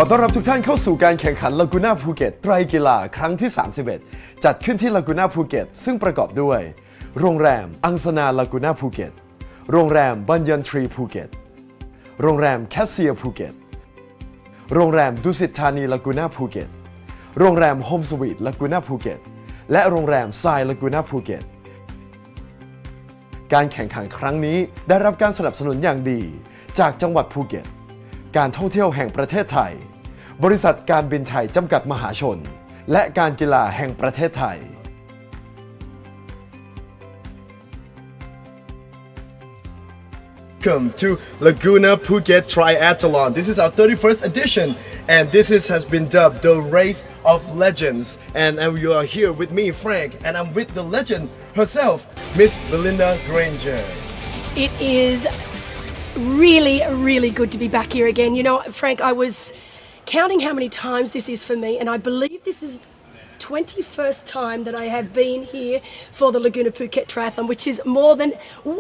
ขอต้อนรับทุกท่านเข้าสู่การแข่งขัน Laguna Phuket ไตรกีฬาครั้งที่ 31 จัดขึ้นที่ Laguna Phuket ซึ่งประกอบด้วย โรงแรมอังสนา Laguna Phuket โรงแรมบัญญันทรีภูเก็ตโรงแรมแคสเซียภูเก็ตโรงแรมดุสิตธานี Laguna Phuket โรงแรมโฮมสวีท Laguna Phuket และโรงแรมทราย Laguna Phuket การแข่งขันครั้งนี้ได้รับการสนับสนุนอย่างดีจากจังหวัดภูเก็ตการท่องเที่ยวแห่งประเทศไทยบริษัทการบินไทยจำกัดมหาชนและการกีฬาแห่งประเทศไทยWelcome to Laguna Phuket Triathlon. This is our 31st edition, and has been dubbed the Race of Legends. And you are here with me, Frank, and I'm with the legend herself, Miss Belinda Granger. It is really good to be back here again. You know, Frank, I was counting how many times this is for me, and I believe this is 21st time that I have been here for the Laguna Phuket Triathlon, which is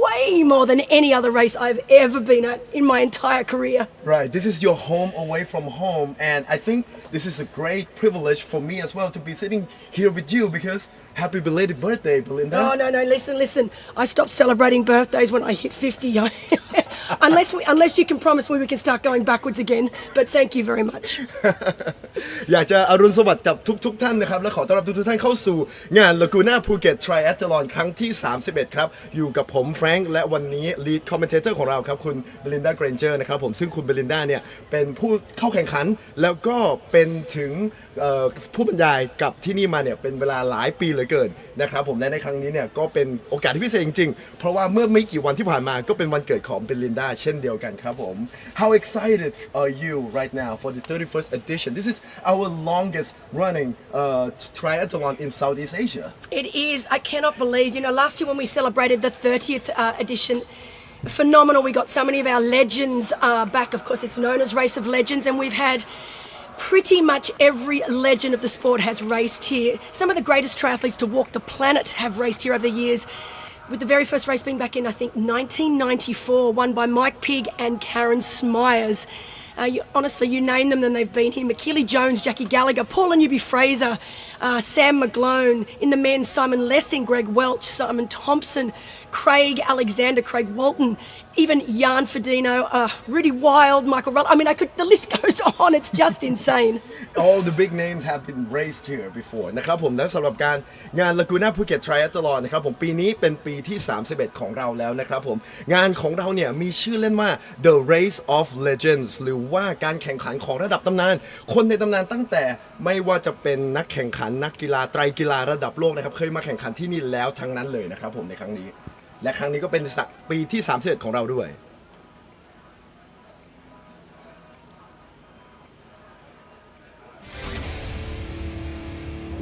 way more than any other race I've ever been at in my entire career. Right, this is your home away from home, and I think this is a great privilege for me as well to be sitting here with you because happy belated birthday, Belinda. Oh, no, listen. I stopped celebrating birthdays when I hit 50. Unless you can promise me we can start going backwards again, but thank you very much. อยากจะอรุณสวัสดิ์กับทุกท่านนะครับและขอต้อนรับทุกท่านเข้าสู่งาน Laguna Phuket Triathlon ครั้งที่ 31 ครับอยู่กับผมแฟรงค์และวันนี้ lead commentator ของเราครับคุณ Belinda Granger นะครับผมซึ่งคุณ Belinda เนี่ยเป็นผู้เข้าแข่งขันแล้วก็เป็นถึงผู้บรรยายกับที่นี่มาเนี่ยเป็นเวลาหลายปีเหลือเกินนะครับผมและในครั้งนี้เนี่ยก็เป็นโอกาสที่พิเศษจริงๆเพราะว่าเมื่อไม่กี่วันที่ผ่านมาก็เป็นวันเกิดของ Belinda เช่นเดียวกันครับผม How excited are you right now for the 31st edition? This is our longest running triathlon in Southeast Asia. It is. I cannot believe. You know, last year when we celebrated the 30th edition, phenomenal. We got so many of our legends back. Of course, it's known as Race of Legends, and we've had pretty much every legend of the sport has raced here. Some of the greatest triathletes to walk the planet have raced here over the years, with the very first race being back in, I think, 1994, won by Mike Pigg and Karen Smyers. Honestly, you name them and they've been here. McKeely Jones, Jackie Gallagher, Paula Newby-Fraser, Sam McGlone. In the men, Simon Lessing, Greg Welch, Simon Thompson, Craig Alexander, Craig Walton, even Jan Frodeno, Rudy Wild, Michael Rudd. I mean, the list goes on. It's just insane. All the big names have been raced here before นะครับผมและสำหรับการงาน Laguna Phuket Triathlon นะครับผมปีนี้เป็นปีที่ 31 ของเราแล้วนะครับผมงานของเราเนี่ยมีชื่อเล่นว่า The Race of Legends หรือว่าการแข่งขันของระดับตำนานคนในตำนานตั้งแต่ไม่ว่าจะเป็นนักแข่งขันนักกีฬาไตรกีฬาระดับโลกนะครับเคยมาแข่งขันที่นี่แล้วทั้งนั้นเลยนะครับผมในครั้งนี้และครั้งนี้ก็เป็นปีที่ 31 ของเราด้วย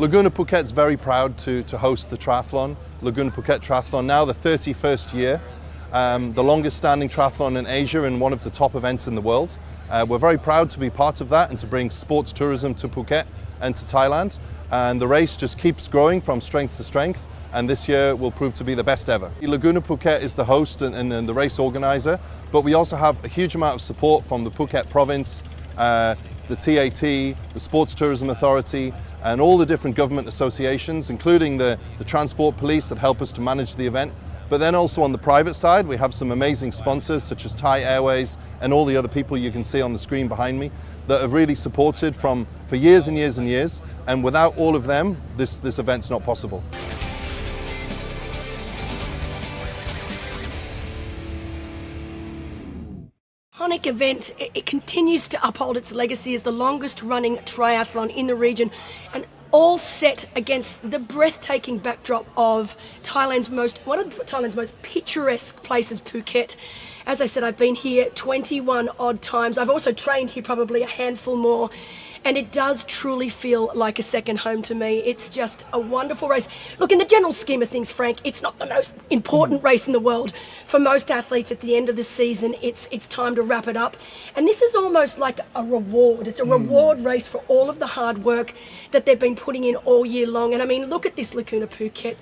Laguna Phuket's very proud to host the triathlon, Laguna Phuket Triathlon, now the 31st year, the longest standing triathlon in Asia and one of the top events in the world. We're very proud to be part of that and to bring sports tourism to Phuket and to Thailand. And the race just keeps growing from strength to strength. And this year will prove to be the best ever. Laguna Phuket is the host and the race organizer, but we also have a huge amount of support from the Phuket province, the TAT, the Sports Tourism Authority, and all the different government associations, including the transport police that help us to manage the event. But then also on the private side, we have some amazing sponsors such as Thai Airways and all the other people you can see on the screen behind me that have really supported for years and years and years. And without all of them, this event's not possible. Iconic event, it continues to uphold its legacy as the longest running triathlon in the region, and all set against the breathtaking backdrop of one of Thailand's most picturesque places, Phuket. As I said, I've been here 21 odd times. I've also trained here probably a handful more. And it does truly feel like a second home to me. It's just a wonderful race. Look, in the general scheme of things, Frank, it's not the most important race in the world. For most athletes at the end of the season, it's time to wrap it up. And this is almost like a reward. It's a reward race for all of the hard work that they've been putting in all year long. And I mean, look at this Laguna Phuket.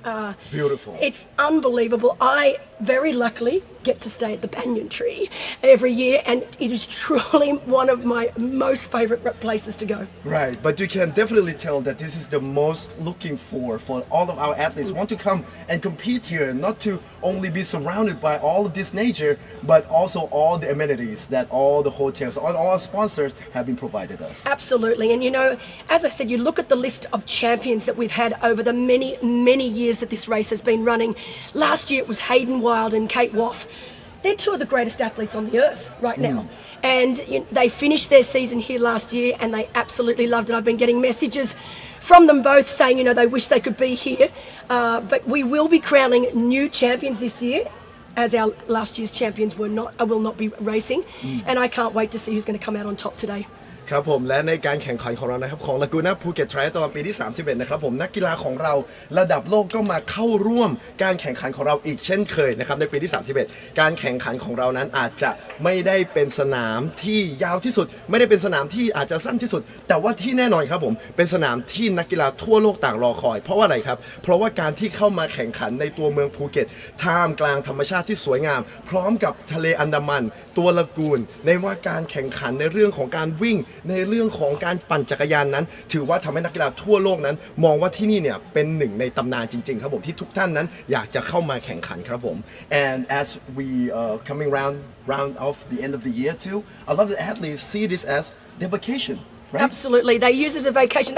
Beautiful. It's unbelievable. I very luckily get to stay at the banyan tree every year, and it is truly one of my most favorite places to go. Right, but you can definitely tell that this is the most looking for all of our athletes want to come and compete here, not to only be surrounded by all of this nature, but also all the amenities that all the hotels, all our sponsors have been provided us. Absolutely. And you know, as I said, you look at the list of champions that we've had over the many, many years that this race has been running. Last year it was Hayden Wild and Kate Woff. They're two of the greatest athletes on the earth right now. And they finished their season here last year and they absolutely loved it. I've been getting messages from them both saying, they wish they could be here. But we will be crowning new champions this year, as our last year's champions will not be racing. And I can't wait to see who's going to come out on top today. ครับผมและในการแข่งขันของเรานะครับของ Laguna Phuket Triathlon ปีที่ 31 นะครับผมนักกีฬาของเราระดับโลกก็มาเข้าร่วมการแข่งขันของเราอีกเช่นเคยนะครับในปีที่ 31 การแข่งขันของเรานั้นอาจจะไม่ได้เป็นสนามที่ยาวที่สุดไม่ได้เป็นสนามที่อาจจะสั้นที่สุดแต่ว่าที่แน่นอนครับผมเป็นสนามที่นักกีฬาทั่วโลกต่างรอคอยเพราะว่าอะไรครับเพราะว่าการที่เข้ามาแข่งขันในตัวเมืองภูเก็ตท่ามกลางธรรมชาติที่สวยงามพร้อมกับทะเลอันดามันตัวละกูนในว่าการแข่งขันในเรื่องของการวิ่งในเรื่องของการปั่นจักรยานนั้นถือว่าทำให้นักกีฬาทั่วโลกนั้นมองว่าที่นี่เนี่ยเป็นหนึ่งในตำนานจริงๆครับผมที่ทุกท่านนั้นอยากจะเข้ามาแข่งขันครับผม and as we coming round of the end of the year too a lot of the athletes see this as their vacation. Right? Absolutely, they use it as a vacation.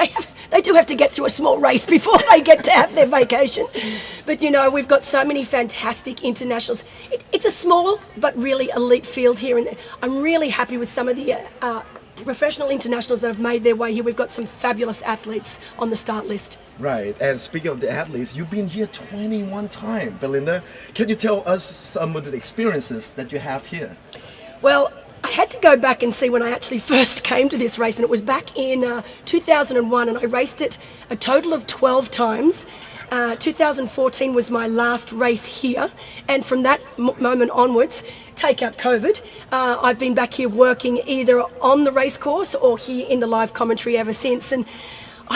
They do have to get through a small race before they get to have their vacation. But we've got so many fantastic internationals. It's a small but really elite field here, and I'm really happy with some of the professional internationals that have made their way here. We've got some fabulous athletes on the start list. Right, and speaking of the athletes, you've been here 21 times, Belinda. Can you tell us some of the experiences that you have here? Well, I had to go back and see when I actually first came to this race, and it was back in 2001, and I raced it a total of 12 times. 2014 was my last race here, and from that moment onwards, take out COVID, I've been back here working either on the race course or here in the live commentary ever since, and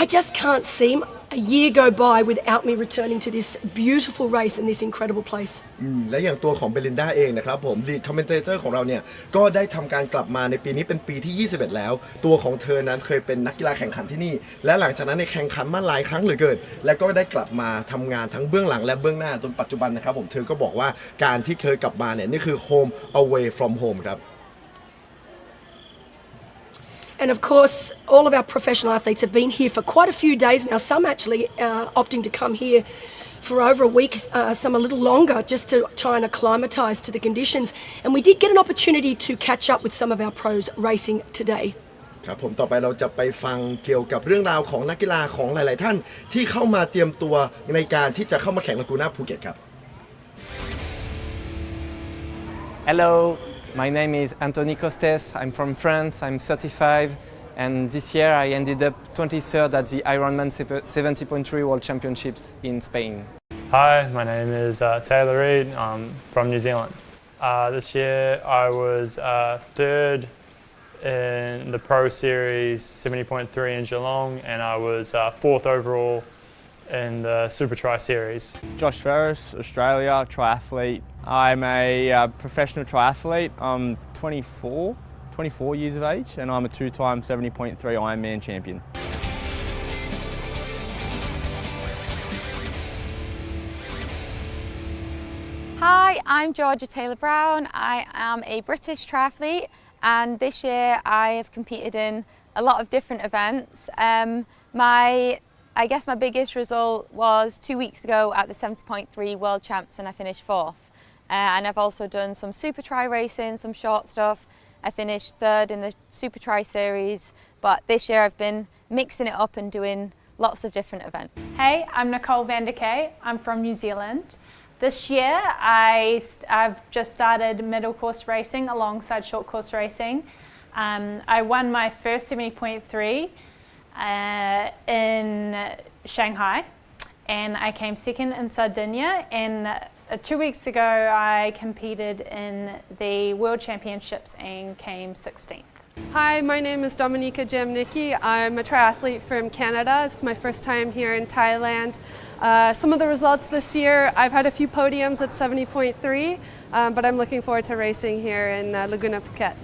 I just can't see a year go by without me returning to this beautiful race and this incredible place. และอย่างตัวของเบลินดาเองนะครับผม lead commentator ของเราเนี่ยก็ได้ทำการกลับมาในปีนี้เป็นปีที่ 21 แล้วตัวของเธอนั้นเคยเป็นนักกีฬาแข่งขันที่นี่และหลังจากนั้นในแข่งขันมาหลายครั้งเหลือเกินและก็ได้กลับมาทำงานทั้งเบื้องหลังและเบื้องหน้าจนปัจจุบันนะครับผมเธอก็บอกว่าการที่เคยกลับมาเนี่ยนี่คือ home away from home ครับ And of course, all of our professional athletes have been here for quite a few days now, some actually opting to come here for over a week, some a little longer, just to try and acclimatise to the conditions. And we did get an opportunity to catch up with some of our pros racing today. ครับผมต่อไปเราจะไปฟังเกี่ยวกับเรื่องราวของนักกีฬาของหลายๆท่านที่เข้ามาเตรียมตัวในการที่จะเข้ามาแข่งลากูน่าภูเก็ตครับ Hello, my name is Anthony Costes. I'm from France. I'm 35, and this year I ended up 23rd at the Ironman 70.3 World Championships in Spain. Hi, my name is Taylor Reid. I'm from New Zealand. This year I was third in the Pro Series 70.3 in Geelong, and I was fourth overall in the Super Tri Series. Josh Ferris, Australia, triathlete. I'm a professional triathlete. I'm 24 years of age, and I'm a two-time 70.3 Ironman champion. Hi, I'm Georgia Taylor-Brown. I am a British triathlete, and this year I have competed in a lot of different events. I guess my biggest result was 2 weeks ago at the 70.3 World Champs, and I finished fourth. And I've also done some Super Tri racing, some short stuff. I finished third in the Super Tri series, but this year I've been mixing it up and doing lots of different events. Hey, I'm Nicole van der Kay. I'm from New Zealand. This year I've just started middle course racing alongside short course racing. I won my first 70.3 in Shanghai, and I came second in Sardinia, and 2 weeks ago I competed in the World Championships and came 16th. Hi, my name is Dominika Jamnicki. I'm a triathlete from Canada. It's my first time here in Thailand. Some of the results this year, I've had a few podiums at 70.3, but I'm looking forward to racing here in Laguna Phuket.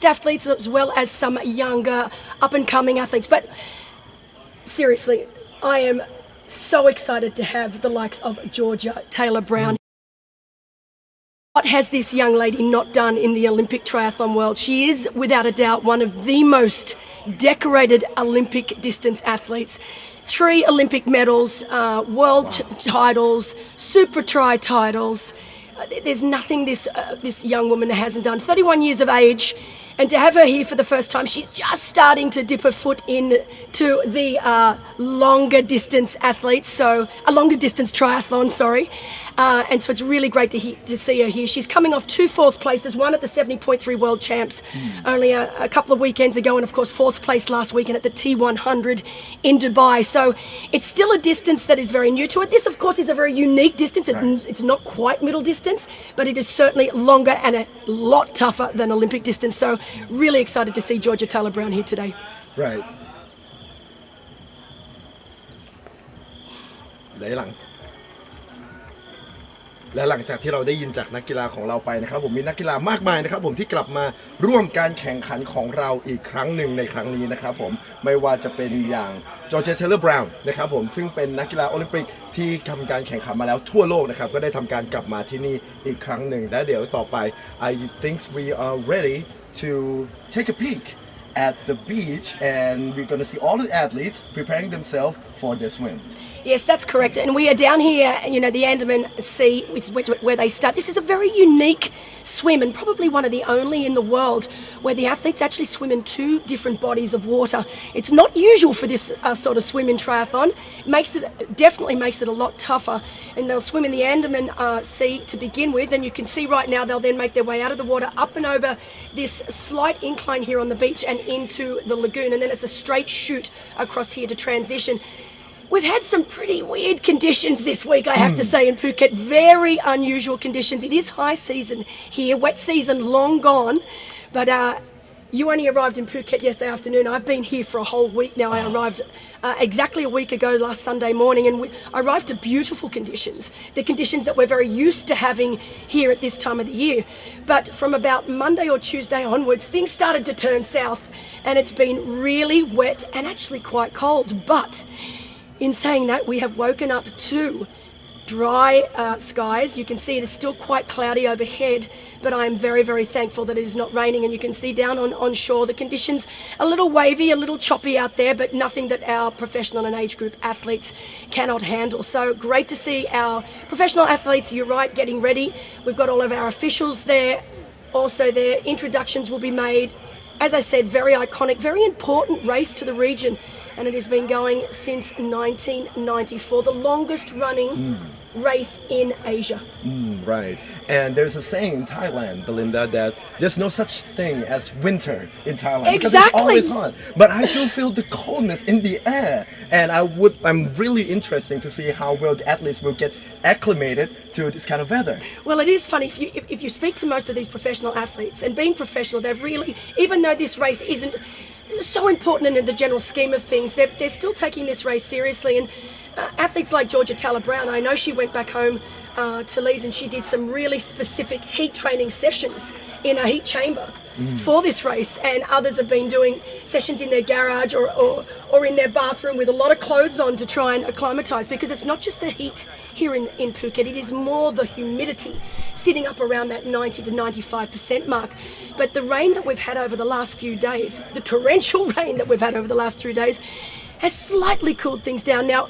Athletes as well as some younger up and coming athletes. But seriously, I am so excited to have the likes of Georgia Taylor Brown. What has this young lady not done in the Olympic triathlon world? She is without a doubt one of the most decorated Olympic distance athletes. 3 Olympic medals, world titles, super tri titles. There's nothing this young woman hasn't done. 31 years of age, and to have her here for the first time, she's just starting to dip her foot into the longer distance athletes, so a longer distance triathlon, sorry. And so it's really great to see her here. She's coming off 2 fourth places, one at the 70.3 World Champs only a couple of weekends ago, and of course 4th place last weekend at the T100 in Dubai. So it's still a distance that is very new to it. This, of course, is a very unique distance. It's not quite middle distance, but it is certainly longer and a lot tougher than Olympic distance. So really excited to see Georgia Taylor Brown here today. Right และหลังจากที่เราได้ยินจากนักกีฬาของเราไปนะครับผมมีนักกีฬามากมายนะครับผมที่กลับมาร่วมการแข่งขันของเราอีกครั้งหนึ่งในครั้งนี้นะครับผมไม่ว่าจะเป็นอย่างจอร์เจ เทเลอร์ บราวน์นะครับผมซึ่งเป็นนักกีฬาโอลิมปิกที่ทำการแข่งขันมาแล้วทั่วโลกนะครับก็ได้ทำการกลับมาที่นี่อีกครั้งหนึ่งและเดี๋ยวต่อไป I think we are ready to take a peek at the beach and we're going to see all the athletes preparing themselves for their swims. Yes, that's correct. And we are down here, the Andaman Sea, where they start. This is a very unique swim and probably one of the only in the world where the athletes actually swim in 2 different bodies of water. It's not usual for this sort of swim in triathlon. Definitely makes it a lot tougher. And they'll swim in the Andaman Sea to begin with. And you can see right now they'll then make their way out of the water up and over this slight incline here on the beach and into the lagoon. And then it's a straight shoot across here to transition. We've had some pretty weird conditions this week, I have to say, in Phuket. Very unusual conditions. It is high season here, wet season long gone. But you only arrived in Phuket yesterday afternoon. I've been here for a whole week now. I arrived exactly a week ago last Sunday morning, and I arrived to beautiful conditions. The conditions that we're very used to having here at this time of the year. But from about Monday or Tuesday onwards, things started to turn south, and it's been really wet and actually quite cold. But in saying that, we have woken up to dry skies. You can see it is still quite cloudy overhead, but I am very, very thankful that it is not raining. And you can see down on shore, the conditions a little wavy, a little choppy out there, but nothing that our professional and age group athletes cannot handle. So great to see our professional athletes, you're right, getting ready. We've got all of our officials there. Also, their introductions will be made. As I said, very iconic, very important race to the region. And it has been going since 1994, the longest running race in Asia. Right. And there's a saying in Thailand, Belinda, that there's no such thing as winter in Thailand. Exactly. Because it's always hot. But I do feel the coldness in the air. And I'm really interested to see how well the athletes will get acclimated to this kind of weather. Well, it is funny, if you speak to most of these professional athletes, and being professional, they've really, even though this race isn't so important in the general scheme of things, they're still taking this race seriously. And athletes like Georgia Taylor Brown, I know she went back home to Leeds and she did some really specific heat training sessions in a heat chamber for this race, and others have been doing sessions in their garage or in their bathroom with a lot of clothes on to try and acclimatise, because it's not just the heat here in Phuket, it is more the humidity sitting up around that 90 to 95% mark. But the rain that we've had over the last few days, the torrential rain that we've had over the last 3 days, has slightly cooled things down. Now,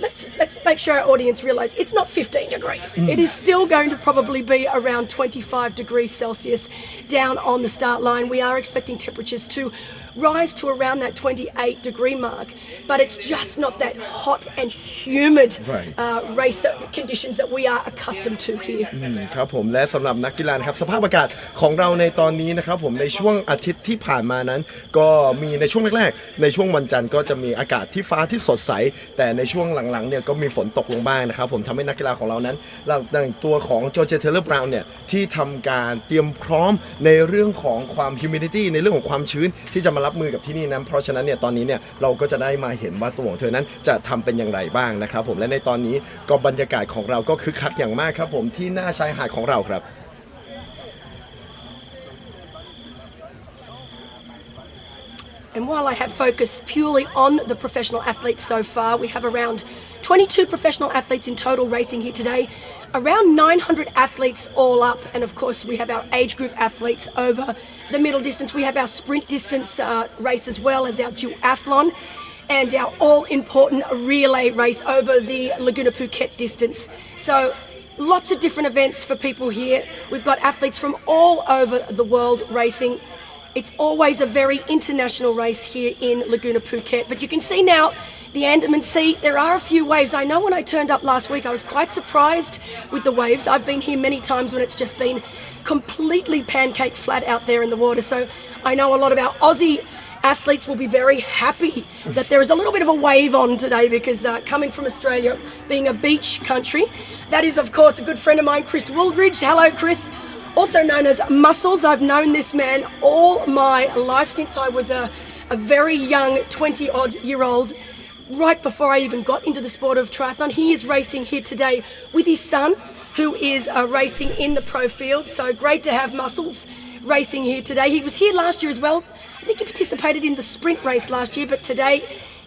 let's make sure our audience realise it's not 15 degrees. It is still going to probably be around 25 degrees Celsius down on the start line. We are expecting temperatures to rise to around that 28-degree mark, but it's just not that hot and humid race conditions that we are accustomed to here. ครับผมและสำหรับนักกีฬานะครับสภาพอากาศของเราในตอนนี้นะครับผมในช่วงอาทิตย์ที่ผ่านมานั้นก็มีในช่วงแรกๆในช่วงวันจันทร์ก็จะมีอากาศที่ฟ้าที่สดใสแต่ในช่วงหลังๆเนี่ยก็มีฝนตกลงบ้างนะครับผมทำให้นักกีฬาของเรานั้นอย่างตัวของจอร์เจ เทเลอร์บราวน์เนี่ยที่ทำการเตรียมพร้อมในเรื่องของความ humidity ในเรื่องของความชื้นที่จะมารับมือกับที่นี่นั้นเพราะฉะนั้นเนี่ยตอนนี้เนี่ยเราก็จะได้มาเห็นว่าตัวของเธอนั้นจะทำเป็นอย่างไรบ้างนะครับผมและในตอนนี้ก็บรรยากาศของเราก็คึกคักอย่างมากครับผมที่หน้าชายหาดของเราครับ And while I have focused purely on the professional athletes so far, we have around 22 professional athletes in total racing here today, around 900 athletes all up, and of course we have our age group athletes over the middle distance. We have our sprint distance race as well as our duathlon and our all-important relay race over the Laguna Phuket distance. So lots of different events for people here. We've got athletes from all over the world racing. It's always a very international race here in Laguna Phuket, but you can see now the Andaman Sea, there are a few waves. I know when I turned up last week, I was quite surprised with the waves. I've been here many times when it's just been completely pancake flat out there in the water. So I know a lot of our Aussie athletes will be very happy that there is a little bit of a wave on today because coming from Australia, being a beach country, that is of course a good friend of mine, Chris Wooldridge. Hello, Chris. Also known as Muscles. I've known this man all my life since I was a very young 20-odd-year-old, right before I even got into the sport of triathlon. He is racing here today with his son, who is racing in the pro field. So great to have Muscles racing here today. He was here last year as well. I think he participated in the sprint race last year, but today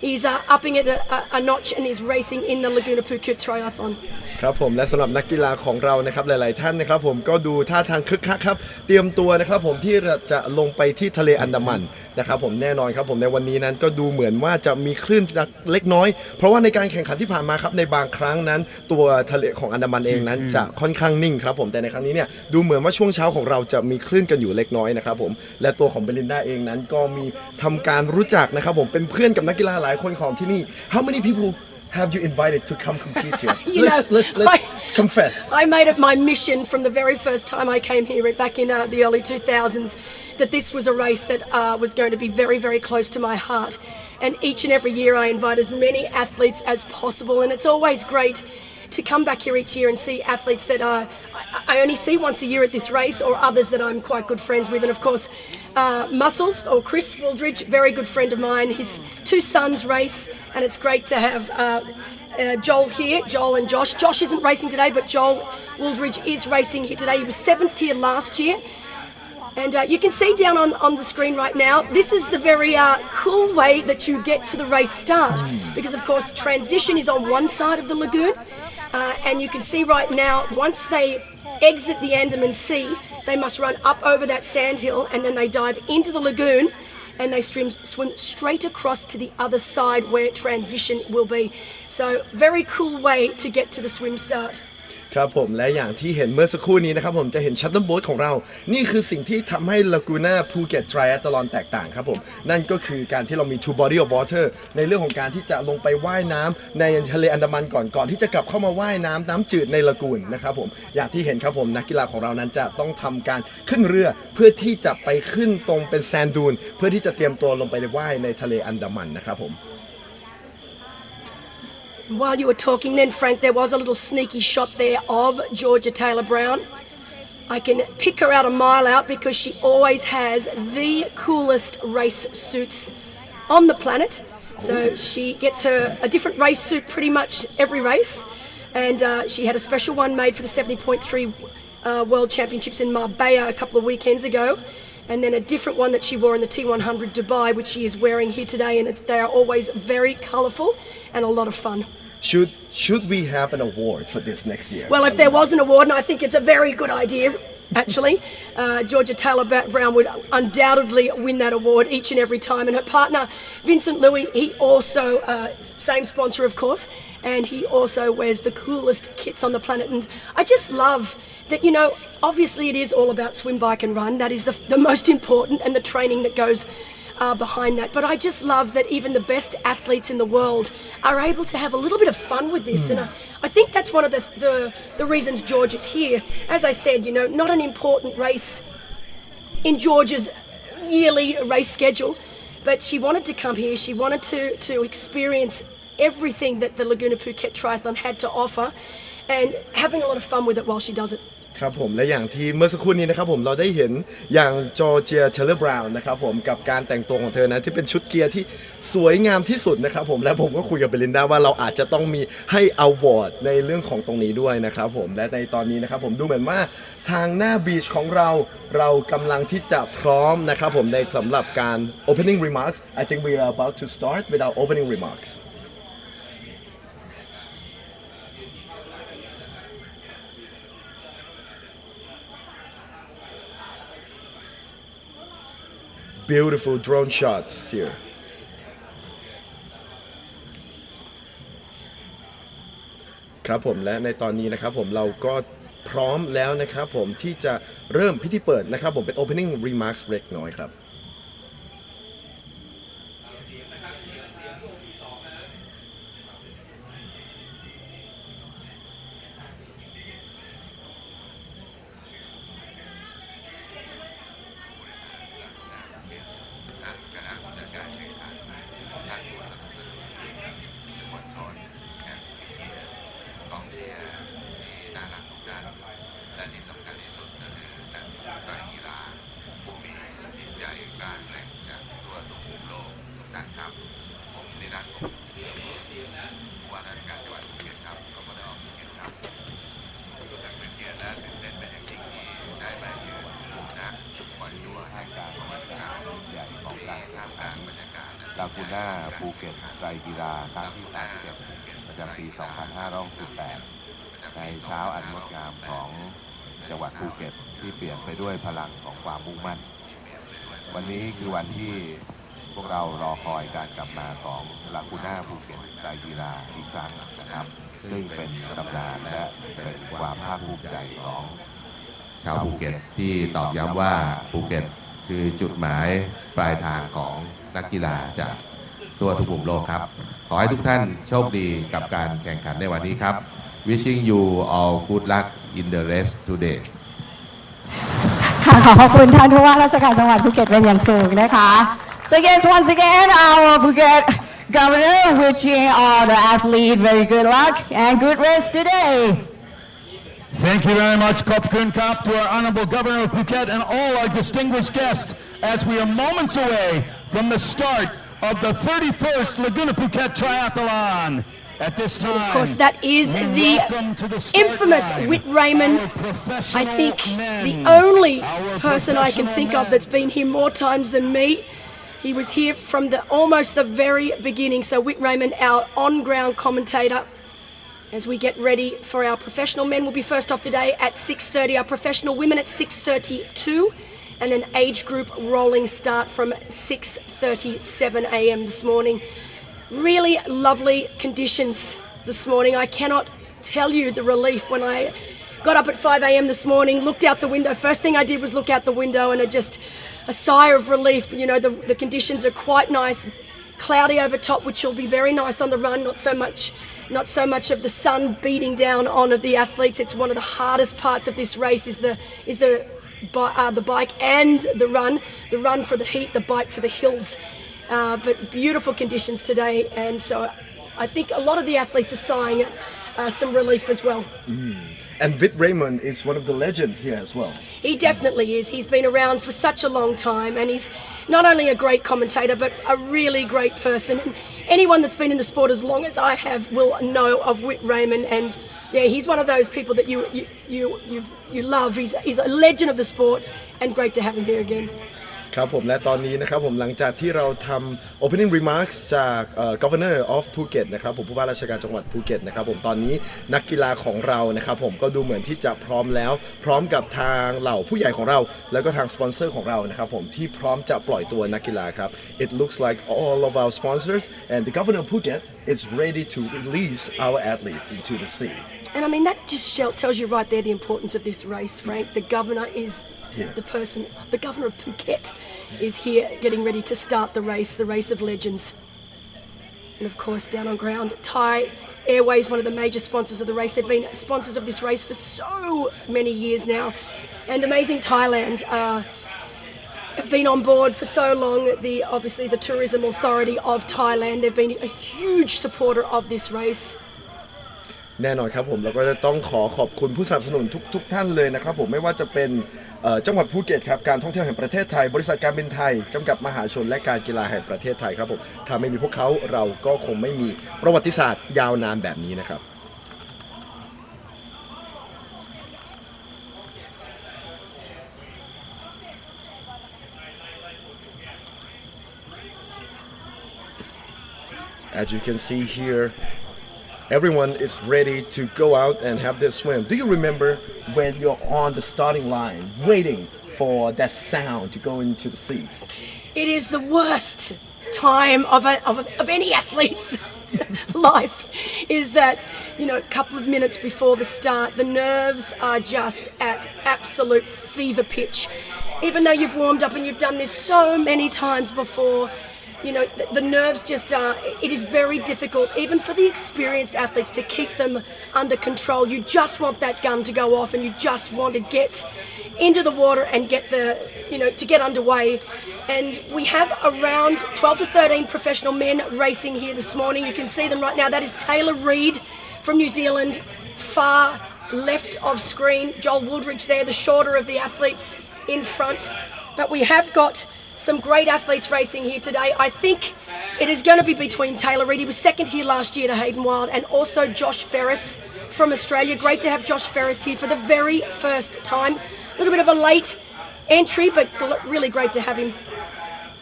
he's upping it a notch and is racing in the Laguna Phuket Triathlon. ครับผมและสำหรับนักกีฬาของเรานะครับหลายๆท่านนะครับผมก็ดูท่าทางคึกคักครับเตรียมตัวนะครับผมที่จะลงไปที่ทะเลอันดามันนะครับผมแน่นอนครับผมในวันนี้นั้นก็ดูเหมือนว่าจะมีคลื่นเล็กน้อยเพราะว่าในการแข่งขันที่ผ่านมาครับในบางครั้งนั้นตัวทะเลของอันดามันเองนั้นจะค่อนข้างนิ่งครับผมแต่ในครั้งนี้เนี่ยดูเหมือนว่าช่วงเช้าของเราจะมีคลื่นกันอยู่เล็กน้อยนะครับผมและตัวของเบลินดาเองนั้นก็มีทำการรู้จักนะครับผมเป็นเพื่อนกับนักกีฬาหลายคนของที่นี่ How many people have you invited to come compete here? let's confess. I made it my mission from the very first time I came here back in the early 2000s that this was a race that was going to be very, very close to my heart. And each and every year I invite as many athletes as possible. And it's always great to come back here each year and see athletes that I only see once a year at this race or others that I'm quite good friends with. And of course, Muscles, or Chris Wooldridge, very good friend of mine. His two sons race, and it's great to have Joel here, Joel and Josh. Josh isn't racing today, but Joel Wooldridge is racing here today. He was 7th here last year. And you can see down on the screen right now, this is the very cool way that you get to the race start. Because of course, transition is on one side of the lagoon. And you can see right now, once they exit the Andaman Sea, they must run up over that sandhill and then they dive into the lagoon and they swim straight across to the other side where transition will be. So very cool way to get to the swim start. ครับผมและอย่างที่เห็นเมื่อสักครู่นี้นะครับผมจะเห็นชัตเติลโบ๊ทของเรานี่คือสิ่งที่ทำให้ Laguna Phuket Triathlon แตกต่างครับผมนั่นก็คือการที่เรามี two body of water ในเรื่องของการที่จะลงไปว่ายน้ำในทะเลอันดามันก่อนที่จะกลับเข้ามาว่ายน้ำจืดในลากูนนะครับผมอย่างที่เห็นครับผมนักกีฬาของเรานั้นจะต้องทำการขึ้นเรือเพื่อที่จะไปขึ้นตรงเป็นแซนดูนเพื่อที่จะเตรียมตัวลงไปว่ายในทะเลอันดามันนะครับผมWhile you were talking then, Frank, there was a little sneaky shot there of Georgia Taylor Brown. I can pick her out a mile out because she always has the coolest race suits on the planet. So she gets a different race suit pretty much every race. And she had a special one made for the 70.3 World Championships in Marbella a couple of weekends ago. And then a different one that she wore in the T100 Dubai, which she is wearing here today. And they are always very colourful and a lot of fun. Should we have an award for this next year? Well, if there was an award, and I think it's a very good idea, actually, Georgia Taylor Brown would undoubtedly win that award each and every time. And her partner, Vincent Louis, he also, same sponsor, of course, and he also wears the coolest kits on the planet. And I just love that, you know, obviously it is all about swim, bike and run. That is the most important, and the training that goes behind that. But I just love that even the best athletes in the world are able to have a little bit of fun with this. And I think that's one of the reasons George is here. As I said, not an important race in George's yearly race schedule, but she wanted to come here. She wanted to experience everything that the Laguna Phuket Triathlon had to offer and having a lot of fun with it while she does it. ครับผมและอย่างที่เมื่อสักครู่นี้นะครับผมเราได้เห็นอย่างจอร์เจียเทเลอร์บราวน์นะครับผมกับการแต่งตัวของเธอนะที่เป็นชุดเกียร์ที่สวยงามที่สุดนะครับผมและผมก็คุยกับเบลินดาว่าเราอาจจะต้องมีให้อวอร์ดในเรื่องของตรงนี้ด้วยนะครับผมและในตอนนี้นะครับผมดูเหมือนว่าทางหน้าบีชของเรากำลังที่จะพร้อมนะครับผมในสำหรับการ opening remarks I think we are about to start with our opening remarks Beautiful drone shots here. ครับผมและในตอนนี้นะครับผมเราก็พร้อมแล้วนะครับผมที่จะเริ่มพิธีเปิดนะครับผมเป็น opening remarks เล็กน้อยครับลากูน่าภูเก็ตไตรกีฬาครั้งที่31ประจำปี 2568 ในเช้าอันงดงามของจังหวัดภูเก็ตที่เปลี่ยนไปด้วยพลังของความมุ่งมั่นวันนี้คือวันที่พวกเรารอคอยการกลับมาของลากูน่าภูเก็ตไตรกีฬาอีกครั้งนะครับซึ่งเป็นตำนานและเป็นความภาคภูมิใจของชาวภูเก็ตที่ตอกย้ำว่าภูเก็ตคือจุดหมายปลายทางของนักกีฬาจากทั่วทุกมุมโลกครับขอให้ทุกท่านโชคดีกับการแข่งขันในวันนี้ครับ Wishing you all good luck in the race today ค่ะขอบคุณท่านผู้ว่าราชการจังหวัดภูเก็ตเป็นอย่างสูงนะคะ So yes once again our Phuket Governor wishing all the athletes very good luck and good race today Thank you very much, Kopkun Kap, to our Honorable Governor of Phuket and all our distinguished guests as we are moments away from the start of the 31st Laguna Phuket Triathlon. At this time, of course, that is the infamous Whit Raymond. I think the only person I can think of that's been here more times than me. He was here from almost the very beginning. So Whit Raymond, our on-ground commentator, as we get ready for our professional men, will be first off today at 6:30. Our professional women at 6:32, and an age group rolling start from 6:37 a.m. this morning. Really lovely conditions this morning. I cannot tell you the relief when I got up at 5 a.m. this morning, looked out the window. First thing I did was look out the window and a sigh of relief. You know, the conditions are quite nice, cloudy over top, which will be very nice on the run. Not so much of the sun beating down on the athletes. It's one of the hardest parts of this race is the bike and the run. The run for the heat, the bike for the hills. But beautiful conditions today, and so I think a lot of the athletes are sighing some relief as well. And Whit Raymond is one of the legends here as well. He definitely is. He's been around for such a long time, and he's not only a great commentator, but a really great person. And anyone that's been in the sport as long as I have will know of Whit Raymond. And yeah, he's one of those people that you love. He's a legend of the sport, and great to have him here again. ครับผมและตอนนี้นะครับผมหลังจากที่เราทำ opening remarks จาก Governor of Phuket นะครับผมผู้ว่าราชการจังหวัดภูเก็ตนะครับผมตอนนี้นักกีฬาของเรานะครับผมก็ดูเหมือนที่จะพร้อมแล้วพร้อมกับทางเหล่าผู้ใหญ่ของเราแล้วก็ทางสปอนเซอร์ของเรานะครับผมที่พร้อมจะปล่อยตัวนักกีฬาครับ It looks like all of our sponsors and the Governor of Phuket is ready to release our athletes into the sea. And I mean that just tells you right there the importance of this race, Frank. The Governor is here. The governor of Phuket is here getting ready to start the race of legends. And of course, down on ground, Thai Airways, one of the major sponsors of the race. They've been sponsors of this race for so many years now. And Amazing Thailand have been on board for so long. Obviously, the Tourism Authority of Thailand, they've been a huge supporter of this race. แน่นอนครับผมเราก็จะต้องขอบคุณผู้สนับสนุนทุกท่านเลยนะครับผมไม่ว่าจะเป็นจังหวัดภูเก็ตครับการท่องเที่ยวแห่งประเทศไทยบริษัทการบินไทยจำกัดมหาชนและการกีฬาแห่งประเทศไทยครับผมถ้าไม่มีพวกเขาเราก็คงไม่มีประวัติศาสตร์ยาวนานแบบนี้นะครับ As you can see here, everyone is ready to go out and have their swim. Do you remember when you're on the starting line waiting for that sound to go into the sea? It is the worst time of any athlete's life, is that, a couple of minutes before the start, the nerves are just at absolute fever pitch. Even though you've warmed up and you've done this so many times before, the nerves just it is very difficult, even for the experienced athletes, to keep them under control. You just want that gun to go off and you just want to get into the water and get to get underway. And we have around 12 to 13 professional men racing here this morning. You can see them right now. That is Taylor Reid from New Zealand, far left of screen. Joel Woodridge there, the shorter of the athletes in front. But we have got some great athletes racing here today. I think it is going to be between Taylor Reid, he was second here last year to Hayden Wild, and also Josh Ferris from Australia. Great to have Josh Ferris here for the very first time. A little bit of a late entry, but really great to have him.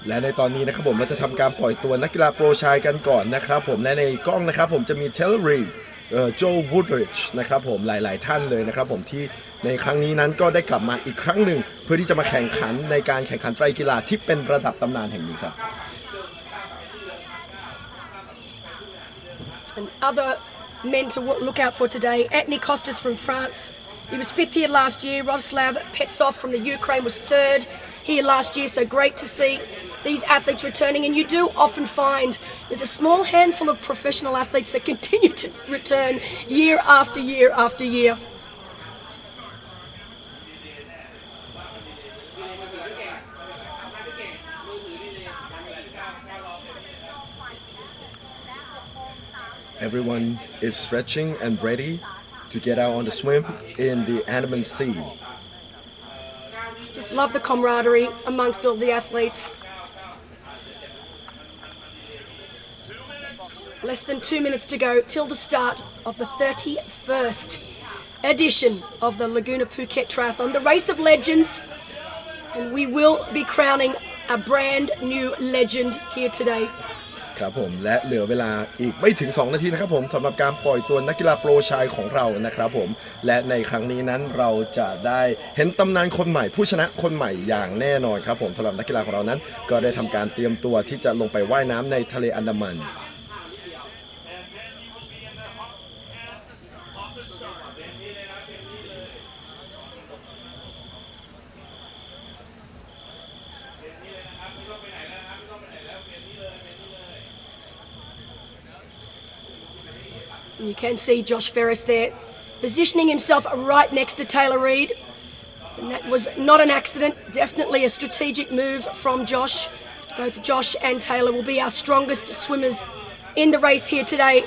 และในตอนนี้นะครับผมเราจะทำการปล่อยตัวนักกีฬาโปรชายกันก่อนนะครับผมและในกล้องนะครับผมจะมี Taylor Reid โจ Woodridge นะครับผมหลายๆท่านเลยนะครับผมที่ในครั้งนี้นั้นก็ได้กลับมาอีกครั้งหนึ่งเพื่อที่จะมาแข่งขันในการแข่งขันไตรกีฬาที่เป็นระดับตำนานแห่งนี้ครับ And other men to look out for today, Anthony Costas from France. He was fifth here last year. Rostislav Petsov from the Ukraine was third here last year. So great to see these athletes returning. And you do often find there's a small handful of professional athletes that continue to return year after year after year. Everyone is stretching and ready to get out on the swim in the Andaman Sea. Just love the camaraderie amongst all the athletes. Less than 2 minutes to go till the start of the 31st edition of the Laguna Phuket Triathlon, the race of legends, and we will be crowning a brand new legend here today. ครับผมและเหลือเวลาอีกไม่ถึง2นาทีนะครับผมสำหรับการปล่อยตัวนักกีฬาโปรชายของเรานะครับผมและในครั้งนี้นั้นเราจะได้เห็นตำนานคนใหม่ผู้ชนะคนใหม่อย่างแน่นอนครับผมสำหรับนักกีฬาของเรานั้นก็ได้ทำการเตรียมตัวที่จะลงไปว่ายน้ำในทะเลอันดามัน You can see Josh Ferris there, positioning himself right next to Taylor Reid. And that was not an accident, definitely a strategic move from Josh. Both Josh and Taylor will be our strongest swimmers in the race here today.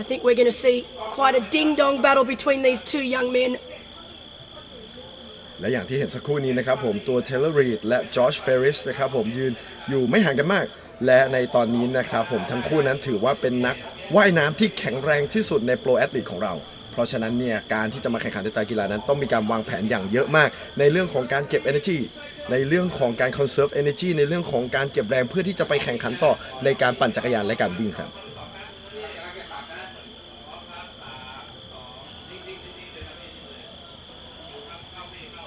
I think we're going to see quite a ding-dong battle between these two young men. และอย่างที่เห็นสักครู่นี้นะครับผมตัว Taylor Reid และ Josh Ferris นะครับผมยืนอยู่ไม่ห่างกันมากและในตอนนี้นะครับผมทั้งคู่นั้นถือว่าเป็นนักว่ายน้ำที่แข็งแรงที่สุดในโปรแอตลีทของเราเพราะฉะนั้นเนี่ยการที่จะมาแข่งขันในไตรกีฬานั้นต้องมีการวางแผนอย่างเยอะมากในเรื่องของการเก็บ energy ในเรื่องของการ conserve energy ในเรื่องของการเก็บแรงเพื่อที่จะไปแข่งขันต่อในการปั่นจักรยานและการวิ่งครับ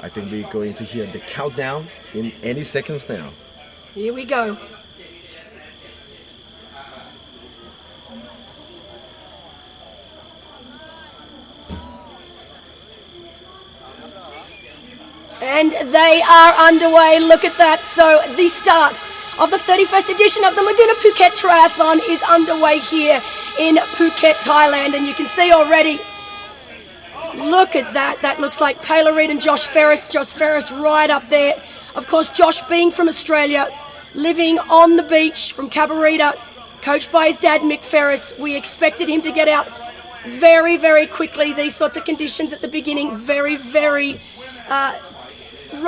I think we're going to hear the countdown in any seconds now. Here we go. And they are underway. Look at that. So the start of the 31st edition of the Laguna Phuket Triathlon is underway here in Phuket, Thailand. And you can see already, look at that. That looks like Taylor Reid and Josh Ferris. Josh Ferris right up there. Of course, Josh being from Australia, living on the beach from Cabarita, coached by his dad, Mick Ferris. We expected him to get out very, very quickly. These sorts of conditions at the beginning, very, very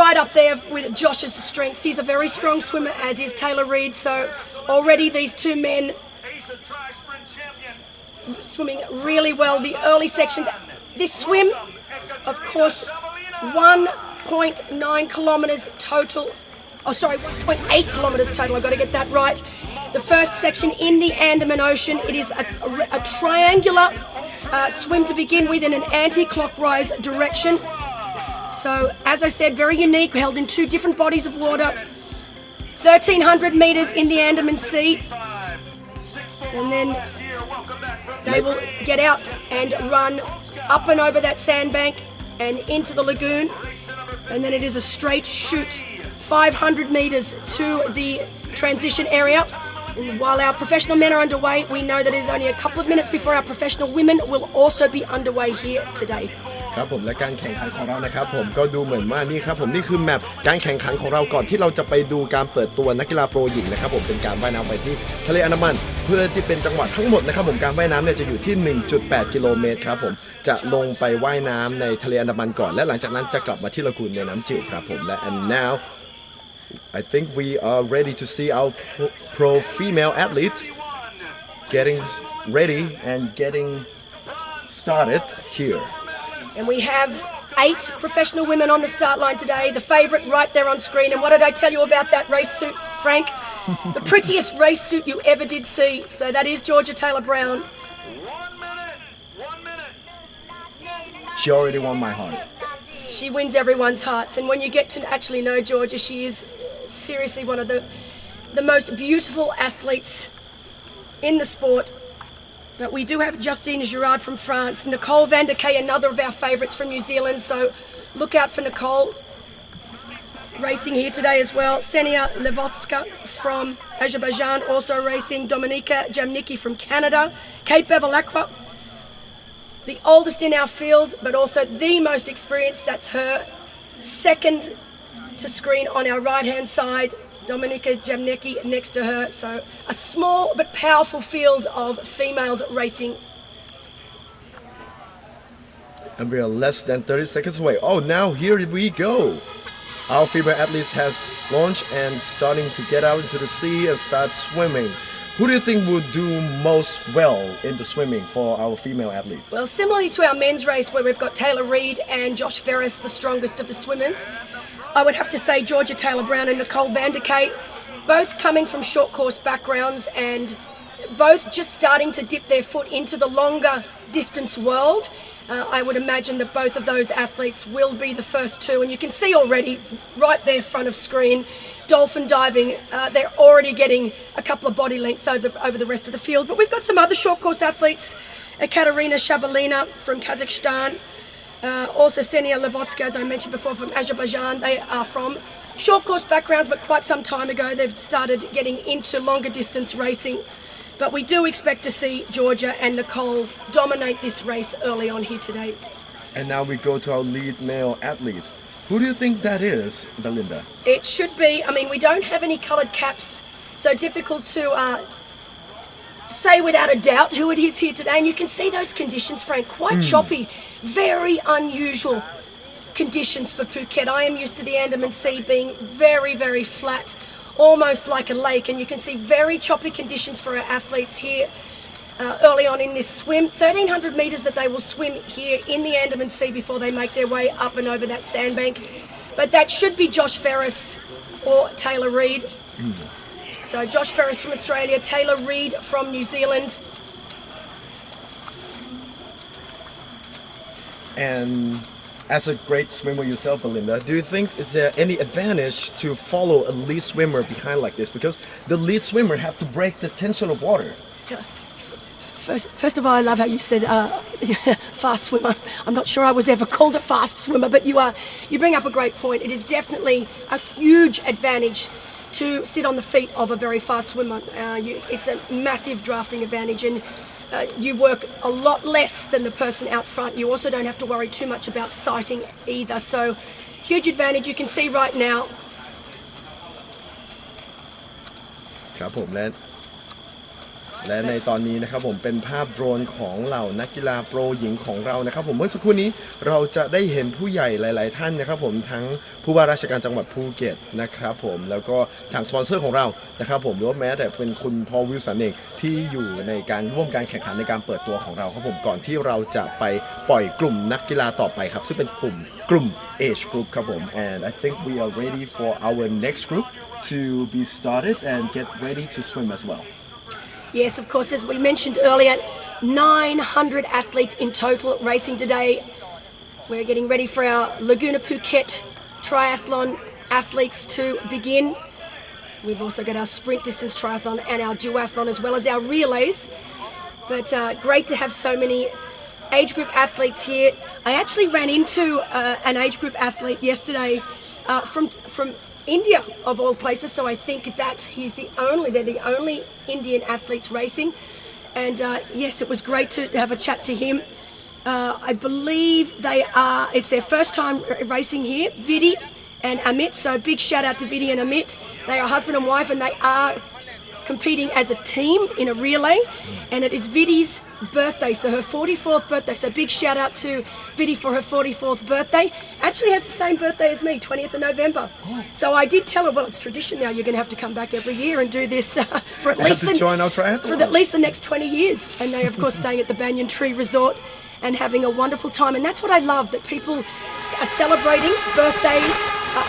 right up there with Josh's strengths. He's a very strong swimmer, as is Taylor Reid. So already these two men swimming really well. The early sections. This swim, of course, 1.9 kilometres total. Oh, sorry, 1.8 kilometres total. I've got to get that right. The first section in the Andaman Ocean. It is a triangular swim to begin with in an anti-clockwise direction. So, as I said, very unique, held in two different bodies of water. 1,300 metres in the Andaman Sea. And then they will get out and run up and over that sandbank and into the lagoon. And then it is a straight shoot, 500 metres to the transition area. And while our professional men are underway, we know that it is only a couple of minutes before our professional women will also be underway here today. ครับผมและการแข่งขันของเรานะครับผมก็ดูเหมือนว่านี่ครับผมนี่คือแมปการแข่งขันของเราก่อนที่เราจะไปดูการเปิดตัวนักกีฬาโปรหญิงนะครับผมเป็นการว่ายน้ำไปที่ทะเลอันดามันเพื่อที่เป็นจังหวะทั้งหมดนะครับผมการว่ายน้ำเนี่ยจะอยู่ที่ 1.8 กิโลเมตรครับผมจะลงไปว่ายน้ำในทะเลอันดามันก่อนและหลังจากนั้นจะกลับมาที่ลากูนในน้ำจืดครับผมและ and now I think we are ready to see our pro female athletes getting ready and getting started here. And we have 8 professional women on the start line today. The favourite right there on screen. And what did I tell you about that race suit, Frank? The prettiest race suit you ever did see. So that is Georgia Taylor Brown. 1 minute. She already won my heart. She wins everyone's hearts. And when you get to actually know Georgia, she is seriously one of the most beautiful athletes in the sport. But we do have Justine Girard from France, Nicole van der Kay, another of our favourites from New Zealand. So look out for Nicole racing here today as well. Senia Levotska from Azerbaijan also racing. Dominika Jamnicki from Canada. Kate Bevilacqua, the oldest in our field, but also the most experienced. That's her second to screen on our right-hand side. Dominika Jamnicki next to her. So a small but powerful field of females racing. And we are less than 30 seconds away. Oh, now here we go. Our female athletes has launched and starting to get out into the sea and start swimming. Who do you think would do most well in the swimming for our female athletes? Well, similarly to our men's race where we've got Taylor Reid and Josh Ferris, the strongest of the swimmers, I would have to say Georgia Taylor Brown and Nicole van der Kay, both coming from short course backgrounds and both just starting to dip their foot into the longer distance world. I would imagine that both of those athletes will be the first two, and you can see already right there front of screen, dolphin diving, they're already getting a couple of body lengths over the rest of the field. But we've got some other short course athletes, Katerina Shabalina from Kazakhstan, also Senia Levotska, as I mentioned before, from Azerbaijan. They are from short course backgrounds, but quite some time ago they've started getting into longer distance racing. But we do expect to see Georgia and Nicole dominate this race early on here today. And now we go to our lead male athletes. Who do you think that is, Belinda? It should be, I mean, we don't have any coloured caps, so difficult to say without a doubt who it is here today. And you can see those conditions, Frank, quite choppy, very unusual conditions for Phuket. I am used to the Andaman Sea being very, very flat, almost like a lake, and you can see very choppy conditions for our athletes here early on in this swim. 1,300 metres that they will swim here in the Andaman Sea before they make their way up and over that sandbank. But that should be Josh Ferris or Taylor Reid. So Josh Ferris from Australia, Taylor Reid from New Zealand. And as a great swimmer yourself, Belinda, do you think is there any advantage to follow a lead swimmer behind like this? Because the lead swimmer have to break the tension of water. First of all, I love how you said fast swimmer. I'm not sure I was ever called a fast swimmer, but you bring up a great point. It is definitely a huge advantage to sit on the feet of a very fast swimmer. It's a massive drafting advantage, and you work a lot less than the person out front. You also don't have to worry too much about sighting either. So huge advantage. You can see right now. ครับผมและในตอนนี้นะครับผมเป็นภาพโดรนของเหล่านักกีฬาโปรหญิงของเรานะครับผมเมื่อสักครู่นี้เราจะได้เห็นผู้ใหญ่หลายๆท่านนะครับผมทั้งผู้ว่าราชการจังหวัดภูเก็ตนะครับผมแล้วก็ทางสปอนเซอร์ของเรานะครับผมหรือว่าแม้แต่เป็นคุณพอลวิลสันเองที่อยู่ในการร่วมการแข่งขันในการเปิดตัวของเราครับผมก่อนที่เราจะไปปล่อยกลุ่มนักกีฬาต่อไปครับซึ่งเป็นกลุ่ม age group ครับผม and I think we are ready for our next group to be started and get ready to swim as well. Yes, of course, as we mentioned earlier, 900 athletes in total racing today. We're getting ready for our Laguna Phuket Triathlon athletes to begin. We've also got our sprint distance triathlon and our duathlon as well as our relays. But great to have so many age group athletes here. I actually ran into an age group athlete yesterday from India of all places, so I think that they're the only Indian athletes racing, and yes, it was great to have a chat to him. I believe it's their first time racing here, Vidi and Amit, so big shout out to Vidi and Amit. They are husband and wife, and they are competing as a team in a relay, and it is Vidi's birthday, so her 44th birthday, so big shout out to Vidi for her 44th birthday. Actually has the same birthday as me, 20th of November. So I did tell her, well, it's tradition now, you're going to have to come back every year and do this for at least join our triathlon. For at least the next 20 years. And they, of course, staying at the Banyan Tree Resort and having a wonderful time. And that's what I love, that people are celebrating birthdays,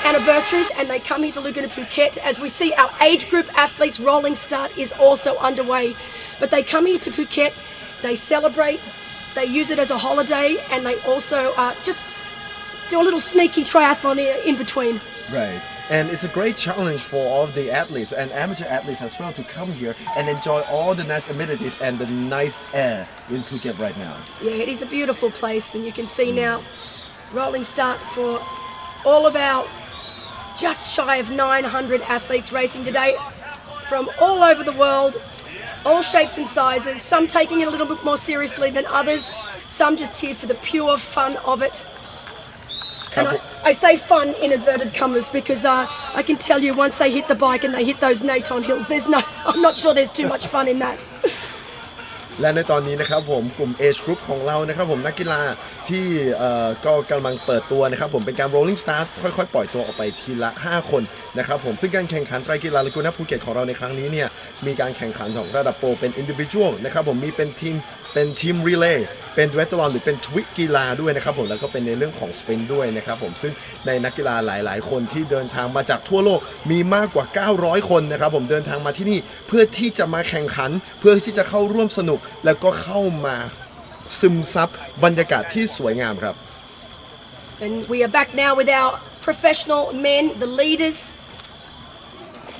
anniversaries, and they come here to Laguna Phuket. As we see, our age group athletes rolling start is also underway. But they come here to Phuket, they celebrate, they use it as a holiday, and they also just do a little sneaky triathlon in between. Right. And it's a great challenge for all of the athletes and amateur athletes as well to come here and enjoy all the nice amenities and the nice air in Phuket right now. Yeah, it is a beautiful place, and you can see now rolling start for all of our just shy of 900 athletes racing today from all over the world, all shapes and sizes, some taking it a little bit more seriously than others, some just here for the pure fun of it. And I say fun in inverted commas because I can tell you once they hit the bike and they hit those Naton hills, I'm not sure there's too much fun in that. และในตอนนี้นะครับผมกลุ่ม Age Group ของเรานะครับผมนักกีฬาที่ก็กำลังเปิดตัวนะครับผมเป็นการ rolling start ค่อยๆปล่อยตัวออกไปทีละ5คนนะครับผมซึ่งการแข่งขันไตรกีฬาลากูน่าภูเก็ตของเราในครั้งนี้เนี่ยมีการแข่งขันของระดับโปรเป็น individual นะครับผมมีเป็นทีม relay เป็น duathlon หรือเป็นทวิกีฬาด้วยนะครับผมแล้วก็เป็นในเรื่องของ sprint ด้วยนะครับผมซึ่งในนักกีฬาหลายๆคนที่เดินทางมาจากทั่วโลกมีมากกว่า900คนนะครับผมเดินทางมาที่นี่เพื่อที่จะมาแข่งขันเพื่อที่จะเข้าร่วมสนุกแล้วก็เข้ามาซึมซับบรรยากาศที่สวยงามครับ And we are back now with our professional men, the leaders.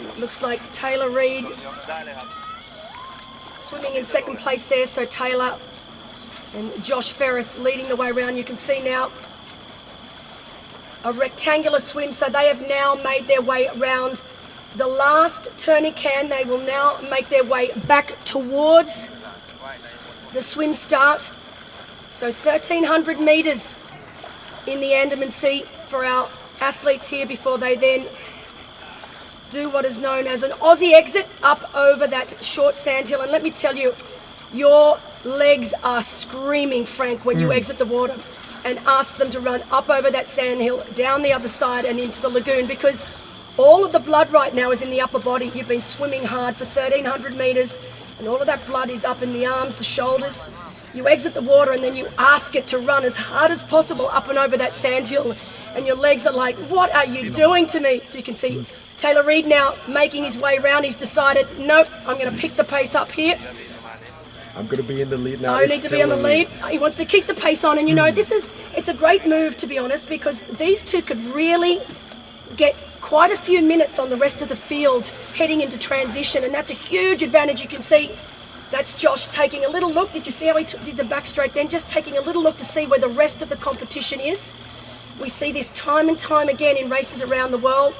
It looks like Taylor Reid swimming in second place there, so Taylor and Josh Ferris leading the way around. You can see now a rectangular swim, so they have now made their way around the last turning can. They will now make their way back towards the swim start. So 1,300 metres in the Andaman Sea for our athletes here before they then do what is known as an Aussie exit up over that short sandhill. And let me tell you, your legs are screaming, Frank, when you exit the water and ask them to run up over that sandhill, down the other side and into the lagoon, because all of the blood right now is in the upper body. You've been swimming hard for 1,300 metres and all of that blood is up in the arms, the shoulders. You exit the water and then you ask it to run as hard as possible up and over that sandhill, and your legs are like, what are you doing to me? So you can see Taylor Reid now making his way around. He's decided, nope, I'm going to pick the pace up here. I'm going to be in the lead now. I need to be on the lead. He wants to keep the pace on, and you know, it's a great move, to be honest, because these two could really get quite a few minutes on the rest of the field heading into transition, and that's a huge advantage. You can see That's Josh taking a little look. Did you see how he did the backstroke then? Just taking a little look to see where the rest of the competition is. We see this time and time again in races around the world,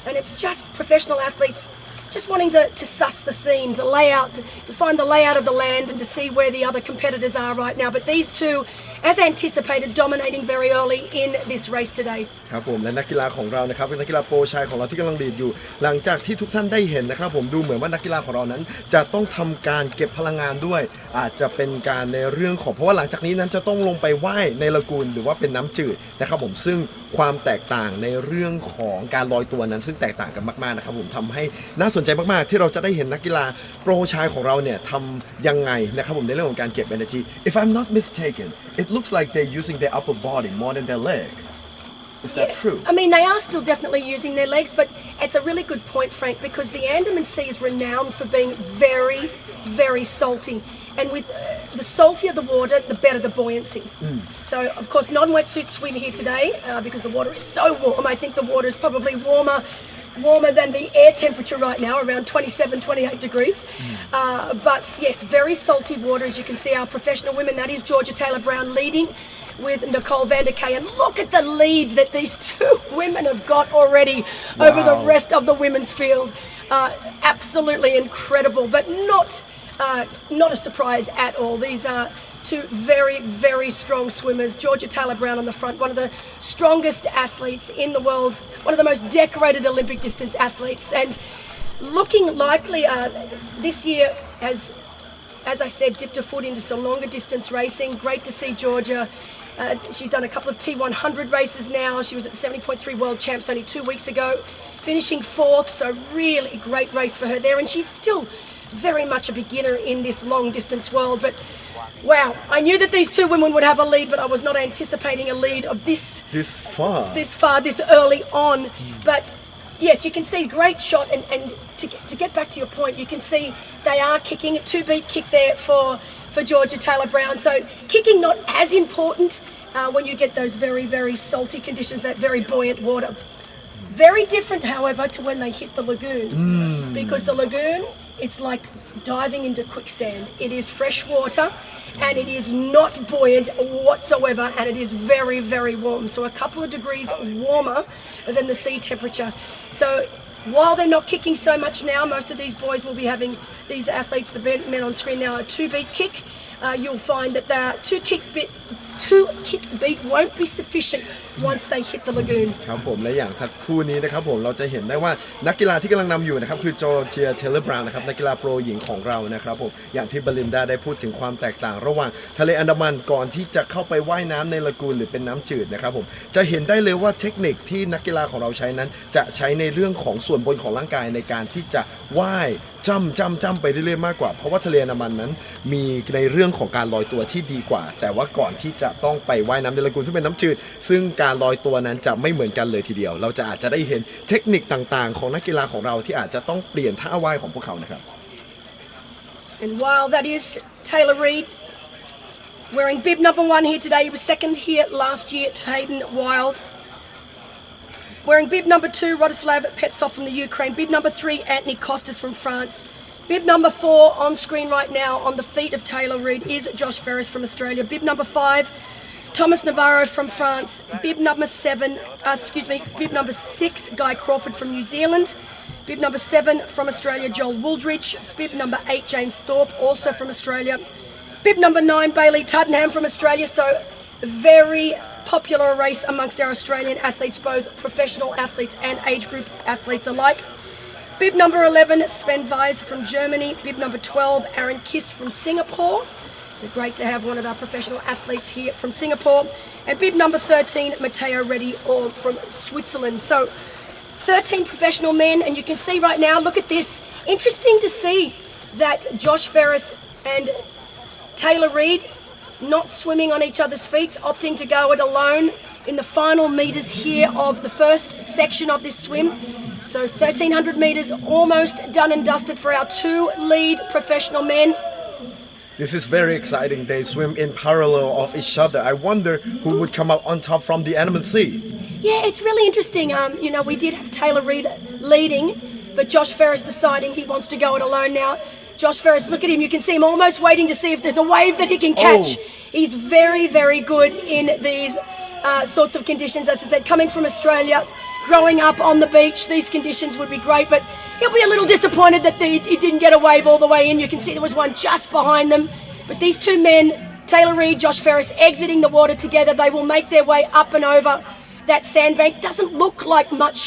and it's just professional athletes just wanting to suss the scene, to find the layout of the land and to see where the other competitors are right now. But these two, as anticipated, dominating very early in this race today. ครับผมและนักกีฬาของเรานะครับเป็นนักกีฬาโปรชายของเราที่กำลังลีดอยู่หลังจากที่ทุกท่านได้เห็นนะครับผมดูเหมือนว่านักกีฬาของเรานั้นจะต้องทำการเก็บพลังงานด้วยอาจจะเป็นการในเรื่องของเพราะว่าหลังจากนี้นั้นจะต้องลงไปว่ายในละกูลหรือว่าเป็นน้ำจืดนะครับผมซึ่งความแตกต่างในเรื่องของการลอยตัวนั้นซึ่งแตกต่างกันมากๆนะครับผมทำให้น่าสนใจมากๆที่เราจะได้เห็นนักกีฬาโปรชายของเราเนี่ยทำยังไงนะครับผมในเรื่องของการเก็บ energy If I'm not mistaken it looks like they're using their upper body more than their leg Is that true? I mean, they are still definitely using their legs, but it's a really good point, Frank, because the Andaman Sea is renowned for being very, very salty. And with the saltier the water, the better the buoyancy. So, of course, non-wetsuit swim here today because the water is so warm. I think the water is probably warmer than the air temperature right now, around 27, 28 degrees. But yes, very salty water, as you can see. Our professional women, that is Georgia Taylor-Brown leading with Nicole van der Kay. And look at the lead that these two women have got already over the rest of the women's field. Absolutely incredible, but not a surprise at all. These are two very, very strong swimmers. Georgia Taylor-Brown on the front, one of the strongest athletes in the world, one of the most decorated Olympic distance athletes, and looking likely this year as I said, dipped her foot into some longer distance racing. Great to see Georgia. She's done a couple of T100 races now. She was at the 70.3 World Champs only 2 weeks ago, finishing 4th, so really great race for her there, and she's still very much a beginner in this long distance world. But wow, I knew that these two women would have a lead, but I was not anticipating a lead of this far, this early on. But yes, you can see great shot, and to get back to your point, you can see they are kicking a 2-beat kick there for Georgia Taylor-Brown. So kicking not as important when you get those very, very salty conditions, that very buoyant water. Very different, however, to when they hit the lagoon, because the lagoon, it's like diving into quicksand. It is fresh water and it is not buoyant whatsoever, and it is very, very warm. So a couple of degrees warmer than the sea temperature. So while they're not kicking so much now, most of these boys will be having, these athletes, the men on screen now, a 2-beat kick. You'll find that the 2-kick beat won't be sufficient once they hit the lagoon. ครับผมและอย่างทักคู่นี้นะครับผมเราจะเห็นได้ว่านักกีฬาที่กำลังนำอยู่นะครับคือจอร์เจีย เทเลอร์ บราวน์นะครับนักกีฬาโปรหญิงของเรานะครับผมอย่างที่บลินดาได้พูดถึงความแตกต่างระหว่างทะเลอันดามันก่อนที่จะเข้าไปว่ายน้ำในละกูลหรือเป็นน้ำจืดนะครับผมจะเห็นได้เลยว่าเทคนิคที่นักกีฬาของเราใช้นั้นจะใช้ในเรื่องของส่วนบนของร่างกายในการที่จะว่ายจ้ำไปเรื่อยๆมากกว่าเพราะว่าทะเลอันดามันนั้นมีในเรื่องของการลอยตัวที่ดีกว่าแต่ว่าก่อนที่จะต้องไปว่ายน้ำในละกูลซึ่งเป็นน้ำจืดซึ่งการลอยตัวนั้นจะไม่เหมือนกันเลยทีเดียวเราจะอาจจะได้เห็นเทคนิคต่างๆของนักกีฬาของเราที่อาจจะต้องเปลี่ยนท่าว่ายของพวกเขานะครับ And while that is Taylor Reid wearing bib number 1 here today, he was second here last year to Hayden Wild. Wearing bib number 2, Rodislav Petsov from the Ukraine. Bib number 3, Anthony Costas from France. Bib number 4 on screen right now on the feet of Taylor Reid is Josh Ferris from Australia. Bib number 5, Thomas Navarro from France. Bib number 6, Guy Crawford from New Zealand. Bib number 7 from Australia, Joel Wooldridge. Bib number 8, James Thorpe, also from Australia. Bib number 9, Bailey Tuddenham from Australia. So very popular race amongst our Australian athletes, both professional athletes and age group athletes alike. Bib number 11, Sven Weiss from Germany. Bib number 12, Aaron Kiss from Singapore. So great to have one of our professional athletes here from Singapore. And bib number 13, Matteo Reddy from Switzerland. So 13 professional men, and you can see right now, look at this. Interesting to see that Josh Ferris and Taylor Reid not swimming on each other's feet, opting to go it alone in the final meters here of the first section of this swim. So 1,300 meters almost done and dusted for our 2 lead professional men. This is very exciting. They swim in parallel of each other. I wonder who would come out on top from the Andaman Sea. Yeah, it's really interesting. We did have Taylor Reid leading, but Josh Ferris deciding he wants to go it alone now. Josh Ferris, look at him. You can see him almost waiting to see if there's a wave that he can catch. He's very, very good in these sorts of conditions. As I said, coming from Australia, growing up on the beach, these conditions would be great, but he'll be a little disappointed that he didn't get a wave all the way in. You can see there was one just behind them. But these two men, Taylor Reid, Josh Ferris, exiting the water together, they will make their way up and over that sandbank. Doesn't look like much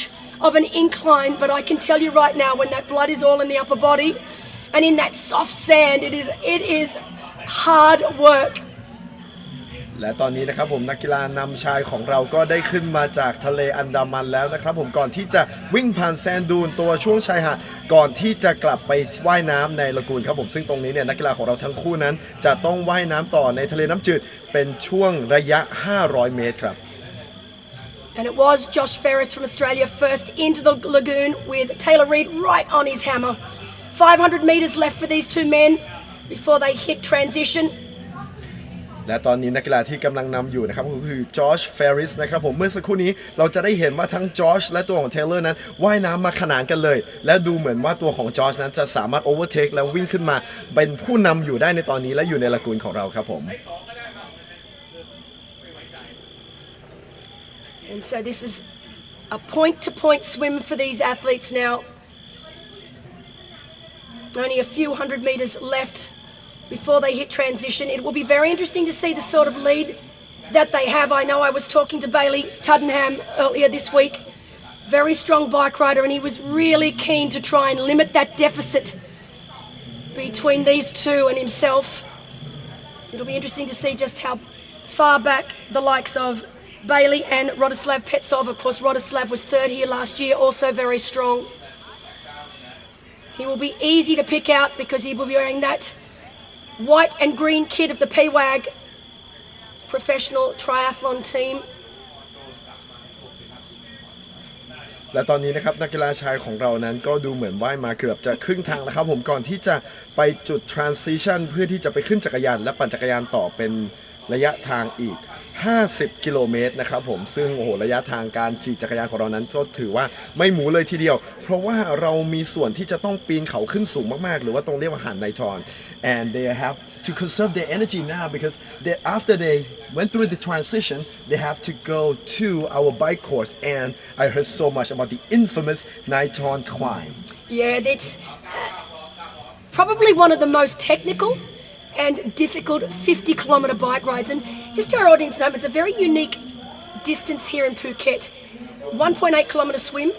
of an incline, but I can tell you right now, when that blood is all in the upper body and in that soft sand, it is hard work. และตอนนี้นะครับผมนักกีฬานำชายของเราก็ได้ขึ้นมาจากทะเลอันดามันแล้วนะครับผมก่อนที่จะวิ่งผ่านแซนดูนตัวช่วงชายหาดก่อนที่จะกลับไปว่ายน้ำในลากูนครับผมซึ่งตรงนี้เนี่ยนักกีฬาของเราทั้งคู่นั้นจะต้องว่ายน้ำต่อในทะเลน้ำจืดเป็นช่วงระยะ500 เมตรครับ And it was Josh Ferris from Australia first into the lagoon with Taylor Reid right on his hammer. 500 metres left for these two men before they hit transition. และตอนนี้นักกีฬาที่กำลังนำอยู่นะครับก็คือจอร์จเฟรริสนะครับผมเมื่อสักครู่นี้เราจะได้เห็นว่าทั้งจอร์จและตัวของเทเลอร์นั้นว่ายน้ำมาขนานกันเลยและดูเหมือนว่าตัวของจอร์จนั้นจะสามารถโอเวอร์เทคแล้ววิ่งขึ้นมาเป็นผู้นำอยู่ได้ในตอนนี้และอยู่ในลากูนของเราครับผม And so this is a point-to-point swim for these athletes now. Only a few hundred metres left before they hit transition. It will be very interesting to see the sort of lead that they have. I know I was talking to Bailey Tuddenham earlier this week. Very strong bike rider, and he was really keen to try and limit that deficit between these two and himself. It'll be interesting to see just how far back the likes of Bailey and Rostislav Petsov. Of course, Rostislav was third here last year, also very strong. He will be easy to pick out because he will be wearing that white and green kit of the PWAG professional triathlon team. และตอนนี้นะครับนักกีฬาชายของเรานั้นก็ดูเหมือนว่ายมาเกือบจะครึ่งทางแล้วครับผมก่อนที่จะไปจุด transition เพื่อที่จะไปขึ้นจักรยานและปั่นจักรยานต่อเป็นระยะทางอีก50 กิโลเมตรนะครับผมซึ่งโอ้โหระยะทางการขี่จักรยานของเรานั้นก็ถือว่าไม่หมูเลยทีเดียวเพราะว่าเรามีส่วนที่จะต้องปีนเขาขึ้นสูงมากๆหรือว่าตรงเรียกว่าหาดไนทรอน and they have to conserve their energy now because after they went through the transition they have to go to our bike course and I heard so much about the infamous Nitron climb. Yeah, that's probably one of the most technical and difficult 50-kilometre bike rides. And just to our audience know, it's a very unique distance here in Phuket. 1.8 kilometre swim,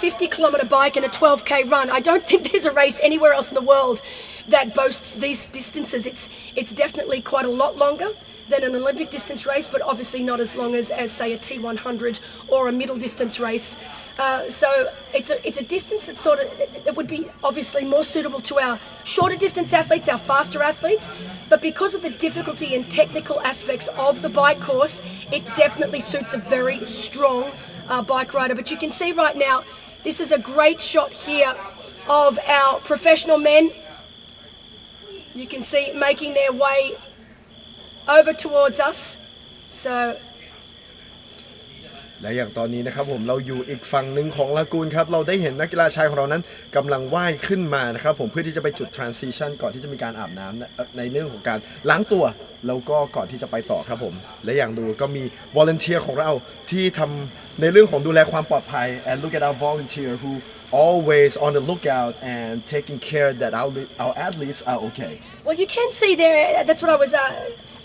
50-kilometre bike and a 12k run. I don't think there's a race anywhere else in the world that boasts these distances. It's definitely quite a lot longer than an Olympic distance race, but obviously not as long as say a T100 or a middle distance race. So it's a distance that would be obviously more suitable to our shorter distance athletes, our faster athletes, but because of the difficulty and technical aspects of the bike course, it definitely suits a very strong bike rider. But you can see right now, this is a great shot here of our professional men. You can see making their way over towards us. So และอย่างตอนนี้นะครับผมเราอยู่อีกฝั่งหนึ่งของลากูนครับเราได้เห็นนักกีฬาชายของเรานั้นกำลังว่ายขึ้นมานะครับผมเพื่อที่จะไปจุด transition ก่อนที่จะมีการอาบน้ำในเรื่องของการล้างตัวแล้วก็ก่อนที่จะไปต่อครับผมและอย่างดูก็มี volunteer ของเราที่ทำในเรื่องของดูแลความปลอดภัย and look at our volunteer who always on the lookout and taking care that our athletes are okay. Well, you can see there, that's what I was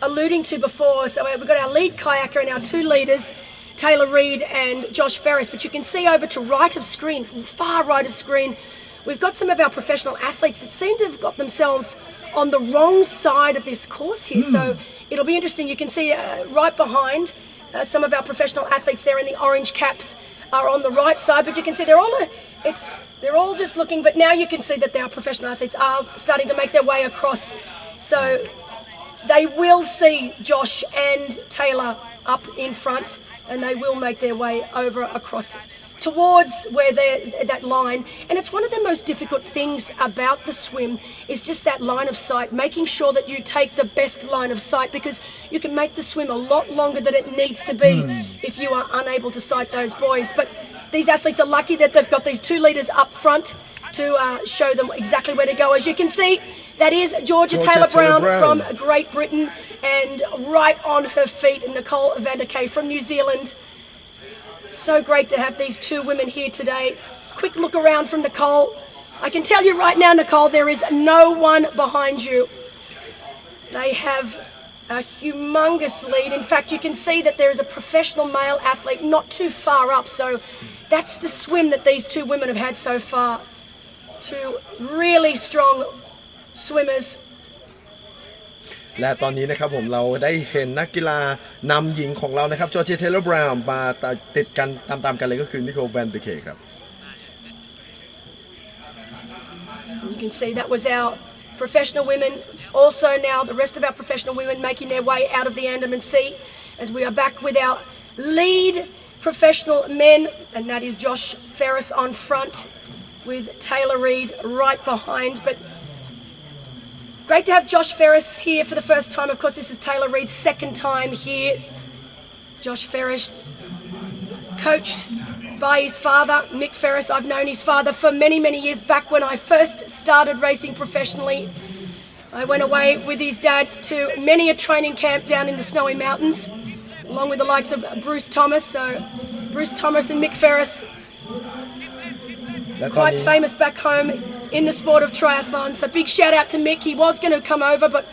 alluding to before. So we've got our lead kayaker and our two leaders, Taylor Reid and Josh Ferris, but you can see over to right of screen, far right of screen, we've got some of our professional athletes that seem to have got themselves on the wrong side of this course here. So it'll be interesting. You can see right behind some of our professional athletes there in the orange caps are on the right side, but you can see they're all just looking, but now you can see that our professional athletes are starting to make their way across. So they will see Josh and Taylor up in front, and they will make their way over across towards where that line. And it's one of the most difficult things about the swim is just that line of sight, making sure that you take the best line of sight, because you can make the swim a lot longer than it needs to be if you are unable to sight those buoys. But these athletes are lucky that they've got these two leaders up front to show them exactly where to go. As you can see, that is Georgia Taylor Brown from Great Britain, and right on her feet, Nicole van der Kay from New Zealand. So great to have these two women here today. Quick look around from Nicole. I can tell you right now, Nicole, there is no one behind you. They have a humongous lead. In fact, you can see that there is a professional male athlete not too far up. So that's the swim that these two women have had so far. Two really strong swimmers. และตอนนี้นะครับผมเราได้เห็นนักกีฬานำหญิงของเรานะครับจอร์เจีย เทย์เลอร์ บราวน์มาติดกันตามๆกันเลยก็คือนิโคล แวนเดอร์เคครับ You can see that was our professional women. Also now the rest of our professional women making their way out of the Andaman Sea as we are back with our lead professional men, and that is Josh Ferris on front with Taylor Reid right behind. But great to have Josh Ferris here for the first time. Of course, this is Taylor Reid's second time here. Josh Ferris, coached by his father, Mick Ferris. I've known his father for many, many years. Back when I first started racing professionally, I went away with his dad to many a training camp down in the Snowy Mountains, along with the likes of Bruce Thomas. So Bruce Thomas and Mick Ferris, quite famous back home in the sport of triathlon. So big shout out to Mick. He was going to come over but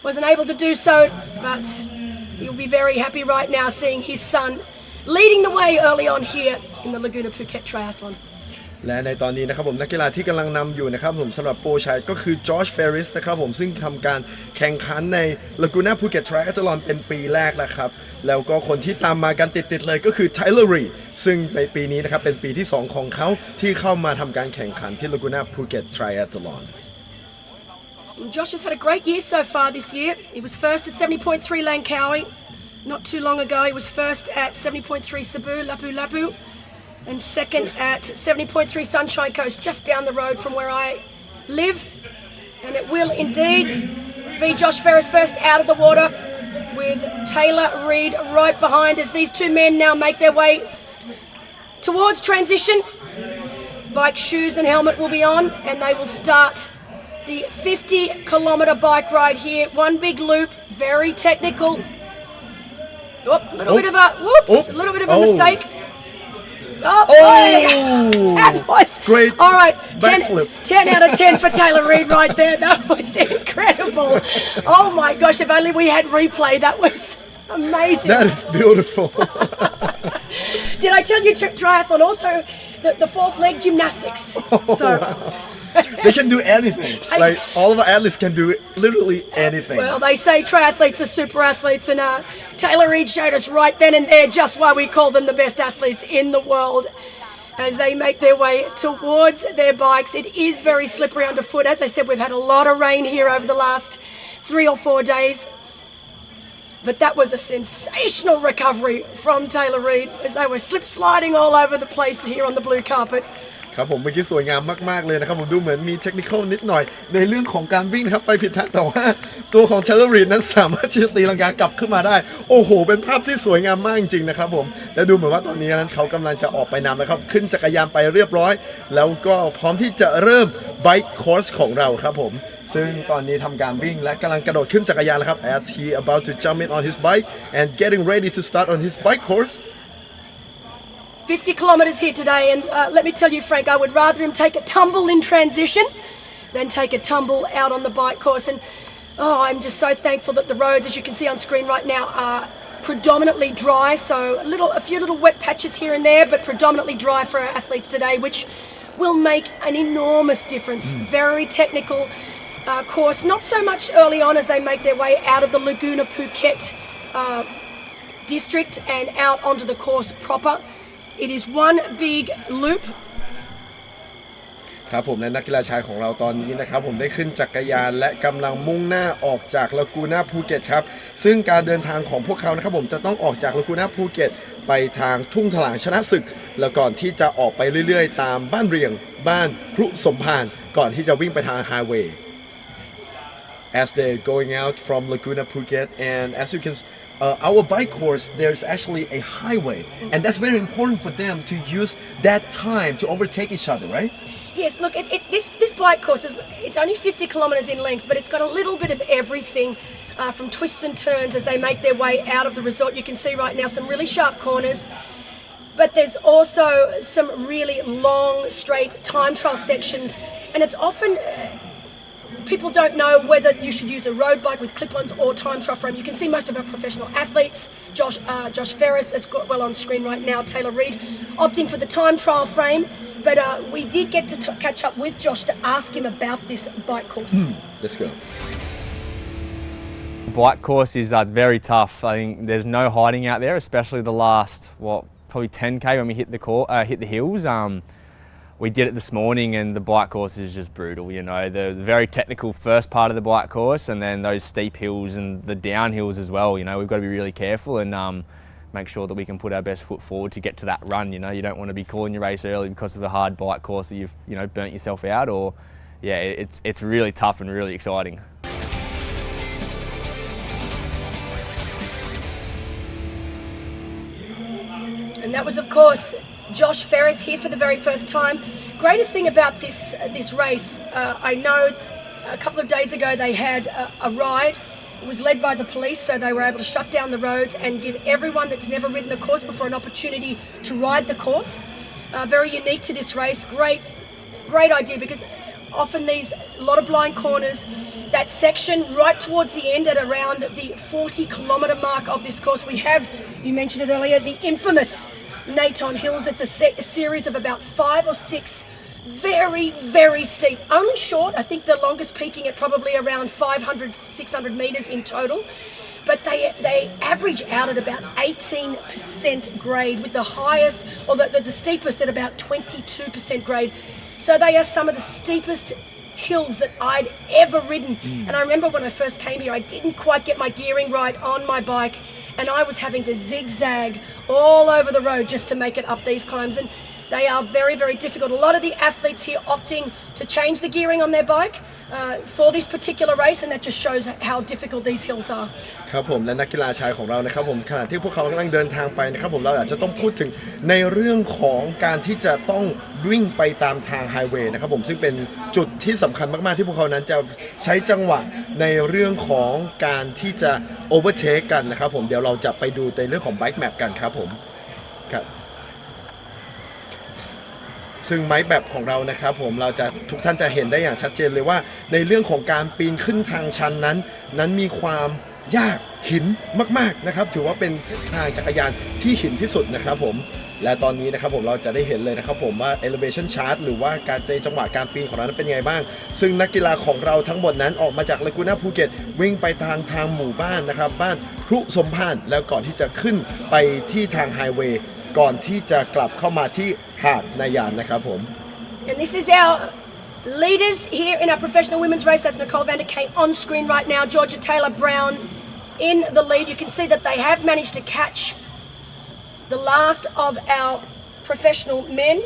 wasn't able to do so, but he'll be very happy right now seeing his son leading the way early on here in the Laguna Phuket Triathlon. และในตอนนี้นะครับผมนักกีฬาที่กำลังนำอยู่นะครับผมสำหรับโปรชายก็คือจอร์จ เฟริสนะครับผมซึ่งทำการแข่งขันใน Laguna Phuket Triathlon เป็นปีแรกนะครับแล้วก็คนที่ตามมากันติดๆเลยก็คือ Taylor Reid ซึ่งในปีนี้นะครับเป็นปีที่2ของเขาที่เข้ามาทำการแข่งขันที่ Laguna Phuket Triathlon. Josh has had a great year so far this year. He was first at 70.3 Langkawi. Not too long ago, he was first at 70.3 Cebu, Lapu Lapu, and second at 70.3 Sunshine Coast, just down the road from where I live. And it will indeed be Josh Ferris first out of the water, with Taylor Reid right behind as these two men now make their way towards transition. Bike shoes and helmet will be on, and they will start the 50-kilometre bike ride here. One big loop, very technical. A little bit of a mistake. That was great. All right, backflip. 10 out of 10 for Taylor Reid right there. That was incredible. Oh my gosh, if only we had replay. That was amazing. That is beautiful. Did I tell you triathlon also the fourth leg gymnastics? So they can do anything. Like all of our athletes can do literally anything. Well, they say triathletes are super athletes, and Taylor Reid showed us right then and there just why we call them the best athletes in the world as they make their way towards their bikes. It is very slippery underfoot. As I said, we've had a lot of rain here over the last 3 or 4 days. But that was a sensational recovery from Taylor Reid as they were slip sliding all over the place here on the blue carpet. ครับผมเมื่อกี้สวยงามมากๆเลยนะครับผมดูเหมือนมีเทคนิคอลนิดหน่อยในเรื่องของการวิ่งนะครับไปผิดทางแต่ว่าตัวของ Taylor Reid นั้นสามารถที่จะตีลังกากลับขึ้นมาได้โอ้โหเป็นภาพที่สวยงามมากจริงๆนะครับผมและดูเหมือนว่าตอนนี้นั้นเขากำลังจะออกไปนำแล้วครับขึ้นจักรยานไปเรียบร้อยแล้วก็พร้อมที่จะเริ่ม Bike Course ของเราครับผมซึ่งตอนนี้ทำการวิ่งและกำลังกระโดดขึ้นจักรยานแล้วครับ as he about to jump in on his bike and getting ready to start on his bike course 50 kilometres here today, and let me tell you, Frank, I would rather him take a tumble in transition than take a tumble out on the bike course. And I'm just so thankful that the roads, as you can see on screen right now, are predominantly dry. So a few little wet patches here and there, but predominantly dry for our athletes today, which will make an enormous difference. Very technical course, not so much early on as they make their way out of the Laguna Phuket district and out onto the course proper. It is one big loop. ครับผมและนักกีฬาชายของเราตอนนี้นะครับผมได้ขึ้นจักรยานและกำลังมุ่งหน้าออกจากลากูน่าภูเก็ตครับซึ่งการเดินทางของพวกเขานะครับผมจะต้องออกจากลากูน่าภูเก็ตไปทางทุ่งถลางชนะศึกแล้วก่อนที่จะออกไปเรื่อยๆตามบ้านเรียงบ้านพรุสมภารก่อนที่จะวิ่งไปทางไฮเวย์ as they're going out from Laguna Phuket and as you can our bike course, there's actually a highway, and that's very important for them to use that time to overtake each other, right? Yes, look, this bike course it's only 50 kilometres in length, but it's got a little bit of everything from twists and turns as they make their way out of the resort. You can see right now some really sharp corners, but there's also some really long, straight time trial sections, and it's often people don't know whether you should use a road bike with clip-ons or time trial frame. You can see most of our professional athletes, Josh Ferris has got well on screen right now, Taylor Reid, opting for the time trial frame. But we did get to catch up with Josh to ask him about this bike course. Let's go. Bike course is very tough. I think there's no hiding out there, especially the last, probably 10K when we hit the hills. We did it this morning, and the bike course is just brutal. You know, the very technical first part of the bike course, and then those steep hills and the downhills as well. You know, we've got to be really careful and make sure that we can put our best foot forward to get to that run. You know, you don't want to be calling your race early because of the hard bike course that you've burnt yourself out. Or, yeah, it's really tough and really exciting. And that was, of course, Josh Ferris here for the very first time. Greatest thing about this race, I know a couple of days ago they had a ride. It was led by the police, so they were able to shut down the roads and give everyone that's never ridden the course before an opportunity to ride the course. Very unique to this race. Great idea, because often a lot of blind corners. That section right towards the end at around the 40-kilometre mark of this course, we have, you mentioned it earlier, the infamous Naton Hills. It's a series of about 5 or 6 very, very steep, only short. I think the longest peaking at probably around 500, 600 metres in total. But they average out at about 18% grade, with the highest, or the steepest at about 22% grade. So they are some of the steepest hills that I'd ever ridden. And I remember when I first came here, I didn't quite get my gearing right on my bike, and I was having to zigzag all over the road just to make it up these climbs. And they are very, very difficult. A lot of the athletes here opting to change the gearing on their bike for this particular race, and that just shows how difficult these hills are. ครับผมและนักกีฬาชายของเรานะครับผมขณะที่พวกเขากำลังเดินทางไปนะครับผมเราอาจจะต้องพูดถึงในเรื่องของการที่จะต้องวิ่งไปตามทางไฮเวย์นะครับผมซึ่งเป็นจุดที่สำคัญมากๆที่พวกเขานั้นจะใช้จังหวะในเรื่องของการที่จะโอเวอร์เทคกันนะครับผมเดี๋ยวเราจะไปดูในเรื่องของไบค์แมปกันครับผมครับซึ่งไม้แบบของเรานะครับผมเราจะทุกท่านจะเห็นได้อย่างชัดเจนเลยว่าในเรื่องของการปีนขึ้นทางชันนั้นมีความยากหินมากๆนะครับถือว่าเป็นเส้นทางจักรยานที่หินที่สุดนะครับผมและตอนนี้นะครับผมเราจะได้เห็นเลยนะครับผมว่า elevation chart หรือว่าการจังหวะการปีนของเรานั้นเป็นไงบ้างซึ่งนักกีฬาของเราทั้งหมดนั้นออกมาจากลากูน่าภูเก็ตวิ่งไปทางหมู่บ้านนะครับบ้านพรุสมพานแล้วก่อนที่จะขึ้นไปที่ทางไฮเวย์ก่อนที่จะกลับเข้ามาที่หาดนายานนะครับผม And this is our leaders here in our professional women's race. That's Nicole van der Kay on screen right now. Georgia Taylor Brown in the lead. You can see that they have managed to catch the last of our professional men.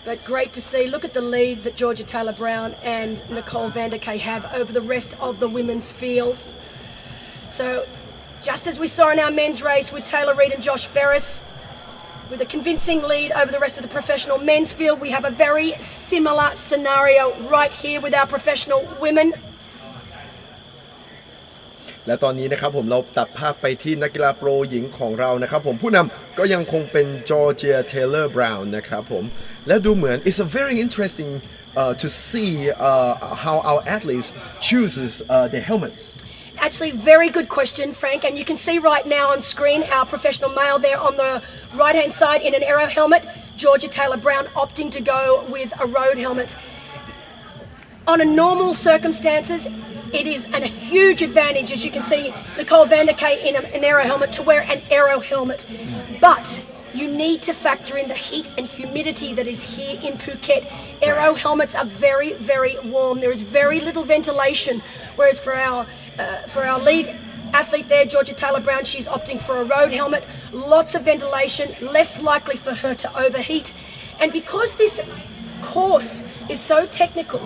But great to see. Look at the lead that Georgia Taylor Brown and Nicole van der Kay have over the rest of the women's field. So just as we saw in our men's race with Taylor Reid and Josh Ferris, with a convincing lead over the rest of the professional men's field, we have a very similar scenario right here with our professional women. และตอนนี้นะครับผมเราตัดภาพไปที่นักกีฬาโปรหญิงของเรานะครับผมผู้นำก็ยังคงเป็นจอร์เจียเทเลอร์บราวน์นะครับผมและดูเหมือน it's a very interesting to see how our athletes chooses their helmets. Actually, very good question, Frank. And you can see right now on screen our professional male there on the right-hand side in an aero helmet. Georgia Taylor Brown opting to go with a road helmet. On a normal circumstances, it is a huge advantage, as you can see, Nicole van der Kay in an aero helmet to wear an aero helmet. But you need to factor in the heat and humidity that is here in Phuket. Aero helmets are very, very warm. There is very little ventilation, whereas for our lead athlete there, Georgia Taylor Brown, she's opting for a road helmet. Lots of ventilation, less likely for her to overheat. And because this course is so technical.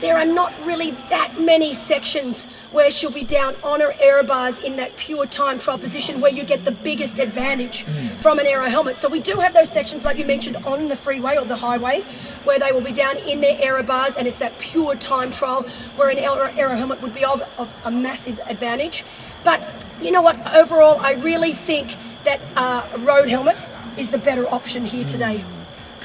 There are not really that many sections where she'll be down on her aero bars in that pure time trial position where you get the biggest advantage from an aero helmet. So we do have those sections, like you mentioned, on the freeway or the highway, where they will be down in their aero bars, and it's that pure time trial where an aero helmet would be of a massive advantage. But you know what? Overall, I really think that a road helmet is the better option here today.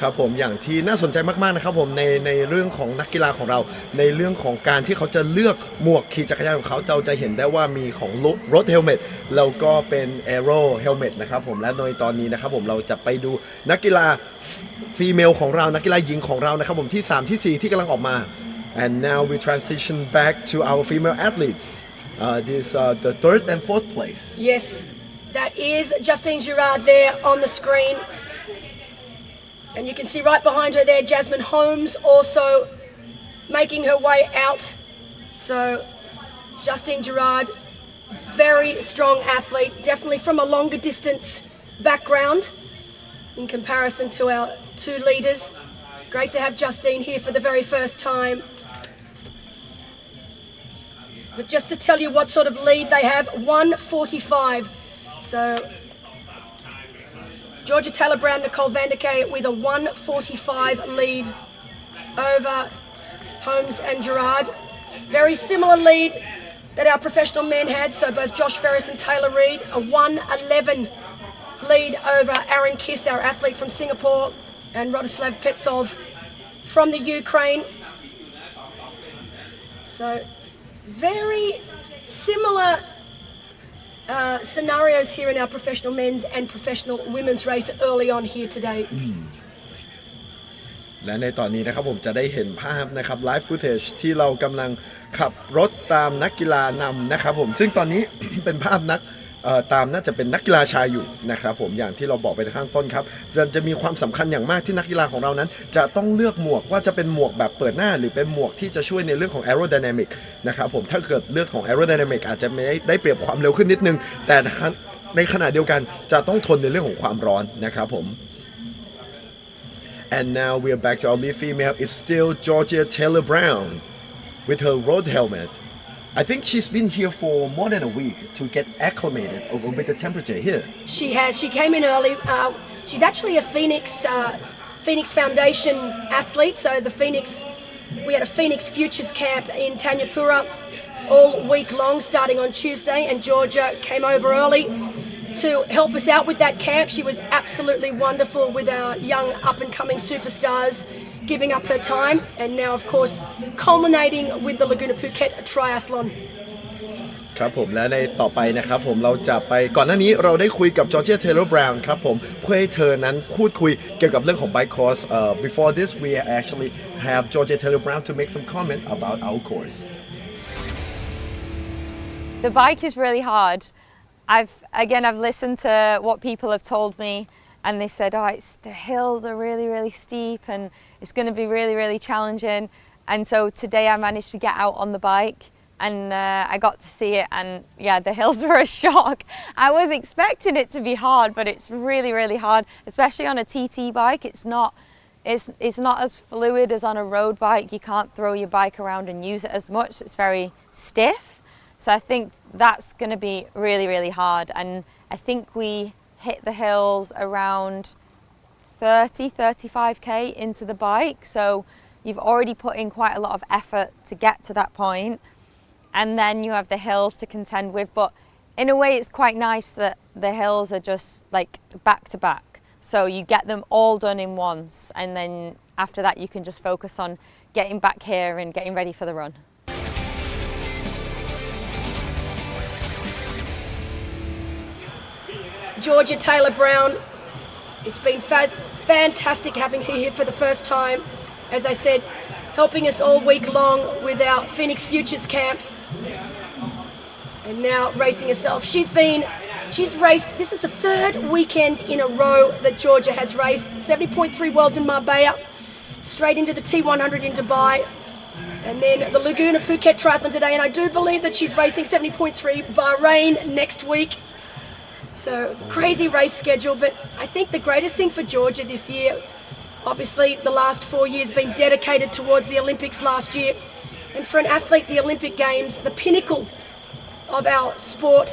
ครับผมอย่างที่น่าสนใจมากๆนะครับผมในเรื่องของนักกีฬาของเราในเรื่องของการที่เขาจะเลือกหมวกขี่จักรยานของเขาเราจะเห็นได้ว่ามีของรถเฮลเมตแล้วก็เป็นแอโร่เฮลเมตนะครับผมและในตอนนี้นะครับผมเราจะไปดูนักกีฬาฟีเมลของเรานักกีฬาหญิงของเรานะครับผมที่3ที่4ที่กำลังออกมา and now we transition back to our female athletes this the third and fourth place. Yes, that is Justine Girard there on the screen. And you can see right behind her there, Jasmine Holmes also making her way out. So Justine Girard, very strong athlete, definitely from a longer distance background in comparison to our two leaders. Great to have Justine here for the very first time. But just to tell you what sort of lead they have, 1:45. So Georgia Taylor-Brown, Nicole van der Kay with a 1:45 lead over Holmes and Girard. Very similar lead that our professional men had, so both Josh Ferris and Taylor Reid, a 1:11 lead over Aaron Kiss, our athlete from Singapore, and Rostislav Petsov from the Ukraine. So very similar scenarios here in our professional men's and professional women's race early on here today. และในตอนนี้นะครับผมจะได้เห็นภาพนะครับไลฟ์ฟุตเทจที่เรากำลังขับรถตามนักกีฬานำนะครับผมซึ่งตอนนี้ เป็นภาพนักตามน่าจะเป็นนักกีฬาชายอยู่นะครับผมอย่างที่เราบอกไปข้างต้นครับจะมีความสำคัญอย่างมากที่นักกีฬาของเรานั้นจะต้องเลือกหมวกว่าจะเป็นหมวกแบบเปิดหน้าหรือเป็นหมวกที่จะช่วยในเรื่องของ aerodynamic นะครับผมถ้าเกิดเลือกของ aerodynamic อาจจะไม่ได้เปรียบความเร็วขึ้นนิดนึงแต่ในขณะเดียวกันจะต้องทนในเรื่องของความร้อนนะครับผม And now we are back to our lead female. It's still Georgia Taylor-Brown with her road helmet. I think she's been here for more than a week to get acclimated with the temperature here. She has. She came in early. She's actually a Phoenix Foundation athlete. So we had a Phoenix Futures camp in Tanyapura all week long, starting on Tuesday, and Georgia came over early to help us out with that camp. She was absolutely wonderful with our young up-and-coming superstars, giving up her time, and now, of course, culminating with the Laguna Phuket Triathlon. ครับผมและในต่อไปนะครับผมเราจะไปก่อนหน้านี้เราได้คุยกับ Georgia Taylor-Brown ครับผมเพื่อให้เธอนั้นพูดคุยเกี่ยวกับเรื่องของ bike course. Before this, we actually have Georgia Taylor-Brown to make some comment about our course. The bike is really hard. I've listened to what people have told me, and they said, the hills are really, really steep and it's going to be really, really challenging. And so today I managed to get out on the bike and I got to see it, and yeah, the hills were a shock. I was expecting it to be hard, but it's really, really hard, especially on a TT bike. It's not as fluid as on a road bike. You can't throw your bike around and use it as much. It's very stiff. So I think that's going to be really, really hard. And I think we hit the hills around 35k into the bike. So you've already put in quite a lot of effort to get to that point. And then you have the hills to contend with. But in a way, it's quite nice that the hills are just like back to back. So you get them all done in once. And then after that, you can just focus on getting back here and getting ready for the run. Georgia Taylor-Brown, it's been fantastic having her here for the first time. As I said, helping us all week long with our Phoenix Futures camp. And now racing herself. She's raced, this is the third weekend in a row that Georgia has raced. 70.3 Worlds in Marbella, straight into the T100 in Dubai, and then the Laguna Phuket Triathlon today. And I do believe that she's racing 70.3 Bahrain next week. So crazy race schedule, but I think the greatest thing for Georgia this year, Obviously, the last 4 years been dedicated towards the Olympics last year. And for an athlete, the Olympic Games, the pinnacle of our sport,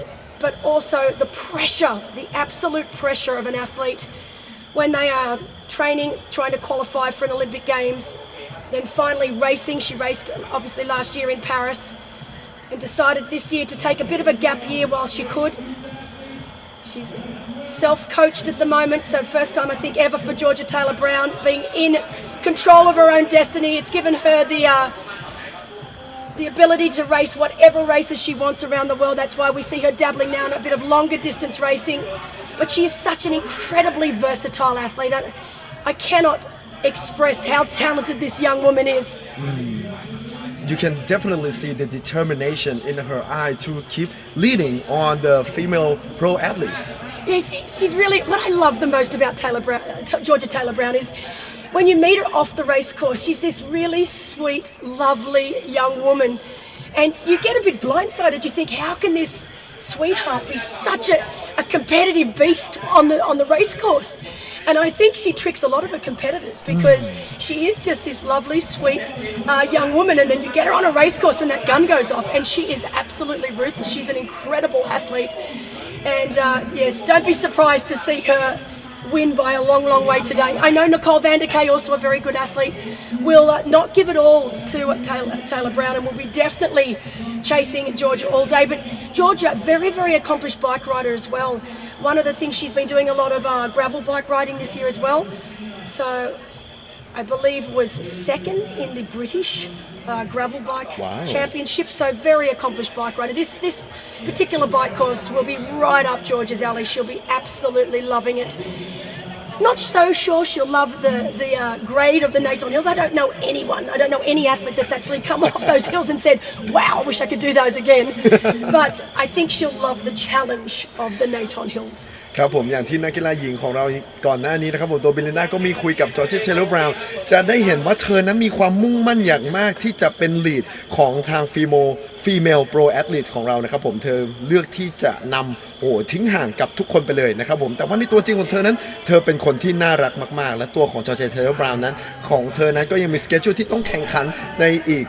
but also the pressure, the absolute pressure of an athlete when they are training, trying to qualify for an Olympic Games, then finally racing. She raced obviously last year in Paris and decided this year to take a bit of a gap year while she could. She's self-coached at the moment, so first time I think ever for Georgia Taylor Brown being in control of her own destiny. It's given her the ability to race whatever races she wants around the world. That's why we see her dabbling now in a bit of longer distance racing. But she is such an incredibly versatile athlete. I cannot express how talented this young woman is. You can definitely see the determination in her eye to keep leading on the female pro athletes. Yeah, she's really, what I love the most about Georgia Taylor Brown is when you meet her off the race course, she's this really sweet, lovely young woman. And you get a bit blindsided. You think, how can this sweetheart be such a competitive beast on the race course? And I think she tricks a lot of her competitors because she is just this lovely, sweet young woman. And then you get her on a race course when that gun goes off, and she is absolutely ruthless. She's an incredible athlete. And yes, don't be surprised to see her win by a long, long way today. I know Nicole van der Kay, also a very good athlete, will not give it all to Taylor Brown and will be definitely chasing Georgia all day. But Georgia, very, very accomplished bike rider as well. One of the things, she's been doing a lot of gravel bike riding this year as well. So I believe was second in the British gravel bike championship. So very accomplished bike rider. This particular bike course will be right up Georgia's alley. She'll be absolutely loving it. Not so sure she'll love the grade of the Naton Hills. I don't know any athlete that's actually come off those hills and said, wow, I wish I could do those again. But I think she'll love the challenge of the Naton Hills. ครับผมอย่างที่นักกีฬาหญิงของเราก่อนหน้านี้นะครับผมตัวบิลลิน่าก็มีคุยกับจอร์จเทเลอร์บราวน์จะได้เห็นว่าเธอนั้นมีความมุ่งมั่นอย่างมากที่จะเป็นลีดของทางฟีเมลโปรแอตลีทของเรานะครับผมเธอเลือกที่จะนำทิ้งห่างกับทุกคนไปเลยนะครับผมแต่ว่าในตัวจริงของเธอนั้นเธอเป็นคนที่น่ารักมากๆและตัวของจอร์จเทเลอร์บราวน์นั้นของเธอนั้นก็ยังมีสเกจจูลที่ต้องแข่งขันในอีก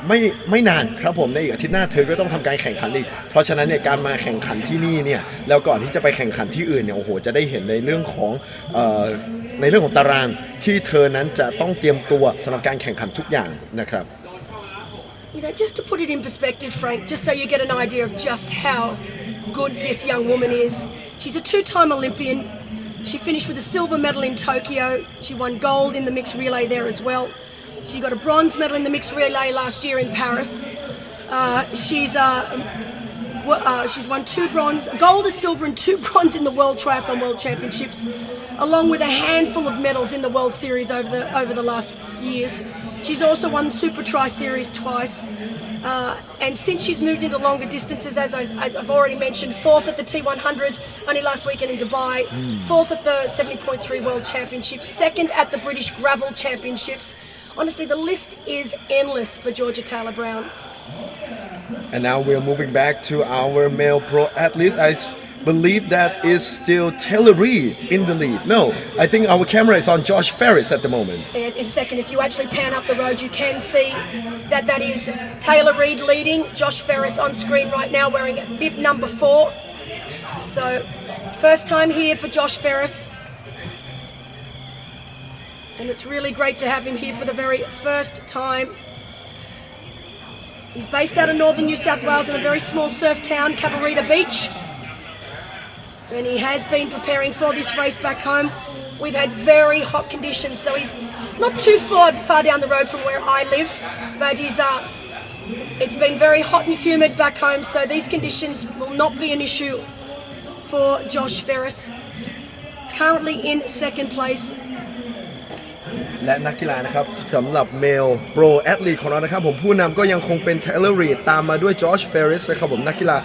ไม่นานครับผมในอีกอาทิตย์หน้าเธอก็ต้องทำการแข่งขันอีกเพราะฉะนั้นเนี่ยการมาแข่งขันที่นี่เนี่ยแล้วก่อนที่จะไปแข่งขันที่อื่นเนี่ยโอ้โหจะได้เห็นในเรื่องของตารางที่เธอนั้นจะต้องเตรียมตัวสำหรับการแข่งขันทุกอย่างนะครับ You know, just to put it in perspective, Frank, just so you get an idea of just how good this young woman is. She's a two-time Olympian. She finished with a silver medal in Tokyo. She won gold in the mixed relay there as well. She got a bronze medal in the mixed relay last year in Paris. She's won gold, a silver and 2 bronze in the World Triathlon World Championships, along with a handful of medals in the World Series over the last years. She's also won Super Tri Series twice. And since she's moved into longer distances, as I've already mentioned, 4th at the T100 only last weekend in Dubai, 4th at the 70.3 World Championships, 2nd at the British Gravel Championships. Honestly, the list is endless for Georgia Taylor Brown. And now we're moving back to our male pro athletes. I believe that is still Taylor Reid in the lead. No, I think our camera is on Josh Ferris at the moment. In second, if you actually pan up the road, you can see that is Taylor Reid leading. Josh Ferris on screen right now wearing bib number 4. So, first time here for Josh Ferris. And it's really great to have him here for the very first time. He's based out of northern New South Wales in a very small surf town, Cabarita Beach. And he has been preparing for this race back home. We've had very hot conditions, so he's not too far down the road from where I live, but it's been very hot and humid back home, so these conditions will not be an issue for Josh Ferris. Currently in second place. และนักกีฬานะครับสำหรับเมลโปรแอตลีทของเรานะครับผมผู้นำก็ยังคงเป็น Taylor Reid ตามมาด้วย Josh Ferris นะครับผมนักกีฬา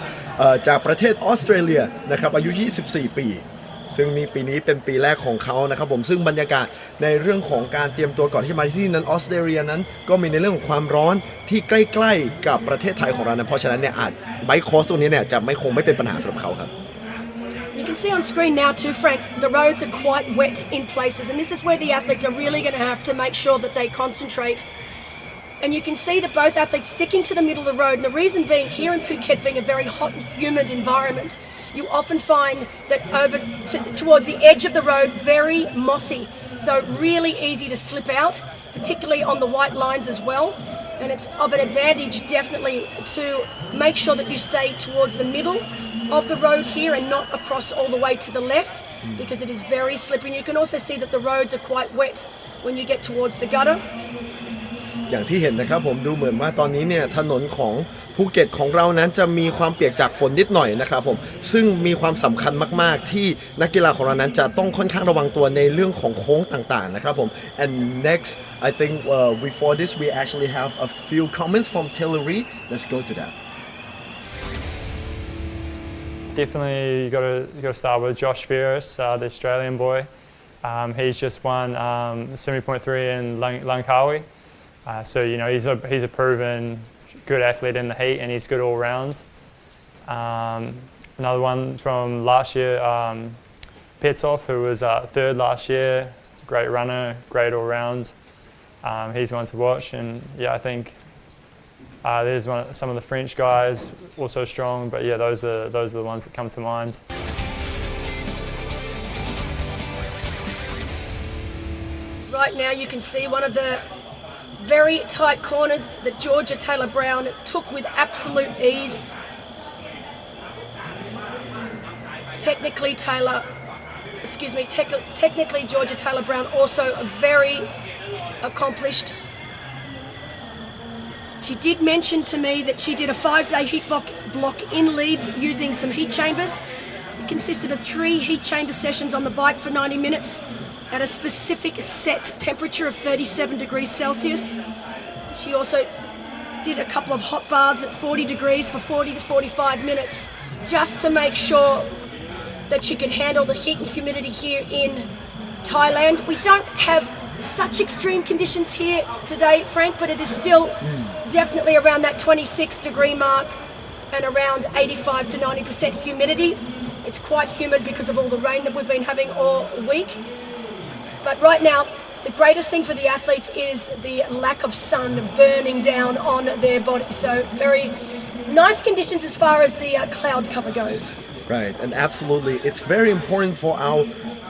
จากประเทศออสเตรเลียนะครับอายุ24 ปีซึ่งนี่ปีนี้เป็นปีแรกของเขานะครับผมซึ่งบรรยากาศในเรื่องของการเตรียมตัวก่อนที่มาที่นั้นออสเตรเลียนั้นก็มีในเรื่องของความร้อนที่ใกล้ๆกับประเทศไทยของเรานะเพราะฉะนั้นเนี่ยอาจไบค์คอร์สตรงนี้เนี่ยจะคงไม่เป็นปัญหาสำหรับเขาครับ You can see on screen now too, Franks, the roads are quite wet in places, and this is where the athletes are really going to have to make sure that they concentrate. And you can see that both athletes sticking to the middle of the road, and the reason being here in Phuket being a very hot and humid environment, you often find that towards the edge of the road, very mossy, so really easy to slip out, particularly on the white lines as well. And it's of an advantage definitely to make sure that you stay towards the middle of the road here and not across all the way to the left, because it is very slippery. And you can also see that the roads are quite wet when you get towards the gutter. อย่างที่เห็นนะครับผมดูเหมือนว่าตอนนี้เนี่ยถนนของภูเก็ตของเรานั้นจะมีความเปียกจากฝนนิดหน่อยนะครับผมซึ่งมีความสำคัญมากๆที่นักกีฬาของเรานั้นจะต้องค่อนข้างระวังตัวในเรื่องของโค้งต่างๆนะครับผม and next I think before this we actually have a few comments from Hillary. Let's go to that. Definitely you got to start with Josh Veras, the Australian boy. He's just won 70.3 in Langkawi. So you know he's a proven good athlete in the heat, and he's good all round. Another one from last year, Petsov, who was third last year, great runner, great all round. He's one to watch, and yeah, I think there's some of the French guys also strong, but yeah, those are the ones that come to mind. Right now you can see one of the very tight corners that Georgia Taylor-Brown took with absolute ease. Technically Georgia Taylor-Brown also very accomplished. She did mention to me that she did a 5-day heat block in Leeds using some heat chambers. It consisted of 3 heat chamber sessions on the bike for 90 minutes. At a specific set temperature of 37 degrees Celsius. She also did a couple of hot baths at 40 degrees for 40 to 45 minutes just to make sure that she could handle the heat and humidity here in Thailand. We don't have such extreme conditions here today, Frank, but it is still definitely around that 26 degree mark and around 85 to 90% humidity. It's quite humid because of all the rain that we've been having all week. But right now, the greatest thing for the athletes is the lack of sun burning down on their body. So very nice conditions as far as the cloud cover goes. Right, and absolutely, it's very important for our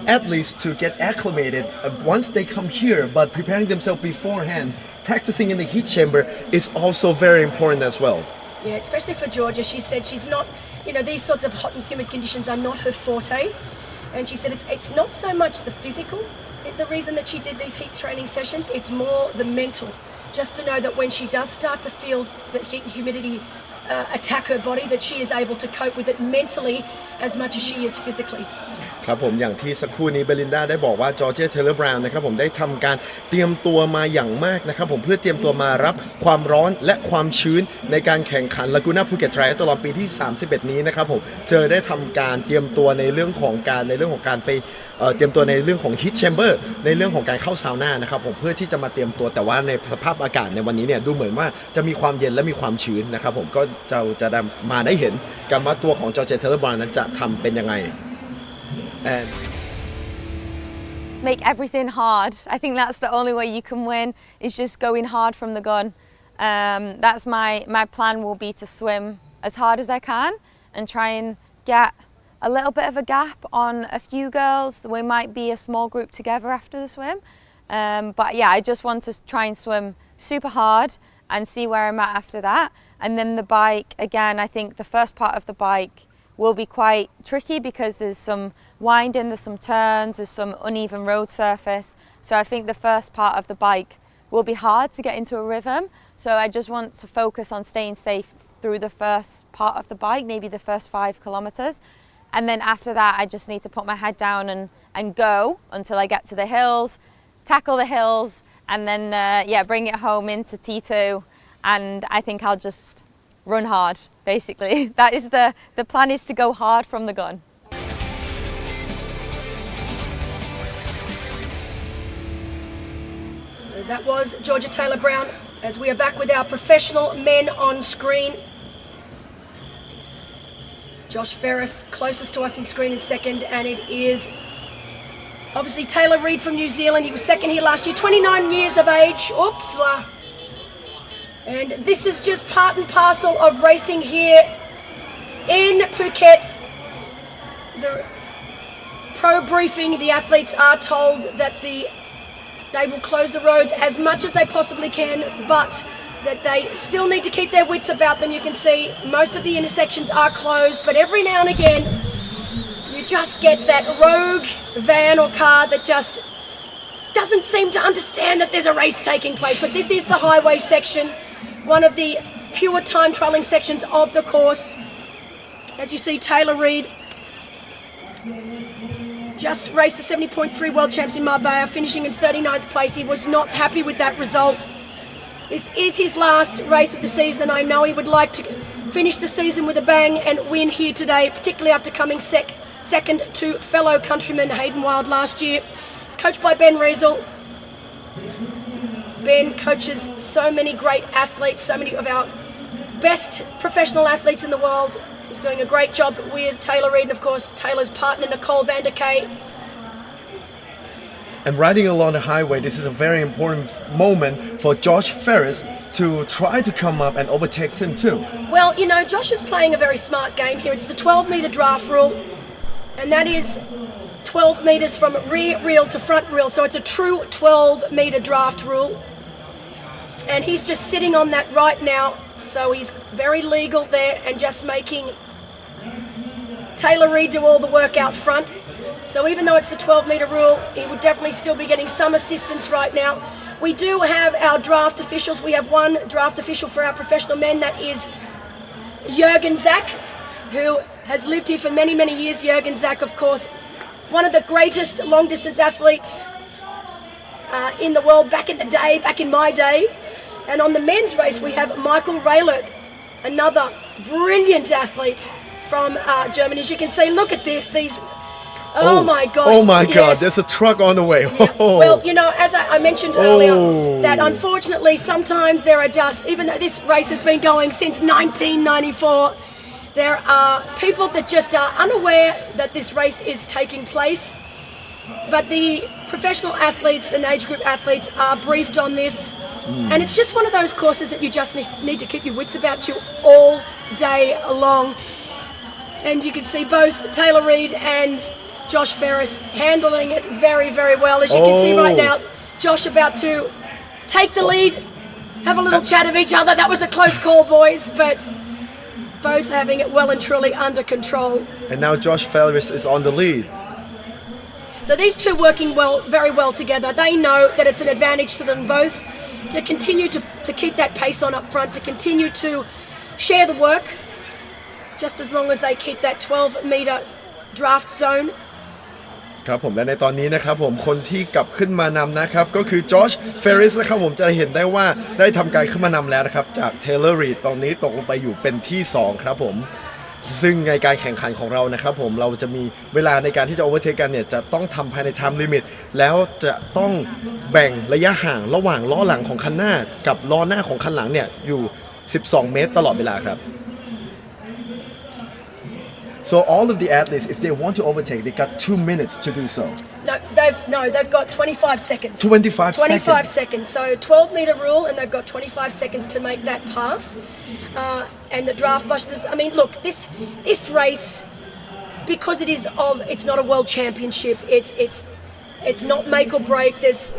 athletes to get acclimated once they come here, but preparing themselves beforehand, practicing in the heat chamber is also very important as well. Yeah, especially for Georgia. She said she's not, these sorts of hot and humid conditions are not her forte. And she said it's not so much the physical, the reason that she did these heat training sessions, it's more the mental. Just to know that when she does start to feel the heat and humidity attack her body, that she is able to cope with it mentally as much as she is physically. ครับผมอย่างที่สักครู่นี้เบลินดาได้บอกว่าจอร์เจีย เทเลอร์ บราวน์นะครับผมได้ทำการเตรียมตัวมาอย่างมากนะครับผมเพื่อเตรียมตัวมารับความร้อนและความชื้นในการแข่งขัน Laguna Phuket Triathlon ปีที่ 31 นี้นะครับผมเธอได้ทำการเตรียมตัวในเรื่องของการไปเตรียมตัวในเรื่องของ heat chamber ในเรื่องของการเข้าซาวน่านะครับผมเพื่อที่จะมาเตรียมตัวแต่ว่าในสภาพอากาศในวันนี้เนี่ยดูเหมือนว่าจะมีความเย็นและมีความชื้นนะครับผมก็จะมาได้เห็นกันว่าตัวของจอร์เจีย เทเลอร์ บราวน์นั้นจะทำเป็นยังไงand make everything hard. I think that's the only way you can win, is just going hard from the gun. That's my plan will be to swim as hard as I can and try and get a little bit of a gap on a few girls. We might be a small group together after the swim. But yeah, I just want to try and swim super hard and see where I'm at after that. And then the bike, again, I think the first part of the bike will be quite tricky because there's some winding, there's some turns, there's some uneven road surface. So I think the first part of the bike will be hard to get into a rhythm. So I just want to focus on staying safe through the first part of the bike, maybe the first 5 kilometers. And then after that, I just need to put my head down and go until I get to the hills, tackle the hills, and then bring it home into T2. And I think I'll just run hard, basically. That is the plan, is to go hard from the gun. So that was Georgia Taylor-Brown, as we are back with our professional men on screen. Josh Ferris closest to us in screen in second, and it is obviously Taylor Reid from New Zealand. He was second here last year, 29 years of age. Oops. And this is just part and parcel of racing here in Phuket. The pro briefing, the athletes are told that they will close the roads as much as they possibly can, but that they still need to keep their wits about them. You can see most of the intersections are closed, but every now and again you just get that rogue van or car that just doesn't seem to understand that there's a race taking place. But this is the highway section, one of the pure time trialing sections of the course. As you see, Taylor Reid just raced the 70.3 World Champs in Marbella, finishing in 39th place. He was not happy with that result. This is his last race of the season. I know he would like to finish the season with a bang and win here today, particularly after coming second to fellow countryman Hayden Wild last year. He's coached by Ben Riesel. Ben coaches so many great athletes, so many of our best professional athletes in the world. He's doing a great job with Taylor Reid, and of course Taylor's partner Nicole van der Kay. And riding along the highway, this is a very important moment for Josh Ferris to try to come up and overtake him too. Well, you know, Josh is playing a very smart game here. It's the 12-metre draft rule, and that is 12 metres from rear reel to front reel. So it's a true 12-metre draft rule. And he's just sitting on that right now. So he's very legal there and just making Taylor Reid do all the work out front. So even though it's the 12-metre rule, he would definitely still be getting some assistance right now. We do have our draft officials. We have one draft official for our professional men. That is Jürgen Zach, who has lived here for many, many years. Jürgen Zach, of course, one of the greatest long-distance athletes in the world back in the day, back in my day. And on the men's race, we have Michael Raylert, another brilliant athlete from Germany. As you can see, look at this. Oh my gosh. Oh my God, yes. there's a truck on the way. Yeah. Well, you know, as I mentioned earlier, that unfortunately sometimes there are just, even though this race has been going since 1994, there are people that just are unaware that this race is taking place. But the professional athletes and age group athletes are briefed on this. And it's just one of those courses that you just need to keep your wits about you all day long. And you can see both Taylor Reid and Josh Ferris handling it very, very well. As you can see right now, Josh about to take the lead, have a little chat of each other. That was a close call, boys, but both having it well and truly under control. And now Josh Ferris is on the lead. So these two working very well together. They know that it's an advantage to them both to continue to keep that pace on up front, to continue to share the work, just as long as they keep that 12-metre draft zone. ครับผมและในตอนนี้นะครับผมคนที่กลับขึ้นมานำนะครับก็คือจอชเฟริสนะครับผมจะเห็นได้ว่าได้ทำการขึ้นมานำแล้วนะครับจากเทเลอร์รีดตอนนี้ตกลงไปอยู่เป็นที่2ครับผมซึ่งในการแข่งขันของเรานะครับผมเราจะมีเวลาในการที่จะโอเวอร์เทคกันเนี่ยจะต้องทำภายในไทม์ลิมิตแล้วจะต้องแบ่งระยะห่างระหว่างล้อหลังของคันหน้ากับล้อหน้าของคันหลังเนี่ยอยู่12 เมตรตลอดเวลาครับ So all of the athletes, if they want to overtake, they got 2 minutes to do so. They've got 25 seconds. 25 seconds. So 12-metre rule, and they've got 25 seconds to make that pass. And the draft busters. I mean, look, this race, because it's not a world championship. It's not make or break. It's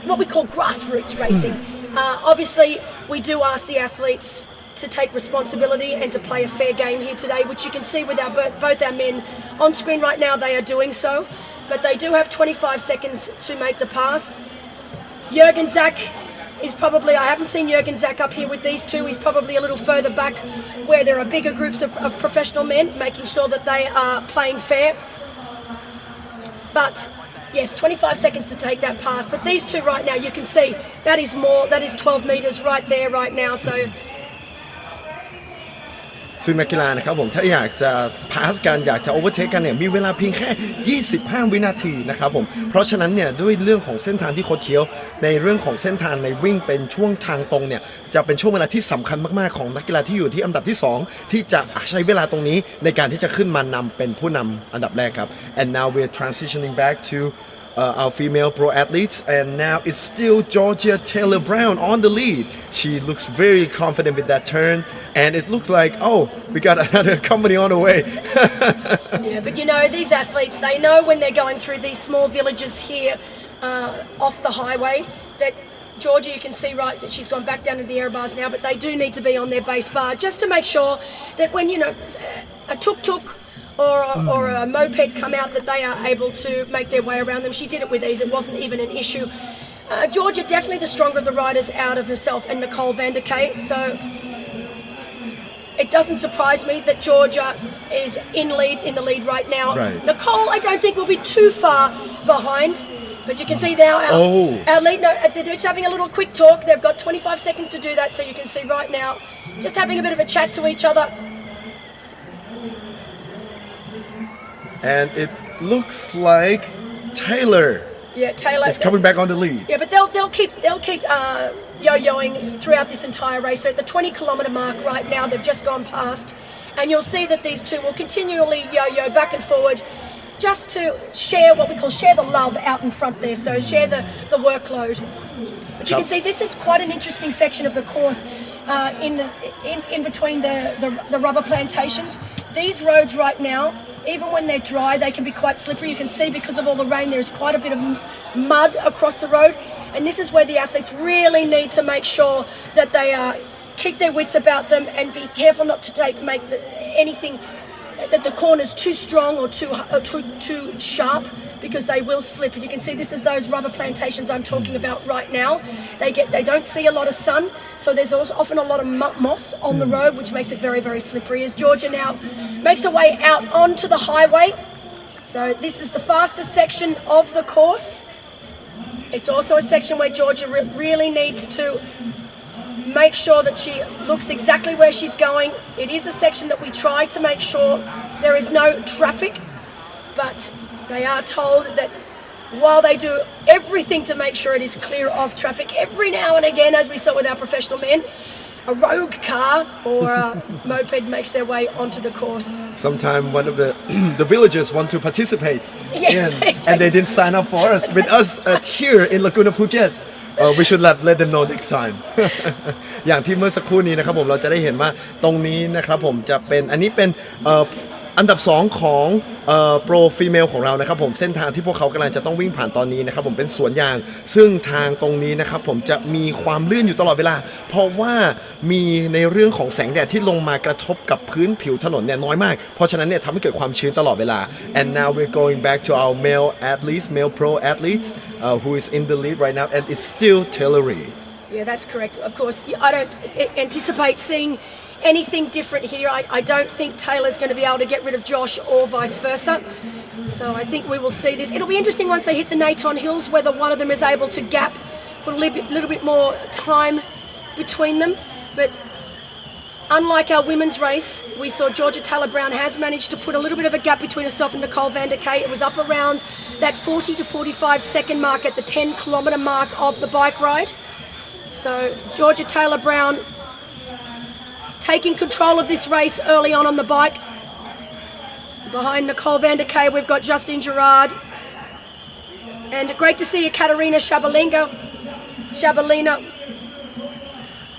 what we call grassroots racing. Obviously, we do ask the athletes to take responsibility and to play a fair game here today, which you can see with both our men on screen right now. They are doing so, but they do have 25 seconds to make the pass. Jürgen Zach is probably, I haven't seen Jürgen Zach up here with these two. He's probably a little further back where there are bigger groups of professional men, making sure that they are playing fair. But yes, 25 seconds to take that pass. But these two right now, you can see that is 12 metres right there right now. ซึ่งนักกีฬานะครับผมถ้าอยากจะพาสกันอยากจะโอเวอร์เทคกันเนี่ยมีเวลาเพียงแค่25วินาทีนะครับผมเพราะฉะนั้นเนี่ยด้วยเรื่องของเส้นทางที่โคดเคี้ยวในเรื่องของเส้นทางในวิ่งเป็นช่วงทางตรงเนี่ยจะเป็นช่วงเวลาที่สำคัญมากๆของนักกีฬาที่อยู่ที่อันดับที่2ที่จะใช้เวลาตรงนี้ในการที่จะขึ้นมานำเป็นผู้นำอันดับแรกครับ and now we're transitioning back to our female pro athletes, and now it's still Georgia Taylor Brown on the lead. She looks very confident with that turn, and it looks like, oh, we got another company on the way. Yeah, but you know, these athletes, they know when they're going through these small villages here off the highway that Georgia, you can see right that she's gone back down to the air bars now, but they do need to be on their base bar just to make sure that when, you know, a tuk-tuk or a moped come out that they are able to make their way around them. She did it with ease. It wasn't even an issue. Georgia, definitely the stronger of the riders out of herself and Nicole van der Kay. So it doesn't surprise me that Georgia is in the lead right now. Right. Nicole, I don't think will be too far behind. But you can see now our lead, no, they're just having a little quick talk. They've got 25 seconds to do that. So you can see right now, just having a bit of a chat to each other. And it looks like Taylor is coming back on the lead. Yeah, but they'll keep yo-yoing throughout this entire race. They're at the 20-kilometre mark right now. They've just gone past, and you'll see that these two will continually yo-yo back and forward, just to share what we call share the love out in front there. So share the workload. But you can see this is quite an interesting section of the course in between the rubber plantations. These roads right now, even when they're dry, they can be quite slippery. You can see because of all the rain, there's quite a bit of mud across the road. And this is where the athletes really need to make sure that they keep their wits about them and be careful not to make anything that the corner's too strong or too sharp, because they will slip. And you can see this is those rubber plantations I'm talking about right now. They don't see a lot of sun, so there's often a lot of moss on the road, which makes it very, very slippery. As Georgia now makes her way out onto the highway. So this is the fastest section of the course. It's also a section where Georgia really needs to make sure that she looks exactly where she's going. It is a section that we try to make sure there is no traffic, but they are told that while they do everything to make sure it is clear of traffic, every now and again, as we saw with our professional men, a rogue car or a moped makes their way onto the course. Sometimes one of the villagers want to participate, Yes, and they didn't sign up for us. With us here in Laguna Phuket, we should let them know next time. อย่างที่เมื่อสักครู่นี้นะครับผมเราจะได้เห็นว่าตรงนี้นะครับผมจะเป็นอันนี้เป็นอันดับ2ของโปรฟีเมลของเรานะครับผมเส้นทางที่พวกเขากำลังจะต้องวิ่งผ่านตอนนี้นะครับผมเป็นสวนยางซึ่งทางตรงนี้นะครับผมจะมีความลื่นอยู่ตลอดเวลาเพราะว่ามีในเรื่องของแสงแดดที่ลงมากระทบกับพื้นผิวถนนเนี่ยน้อยมากเพราะฉะนั้นเนี่ยทำให้เกิดความชื้นตลอดเวลา and now we're going back to our male pro athletes who is in the lead right now, and it's still Taylor Reid. Yeah, that's correct. Of course, I don't anticipate seeing anything different here. I don't think Taylor's going to be able to get rid of Josh or vice versa. So I think we will see this. It'll be interesting once they hit the Naton Hills whether one of them is able to put a little bit more time between them. But unlike our women's race, we saw Georgia Taylor Brown has managed to put a little bit of a gap between herself and Nicole van der Kay. It was up around that 40 to 45 second mark at the 10-kilometre mark of the bike ride. So Georgia Taylor Brown taking control of this race early on the bike. Behind Nicole van der Kay, we've got Justine Gerard. And great to see Katerina Shabalina.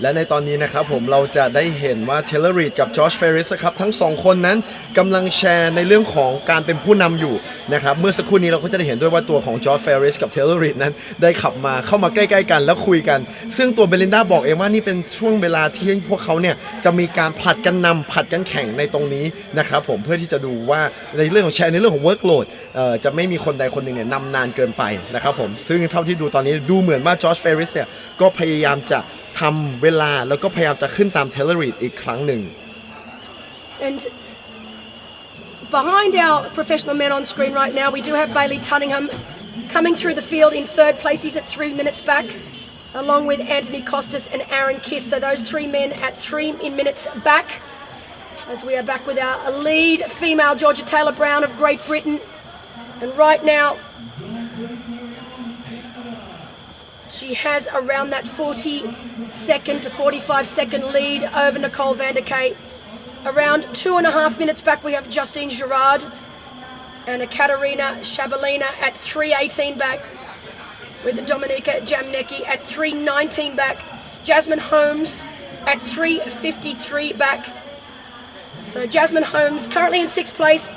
และในตอนนี้นะครับผมเราจะได้เห็นว่าเทเลอร์รีดกับจอร์จเฟริสครับทั้ง2คนนั้นกำลังแชร์ในเรื่องของการเป็นผู้นำอยู่นะครับเมื่อสักครู่นี้เราก็จะได้เห็นด้วยว่าตัวของจอร์จเฟริสกับเทเลอร์รีดนั้นได้ขับมาเข้ามาใกล้ๆกันแล้วคุยกันซึ่งตัวเบลินดาบอกเองว่านี่เป็นช่วงเวลาที่พวกเขาเนี่ยจะมีการผลัดกันนำผลัดกันแข่งในตรงนี้นะครับผมเพื่อที่จะดูว่าในเรื่องของแชร์ในเรื่องของเวิร์กโหลดจะไม่มีคนใดคนหนึ่งเนี่ยนำนานเกินไปนะครับผมซึ่งเท่าที่ดูตอนนี้ดูเหมือนว่าจอร์จเฟริสเนี่ยก็พยายามจะทำเวลาแล้วก็พยายามจะขึ้นตามเทเลอร์รีดอีกครั้งหนึ่ง And behind our professional men on screen right now, we do have Bailey Tunningham coming through the field in third place. He's at 3 minutes back, along with Anthony Costas and Aaron Kiss. So those 3 men at 3 minutes back. as we are back with our lead female, Georgia Taylor Brown of Great Britain. And right now, she has around that 40-second to 45-second lead over Nicole van der Kay. Around 2.5 minutes back, we have Justine Girard and Katerina Shabalina at 3:18 back, with Dominika Jamnecki at 3:19 back, Jasmine Holmes at 3:53 back. So Jasmine Holmes currently in 6th place,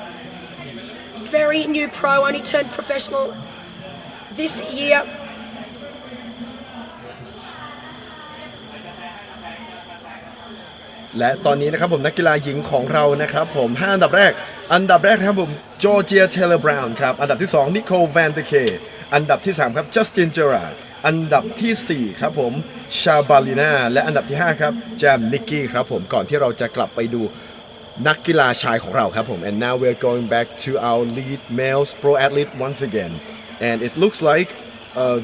very new pro, only turned professional this year. และตอนนี้นะครับผมนักกีฬาหญิงของเรานะครับผม5อันดับแรกนะครับผมจอร์เจียเทเลอร์บราวน์ครับอันดับที่2นิโคลแวนเดเคอันดับที่3ครับจัสตินเจอราร์ดอันดับที่4ครับผมชาบาลินาและอันดับที่5ครับแจมนิกกี้ครับผมก่อนที่เราจะกลับไปดูนักกีฬาชายของเราครับผม and now we're going back to our lead males pro athlete once again and it looks like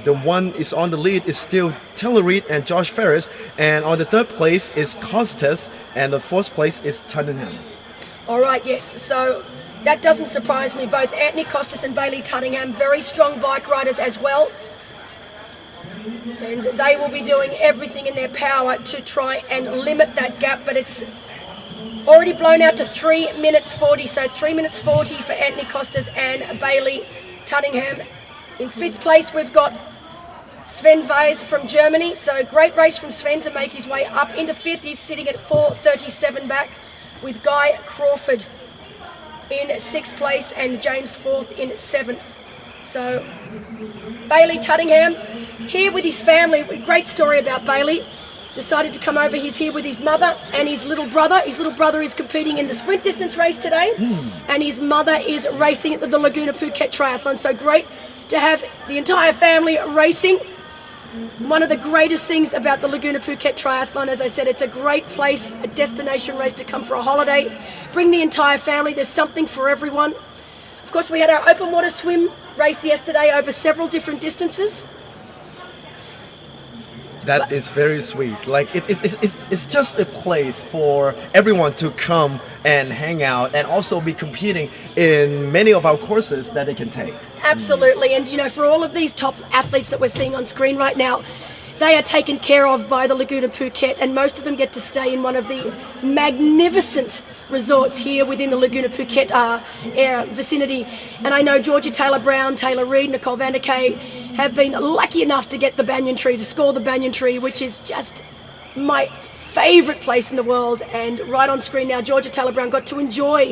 the one is on the lead is still Taylor Reid and Josh Ferris, and on the 3rd place is Costes, and the 4th place is Tunningham. All right, yes. So that doesn't surprise me. Both Anthony Costes and Bailey Tunningham, very strong bike riders as well. And they will be doing everything in their power to try and limit that gap, but it's already blown out to 3 minutes 40. So 3 minutes 40 for Anthony Costes and Bailey Tunningham. In 5th place, we've got Sven Weiss from Germany. So great race from Sven to make his way up into 5th. He's sitting at 4:37 back, with Guy Crawford in 6th place and James 4th in 7th. So Bailey Tunningham here with his family. Great story about Bailey. Decided to come over. He's here with his mother and his little brother. His little brother is competing in the sprint distance race today, and his mother is racing at the Laguna Phuket Triathlon. So great to have the entire family racing. One of the greatest things about the Laguna Phuket Triathlon, as I said, it's a great place, a destination race to come for a holiday. Bring the entire family. There's something for everyone. Of course, we had our open water swim race yesterday over several different distances. That is very sweet. Like it's just a place for everyone to come and hang out and also be competing in many of our courses that they can take. Absolutely. And you know, for all of these top athletes that we're seeing on screen right now, they are taken care of by the Laguna Phuket, and most of them get to stay in one of the magnificent resorts here within the Laguna Phuket vicinity. And I know Georgia Taylor Brown, Taylor Reid, Nicole van der Kay have been lucky enough to get the Banyan Tree, to score the Banyan Tree, which is just my favourite place in the world. And right on screen now, Georgia Taylor Brown got to enjoy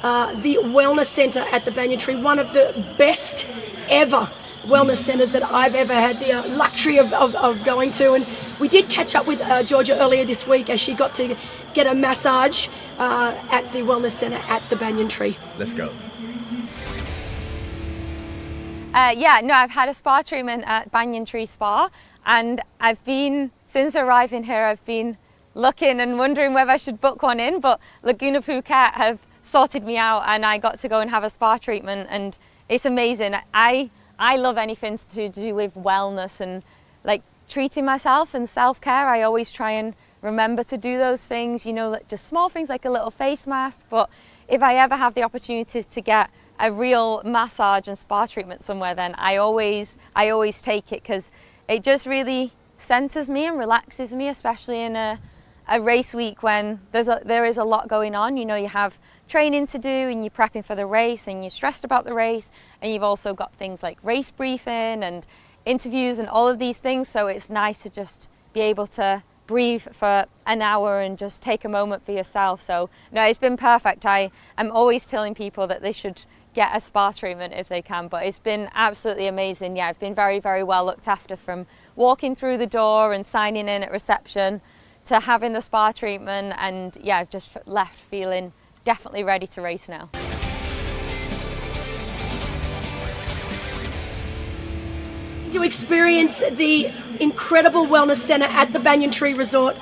the wellness centre at the Banyan Tree, one of the best ever wellness centres that I've ever had the luxury of going to. And we did catch up with Georgia earlier this week as she got to get a massage at the wellness centre at the Banyan Tree. Let's go. I've had a spa treatment at Banyan Tree Spa, and since arriving here, I've been looking and wondering whether I should book one in, but Laguna Phuket have sorted me out and I got to go and have a spa treatment, and it's amazing. I love anything to do with wellness and like treating myself and self-care. I always try and remember to do those things, you know, like just small things like a little face mask. But if I ever have the opportunity to get a real massage and spa treatment somewhere, then I always take it, because it just really centers me and relaxes me, especially in a race week when there is a lot going on. You know, you have training to do and you're prepping for the race and you're stressed about the race, and you've also got things like race briefing and interviews and all of these things. So it's nice to just be able to breathe for an hour and just take a moment for yourself. So no, it's been perfect. I'm always telling people that they should get a spa treatment if they can, but it's been absolutely amazing. Yeah, I've been very, very well looked after, from walking through the door and signing in at reception to having the spa treatment, and yeah, I've just left feeling definitely ready to race now. To experience the incredible wellness centre at the Banyan Tree Resort,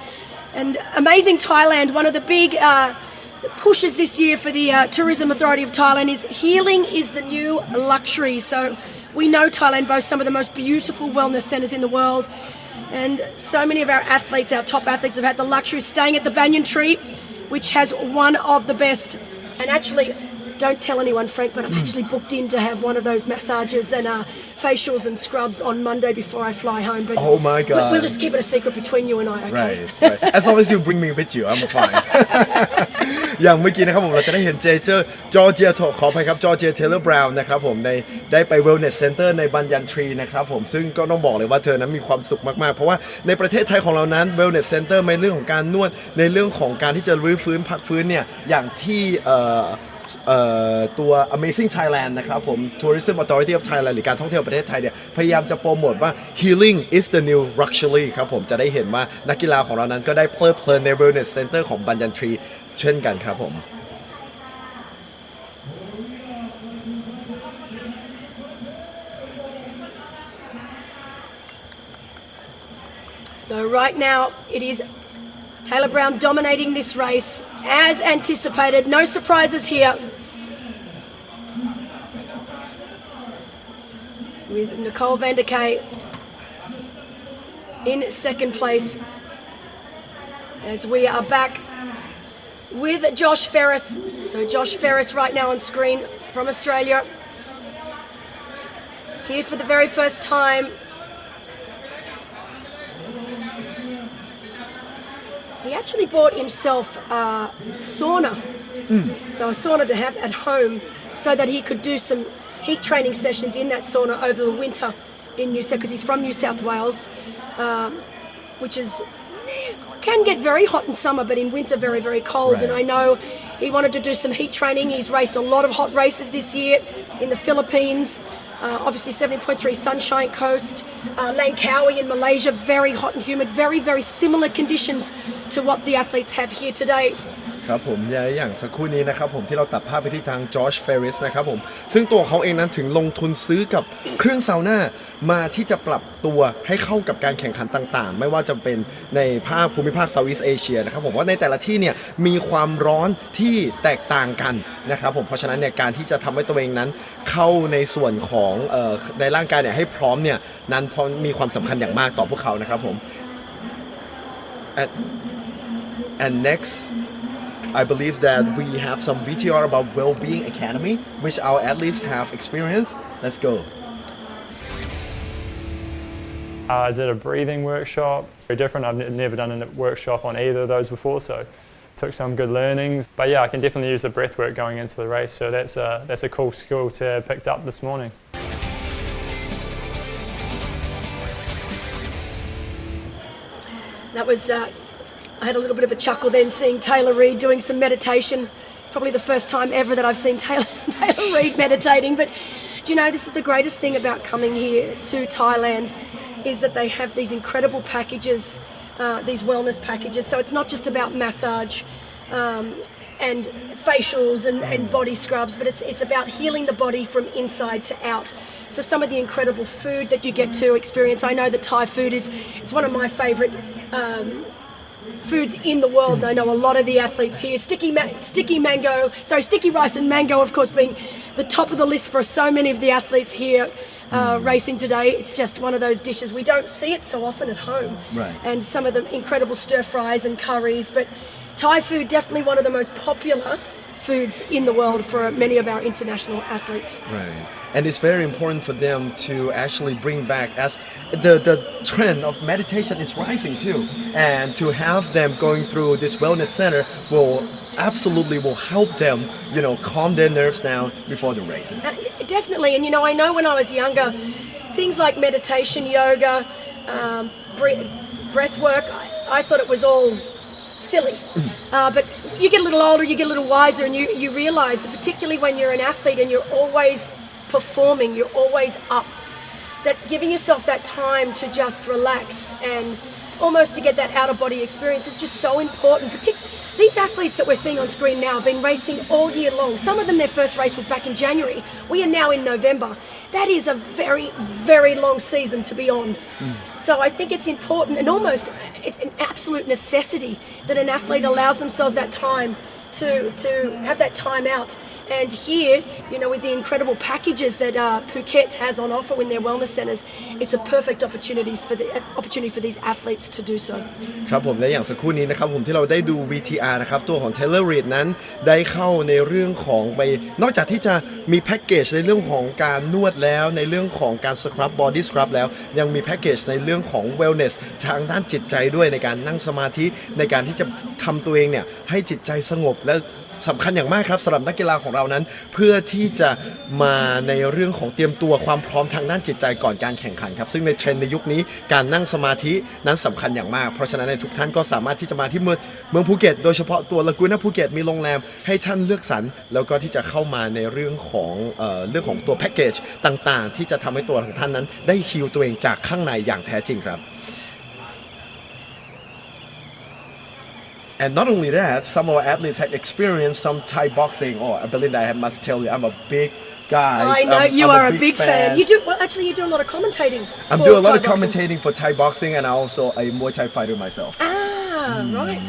and amazing Thailand. One of the big pushes this year for the Tourism Authority of Thailand is healing is the new luxury. So we know Thailand boasts some of the most beautiful wellness centres in the world, and so many of our athletes, our top athletes, have had the luxury of staying at the Banyan Tree. which has one of the best, and actually, don't tell anyone, Frank, but I'm actually booked in to have one of those massages and facials and scrubs on Monday before I fly home. But Oh my God. we'll just keep it a secret between you and I, okay? right as long as you bring me with you I'm fine อย่างเมื่อกี้นะครับผมเราจะได้เห็นเจเจอร์จอร์เจียขออภัยครับจอร์เจียเทเลอร์บราวน์นะครับผมได้ไป Wellness Center ในบันยันทรีนะครับผมซึ่งก็ต้องบอกเลยว่าเธอนั้นมีความสุขมากๆเพราะว่าในประเทศไทยของเรานั้น Wellness Center ในเรื่องของการนวดในเรื่องของการที่จะรื้อฟื้นพักฟื้นเนี่ยอย่างที่ตัว Amazing Thailand นะครับผม Tourism Authority of Thailand หรือการท่องเที่ยวประเทศไทยเนี่ยพยายามจะโปรโมทว่า Healing is the new luxury ครับผมจะได้เห็นว่านักกีฬาของเรานั้นก็ได้เพลิดเพลินใน Wellness Center ของบันยันทรีเช่นกันครับผม So right now it is Taylor Brown dominating this race as anticipated. No surprises here. With Nicole van der Kay in second place as we are back with Josh Ferris. So Josh Ferris right now on screen from Australia. Here for the very first time. He actually bought himself a sauna, so a sauna to have at home so that he could do some heat training sessions in that sauna over the winter in New South, because he's from New South Wales, which can get very hot in summer, but in winter very, very cold. Right. And I know he wanted to do some heat training. He's raced a lot of hot races this year in the Philippines. Obviously 70.3 Sunshine Coast, Langkawi in Malaysia, very hot and humid, very, very similar conditions to what the athletes have here today. ครับผมอย่างสักครู่นี้นะครับผมที่เราตัดภาพไปที่ทางจอร์จเฟริสนะครับผมซึ่งตัวเขาเองนั้นถึงลงทุนซื้อกับเครื่องซาวน่ามาที่จะปรับตัวให้เข้ากับการแข่งขันต่างๆไม่ว่าจะเป็นในภาคภูมิภาคเซาท์อีสต์เอเชียนะครับผมว่าในแต่ละที่เนี่ยมีความร้อนที่แตกต่างกันนะครับผมเพราะฉะนั้นเนี่ยการที่จะทำให้ตัวเองนั้นเข้าในส่วนของในร่างกายเนี่ยให้พร้อมเนี่ยนั้นมีความสำคัญอย่างมากต่อพวกเขานะครับผม and next I believe that we have some VTR about Wellbeing Academy, which our athletes have experienced. Let's go. I did a breathing workshop, very different. I've never done a workshop on either of those before, so took some good learnings. But yeah, I can definitely use the breath work going into the race, so that's a cool skill to have picked up this morning. That was, I had a little bit of a chuckle then seeing Taylor Reid doing some meditation. It's probably the first time ever that I've seen Taylor Reid meditating. But do you know, this is the greatest thing about coming here to Thailand, is that they have these incredible packages, these wellness packages. So it's not just about massage and facials and body scrubs, but it's about healing the body from inside to out. So some of the incredible food that you get to experience, I know that Thai food it's one of my favourite foods in the world. And I know a lot of the athletes here. Sticky rice and mango, of course, being the top of the list for so many of the athletes here racing today. It's just one of those dishes. We don't see it so often at home. Right. And some of the incredible stir fries and curries, but Thai food, definitely one of the most popular foods in the world for many of our international athletes. Right. And it's very important for them to actually bring back, as the trend of meditation is rising too, and to have them going through this wellness center will help them, calm their nerves down before the races. Definitely. And I know when I was younger, things like meditation, yoga, breath work, I thought it was all silly. But you get a little older, you get a little wiser, and you realise that particularly when you're an athlete and you're always performing, you're always up, that giving yourself that time to just relax and almost to get that out-of-body experience is just so important. These athletes that we're seeing on screen now have been racing all year long. Some of them, their first race was back in January. We are now in November. That is a very, very long season to be on. So I think it's important, and almost it's an absolute necessity that an athlete allows themselves that time to have that time out And here, you know, with the incredible packages that Phuket has on offer in their wellness centres, it's a perfect opportunity for these athletes to do so. ครับผมและอย่างสักครู่นี้นะครับผมที่เราได้ดู VTR นะครับตัวของ Taylor Reid นั้นได้เข้าในเรื่องของไปนอกจากที่จะมีแพ็กเกจในเรื่องของการนวดแล้วในเรื่องของการสครับบอดี้สครับแล้วยังมีแพ็กเกจในเรื่องของ wellness ทางด้านจิตใจด้วยในการนั่งสมาธิในการที่จะทำตัวเองเนี่ยให้จิตใจสงบและสำคัญอย่างมากครับสำหรับนักกีฬาของเรานั้นเพื่อที่จะมาในเรื่องของเตรียมตัวความพร้อมทางด้านจิตใจก่อนการแข่งขันครับซึ่งในเทรนด์ในยุคนี้การนั่งสมาธินั้นสำคัญอย่างมากเพราะฉะนั้นทุกท่านก็สามารถที่จะมาที่เมืองภูเก็ตโดยเฉพาะตัวลากูน่าภูเก็ตมีโรงแรมให้ท่านเลือกสรรแล้วก็ที่จะเข้ามาในเรื่องของตัวแพ็กเกจต่างๆที่จะทำให้ตัวของท่านนั้นได้ฮีลตัวเองจากข้างในอย่างแท้จริงครับAnd not only that, some of our athletes had experienced some Thai boxing. Oh, Belinda, I must tell you, I'm a big guy. I know you are a big fan. You do well. Actually, you do a lot of commentating. I'm doing a lot of commentating for Thai boxing, and I'm also a Muay Thai fighter myself. Right.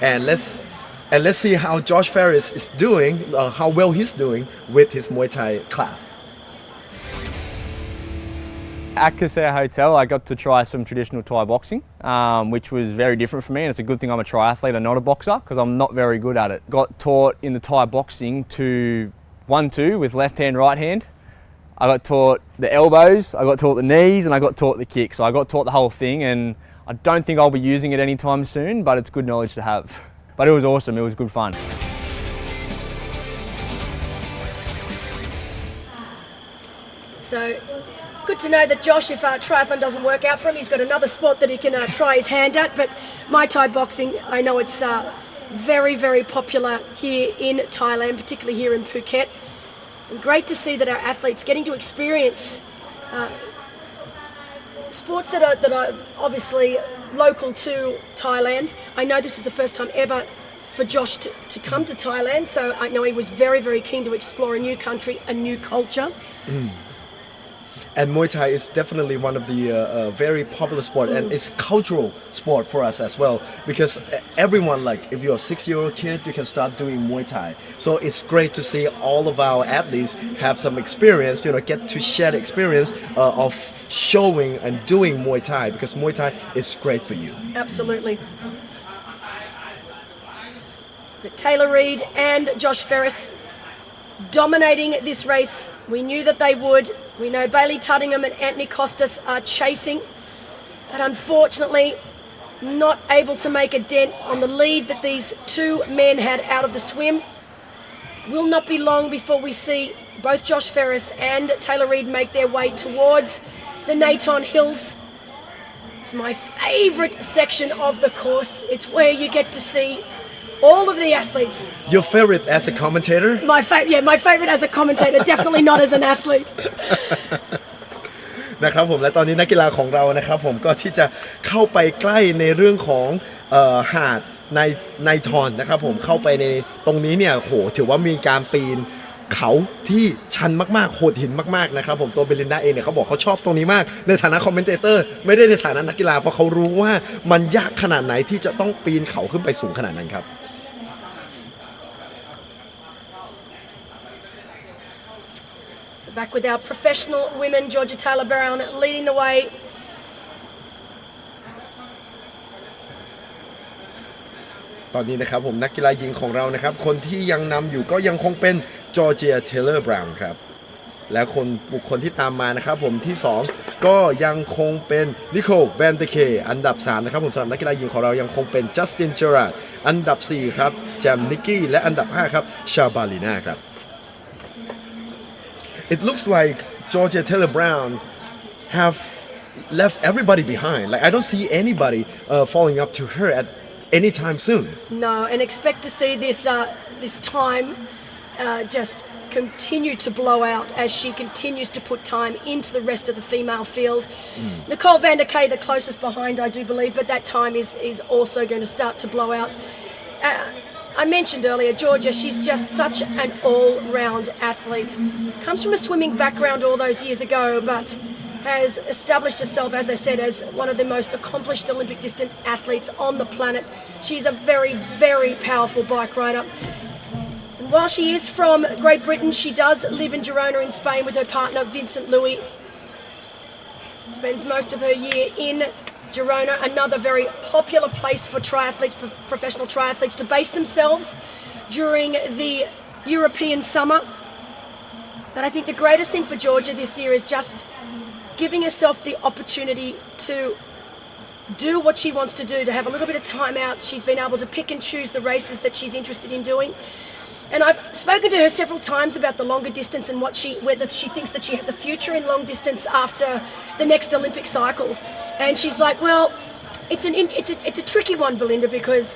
And let's see how Josh Ferris is doing, how well he's doing with his Muay Thai class. At Kasea Hotel, I got to try some traditional Thai boxing, which was very different for me, and it's a good thing I'm a triathlete and not a boxer because I'm not very good at it. Got taught in the Thai boxing to 1-2 with left hand, right hand. I got taught the elbows, I got taught the knees, and I got taught the kick. So I got taught the whole thing, and I don't think I'll be using it anytime soon, but it's good knowledge to have. But it was awesome, it was good fun. So good to know that Josh, if triathlon doesn't work out for him, he's got another sport that he can try his hand at. But Muay Thai boxing, I know it's very, very popular here in Thailand, particularly here in Phuket. And great to see that our athletes getting to experience sports that are obviously local to Thailand. I know this is the first time ever for Josh to come to Thailand, so I know he was very, very keen to explore a new country, a new culture. And Muay Thai is definitely one of the very popular sport, and it's cultural sport for us as well, because everyone, like if you're a 6-year-old kid, you can start doing Muay Thai. So it's great to see all of our athletes have some experience, get to share the experience of showing and doing Muay Thai, because Muay Thai is great for you. Absolutely. But Taylor Reid and Josh Ferris dominating this race. We knew that they would. We know Bailey Tuttingham and Anthony Costas are chasing, but unfortunately not able to make a dent on the lead that these two men had out of the swim. Will not be long before we see both Josh Ferris and Taylor Reid make their way towards the Naton Hills. It's my favourite section of the course. It's where you get to see all of the athletes. Your favorite as a commentator? My favorite as a commentator, definitely not as an athlete. นะครับผมและตอนนี้นักกีฬาของเรานะครับผมก็ที่จะเข้าไปใกล้ในเรื่องของหาดในทอนนะครับผมเข้าไปในตรงนี้เนี่ยโหถือว่ามีการปีนเขาที่ชันมากๆโหดหินมากๆนะครับผมตัวเบลินดาเองเนี่ยเขาบอกเขาชอบตรงนี้มากในฐานะคอมเมนเตเตอร์ไม่ได้ในฐานะนักกีฬาเพราะเขารู้ว่ามันยากขนาดไหนที่จะต้องปีนเขาขึ้นไปสูงขนาดนั้นครับBack with our professional women, Georgia Taylor Brown leading the way. ตอนนี้นะครับผมนักกีฬาหญิงของเรานะครับคนที่ยังนำอยู่ก็ยังคงเป็นจอร์เจียเทเลอร์บราวน์ครับและบุคคลที่ตามมานะครับผมที่2ก็ยังคงเป็นนิโคลแวนเดเคอันดับ3นะครับผมสำหรับนักกีฬาหญิงของเรายังคงเป็นจัสตินเจอราร์ดอันดับ4ครับแจมนิกกี้และอันดับ5ครับชาบาลีนาครับIt looks like Georgia Taylor Brown have left everybody behind. Like I don't see anybody following up to her at any time soon. No, and expect to see this time just continue to blow out as she continues to put time into the rest of the female field. Nicole van der Kay, the closest behind, I do believe, but that time is also going to start to blow out. I mentioned earlier, Georgia, she's just such an all-round athlete. Comes from a swimming background all those years ago, but has established herself, as I said, as one of the most accomplished Olympic distance athletes on the planet. She's a very, very powerful bike rider. And while she is from Great Britain, she does live in Girona in Spain with her partner Vincent Louis. Spends most of her year in Girona, another very popular place for triathletes, professional triathletes, to base themselves during the European summer. But I think the greatest thing for Georgia this year is just giving herself the opportunity to do what she wants to do, to have a little bit of time out. She's been able to pick and choose the races that she's interested in doing. And I've spoken to her several times about the longer distance and whether she thinks that she has a future in long distance after the next Olympic cycle. And she's like, well, it's a tricky one, Belinda, because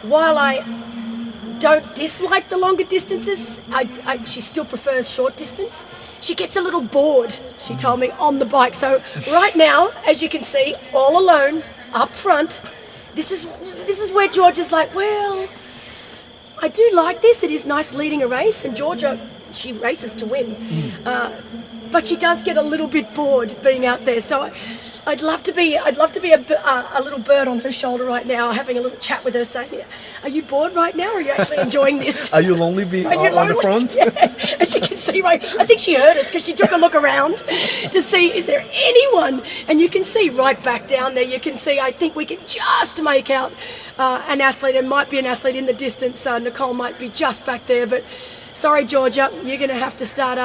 while I don't dislike the longer distances, she still prefers short distance. She gets a little bored, she told me, on the bike. So right now, as you can see, all alone, up front, this is where Georgia's like, well, I do like this. It is nice leading a race, and Georgia, she races to win. But she does get a little bit bored being out there. So I'd love to be a little bird on her shoulder right now, having a little chat with her, saying, "Are you bored right now, or are you actually enjoying this? Are you lonely being on the front?" Yes. As you can see, right, I think she heard us because she took a look around to see, is there anyone? And you can see right back down there, you can see, I think we can just make out an athlete. It might be an athlete in the distance. Nicole might be just back there. But sorry, Georgia, you're going to have to start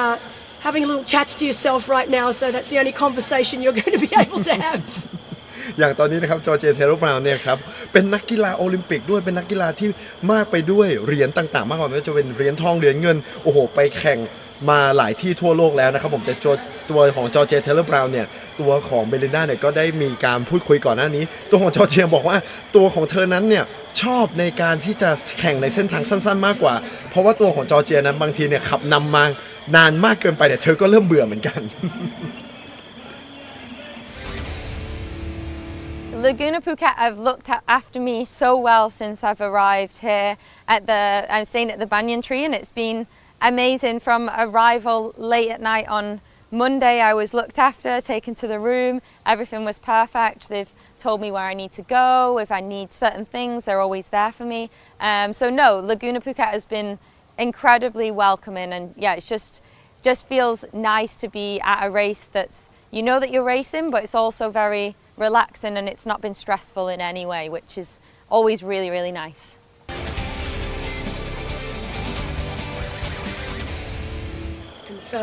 having a little chats to yourself right now, so that's the only conversation you're going to be able to have. อย่างตอนนี้นะครับจอร์เจเทเลบราวน์เนี่ยครับเป็นนักกีฬาโอลิมปิกด้วยเป็นนักกีฬาที่มากไปด้วยเหรียญต่างๆมากกว่าไม่ว่าจะเป็นเหรียญทองเหรียญเงินโอ้โหไปแข่งมาหลายที่ทั่วโลกแล้วนะครับผมแต่ตัวของจอร์เจเทเลบราวน์เนี่ยตัวของเบลินดาเนี่ยก็ได้มีการพูดคุยก่อนหน้านี้ตัวของจอร์เจบอกว่าตัวของเธอนั้นเนี่ยชอบในการที่จะแข่งในเส้นทางสั้นๆมากกว่าเพราะว่าตัวของจอร์เจนั้นบางทีเนี่ยขับนำมานานมากเกินไปเนี่ยเธอก็เริ่มเบื่อเหมือนกัน Laguna Phuket have looked after me so well since I've arrived here. I'm staying at the banyan tree, and it's been amazing. From arrival late at night on Monday, I was looked after, taken to the room. Everything was perfect. They've told me where I need to go. If I need certain things, they're always there for me. So no, Laguna Phuket has been incredibly welcoming, and yeah, it's just feels nice to be at a race that's, you know that you're racing, but it's also very relaxing, and it's not been stressful in any way, which is always really, really nice. And so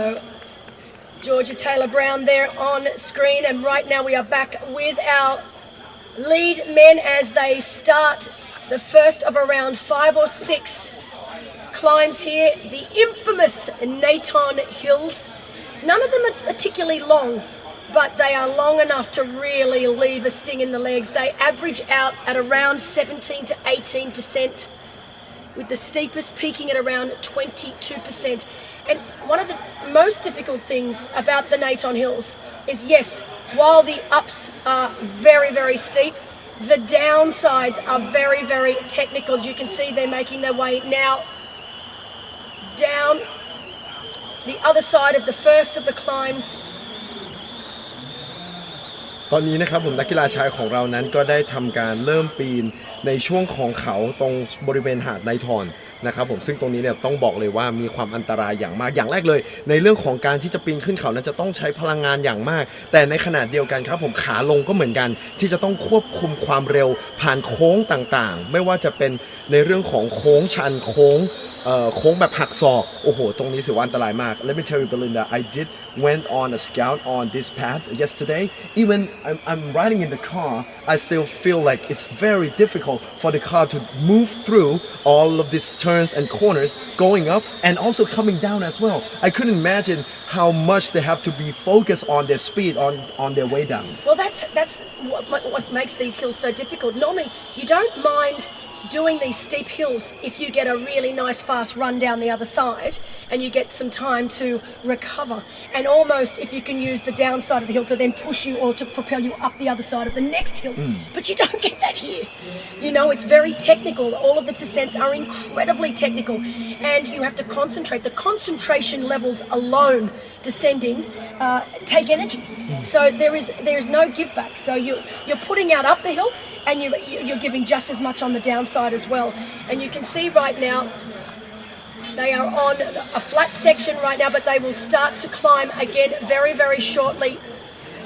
Georgia Taylor Brown there on screen, and right now we are back with our lead men as they start the first of around 5 or 6 climbs here, the infamous Naton Hills. None of them are particularly long, but they are long enough to really leave a sting in the legs. They average out at around 17 to 18%, with the steepest peaking at around 22%. And one of the most difficult things about the Naton Hills is, yes, while the ups are very, very steep, the downsides are very, very technical. As you can see, they're making their way now down the other side of the first of the climbs. ตอนนี้นะครับผมนักกีฬาชายของเรานั้นก็ได้ทำการเริ่มปีนในช่วงของเขาตรงบริเวณหาดไนทอนนะครับผมซึ่งตรงนี้เนี่ยต้องบอกเลยว่ามีความอันตรายอย่างมากอย่างแรกเลยในเรื่องของการที่จะปีนขึ้นเขานั้นจะต้องใช้พลังงานอย่างมากแต่ในขณะเดียวกันครับผมขาลงก็เหมือนกันที่จะต้องควบคุมความเร็วผ่านโค้งต่างๆไม่ว่าจะเป็นในเรื่องของโค้งชันโค้งแบบหักศอกโอ้โหตรงนี้ถือว่าอันตรายมาก Let me tell you Belinda I went on a scout on this path yesterday. Even I'm riding in the car, I still feel like it's very difficult for the car to move through all of these turns and corners going up and also coming down as well. I couldn't imagine how much they have to be focused on their speed on their way down. Well, that's what makes these hills so difficult. Normally, you don't mind doing these steep hills if you get a really nice fast run down the other side and you get some time to recover, and almost if you can use the downside of the hill to then push you or to propel you up the other side of the next hill. But you don't get that here. You know, it's very technical. All of the descents are incredibly technical, and you have to concentrate. The concentration levels alone descending take energy. So there is no give back. So you're putting out up the hill, and you're giving just as much on the downside as well. And you can see right now They are on a flat section right now, but they will start to climb again very, very shortly.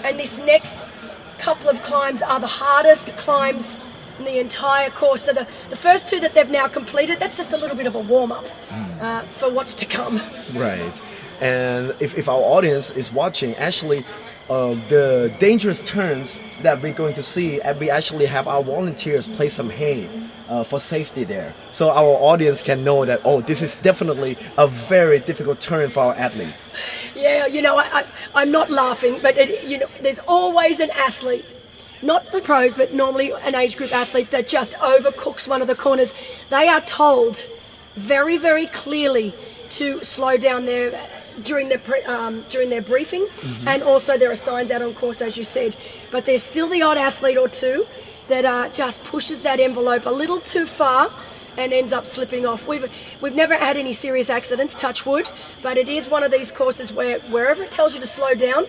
And this next couple of climbs are the hardest climbs in the entire course. So the first two that they've now completed, that's just a little bit of a warm-up for what's to come. Right. And if our audience is watching, actually, the dangerous turns that we're going to see, and we actually have our volunteers play some hay for safety there. So our audience can know that, oh, this is definitely a very difficult turn for our athletes. Yeah, you know, I'm not laughing, but there's always an athlete, not the pros, but normally an age group athlete that just overcooks one of the corners. They are told very, very clearly to slow down during their briefing, and also there are signs out on course, as you said. But there's still the odd athlete or two that just pushes that envelope a little too far and ends up slipping off. We've never had any serious accidents, touch wood, but it is one of these courses where wherever it tells you to slow down,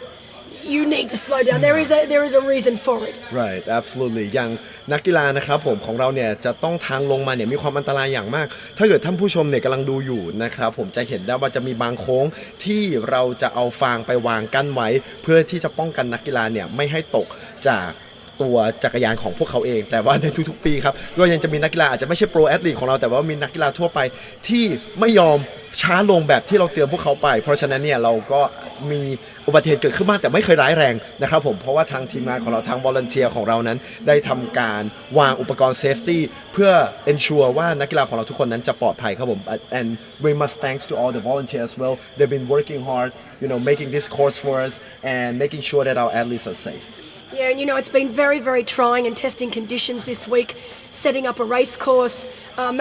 you need to slow down. There is a reason for it. Right, absolutely. อย่างนักกีฬานะครับผมของเราเนี่ยจะต้องทางลงมาเนี่ยมีความอันตรายอย่างมาก ถ้าเกิดท่านผู้ชมเนี่ยกำลังดูอยู่นะครับผมจะเห็นได้ว่าจะมีบางโค้งที่เราจะเอาฟางไปวางกั้นไว้เพื่อที่จะป้องกันนักกีฬาเนี่ยไม่ให้ตกจากตัวจักรยานของพวกเขาเองแต่ว่าในทุกๆปีครับก็ยังจะมีนักกีฬาอาจจะไม่ใช่โปรแอตลีทของเราแต่ว่ามีนักกีฬาทั่วไปที่ไม่ยอมช้าลงแบบที่เราเตือนพวกเขาไปเพราะฉะนั้นเนี่ยเราก็มีอุบัติเหตุเกิดขึ้นมากแต่ไม่เคยร้ายแรงนะครับผมเพราะว่าทางทีมงานของเราทางวอลันเทียร์ของเรานั้นได้ทำการวางอุปกรณ์เซฟตี้เพื่อ ensure ว่านักกีฬาของเราทุกคนนั้นจะปลอดภัยครับผม and we must thanks to all the volunteers as well they've been working hard making this course for us and making sure that our athletes are safe. Yeah, and it's been very, very trying and testing conditions this week, setting up a race course,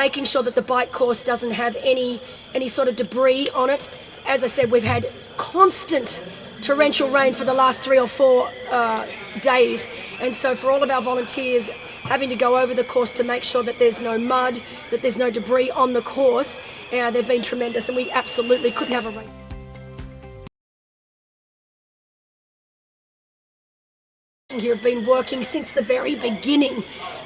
making sure that the bike course doesn't have any sort of debris on it. As I said, we've had constant torrential rain for the last 3 or 4 days, and so for all of our volunteers having to go over the course to make sure that there's no mud, that there's no debris on the course, they've been tremendous, and we absolutely couldn't have a race. Here have been working since the very beginning,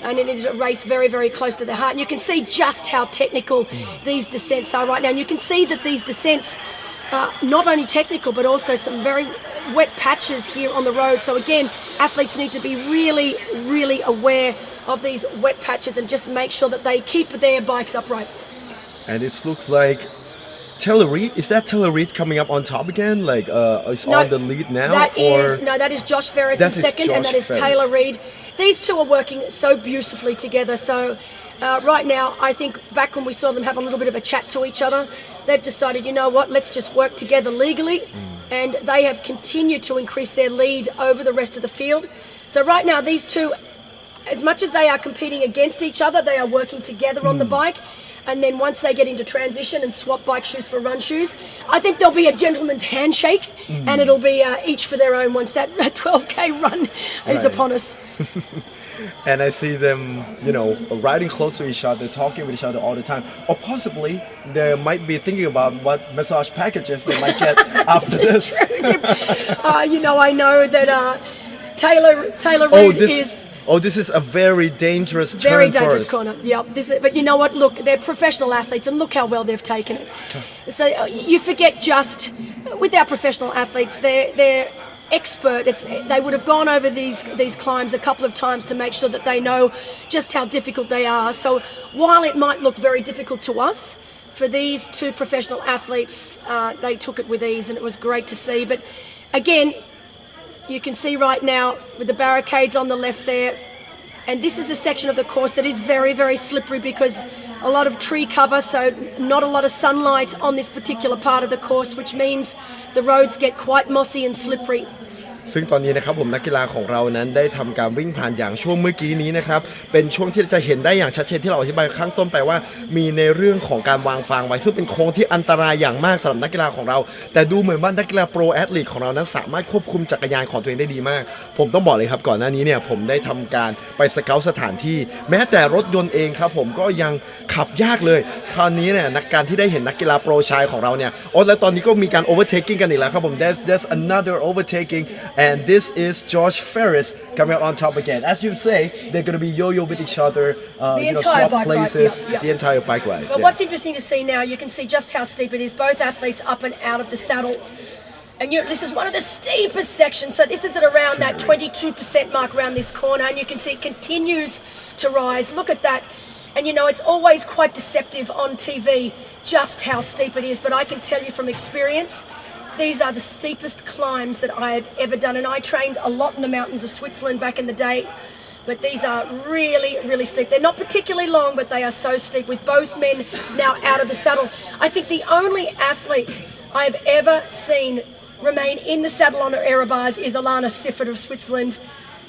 and it is a race very, very close to their heart. And you can see just how technical these descents are right now. And you can see that these descents are not only technical, but also some very wet patches here on the road. So again, athletes need to be really, really aware of these wet patches and just make sure that they keep their bikes upright. And it looks like Taylor Reid, is that Taylor Reid coming up on top again? Like, is on the lead now? That is Josh Ferris in second, and that is Taylor Reid. These two are working so beautifully together. So right now, I think back when we saw them have a little bit of a chat to each other, they've decided, you know what, let's just work together legally. And they have continued to increase their lead over the rest of the field. So right now, these two, as much as they are competing against each other, they are working together on the bike. And then once they get into transition and swap bike shoes for run shoes, I think there'll be a gentleman's handshake, and it'll be each for their own once that 12K run is upon us. And I see them, riding close to each other, talking with each other all the time. Or possibly they might be thinking about what massage packages they might get after this. I know that Taylor Reid is... Oh, this is a very dangerous turn. Very dangerous corner. Yeah, but you know what? Look, they're professional athletes, and look how well they've taken it. So you forget just with our professional athletes, they're expert. They would have gone over these climbs a couple of times to make sure that they know just how difficult they are. So while it might look very difficult to us, for these two professional athletes, they took it with ease, and it was great to see. But again, you can see right now with the barricades on the left there, and this is a section of the course that is very, very slippery because a lot of tree cover, so not a lot of sunlight on this particular part of the course, which means the roads get quite mossy and slippery. ซึ่งตอนนี้นะครับผมนักกีฬาของเรานั้นได้ทำการวิ่งผ่านอย่างช่วงเมื่อกี้นี้นะครับเป็นช่วงที่จะเห็นได้อย่างชัดเจนที่เราอธิบายข้างต้นไปว่ามีในเรื่องของการวางฟางไว้ซึ่งเป็นโค้งที่อันตรายอย่างมากสำหรับนักกีฬาของเราแต่ดูเหมือนว่านักกีฬาโปรแอตลีทของเรานั้นสามารถควบคุมจักรยานของตัวเองได้ดีมากผมต้องบอกเลยครับก่อนหน้านี้เนี่ยผมได้ทำการไปสเกาต์สถานที่แม้แต่รถยนต์เองครับผมก็ยังขับยากเลยคราวนี้เนี่ยการที่ได้เห็นนักกีฬาโปรชายของเราเนี่ยแล้วตอนนี้ก็มีการ overtaking กันอีกแล้วครับผม there's another overtaking and this is George Ferris coming out on top again. As you say, they're going to be yo-yo with each other, entire swap bike ride, places, yeah. the entire bike ride. But yeah. what's interesting to see now, you can see just how steep it is. Both athletes up and out of the saddle. And this is one of the steepest sections. So this is at around that 22% mark around this corner. And you can see it continues to rise. Look at that. And it's always quite deceptive on TV just how steep it is. But I can tell you from experience, these are the steepest climbs that I had ever done. And I trained a lot in the mountains of Switzerland back in the day. But these are really, really steep. They're not particularly long, but they are so steep with both men now out of the saddle. I think the only athlete I've ever seen remain in the saddle on her aero bars is Alana Siffert of Switzerland,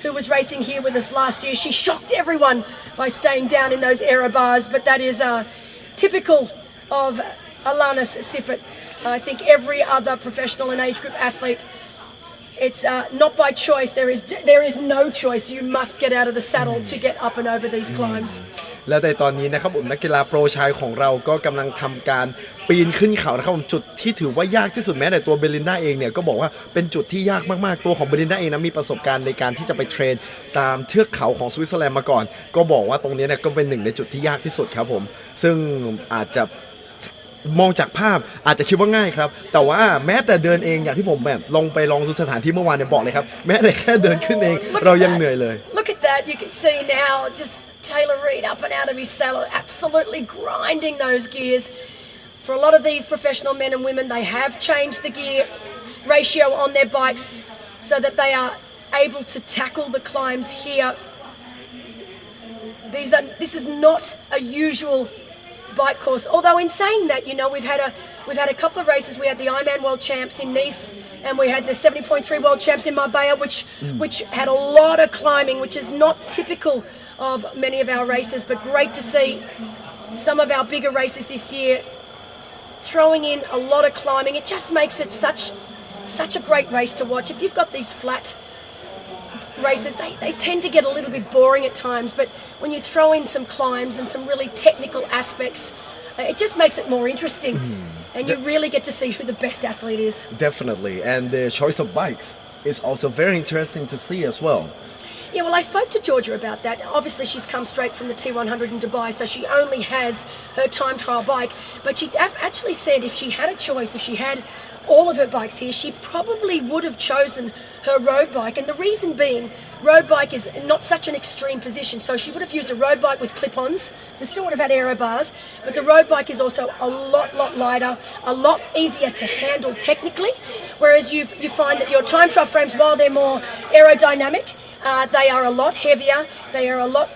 who was racing here with us last year. She shocked everyone by staying down in those aero bars, but that is typical of Alana Siffert. I think every other professional and age group athlete, it's not by choice. There is no choice. You must get out of the saddle to get up and over these climbs. และในตอนนี้นะครับผมนักกีฬาโปรชายของเราก็กำลังทำการปีนขึ้นเขานะครับผมจุดที่ถือว่ายากที่สุดแม้แต่ตัวเบลินดาเองเนี่ยก็บอกว่าเป็นจุดที่ยากมากๆตัวของเบลินดาเองนะมีประสบการณ์ในการที่จะไปเทรนตามเทือกเขาของสวิตเซอร์แลนด์มาก่อนก็บอกว่าตรงนี้เนี่ยก็เป็นหนึ่งในจุดที่ยากที่สุดครับผมซึ่งอาจจะมองจากภาพอาจจะคิดว่าง่ายครับแต่ว่าแม้แต่เดินเองอย่างที่ผมแบบลงไปลองดูสถานที่เมื่อวานเนี่ยบอกเลยครับแม้แต่แค่เดินขึ้นเองเรายังเหนื่อยเลย Look at that. You can see now just Taylor Reid up and out of his saddle, absolutely grinding those gears. For a lot of these professional men and women, they have changed the gear ratio on their bikes so that they are able to tackle the climbs here. This is not a usual bike course. Although in saying that, we've had a couple of races. We had the Ironman World Champs in Nice, and we had the 70.3 World Champs in Marbella, which had a lot of climbing, which is not typical of many of our races. But great to see some of our bigger races this year throwing in a lot of climbing. It just makes it such a great race to watch. If you've got these flat races, they tend to get a little bit boring at times, but when you throw in some climbs and some really technical aspects, it just makes it more interesting. And you really get to see who the best athlete is. Definitely, and the choice of bikes is also very interesting to see as well. Yeah, well, I spoke to Georgia about that. Obviously, she's come straight from the T100 in Dubai, so she only has her time trial bike. But she actually said if she had a choice, if she had all of her bikes here, she probably would have chosen her road bike. And the reason being, road bike is not such an extreme position. So she would have used a road bike with clip-ons, so still would have had aero bars. But the road bike is also a lot lighter, a lot easier to handle technically. Whereas you find that your time trial frames, while they're more aerodynamic, they are a lot heavier, they are a lot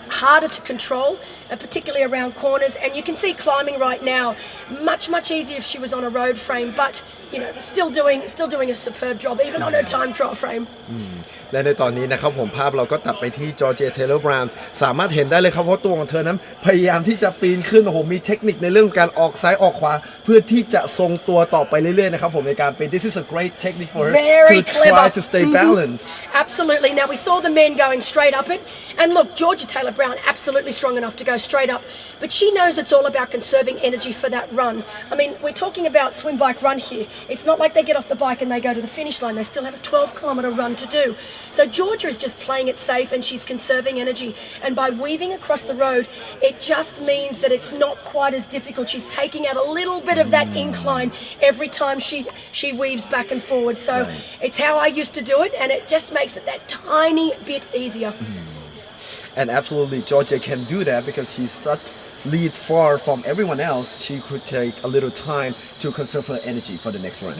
harder to control, particularly around corners. And you can see climbing right now much easier if she was on a road frame, but still doing a superb job even on her time trial frame. และในตอนนี้นะครับผมภาพเราก็ตัดไปที่จอร์เจีย เทย์เลอร์ บราวน์สามารถเห็นได้เลยครับว่าตัวของเธอนั้นพยายามที่จะปีนขึ้นโอ้โหมีเทคนิคในเรื่องการออกซ้ายออกขวาเพื่อที่จะทรงตัวต่อไปเรื่อยๆนะครับผมในการปีน This is a great technique for her Very to clever. try to stay balanced. Absolutely. Now we saw the men going straight up it, and look, Georgia Taylor Brown absolutely strong enough to go straight up, but she knows it's all about conserving energy for that run. I mean, we're talking about swim, bike, run here. It's not like they get off the bike and they go to the finish line. They still have a 12-kilometre run to do. So Georgia is just playing it safe, and she's conserving energy. And by weaving across the road, it just means that it's not quite as difficult. She's taking out a little bit of that incline every time she weaves back and forward. So it's how I used to do it, and it just makes it that tiny bit easier. And absolutely, Georgia can do that because she's such lead far from everyone else. She could take a little time to conserve her energy for the next run.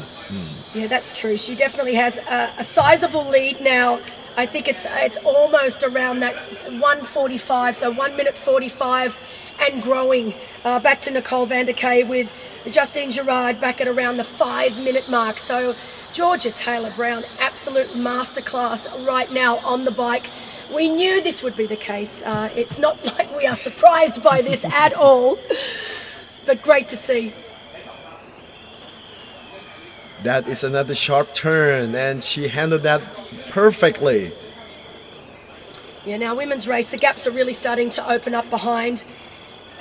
Yeah, that's true. She definitely has a sizable lead now. I think it's almost around that 1:45, so 1 minute 45 and growing. Back to Nicole van der Kay with Justine Girard back at around the 5-minute mark. So Georgia Taylor Brown, absolute masterclass right now on the bike. We knew this would be the case. It's not like we are surprised by this at all, but great to see. That is another sharp turn, and she handled that perfectly. Yeah, now women's race, the gaps are really starting to open up behind.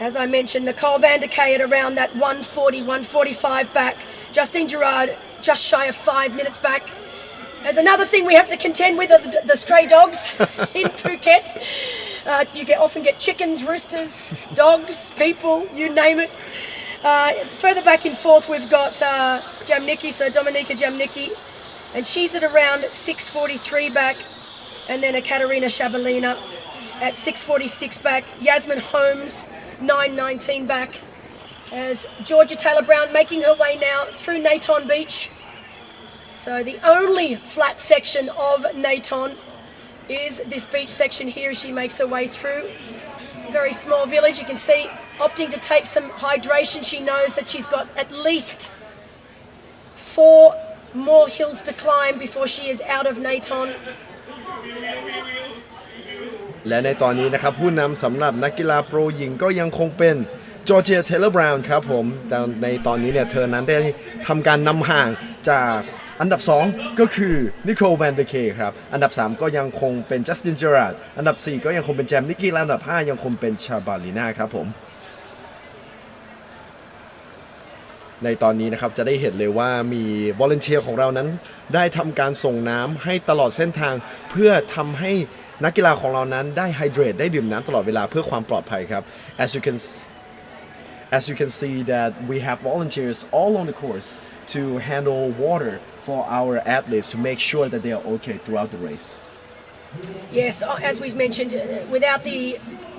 As I mentioned, Nicole van der Kay at around that 1:40, 1:45 back. Justine Girard just shy of 5 minutes back. As another thing we have to contend with are the stray dogs in Phuket. You often get chickens, roosters, dogs, people, you name it. Further back and forth we've got Jamnicki, so Dominika Jamnicki, and she's at around 6:43 back, and then a Katerina Shabalina at 6:46 back, Yasmin Holmes 9:19 back, as Georgia Taylor-Brown making her way now through Naton Beach. So the only flat section of Naton is this beach section here as she makes her way through. Very small village, you can see, opting to take some hydration. She knows that she's got at least 4 more hills to climb before she is out of Naton. และในตอนนี้นะครับผู้นำสำหรับนักกีฬาโปรหญิงก็ยังคงเป็นจอร์เจีย เทย์เลอร์ บราวน์ครับผมแต่ในตอนนี้เนี่ยเธอนั้นได้ทำการนำห่างจากอันดับ2ก็คือนิโคล แวนเดอร์เคครับอันดับ3ก็ยังคงเป็นจัสติน เจอราร์ดอันดับ4ก็ยังคงเป็นแจมนิกกี้และอันดับ5ยังคงเป็นชาบาลิน่าครับผมในตอนนี้นะครับจะได้เห็นเลยว่ามีวอลเลนเทียร์ของเรานั้นได้ทำการส่งน้ำให้ตลอดเส้นทางเพื่อทำให้นักกีฬาของเรานั้นได้ไฮเดรตได้ดื่มน้ำตลอดเวลาเพื่อความปลอดภัยครับ As you can see that we have volunteers all on the course to handle water for our athletes to make sure that they are okay throughout the race. Yes, as we've mentioned, without the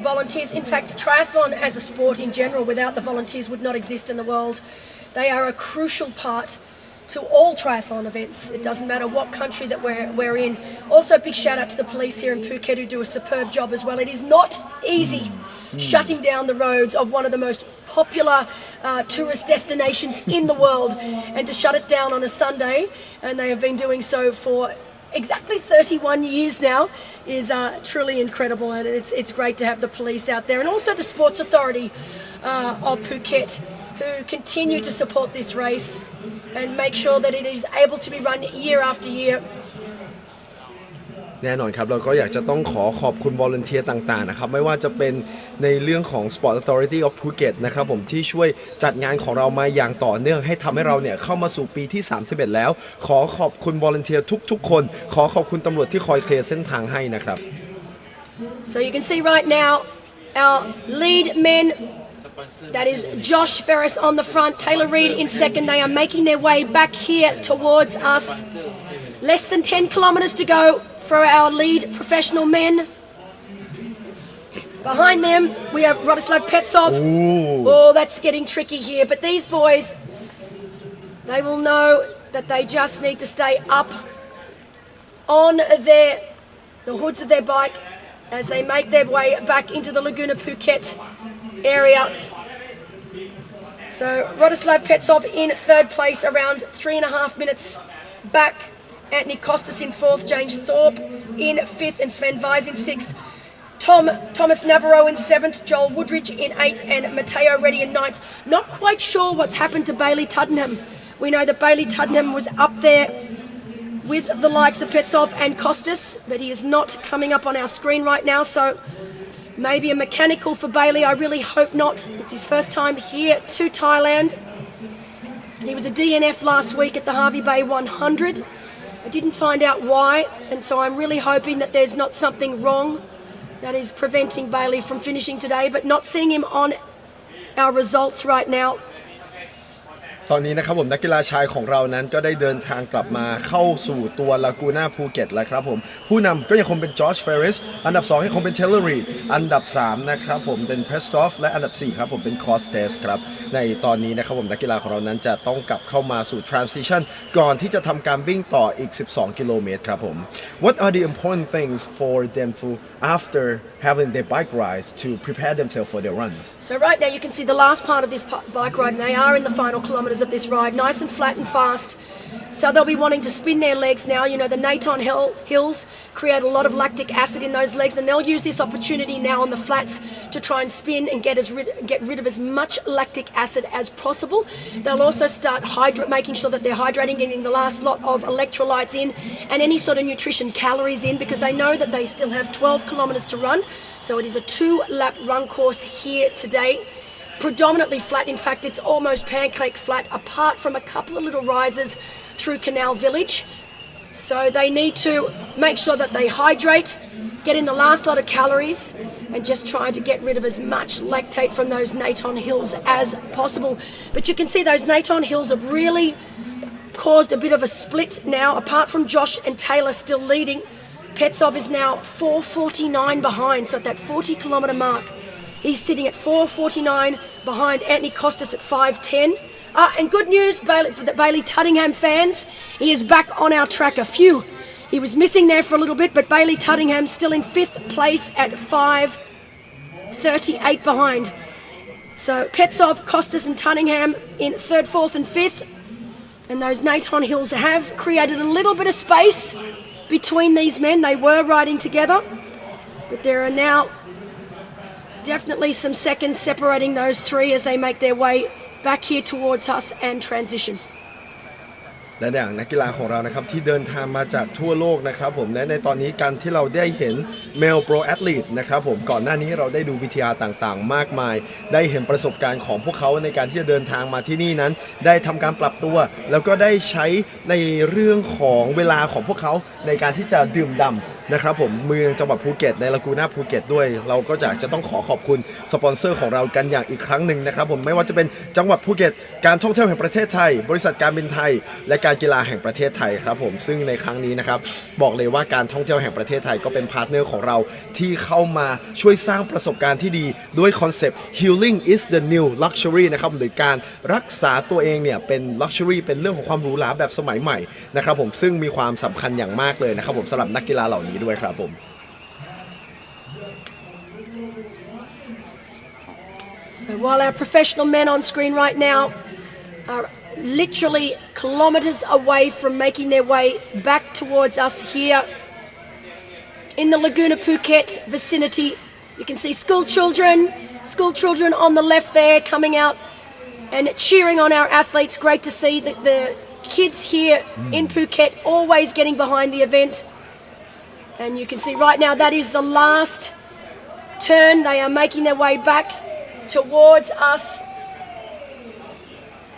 volunteers, in fact, triathlon as a sport in general, without the volunteers would not exist in the world. They are a crucial part to all triathlon events. It doesn't matter what country that we're in. Also, big shout out to the police here in Phuket who do a superb job as well. It is not easy shutting down the roads of one of the most popular tourist destinations in the world, and to shut it down on a Sunday, and they have been doing so for exactly 31 years now, is truly incredible, and it's great to have the police out there, and also the Sports Authority of Phuket, who continue to support this race and make sure that it is able to be run year after year. แน่นอนครับเราก็อยากจะต้องขอบคุณวอลเลนเทียร์ต่างๆนะครับไม่ว่าจะเป็นในเรื่องของ Sport Authority of Phuket นะครับผมที่ช่วยจัดงานของเรามาอย่างต่อเนื่องให้ทำให้เราเนี่ยเข้ามาสู่ปีที่31แล้วขอบคุณวอลเลนเทียร์ทุกๆคนขอบคุณตำรวจที่คอยเคลียร์เส้นทางให้นะครับ So you can see right now our lead men, that is Josh Ferris on the front, Taylor Reid in second. They are making their way back here towards us. Less than 10 kilometres to go for our lead professional men. Behind them, we have Rodislav Petsov. Oh, that's getting tricky here. But these boys, they will know that they just need to stay up on the hoods of their bike as they make their way back into the Laguna Phuket area. So Rodislav Petsov in third place, around 3.5 minutes back. Anthony Costas in fourth, James Thorpe in fifth, and Sven Weiss in sixth. Thomas Navarro in seventh, Joel Woodridge in eighth, and Matteo Reddy in ninth. Not quite sure what's happened to Bailey Tuddenham. We know that Bailey Tuddenham was up there with the likes of Petsov and Costas, but he is not coming up on our screen right now, so maybe a mechanical for Bailey. I really hope not. It's his first time here to Thailand. He was a DNF last week at the Harvey Bay 100. I didn't find out why, and so I'm really hoping that there's not something wrong that is preventing Bailey from finishing today, but not seeing him on our results right now. ตอนนี้นะครับผมนักกีฬาชายของเรานั้นก็ได้เดินทางกลับมาเข้าสู่ตัวลากูน่าภูเก็ตแล้วครับผมผู้นำก็ยังคงเป็นจอร์จ เฟริสอันดับ2ยังคงเป็นเทเลอร์ รีดอันดับ3นะครับผมเป็นเพรสตอฟและอันดับ4ครับผมเป็นคอสเตสครับในตอนนี้นะครับผมนักกีฬาของเรานั้นจะต้องกลับเข้ามาสู่ transition ก่อนที่จะทำการวิ่งต่ออีก12 กิโลเมตรครับผม What are the important things for them to after having their bike rides to prepare themselves for their runs? So right now you can see the last part of this bike ride, and they are in the final kilometres of this ride, nice and flat and fast. So they'll be wanting to spin their legs now. You know, the Naton hills create a lot of lactic acid in those legs, and they'll use this opportunity now on the flats to try and spin and get rid of as much lactic acid as possible. They'll also start making sure that they're hydrating, getting the last lot of electrolytes in and any sort of nutrition calories in, because they know that they still have 12 kilometres to run. So it is a 2-lap run course here today. Predominantly flat. In fact, it's almost pancake flat, apart from a couple of little rises through Canal Village. So they need to make sure that they hydrate, get in the last lot of calories, and just try to get rid of as much lactate from those Naton hills as possible. But you can see those Naton hills have really caused a bit of a split now. Apart from Josh and Taylor still leading, Petsov is now 4:49 behind. So at that 40-kilometre mark, he's sitting at 4:49 behind Anthony Costas at 5:10. And good news for the Bailey Tuddingham fans, he is back on our tracker. Phew, he was missing there for a little bit, but Bailey Tuddingham still in 5th place at 5:38 behind. So Petsov, Costas and Tuddingham in 3rd, 4th and 5th. And those Naton hills have created a little bit of space between these men. They were riding together, but there are now definitely some seconds separating those three as they make their way back here towards us and transition. และอย่างนักกีฬาของเรานะครับที่เดินทางมาจากทั่วโลกนะครับผมและในตอนนี้การที่เราได้เห็น Male Pro Athlete นะครับผมก่อนหน้านี้เราได้ดูวิทยาต่างๆมากมายได้เห็นประสบการณ์ของพวกเขาในการที่จะเดินทางมาที่นี่นั้นได้ทำการปรับตัวแล้วก็ได้ใช้ในเรื่องของเวลาของพวกเขาในการที่จะดื่มด่ำนะครับผมเมืองจังหวัดภูเก็ตในลากูน่าภูเก็ตด้วยเราก็จะต้องขอบคุณสปอนเซอร์ของเรากันอย่างอีกครั้งหนึ่งนะครับผมไม่ว่าจะเป็นจังหวัดภูเก็ตการท่องเที่ยวแห่งประเทศไทยบริษัทการบินไทยและการกีฬาแห่งประเทศไทยครับผมซึ่งในครั้งนี้นะครับบอกเลยว่าการท่องเที่ยวแห่งประเทศไทยก็เป็นพาร์ทเนอร์ของเราที่เข้ามาช่วยสร้างประสบการณ์ที่ดีด้วยคอนเซปต์ healing is the new luxury นะครับหรือการรักษาตัวเองเนี่ยเป็น luxury เป็นเรื่องของความหรูหราแบบสมัยใหม่นะครับผมซึ่งมีความสำคัญอย่างมากเลยนะครับผมสำหรับนักกีฬาเหล่านี้ด้วยครับผม So while our professional men on screen right now are literally kilometres away from making their way back towards us here in the Laguna Phuket vicinity. You can see school children on the left there coming out and cheering on our athletes. Great to see that the kids here in Phuket always getting behind the event. And you can see right now that is the last turn. They are making their way back towards us.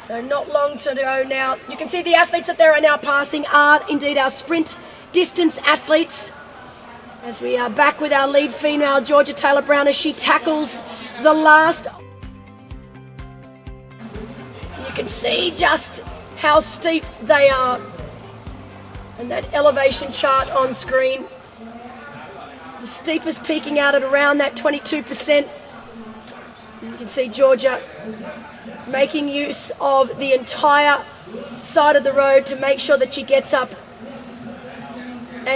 So not long to go now. You can see the athletes that there are now passing are indeed our sprint distance athletes. As we are back with our lead female, Georgia Taylor Brown, as she tackles the last. You can see just how steep they are. And that elevation chart on screen. The steepest peaking out at around that 22%. You can see Georgia making use of the entire side of the road to make sure that she gets up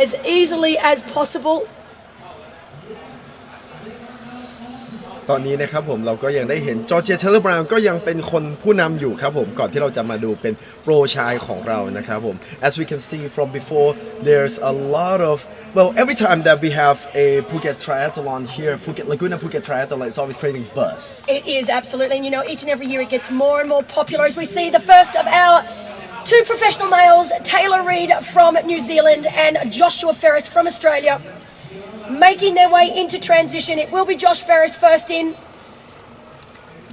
as easily as possible. ตอนนี้นะครับผมเราก็ยังได้เห็นจอร์เจีย เทเลอร์ บราวน์ก็ยังเป็นคนผู้นำอยู่ครับผมก่อนที่เราจะมาดูเป็นโปรชายของเรานะครับผม As we can see from before there's a lot of every time that we have a Phuket Triathlon here Laguna Phuket Triathlon it's always creating buzz. It is absolutely, and you know each and every year it gets more and more popular as we see the first of our two professional males, Taylor Reid from New Zealand and Joshua Ferris from Australia, making their way into transition. It will be Josh Ferris first in,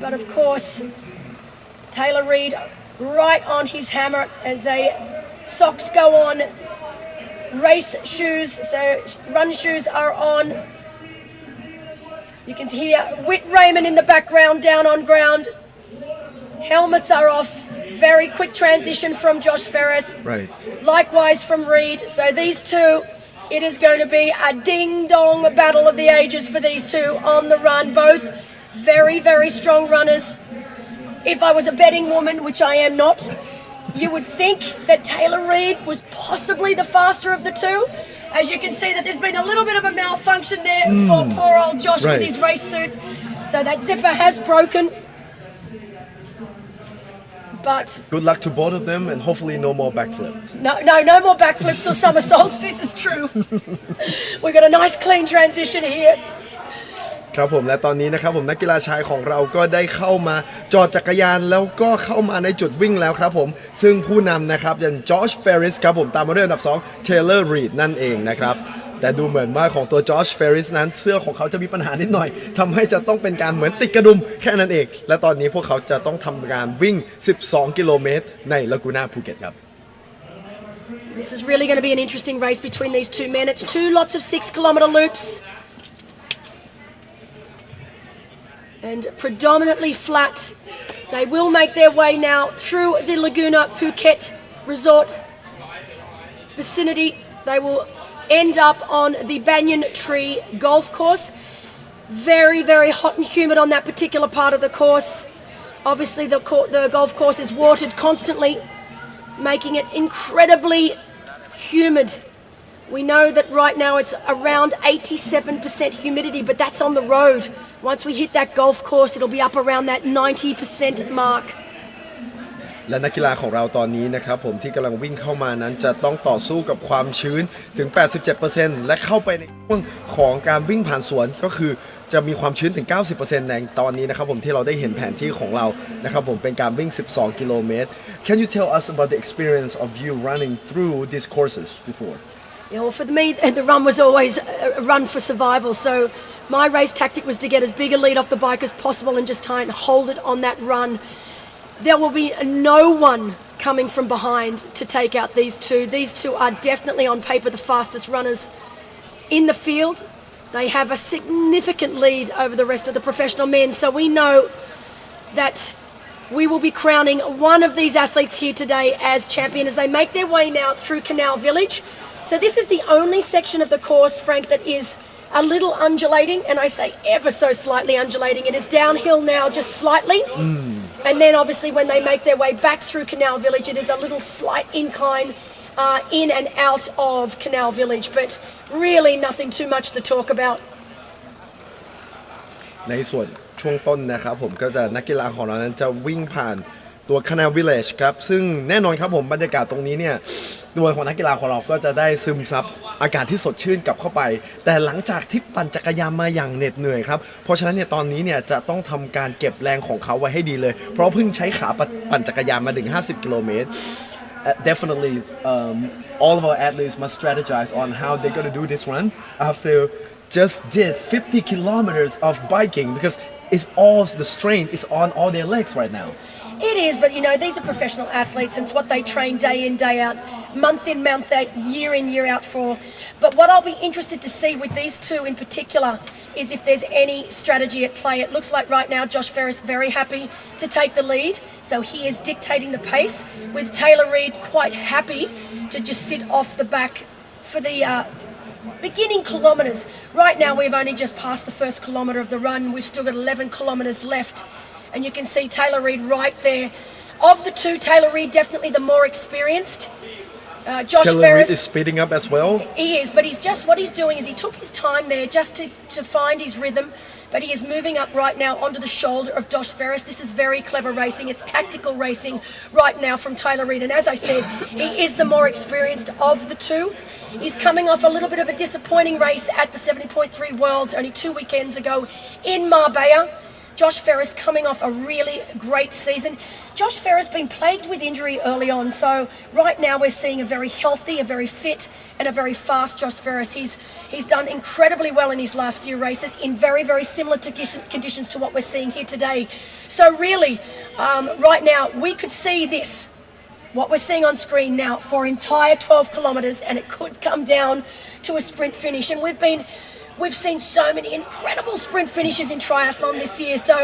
but of course Taylor Reid right on his hammer as they socks go on, race shoes, so run shoes are on. You can hear Whit Raymond in the background down on ground. Helmets are off. Very quick transition from Josh Ferris. Right. Likewise from Reid. So these two, it is going to be a ding-dong battle of the ages for these two on the run. Both very, very strong runners. If I was a betting woman, which I am not, you would think that Taylor Reid was possibly the faster of the two. As you can see that there's been a little bit of a malfunction there for poor old Josh with his race suit. So that zipper has broken. But Good luck to both of them and hopefully no more backflips. no more backflips or somersaults. This is true. We've got a nice clean transition here. ครับผมและตอนนี้นะครับผมนักกีฬาชายของเราก็ได้เข้ามาจอดจักรยานแล้วก็เข้ามาในจุดวิ่งแล้วครับผมซึ่งผู้นำนะครับอย่างจอร์จเฟริสครับผมตามมาด้วยอันดับ2 Taylor Reid นั่นเองนะครับแต่ดูเหมือนว่าของตัวจอร์จเฟริสนั้นเสื้อของเขาจะมีปัญหานิดหน่อยทำให้จะต้องเป็นการเหมือนติดกระดุมแค่นั้นเองและตอนนี้พวกเขาจะต้องทำการวิ่ง12 กิโลเมตรในลากูน่าภูเก็ตครับ This is really going to be an interesting race between these two men. It's two lots of 6 kilometre loops. And predominantly flat. They will make their way now through the Laguna Phuket Resort vicinity. They will end up on the Banyan Tree Golf Course. Very, very hot and humid on that particular part of the course. Obviously the golf course is watered constantly, making it incredibly humid. We know that right now it's around 87% humidity, but that's on the road. Once we hit that golf course, it'll be up around that 90% mark. และนักกีฬาของเราตอนนี้นะครับผมที่กำลังวิ่งเข้ามานั้นจะต้องต่อสู้กับความชื้นถึง 87% และเข้าไปในช่วงของการวิ่งผ่านสวนก็คือจะมีความชื้นถึง 90% ในตอนนี้นะครับผมที่เราได้เห็นแผนที่ของเรานะครับผมเป็นการวิ่ง 12 กิโลเมตร Can you tell us about the experience of you running through these courses before? Yeah, well, for me, the run was always a run for survival. So my race tactic was to get as big a lead off the bike as possible and just try and hold it on that run. There will be no one coming from behind to take out these two. These two are definitely on paper the fastest runners in the field. They have a significant lead over the rest of the professional men. So we know that we will be crowning one of these athletes here today as champion as they make their way now through Canal Village. So this is the only section of the course, Frank, that is a little undulating, and I say ever so slightly undulating. It is downhill now just slightly. And then obviously when they make their way back through Canal Village, it is a little slight incline in and out of Canal Village, but really nothing too much to talk about. ในส่วนช่วงต้นนะครับผมก็จะนักกีฬาของเรานั้นจะวิ่งผ่านตัว Canal Village ครับซึ่งแน่นอนครับผมบรรยากาศตรงนี้เนี่ยตัวของนักกีฬาของเราก็จะได้ซึมซับอากาศที่สดชื่นกลับเข้าไปแต่หลังจากที่ปั่นจักรยานมาอย่างเหน็ดเหนื่อยครับเพราะฉะนั้นเนี่ยตอนนี้เนี่ยจะต้องทำการเก็บแรงของเขาไว้ให้ดีเลยเพราะเพิ่งใช้ขาปั่นจักรยานมาถึง50 กิโลเมตรDefinitely all of our athletes must strategize on how they're going to do this run after just did 50 kilometers of biking because it's all the strain is on all their legs right now. It is, but you know, these are professional athletes and it's what they train day in, day out, month in, month out, year in, year out for. But what I'll be interested to see with these two in particular is if there's any strategy at play. It looks like right now Josh Ferris very happy to take the lead, so he is dictating the pace, with Taylor Reid quite happy to just sit off the back for the beginning kilometres. Right now we've only just passed the first kilometre of the run. We've still got 11 kilometres left. And you can see Taylor Reid right there. Of the two, Taylor Reid definitely the more experienced. Josh Taylor Ferris Reid is speeding up as well. He is, but what he's doing is he took his time there just to find his rhythm. But he is moving up right now onto the shoulder of Josh Ferris. This is very clever racing. It's tactical racing right now from Taylor Reid. And as I said, he is the more experienced of the two. He's coming off a little bit of a disappointing race at the 70.3 Worlds only 2 weekends ago in Marbella. Josh Ferris coming off a really great season. Josh Ferris been plagued with injury early on, so right now we're seeing a very healthy, a very fit, and a very fast Josh Ferris. He's done incredibly well in his last few races in very, very similar conditions to what we're seeing here today. So really, right now we could see this, what we're seeing on screen now, for entire 12 kilometres, and it could come down to a sprint finish. And we've seen so many incredible sprint finishes in triathlon this year, so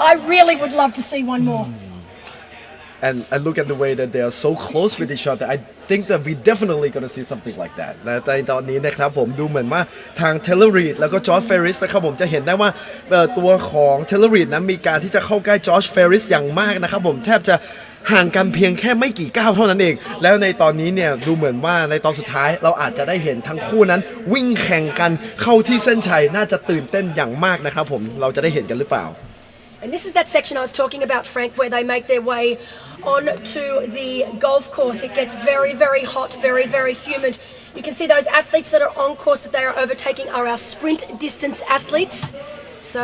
I really would love to see one more. And look at the way that they are so close with each other. I think that we definitely gonna see something like that นะในตอนนี้นะครับผมดูเหมือนว่าทาง Taylor Reid แล้วก็ Josh Ferris นะครับผมจะเห็นได้ว่าตัวของ Taylor Reid นั้นมีการที่จะเข้าใกล้ Josh Ferris อย่างมากนะครับผมแทบจะห่างกันเพียงแค่ไม่กี่ก้าวเท่านั้นเองแล้วในตอนนี้เนี่ยดูเหมือนว่าในตอนสุดท้ายเราอาจจะได้เห็นทั้งคู่นั้นวิ่งแข่งกันเข้าที่เส้นชัยน่าจะตื่นเต้นอย่างมากนะครับผมเราจะได้เห็นกันหรือเปล่า And this is that section I was talking about, Frank, where they make their way onto the golf course. It gets very, very hot, very, very humid. You can see those athletes that are on course that they are overtaking are our sprint distance athletes. So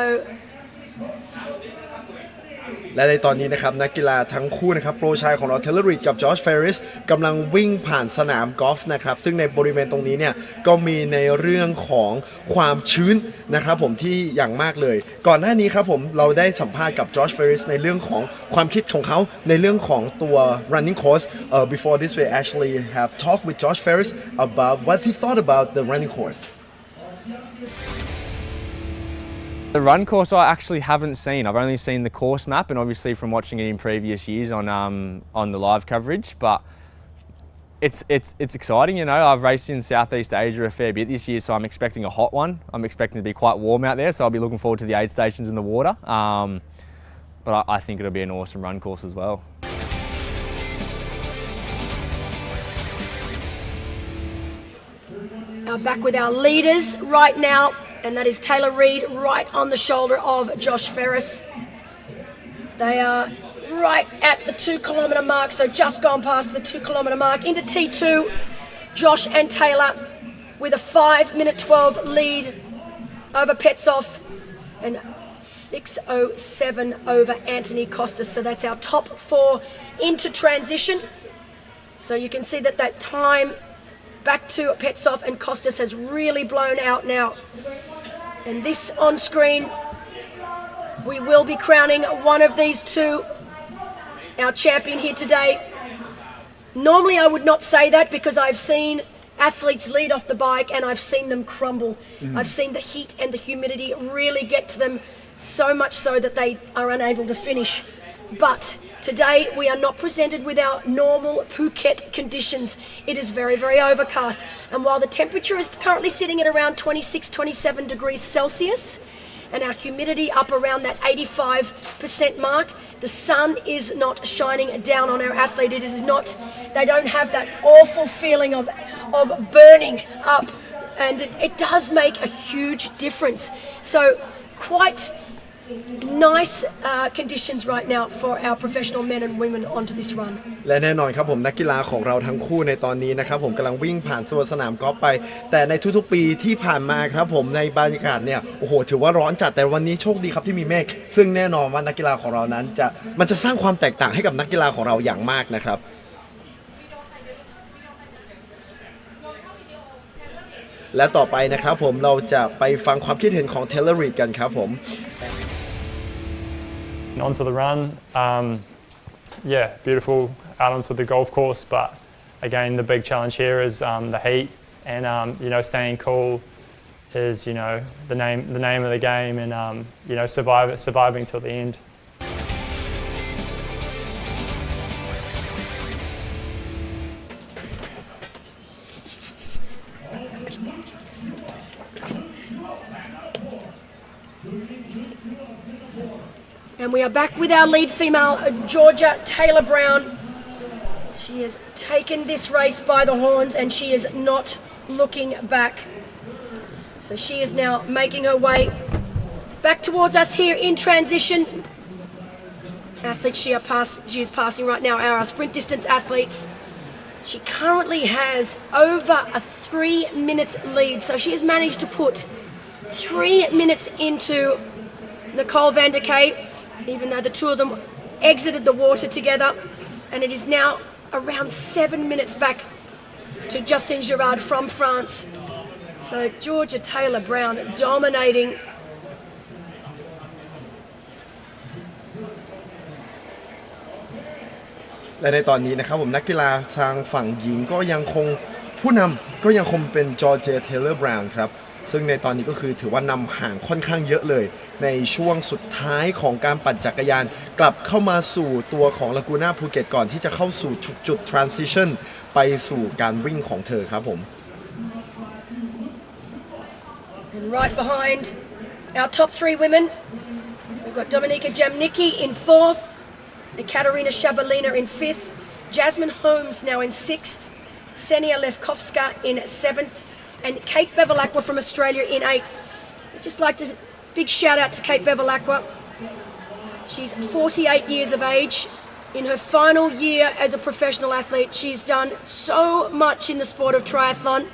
และในตอนนี้นะครับนักกีฬาทั้งคู่นะครับโปรชายของเราเทเลอร์รีดกับจอร์จเฟริสกำลังวิ่งผ่านสนามกอล์ฟนะครับซึ่งในบริเวณตรงนี้เนี่ยก็มีในเรื่องของความชื้นนะครับผมที่อย่างมากเลยก่อนหน้านี้ครับผมเราได้สัมภาษณ์กับจอร์จเฟริสในเรื่องของความคิดของเขาในเรื่องของตัว running course before this we actually have talked with Josh Ferris about what he thought about the running course. The run course I actually haven't seen. I've only seen the course map and obviously from watching it in previous years on the live coverage. But it's exciting, you know. I've raced in Southeast Asia a fair bit this year, so I'm expecting a hot one. I'm expecting to be quite warm out there, so I'll be looking forward to the aid stations in the water. But I think it'll be an awesome run course as well. Now back with our leaders right now. And that is Taylor Reid right on the shoulder of Josh Ferris. They are right at the 2 kilometre mark, so just gone past the 2 kilometre mark into T2. Josh and Taylor with a 5-minute 12 lead over Petsov and 6:07 over Anthony Costas. So that's our top 4 into transition. So you can see that time back to Petsov and Costas has really blown out now. And this on screen, we will be crowning one of these two, our champion here today. Normally I would not say that because I've seen athletes lead off the bike and I've seen them crumble. I've seen the heat and the humidity really get to them, so much so that they are unable to finish. But today we are not presented with our normal Phuket conditions. It is very, very overcast. And while the temperature is currently sitting at around 26-27 degrees Celsius and our humidity up around that 85% mark, the sun is not shining down on our athlete. It is not, they don't have that awful feeling of burning up, and it does make a huge difference. So quite nice conditions right now for our professional men and women onto this run. และแน่นอนครับผมนักกีฬาของเราทั้งคู่ในตอนนี้นะครับผมกำลังวิ่งผ่านสนามกอล์ฟไปแต่ในทุกๆปีที่ผ่านมาครับผมในบรรยากาศเนี่ยโอ้โหถือว่าร้อนจัดแต่วันนี้โชคดีครับที่มีเมฆซึ่งแน่นอนว่านักกีฬาของเรานั้นมันจะสร้างความแตกต่างให้กับนักกีฬาของเราอย่างมากนะครับและต่อไปนะครับผมเราจะไปฟังความคิดเห็นของเทเลอร์รีดกันครับผมOnto the run, yeah, beautiful out onto the golf course, but again the big challenge here is the heat and you know, staying cool is, you know, the name of the game, and you know, surviving till the end. And we are back with our lead female, Georgia Taylor Brown. She has taken this race by the horns and she is not looking back. So she is now making her way back towards us here in transition. Athletes she is passing right now are our sprint distance athletes. She currently has over a 3-minute lead. So she has managed to put 3 minutes into Nicole van der Kay, even though the two of them exited the water together, and it is now around 7 minutes back to Justin Girard from France. So Georgia Taylor Brown dominating.และในตอนนี้นะครับผมนักกีฬาทางฝั่งหญิงก็ยังคงผู้นำก็ยังคงเป็นจอร์เจเทเลอร์บราวน์ครับซึ่งในตอนนี้ก็คือถือว่านำห่างค่อนข้างเยอะเลยในช่วงสุดท้ายของการปั่นจักรยานกลับเข้ามาสู่ตัวของลากูน่าภูเก็ตก่อนที่จะเข้าสู่จุด transition ไปสู่การวิ่งของเธอครับผม And right behind our top 3 women, we've got Dominika Jamnicki in 4th, Ekaterina Shabalina in 5th, Jasmine Holmes now in 6th, Senia Levkovska in 7th, and Kate Bevilacqua from Australia in 8th. I'd just like to big shout out to Kate Bevilacqua. She's 48 years of age. In her final year as a professional athlete, she's done so much in the sport of triathlon.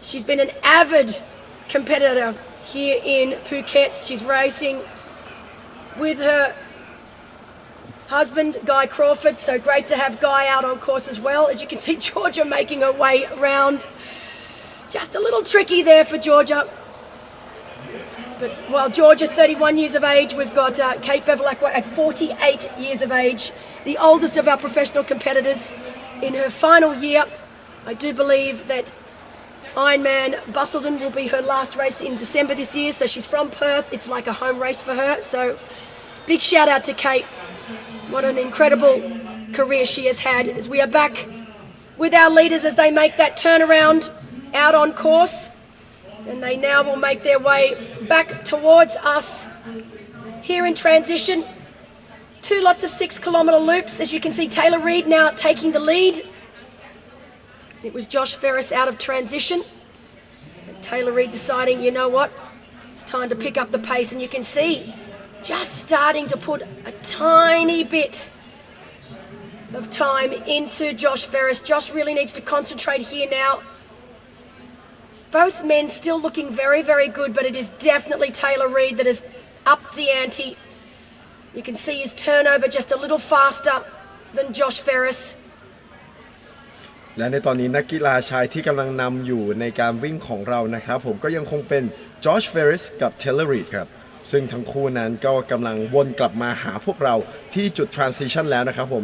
She's been an avid competitor here in Phuket. She's racing with her husband, Guy Crawford. So great to have Guy out on course as well. As you can see, Georgia making her way around. Just a little tricky there for Georgia. But while Georgia, 31 years of age, we've got Kate Bevilacqua at 48 years of age, the oldest of our professional competitors in her final year. I do believe that Ironman Busselton will be her last race in December this year. So she's from Perth. It's like a home race for her. So big shout out to Kate. What an incredible career she has had. As we are back with our leaders as they make that turnaround out on course. And they now will make their way back towards us here in transition. 2 lots of 6-kilometre loops. As you can see, Taylor Reid now taking the lead. It was Josh Ferris out of transition. And Taylor Reid deciding, you know what, it's time to pick up the pace. And you can see just starting to put a tiny bit of time into Josh Ferris. Josh really needs to concentrate here now. Both men still looking very, very good, but it is definitely Taylor Reid that has upped the ante. You can see his turnover just a little faster than Josh Ferris. และในตอนนี้นักกีฬาชายที่กำลังนำอยู่ในการวิ่งของเรานะครับผมก็ยังคงเป็นจอร์จเฟริสกับเทเลอร์รีดครับซึ่งทั้งคู่นั้นก็กำลังวนกลับมาหาพวกเราที่จุด transition แล้วนะครับผม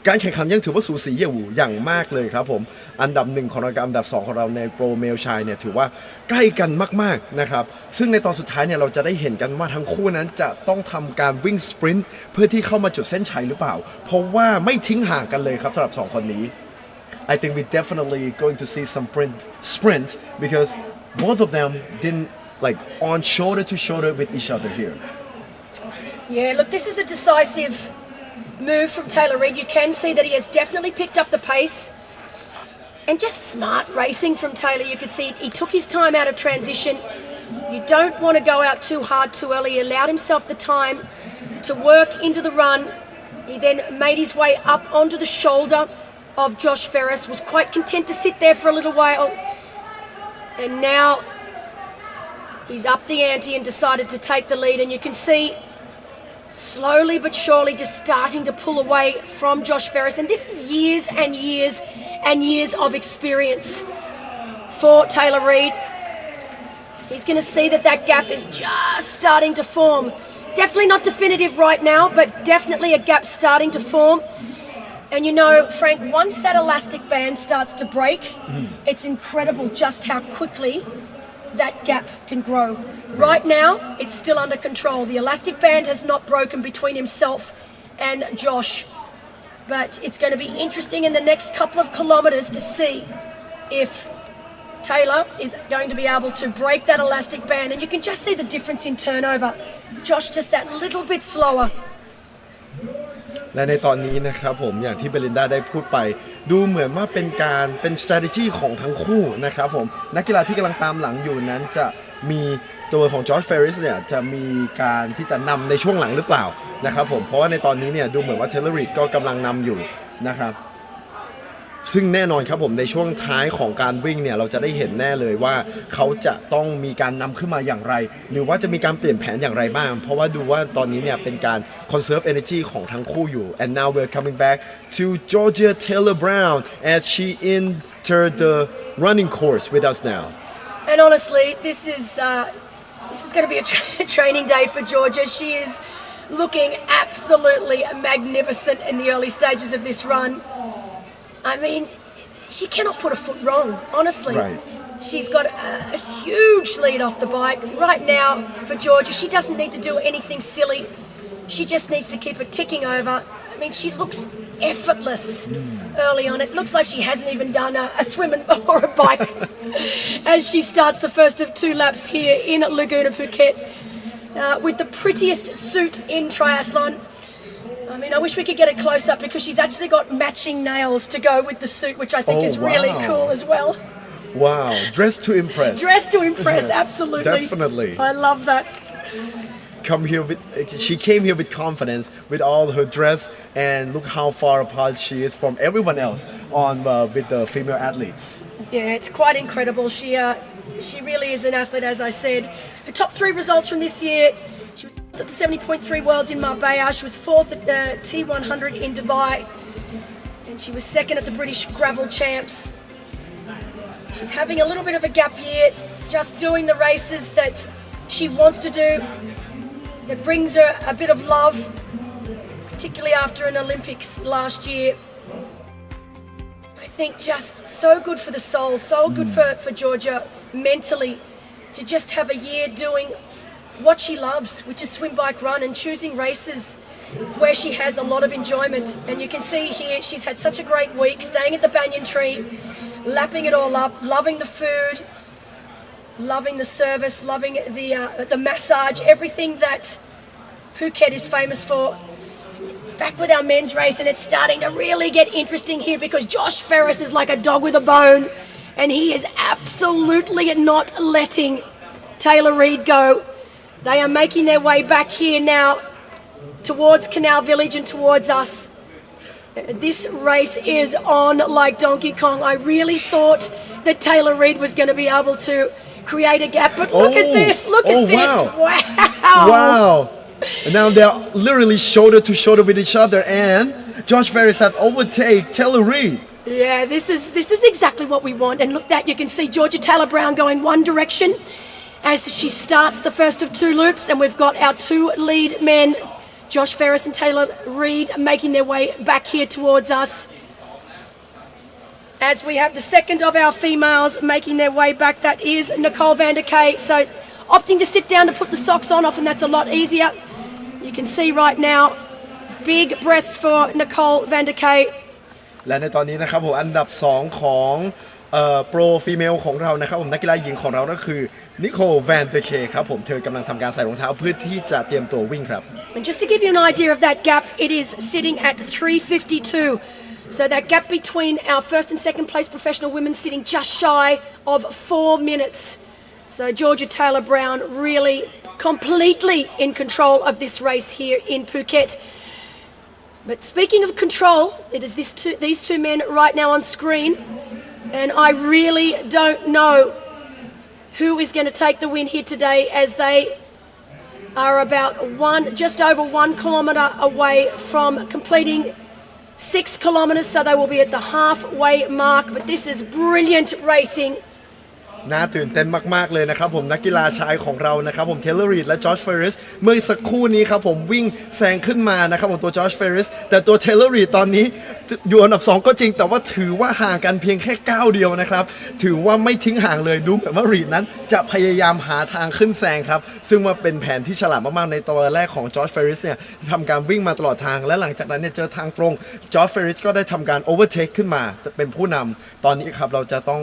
การแข่งขันยังถือว่าสูสีอยู่อย่างมากเลยครับผมอันดับ1ของเรากับอันดับ2ของเราในโปรเมลชายเนี่ยถือว่าใกล้กันมากๆนะครับซึ่งในตอนสุดท้ายเนี่ยเราจะได้เห็นกันว่าทั้งคู่นั้นจะต้องทำการวิ่งสปรินต์เพื่อที่เข้ามาจุดเส้นชัยหรือเปล่าเพราะว่าไม่ทิ้งห่างกันเลยครับสำหรับ2คนนี้ I think we definitely going to see some sprint because both of them didn't like on shoulder to shoulder with each other here. Yeah, look, this is a decisive move from Taylor Reid. You can see that he has definitely picked up the pace and just smart racing from Taylor. You could see he took his time out of transition. You don't want to go out too hard too early. He allowed himself the time to work into the run. He then made his way up onto the shoulder of Josh Ferris, was quite content to sit there for a little while, and now he's upped the ante and decided to take the lead. And you can see slowly but surely just starting to pull away from Josh Ferris. And this is years and years and years of experience for Taylor Reid. He's going to see that that gap is just starting to form. Definitely not definitive right now, but definitely a gap starting to form. And you know, Frank, once that elastic band starts to break, it's incredible just how quickly that gap can grow. Right now, it's still under control. The elastic band has not broken between himself and Josh. But it's going to be interesting in the next couple of kilometres to see if Taylor is going to be able to break that elastic band. And you can just see the difference in turnover. Josh just that little bit slower. และในตอนนี้นะครับผมอย่างที่เบลินดาได้พูดไปดูเหมือนว่าเป็น strategy ของทั้งคู่นะครับผมนักกีฬาที่กำลังตามหลังอยู่นั้นจะมีตัวของจอร์จเฟริสเนี่ยจะมีการที่จะนำในช่วงหลังหรือเปล่านะครับผมเพราะว่าในตอนนี้เนี่ยดูเหมือนว่าเทเลอร์รีดก็กำลังนำอยู่นะครับซึ่งแน่นอนครับผมในช่วงท้ายของการวิ่งเนี่ยเราจะได้เห็นแน่เลยว่าเขาจะต้องมีการนำขึ้นมาอย่างไรหรือว่าจะมีการเปลี่ยนแผนอย่างไรบ้างเพราะว่าดูว่าตอนนี้เนี่ยเป็นการ conserve energy ของทั้งคู่อยู่ and now we're coming back to Georgia Taylor Brown as she entered the running course with us now and honestly this is going to be a training day for Georgia. She is looking absolutely magnificent in the early stages of this run. I mean, she cannot put a foot wrong, honestly. Right. She's got a huge lead off the bike. Right now, for Georgia, she doesn't need to do anything silly. She just needs to keep it ticking over. I mean, she looks effortless early on. It looks like she hasn't even done a swim or a bike as she starts the first of 2 laps here in Laguna Phuket with the prettiest suit in triathlon. I mean, I wish we could get it close up because she's actually got matching nails to go with the suit, which I think is really cool as well. Wow, dressed to impress. Dressed to impress, absolutely. Definitely. I love that. She came here with confidence with all her dress and look how far apart she is from everyone else with the female athletes. Yeah, it's quite incredible. She really is an athlete, as I said. Her top 3 results from this year, She was at the 70.3 Worlds in Marbella. She was fourth at the T100 in Dubai. And she was second at the British Gravel Champs. She's having a little bit of a gap year, just doing the races that she wants to do, that brings her a bit of love, particularly after an Olympics last year. I think just so good for the soul, so good for Georgia mentally to just have a year doing what she loves, which is swim, bike, run, and choosing races where she has a lot of enjoyment. And you can see here she's had such a great week, staying at the banyan tree, lapping it all up, loving the food, loving the service, loving the massage, everything that Phuket is famous for. Back with our men's race, and it's starting to really get interesting here because Josh Ferris is like a dog with a bone, and he is absolutely not letting Taylor Reid go. They are making their way back here now towards Canal Village and towards us. This race is on like Donkey Kong. I really thought that Taylor Reid was going to be able to create a gap, but look at this, look at this. Wow. Wow. And now they're literally shoulder to shoulder with each other, and Josh Ferris have overtaken Taylor Reid. Yeah, this is exactly what we want. And look, that you can see Georgia Taylor Brown going one direction as she starts the first of two loops, and we've got our two lead men, Josh Ferris and Taylor Reid, making their way back here towards us. As we have the second of our females making their way back, that is Nicole van der Kay. So opting to sit down to put the socks on, often that's a lot easier. You can see right now, big breaths for Nicole van der Kay. และในตอนนี้นะครับผมอันดับ2ของโปรฟีเมลของเรานะครับผมนักกีฬาหญิงของเราก็คือนิโคลแวนเดอร์เคครับผมเธอกำลังทำการใส่รองเท้าเพื่อที่จะเตรียมตัววิ่งครับ And just to give you an idea of that gap, it is sitting at 3:52. So that gap between our first and second place professional women sitting just shy of 4 minutes. So Georgia Taylor Brown really completely in control of this race here in Phuket. But speaking of control, it is these two men right now on screen, and I really don't know who is going to take the win here today, as they are about just over 1 kilometre away from completing 6 kilometres, so they will be at the halfway mark. But this is brilliant racing. น่าตื่นเต้นมากๆเลยนะครับผมนักกีฬาชายของเรานะครับผมเทเลอร์รีดและจอร์จเฟรริสเมื่อสักครู่นี้ครับผมวิ่งแซงขึ้นมานะครับผมตัวจอร์จเฟรริสแต่ตัวเทเลอร์รีดตอนนี้อยู่อันดับ2ก็จริงแต่ว่าถือว่าห่างกันเพียงแค่ก้าวเดียวนะครับถือว่าไม่ทิ้งห่างเลยดูเหมือนว่ารีดนั้นจะพยายามหาทางขึ้นแซงครับซึ่งว่าเป็นแผนที่ฉลาดมากๆในตัวแรกของจอร์จเฟรริสเนี่ยทำการวิ่งมาตลอดทางและหลังจากนั้นเนี่ยเจอทางตรงจอร์จเฟรริสก็ได้ทำการโอเวอร์เทคขึ้นมาเป็นผู้นำตอนนี้ครับเราจะต้อง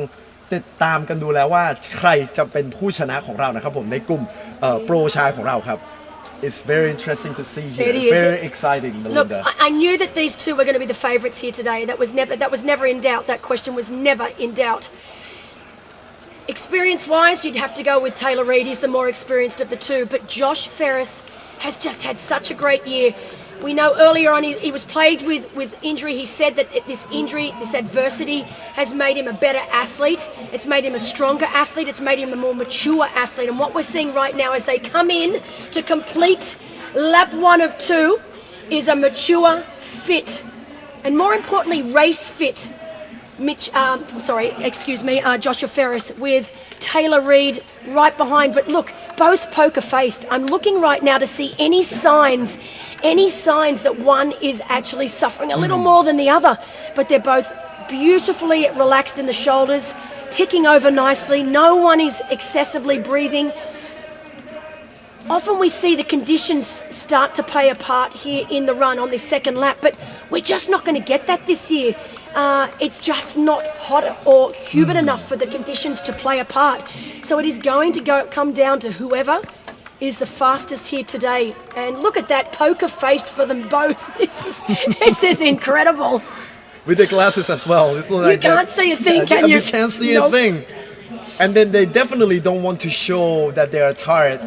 ติดตามกันดูแล้วว่าใครจะเป็นผู้ชนะของเรานะครับผมในกลุ่มโปรชายของเราครับ It's very interesting to see here. It is. Very exciting, Melinda. Look, I knew that these two were going to be the favourites here today. That was never in doubt. That question was never in doubt. Experience-wise, you'd have to go with Taylor Reid. He's the more experienced of the two. But Josh Ferris has just had such a great year. We know earlier on he was plagued with injury. He said that this injury, this adversity, has made him a better athlete. It's made him a stronger athlete. It's made him a more mature athlete. And what we're seeing right now as they come in to complete lap 1 of 2 is a mature, fit, and more importantly, race fit Joshua Ferris with Taylor Reid right behind. But look, both poker-faced. I'm looking right now to see any signs that one is actually suffering a little more than the other. But they're both beautifully relaxed in the shoulders, ticking over nicely. No one is excessively breathing. Often we see the conditions start to play a part here in the run on this second lap, but we're just not going to get that this year. It's just not hot or humid enough for the conditions to play a part. So it is going to come down to whoever is the fastest here today. And look at that, poker-faced for them both. This is incredible. With the glasses as well. You can't see a thing, can you? You can't see a thing. And then they definitely don't want to show that they are tired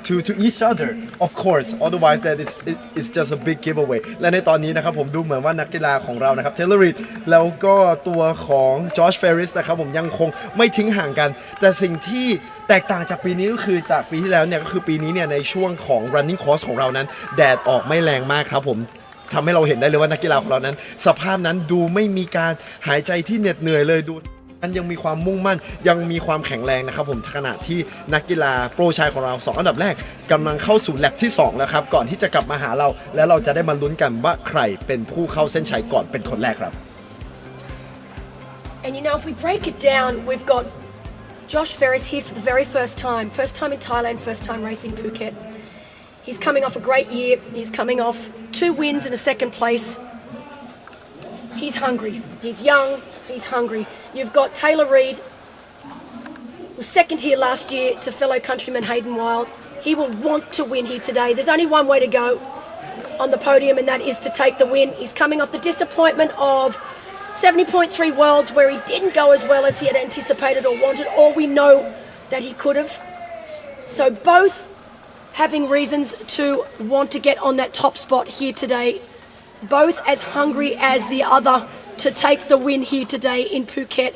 to each other, of course. Otherwise, it's just a big giveaway. และในตอนนี้นะครับผมดูเหมือนว่านักกีฬาของเรานะครับเทเลอร์รีดแล้วก็ตัวของจอร์จเฟรริสนะครับผมยังคงไม่ทิ้งห่างกันแต่สิ่งที่ แตกต่างจากปีนี้ก็คือจากปีที่แล้วเนี่ยก็คือปีนี้เนี่ยในช่วงของ running course ของเรานั้นแดดออกไม่แรงมากครับผมทำให้เราเห็นได้เลยว่านักกีฬาของเรานั้นสภาพนั้นดูไม่มีการหายใจที่เหน็ดเหนื่อยเลยดูมันยังมีความมุ่งมั่นยังมีความแข็งแรงนะครับผมขณะที่นักกีฬาโปรชายของเรา2อันดับแรกกำลังเข้าสู่แลปที่2แล้วครับก่อนที่จะกลับมาหาเราแล้วเราจะได้มาลุ้นกันว่าใครเป็นผู้เข้าเส้นชัยก่อนเป็นคนแรกครับ And you know, if we break it down, we've got Josh Ferris here for the very first time in Thailand, first time racing Phuket. He's coming off a great year. He's coming off 2 wins and a second place. He's hungry. He's young. He's hungry. You've got Taylor Reid, who was second here last year to fellow countryman Hayden Wild. He will want to win here today. There's only one way to go on the podium, and that is to take the win. He's coming off the disappointment of 70.3 Worlds, where he didn't go as well as he had anticipated or wanted, or we know that he could have. So both having reasons to want to get on that top spot here today, both as hungry as the other to take the win here today in Phuket.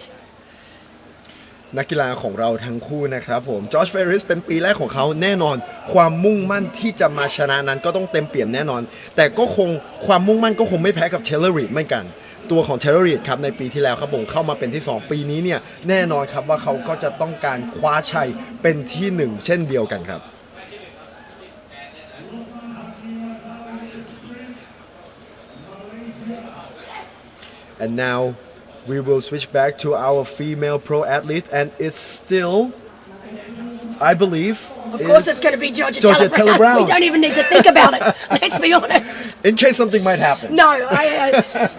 นักกีฬาของเราทั้งคู่นะครับผมจอร์จเฟริสเป็นปีแรกของเขาแน่นอนความมุ่งมั่นที่จะมาชนะนั้นก็ต้องเต็มเปี่ยมแน่นอนแต่ก็คงความมุ่งมั่นก็คงไม่แพ้กับเทเลอร์รีดเหมือนกันตัวของเทเลอร์รีดครับในปีที่แล้วครับผมเข้ามาเป็นที่2ปีนี้เนี่ยแน่นอนครับว่าเขาก็จะต้องการคว้าชัยเป็นที่1เช่นเดียวกันครับ And now we will switch back to our female pro athlete, and it's still, I believe, of course it's going to be Georgia Taylor Brown. We don't even need to think about it. Let's be honest. In case something might happen. No,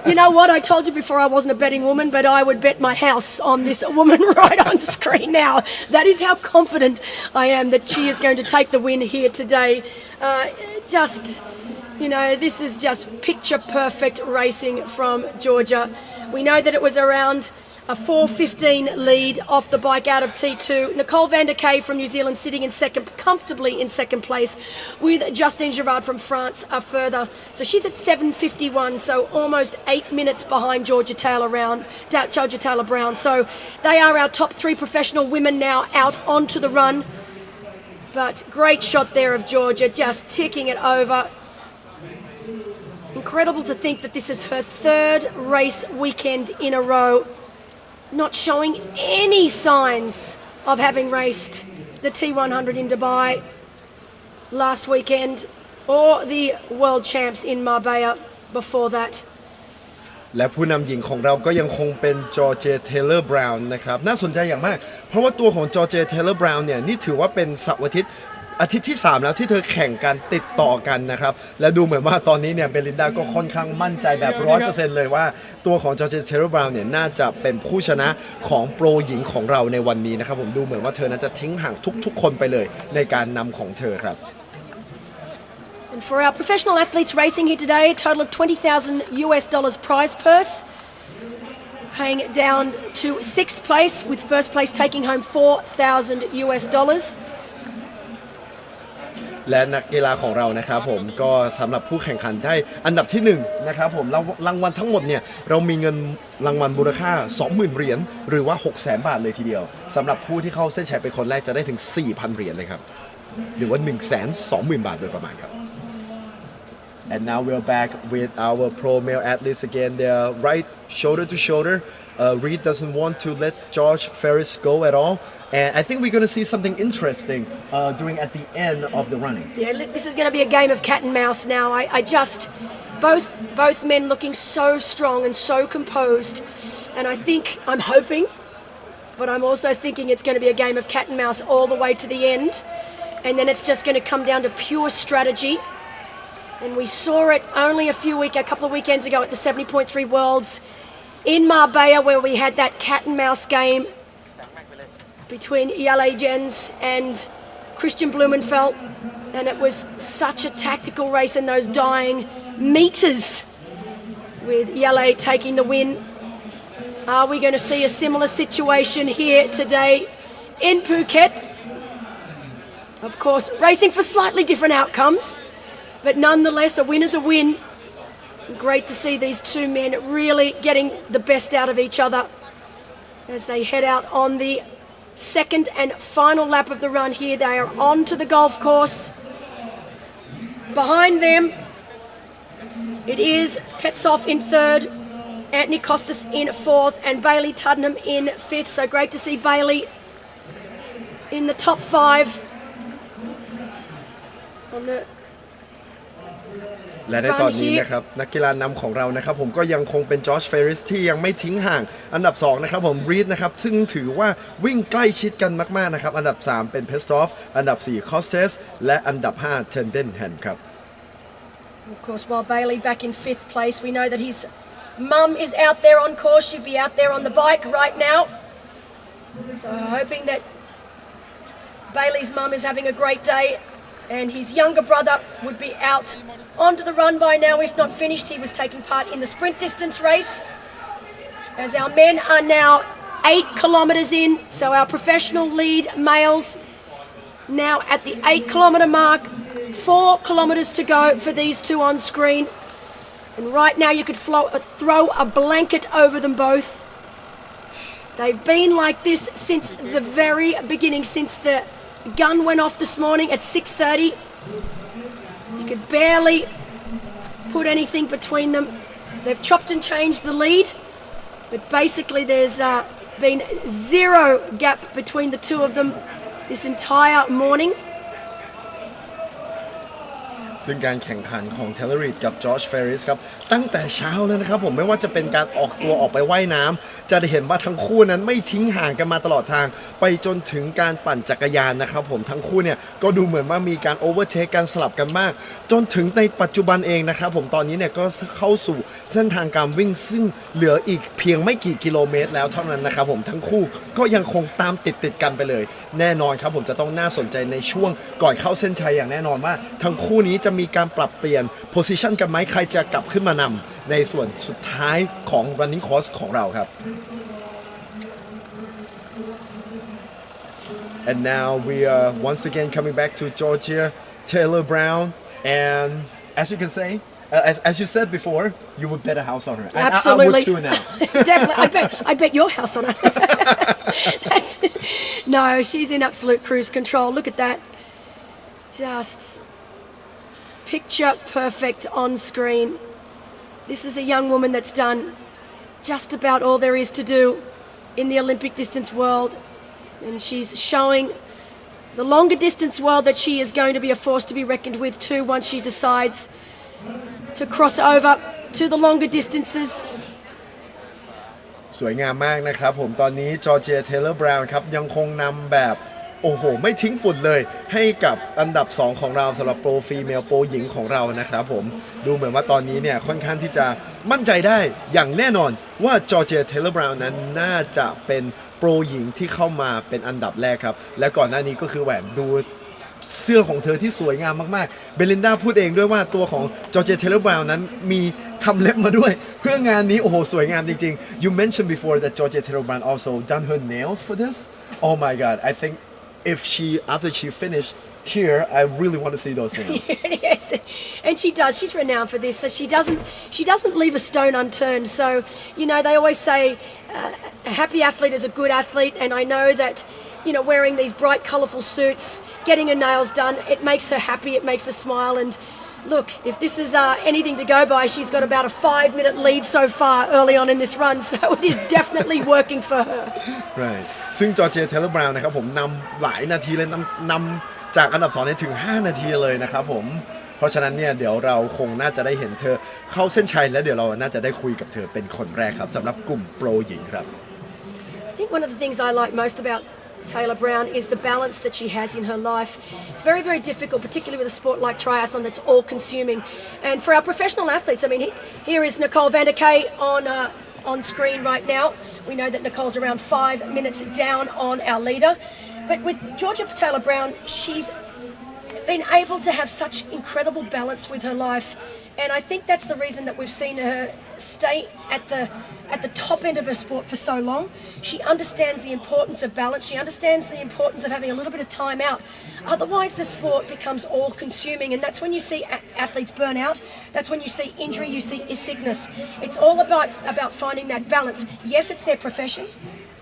you know what? I told you before I wasn't a betting woman, but I would bet my house on this woman right on screen now. That is how confident I am that she is going to take the win here today. You know, this is just picture perfect racing from Georgia. We know that it was around a 4:15 lead off the bike out of T2. Nicole van der Kay from New Zealand sitting comfortably in second place, with Justine Girard from France further. So she's at 7:51, so almost 8 minutes behind Georgia Taylor Brown. So they are our top 3 professional women now out onto the run. But great shot there of Georgia, just ticking it over. Incredible to think that this is her 3rd race weekend in a row, not showing any signs of having raced the T100 in Dubai last weekend or the World Champs in Marbella before that. และผู้นำหญิงของเราก็ยังคงเป็นจอร์เจเทเลอร์บราวน์นะครับน่าสนใจอย่างมากเพราะว่าตัวของจอร์เจเทเลอร์บราวน์เนี่ยนี่ถือว่าเป็นเสาร์อาทิตย์ที่3แล้วที่เธอแข่งกันติดต่อกันนะครับและดูเหมือนว่าตอนนี้เนี่ยเบลินดาก็ค่อนข้างมั่นใจแบบ 100% เลยว่าตัวของจอร์เจเทเลอร์บราวน์เนี่ยน่าจะเป็นผู้ชนะของโปรหญิงของเราในวันนี้นะครับผมดูเหมือนว่าเธอนั้นจะทิ้งห่างทุกคนไปเลยในการนำของเธอครับ And for our professional athletes racing here today, a total of $20,000 prize purse, paying it down to 6th place, with 1st place taking home $4,000. และนักกีฬาของเรานะครับผมก็สำหรับผู้แข่งขันได้อันดับที่1นะครับผมรางวัลทั้งหมดเนี่ยเรามีเงินรางวัลมูลค่า 20,000 เหรียญหรือว่า 600,000 บาทเลยทีเดียวสำหรับผู้ที่เข้าเส้นชัยเป็นคนแรกจะได้ถึง 4,000 เหรียญเลยครับหรือว่า 120,000 บาทโดยประมาณครับ And now we're back with our pro male athletes again. They're right shoulder to shoulder. Reid doesn't want to let George Ferris go at all. And I think we're going to see something interesting during at the end of the running. Yeah, this is going to be a game of cat and mouse now. Both men looking so strong and so composed. And I'm hoping, but I'm also thinking it's going to be a game of cat and mouse all the way to the end. And then it's just going to come down to pure strategy. And we saw it only a couple of weekends ago at the 70.3 Worlds in Marbella, where we had that cat and mouse game between Yale Jens and Christian Blumenfeld. And it was such a tactical race in those dying meters, with Yale taking the win. Are we going to see a similar situation here today in Phuket? Of course, racing for slightly different outcomes, but nonetheless, a win is a win. Great to see these two men really getting the best out of each other as they head out on the second and final lap of the run here. They are on to the golf course. Behind them, it is Petsov in third, Anthony Costas in fourth, and Bailey Tuddenham in fifth. So great to see Bailey in the top five. On the และในตอนนี้นะครับนักกีฬานำของเรานะครับผมก็ยังคงเป็นจอร์จเฟริสที่ยังไม่ทิ้งห่างอันดับ2นะครับผมรีดนะครับซึ่งถือว่าวิ่งใกล้ชิดกันมากๆนะครับอันดับ3เป็นเพสตรอฟอันดับ4คอสเตสและอันดับ5เทนเดนแฮนครับ Of course, while Bailey back in fifth place, we know that his mum is out there on course. She'd be out there on the bike right now. So hoping that Bailey's mum is having a great day and his younger brother would be out onto the run by now, if not finished. He was taking part in the sprint distance race. As our men are now 8 kilometres in, so our professional lead males now at the 8 kilometre mark. 4 kilometres to go for these two on screen. And right now you could throw a blanket over them both. They've been like this since the very beginning, since the gun went off this morning at 6:30. You could barely put anything between them. They've chopped and changed the lead, but basically there's been zero gap between the two of them this entire morning. ซึ่งการแข่งขันของเทเลอริดกับจอร์จเฟริสครับตั้งแต่เช้าเลยนะครับผมไม่ว่าจะเป็นการออกตัวออกไปว่ายน้ำจะได้เห็นว่าทั้งคู่นั้นไม่ทิ้งห่างกันมาตลอดทางไปจนถึงการปั่นจักรยานนะครับผมทั้งคู่เนี่ยก็ดูเหมือนว่ามีการโอเวอร์เทคการสลับกันมากจนถึงในปัจจุบันเองนะครับผมตอนนี้เนี่ยก็เข้าสู่เส้นทางการวิ่งซึ่งเหลืออีกเพียงไม่กี่กิโลเมตรแล้วเท่านั้นนะครับผมทั้งคู่ก็ยังคงตามติดกันไปเลยแน่นอนครับผมจะต้องน่าสนใจในช่วงก่อนเข้าเส้นชัยอย่างแน่นอนว่าทั้งคู่นี้จะมีการปรับเปลี่ยนโพสิชันกันไหมใครจะกลับขึ้นมานำในส่วนสุดท้ายของ running course ของเราครับ and now we are once again coming back to Georgia Taylor Brown and as you can say as you said before you would bet a house on her. Absolutely. I would too now. Definitely. I bet your house on her. No, she's in absolute cruise control. Look at that. Just picture perfect on screen. This is a young woman that's done just about all there is to do in the Olympic distance world. And she's showing the longer distance world that she is going to be a force to be reckoned with too once she decides to cross over to the longer distances. สวยงามมากนะครับผมตอนนี้จอร์เจียเทเลอร์บราวน์ครับยังคงนำแบบโอ้โหไม่ทิ้งฝุ่นเลยให้กับอันดับ2ของเราสำหรับโปรฟีเมลโปรหญิงของเรานะครับผมดูเหมือนว่าตอนนี้เนี่ยค่อนข้างที่จะมั่นใจได้อย่างแน่นอนว่าจอร์เจียเทเลอร์บราวน์นั้นน่าจะเป็นโปรหญิงที่เข้ามาเป็นอันดับแรกครับและก่อนหน้านี้ก็คือแหวนดูเสื้อของเธอที่สวยงามมากๆเบลินดาพูดเองด้วยว่าตัวของจอร์เจียเทเลอร์บราวน์นั้นมีทำเล็บมาด้วยเพื่องานนี้โอ้โหสวยงามจริงๆ You mentioned before that Georgia Taylor Brown also done her nails for this. Oh my God, I think if after she finished here, I really want to see those nails. Yes, and she does. She's renowned for this. So she doesn't leave a stone unturned. So you know they always say a happy athlete is a good athlete, and I know that wearing these bright, colourful suits, getting her nails done, it makes her happy. It makes her smile. And look, if this is anything to go by, she's got about a 5-minute lead so far early on in this run. So it is definitely working for her. Right. ซึ่งจอร์เจียเทเลอร์บราวน์นะครับผมนำหลายนาทีเลยนำจากอันดับ2ได้ถึง5นาทีเลยนะครับผมเพราะฉะนั้นเนี่ยเดี๋ยวเราคงน่าจะได้เห็นเธอเข้าเส้นชัยและเดี๋ยวเราน่าจะได้คุยกับเธอเป็นคนแรกครับสำหรับกลุ่มโปรหญิงครับ I think one of the things I like most about Taylor Brown is the balance that she has in her life. It's very, very difficult, particularly with a sport like triathlon that's all-consuming. And for our professional athletes, I mean, here is Nicole van der Kay on screen right now. We know that Nicole's around 5 minutes down on our leader. But with Georgia Taylor Brown, she's been able to have such incredible balance with her life. And I think that's the reason that we've seen her stay at the top end of her sport for so long. She understands the importance of balance. She understands the importance of having a little bit of time out. Otherwise, the sport becomes all-consuming, and that's when you see athletes burn out. That's when you see injury, you see sickness. It's all about finding that balance. Yes, it's their profession,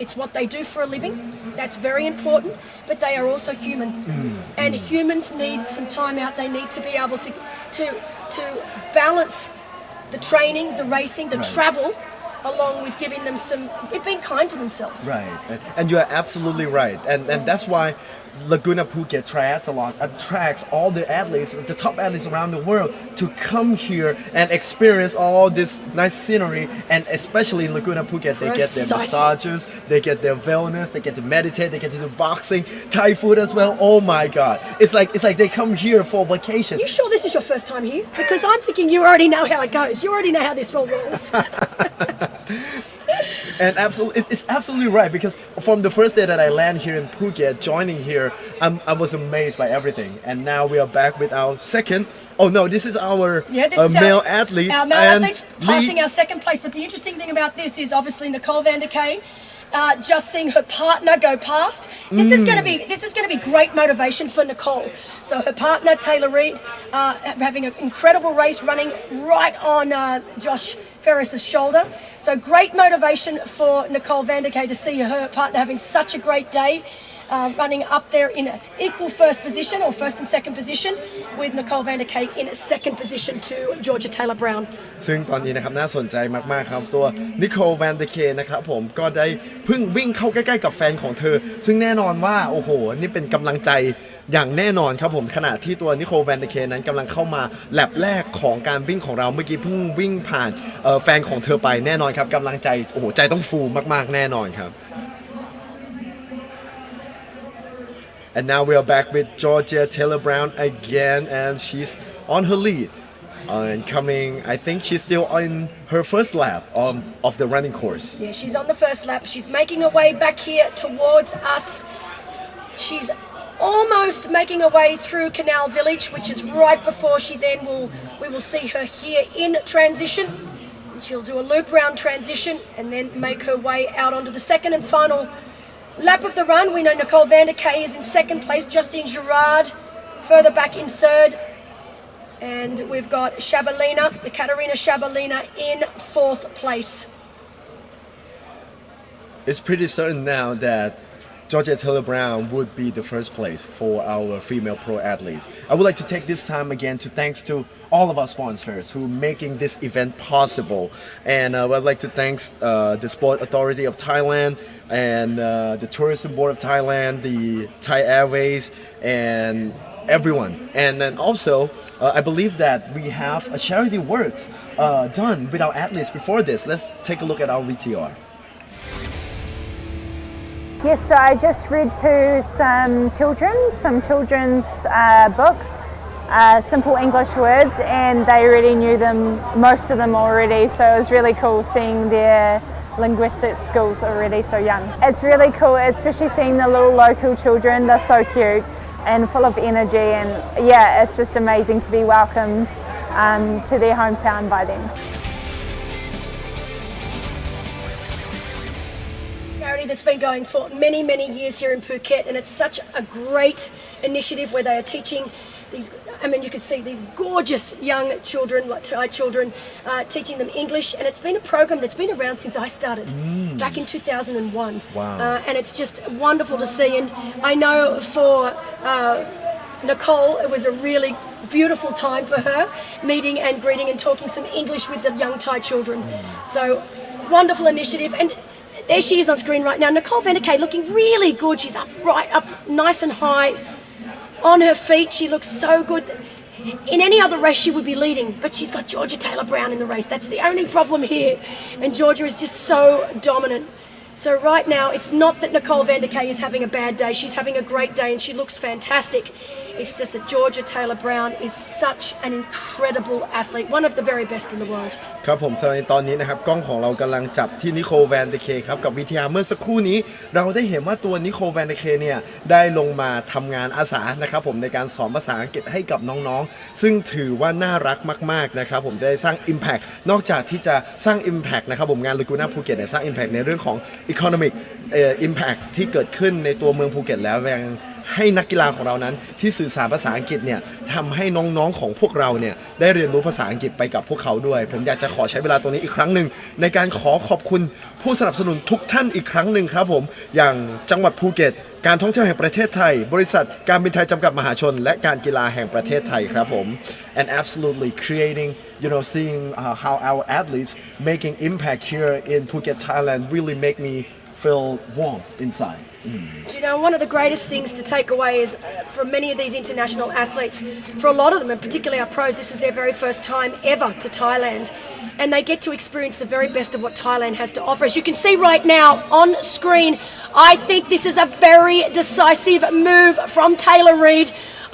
It's what they do for a living. That's very important, but they are also human. And humans need some time out. They need to be able to balance the training, the racing, the travel, along with giving them being kind to themselves. Right, and you are absolutely right, and that's why Laguna Phuket Triathlon attracts all the athletes, the top athletes around the world, to come here and experience all this nice scenery, and especially in Laguna Phuket, they get their massages, they get their wellness, they get to meditate, they get to do boxing, Thai food as well. Oh my God, it's like they come here for vacation. You sure this is your first time here? Because I'm thinking you already know how it goes. You already know how this all rolls. And it's absolutely right, because from the first day that I land here in Phuket, joining here, I was amazed by everything. And now we are back with our second. Oh no, this is our male athletes. Our male athletes passing our second place. But the interesting thing about this is obviously Nicole van der Kay. Just seeing her partner go past, this is going to be great motivation for Nicole. So her partner Taylor Reid having an incredible race, running right on Josh Ferris's shoulder. So great motivation for Nicole van der Kay to see her partner having such a great day. Running up there in an equal first position or first and second position, with Nicole van der Kay in second position to Georgia Taylor Brown. ซึ่งตอนนี้นะครับน่าสนใจมากๆครับตัวนิโคลแวนเดเคนะครับผมก็ได้เพิ่งวิ่งเข้าใกล้ๆกับแฟนของเธอซึ่งแน่นอนว่าโอ้โหนี่เป็นกำลังใจอย่างแน่นอนครับผมขณะที่ตัวนิโคลแวนเดเคนั้นกำลังเข้ามาแลปแรกของการวิ่งของเราเมื่อกี้เพิ่งวิ่งผ่านแฟนของเธอไปแน่นอนครับกำลังใจโอ้โหใจต้องฟูมากๆแน่นอนครับ And now we are back with Georgia Taylor Brown again, and she's on her lead. And coming, I think she's still on her first lap of the running course. Yeah, she's on the first lap. She's making her way back here towards us. She's almost making her way through Canal Village, which is right before we will see her here in transition. She'll do a loop round transition and then make her way out onto the second and final lap of the run. We know Nicole van der Kay is in second place, Justine Girard further back in third. And we've got Shabalina, the Katarina Shabalina, in fourth place. It's pretty certain now that Georgia Taylor Brown would be the first place for our female pro athletes. I would like to take this time again to thanks to all of our sponsors who are making this event possible. And I would like to thanks the Sport Authority of Thailand and the Tourism Board of Thailand, the Thai Airways, and everyone. And then also, I believe that we have a charity works done with our athletes before this. Let's take a look at our VTR. Yes, so I just read to some children's books, simple English words, and they already knew them, most of them already, so it was really cool seeing their linguistic skills already so young. It's really cool, especially seeing the little local children. They're so cute and full of energy, and yeah, it's just amazing to be welcomed to their hometown by them. That's been going for many, many years here in Phuket, and it's such a great initiative where they are teaching these, I mean, you can see these gorgeous young children, like Thai children, teaching them English, and it's been a program that's been around since I started back in 2001. Wow. And it's just wonderful to see, and I know for Nicole, it was a really beautiful time for her, meeting and greeting and talking some English with the young Thai children. So, wonderful initiative. And there she is on screen right now. Nicole van der Kay looking really good. She's up nice and high on her feet. She looks so good. In any other race she would be leading, but she's got Georgia Taylor Brown in the race. That's the only problem here. And Georgia is just so dominant. So right now, it's not that Nicole van der Kay is having a bad day. She's having a great day and she looks fantastic. It's just that Georgia Taylor Brown is such an incredible athlete, one of the very best in the world. ครับผมสำหรับตอนนี้นะครับกล้องของเรากำลังจับที่นิโคลแวนเดเคครับกับวิทยาเมื่อสักครู่นี้เราได้เห็นว่าตัวนิโคลแวนเดเคเนี่ยได้ลงมาทำงานอาสานะครับผมในการสอนภาษาอังกฤษให้กับน้องๆซึ่งถือว่าน่ารักมากๆนะครับผมได้สร้าง Impact นอกจากที่จะสร้าง Impact นะครับผมงาน Laguna Phuket เนี่ยสร้าง Impact ในเรื่องของ Economic Impact ที่เกิดขึ้นในตัวเมืองภูเก็ตแล้วยัง ให้นักกีฬาของเรานั้นที่สื่อสารภาษาอังกฤษเนี่ยทำให้น้องๆของพวกเราเนี่ยได้เรียนรู้ภาษาอังกฤษไปกับพวกเขาด้วยผมอยากจะขอใช้เวลาตรงนี้อีกครั้งหนึ่งในการขอขอบคุณผู้สนับสนุนทุกท่านอีกครั้งหนึ่งครับผมอย่างจังหวัดภูเก็ตการท่องเที่ยวแห่งประเทศไทยบริษัทการบินไทยจำกัดมหาชนและการกีฬาแห่งประเทศไทยครับผม and absolutely creating seeing how our athletes making impact here in Phuket Thailand really make me feel warmth inside. Do you know, one of the greatest things to take away is from many of these international athletes, for a lot of them, and particularly our pros, this is their very first time ever to Thailand. And they get to experience the very best of what Thailand has to offer. As you can see right now on screen, I think this is a very decisive move from Taylor Reid.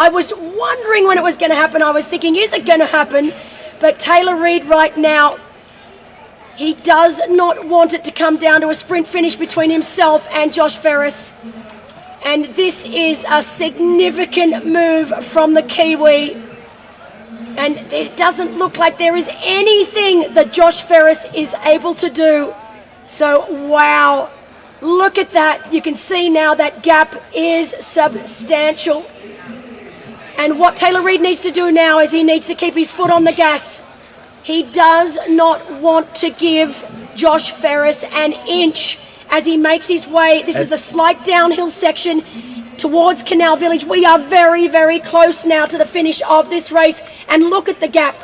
I was wondering when it was going to happen. I was thinking, is it going to happen? But Taylor Reid right now, he does not want it to come down to a sprint finish between himself and Josh Ferris. And this is a significant move from the Kiwi. And it doesn't look like there is anything that Josh Ferris is able to do. So, wow. Look at that. You can see now that gap is substantial. And what Taylor Reid needs to do now is he needs to keep his foot on the gas. He does not want to give Josh Ferris an inch as he makes his way. This is a slight downhill section towards Canal Village. We are very, very close now to the finish of this race. And look at the gap.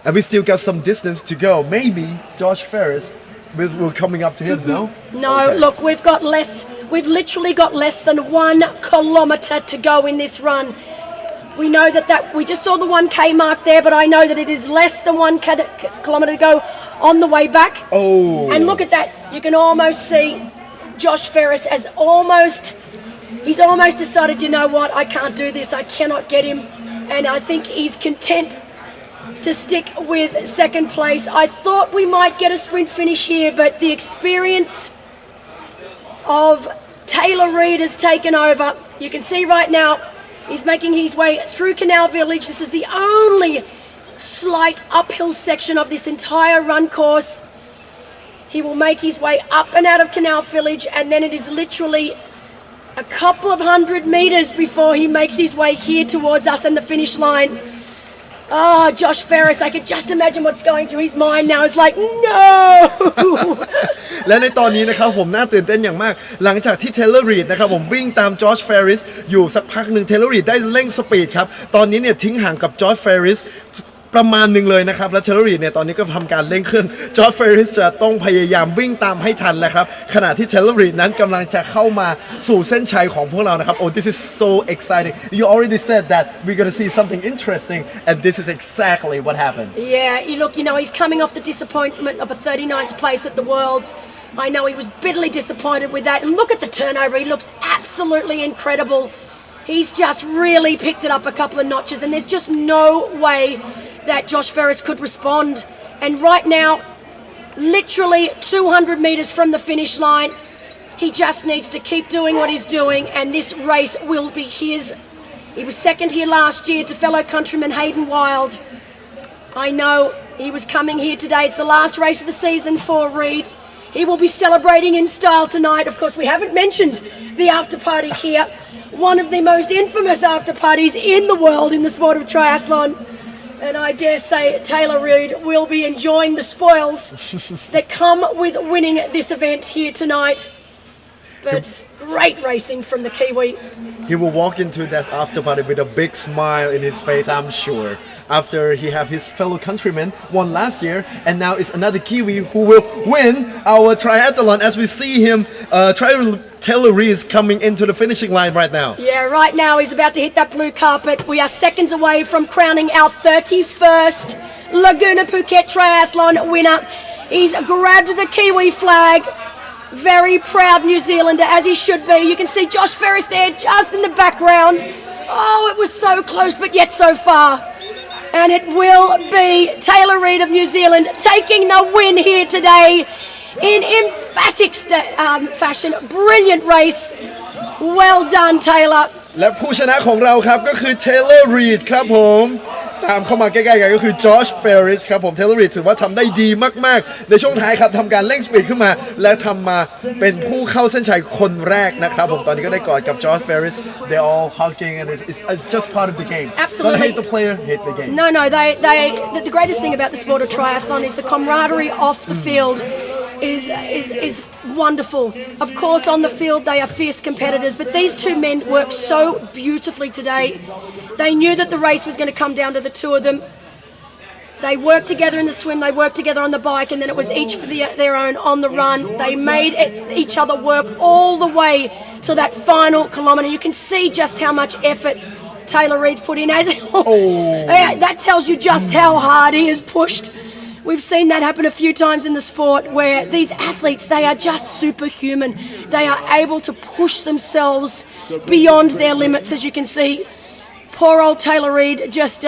And we still got some distance to go. Maybe Josh Ferris will coming up to him, no? No, okay. Look, we've literally got less than 1 kilometre to go in this run. We know that we just saw the 1K mark there, but I know that it is less than 1 kilometre to go on the way back. Oh. And look at that. You can almost see Josh Ferris he's almost decided, you know what, I can't do this. I cannot get him. And I think he's content to stick with second place. I thought we might get a sprint finish here, but the experience of Taylor Reid has taken over. You can see right now, he's making his way through Canal Village. This is the only slight uphill section of this entire run course. He will make his way up and out of Canal Village, and then it is literally a couple of 100 metres before he makes his way here towards us and the finish line. Oh, Josh Ferris, I can just imagine what's going through his mind now. It's like, no! และในตอนนี้นะครับผมน่าตื่นเต้นอย่างมากหลังจากที่เทเลอร์รีดนะครับผมวิ่งตามจอร์จเฟรริสอยู่สักพักหนึ่งเทเลอร์รีดได้เร่งสปีดครับตอนนี้เนี่ยทิ้งห่างกับจอร์จเฟรริสประมาณหนึ่งเลยนะครับและเทเลอร์รีดเนี่ยตอนนี้ก็ทำการเร่งเครื่องจอร์จเฟรริสจะต้องพยายามวิ่งตามให้ทันแล้วครับขณะที่เทเลอร์รีดนั้นกำลังจะเข้ามาสู่เส้นชัยของพวกเรานะครับ Oh, this is so exciting. You already said that we're going to see something interesting, and this is exactly what happened. Yeah, look, he's coming off the disappointment of a 39th place at the Worlds. I know he was bitterly disappointed with that. And look at the turnover. He looks absolutely incredible. He's just really picked it up a couple of notches, and there's just no way that Josh Ferris could respond. And right now, literally 200 metres from the finish line, he just needs to keep doing what he's doing, and this race will be his. He was second here last year to fellow countryman Hayden Wild. I know he was coming here today. It's the last race of the season for Reid. He will be celebrating in style tonight. Of course, we haven't mentioned the after party here. One of the most infamous after parties in the world in the sport of triathlon. And I dare say Taylor Reid will be enjoying the spoils that come with winning this event here tonight. But great racing from the Kiwi. He will walk into that after party with a big smile in his face, I'm sure. After he have his fellow countrymen won last year, and now it's another Kiwi who will win our triathlon as we see him Taylor Reid is coming into the finishing line right now. Yeah, right now he's about to hit that blue carpet. We are seconds away from crowning our 31st Laguna Phuket Triathlon winner. He's grabbed the Kiwi flag. Very proud New Zealander, as he should be. You can see Josh Ferris there just in the background. Oh, it was so close, but yet so far. And it will be Taylor Reid of New Zealand taking the win here today in emphatic fashion. Brilliant race. Well done, Taylor. และผู้ชนะของเราครับก็คือ Taylor Reid ครับผม ตามเข้ามาใกล้ๆกันก็คือจอร์จเฟริสครับผมเทเลอร์รีดถือว่าทำได้ดีมากๆในช่วงท้ายครับทำการเร่งสปีดขึ้นมาและทำมาเป็นผู้เข้าเส้นชัยคนแรกนะครับผมตอนนี้ก็ได้กอดกับจอร์จเฟริส they're all hugging and it's just part of the game Absolutely. don't hate the player hate the game No, the greatest thing about the sport of triathlon is the camaraderie off the field is wonderful. Of course, on the field they are fierce competitors, but these two men worked so beautifully today. They knew that the race was going to come down to the two of them. They worked together in the swim, they worked together on the bike, and then it was each for their own on the run. They made each other work all the way to that final kilometre. You can see just how much effort Taylor Reid's put in. That tells you just how hard he has pushed. We've seen that happen a few times in the sport where these athletes, they are just superhuman. They are able to push themselves beyond their limits, as you can see. Poor old Taylor Reid just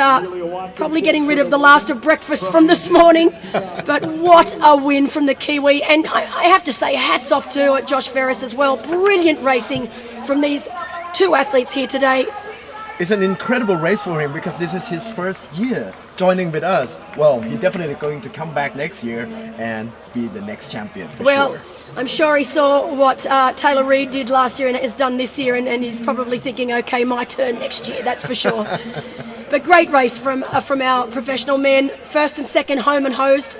probably getting rid of the last of breakfast from this morning. But what a win from the Kiwi. And I have to say hats off to Josh Ferris as well. Brilliant racing from these two athletes here today. It's an incredible race for him because this is his first year joining with us. Well, he's definitely going to come back next year and be the next champion for sure. I'm sure he saw what Taylor Reid did last year and has done this year, and he's probably thinking, okay, my turn next year, that's for sure. But great race from our professional men. First and second home and hosed.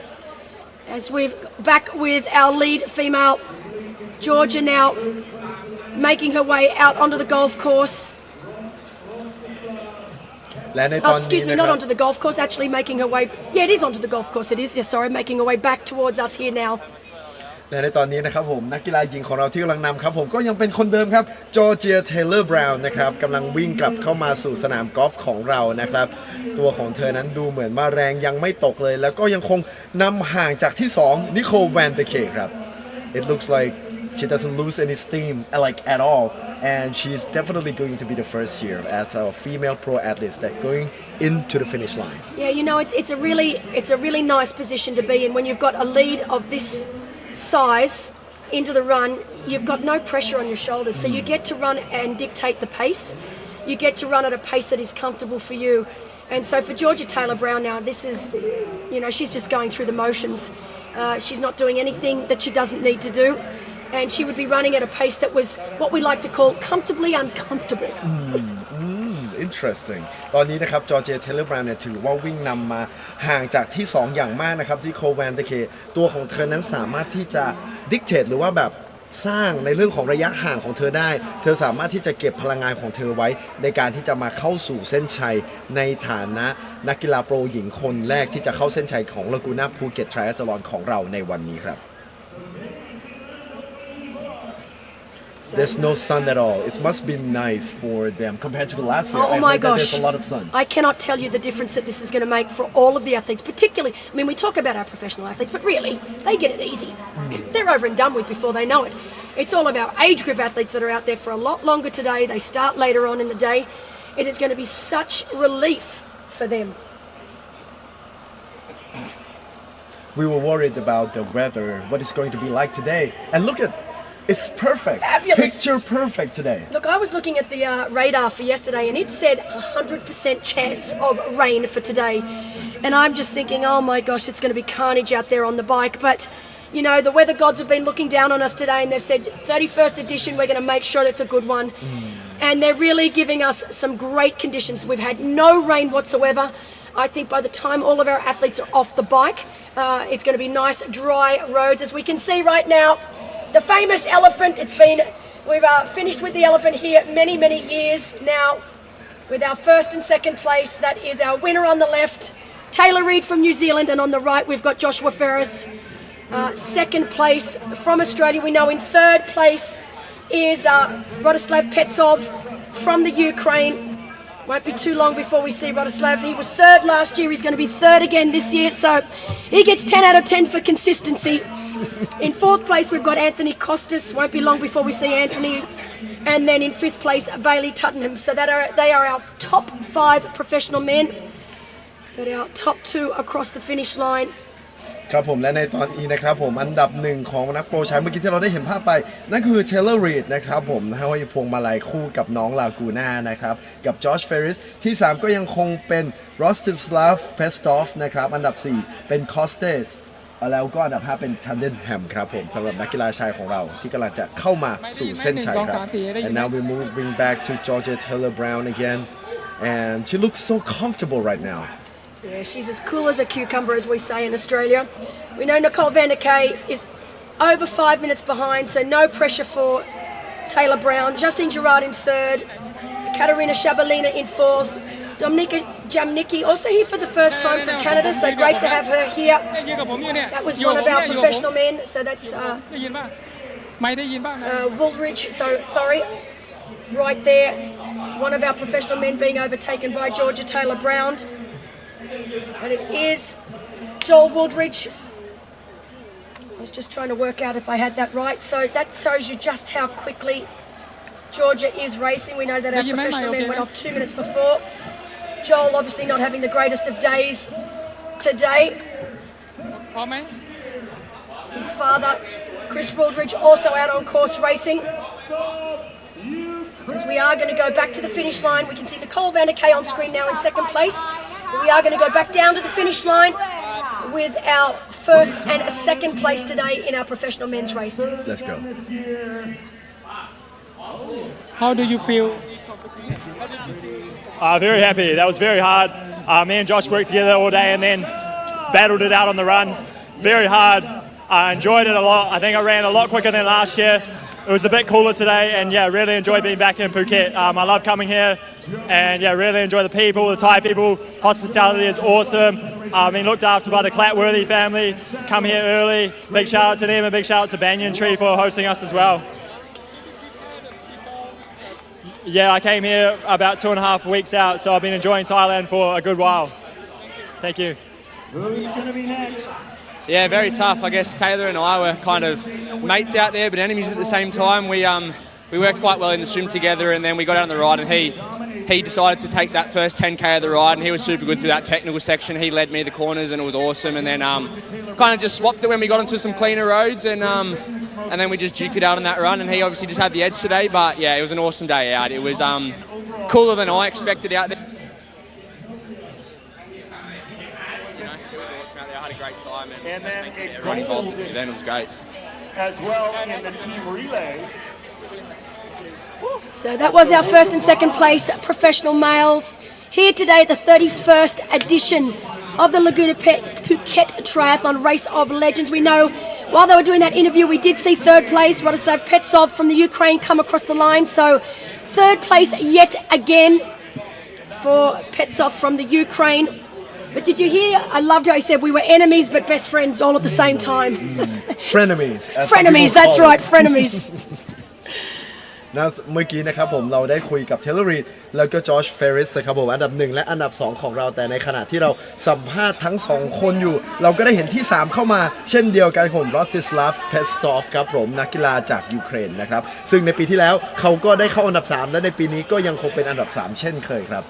As we're back with our lead female, Georgia now making her way out onto the golf course. และในตอนนี้ excuse me, นะค not รับ onto the golf course, actually making her way, yeah, it is onto the golf course, it is, yeah, sorry, making her way back towards us here now. และในตอนนี้นะครับผมนักกีฬาหญิงของเราที่กำลังนำครับผมก็ยังเป็นคนเดิมครับจอร์เจียเทเลอร์บราวน์นะครับกำลังวิ่งกลับเข้ามาสู่สนามกอล์ฟของเรานะครับตัวของเธอนั้นดูเหมือนว่าแรงยังไม่ตกเลยแล้วก็ยังคงนำห่างจากที่2นิโคลแวนเดเคครับ It looks like she doesn't lose any steam like at all and she's definitely going to be the first here as a female pro athlete that going into the finish line. Yeah, you know, it's a really nice position to be in when you've got a lead of this size into the run. You've got no pressure on your shoulders, so you get to run and dictate the pace. You get to run at a pace that is comfortable for you. And so for Georgia Taylor Brown now, this is, you know, she's just going through the motions. She's not doing anything that she doesn't need to do. And she would be running at a pace that was what we like to call comfortably uncomfortable. Interesting ตอนนี้นะครับจอร์เจียเทเลอร์บราวน์เนี่ยถือว่าวิ่งนำมาห่างจากที่2อย่างมากนะครับที่โคแวนเดเคตัวของเธอนั้นสามารถที่จะดิกเทตหรือว่าแบบสร้างในเรื่องของระยะห่างของเธอได้เธอสามารถที่จะเก็บพลังงานของเธอไว้ในการที่จะมาเข้าสู่เส้นชัยในฐานะนักกีฬาโปรหญิงคนแรกที่จะเข้าเส้นชัยของ Laguna Phuket Triathlon ของเราในวันนี้ครับThere's no sun at all. It must be nice for them compared to the last year. Oh my gosh. There's a lot of sun. I cannot tell you the difference that this is going to make for all of the athletes, particularly, I mean, we talk about our professional athletes, but really, they get it easy. They're over and done with before they know it. It's all of our age group athletes that are out there for a lot longer today. They start later on in the day. It is going to be such relief for them. We were worried about the weather, what it's going to be like today. And look at it's perfect. Fabulous. Picture perfect today. Look, I was looking at the radar for yesterday and it said 100% chance of rain for today. And I'm just thinking, oh my gosh, it's going to be carnage out there on the bike. But, you know, the weather gods have been looking down on us today and they've said 31st edition, we're going to make sure it's a good one. And they're really giving us some great conditions. We've had no rain whatsoever. I think by the time all of our athletes are off the bike, it's going to be nice, dry roads. As we can see right now, the famous elephant, we've finished with the elephant here many, many years now with our first and second place. That is our winner on the left, Taylor Reid from New Zealand, and on the right we've got Joshua Ferris. Second place from Australia. We know in third place is Rostislav Petsov from the Ukraine. Won't be too long before we see Rostislav. He was third last year, he's going to be third again this year, so he gets 10 out of 10 for consistency. In fourth place, we've got Anthony Costas. Won't be long before we see Anthony. And then in fifth place, Bailey Tuttenham. So they are our top 5 professional men. But our top 2 across the finish line. ครับผมและในตอนนี้นะครับผมอันดับหนึ่งของนักโปรชายเมื่อกี้ที่เราได้เห็นภาพไปนั่นคือเทเลอร์รีดนะครับผมห้อยพวงมาลัยคู่กับน้องลากูน่านะครับกับจอร์จเฟริสที่ 3 ก็ยังคงเป็นรอสติสลาฟเพสตอฟนะครับอันดับ 4 เป็นคอสเตสแล้วก็อันดับ 5 เป็นชันเดนแฮมครับผมสำหรับนักกีฬาชายของเราที่กำลังจะเข้ามาสู่เส้นชัยครับ and now we're moving back to Georgia Taylor Brown again and she looks so comfortable right now. Yeah, she's as cool as a cucumber, as we say in Australia. We know Nicole van der Kay is over 5 minutes behind, so no pressure for Taylor Brown. Justine Gerard in third, Katerina Shabalina in fourth, Dominika Jamnicki also here for the first time from Canada, so great to have her here. That was one of our professional men, so that's Woolridge, so sorry, right there. One of our professional men being overtaken by Georgia Taylor Brown. And it is Joel Woolridge. I was just trying to work out if I had that right. So that shows you just how quickly Georgia is racing. We know that our professional men went off 2 minutes before. Joel obviously not having the greatest of days today. His father, Chris Woolridge, also out on course racing. As we are going to go back to the finish line, we can see Nicole van der Kay on screen now in second place. We are going to go back down to the finish line with our first and second place today in our professional men's race. Let's go. How do you feel? Very happy. That was very hard. Me and Josh worked together all day and then battled it out on the run. Very hard. I enjoyed it a lot. I think I ran a lot quicker than last year. It was a bit cooler today, and yeah, really enjoyed being back in Phuket. I love coming here, and yeah, really enjoy the people, the Thai people. Hospitality is awesome. I've been looked after by the Clatworthy family. Come here early. Big shout out to them, and big shout out to Banyan Tree for hosting us as well. Yeah, I came here about 2.5 weeks out, so I've been enjoying Thailand for a good while. Thank you. Who's going to be next? Yeah, very tough. I guess Taylor and I were kind of mates out there, but enemies at the same time. We worked quite well in the swim together, and then we got out on the ride, and he decided to take that first 10k of the ride, and he was super good through that technical section. He led me the corners, and it was awesome. And then kind of just swapped it when we got into some cleaner roads, and then we just duked it out on that run. And he obviously just had the edge today, but yeah, it was an awesome day out. It was cooler than I expected out there. Great time and then everyone involved in the event was great. As well in the team relays. So that was our first and second place professional males here today at the 31st edition of the Laguna Phuket Triathlon Race of Legends. We know while they were doing that interview, we did see third place, Radoslav Petsov from the Ukraine come across the line. So third place yet again for Petsov from the Ukraine. But did you hear? I loved how he said we were enemies but best friends all at the same time. Frenemies. Frenemies, that's right, frenemies. นะเมื่อกี้นะครับผมเราได้คุยกับเทเลอร์รีดแล้วก็จอร์จเฟริสครับผมอันดับ1และอันดับ2ของเราแต่ในขณะที่เราสัมภาษณ์ทั้ง2คนอยู่เราก็ได้เห็นที่3เข้ามาเช่นเดียวกันผมรอสติสลาฟเพสตอฟครับผมนักกีฬาจากยูเครนนะครับซึ่งในปีที่แล้วเขาก็ได้เข้าอันดับ3และในปีนี้ก็ยังคงเป็นอันดับ3เช่นเคยครับ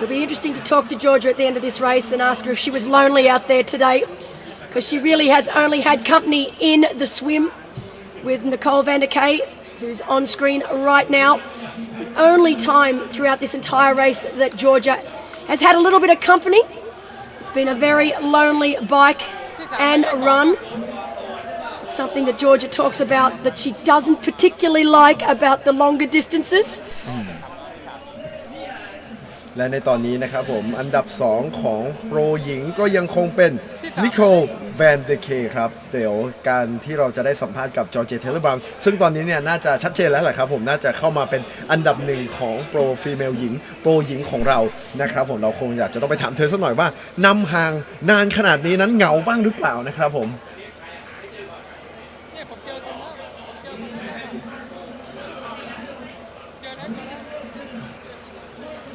It'll be interesting to talk to Georgia at the end of this race and ask her if she was lonely out there today, because she really has only had company in the swim with Nicole van der Kay, who's on screen right now. The only time throughout this entire race that Georgia has had a little bit of company. It's been a very lonely bike and run. It's something that Georgia talks about that she doesn't particularly like about the longer distances. และในตอนนี้นะครับผมอันดับ2ของโปรหญิงก็ยังคงเป็นนิโคลแวนเดเคครับเดี๋ยวการที่เราจะได้สัมภาษณ์กับจอร์เจเทเลอร์บราวน์ซึ่งตอนนี้เนี่ยน่าจะชัดเจนแล้วแหละครับผมน่าจะเข้ามาเป็นอันดับ1ของโปรฟีเมลหญิงโปรหญิงของเรานะครับผมเราคงอยากจะต้องไปถามเธอสักหน่อยว่านำห่างนานขนาดนี้นั้นเหงาบ้างหรือเปล่านะครับผม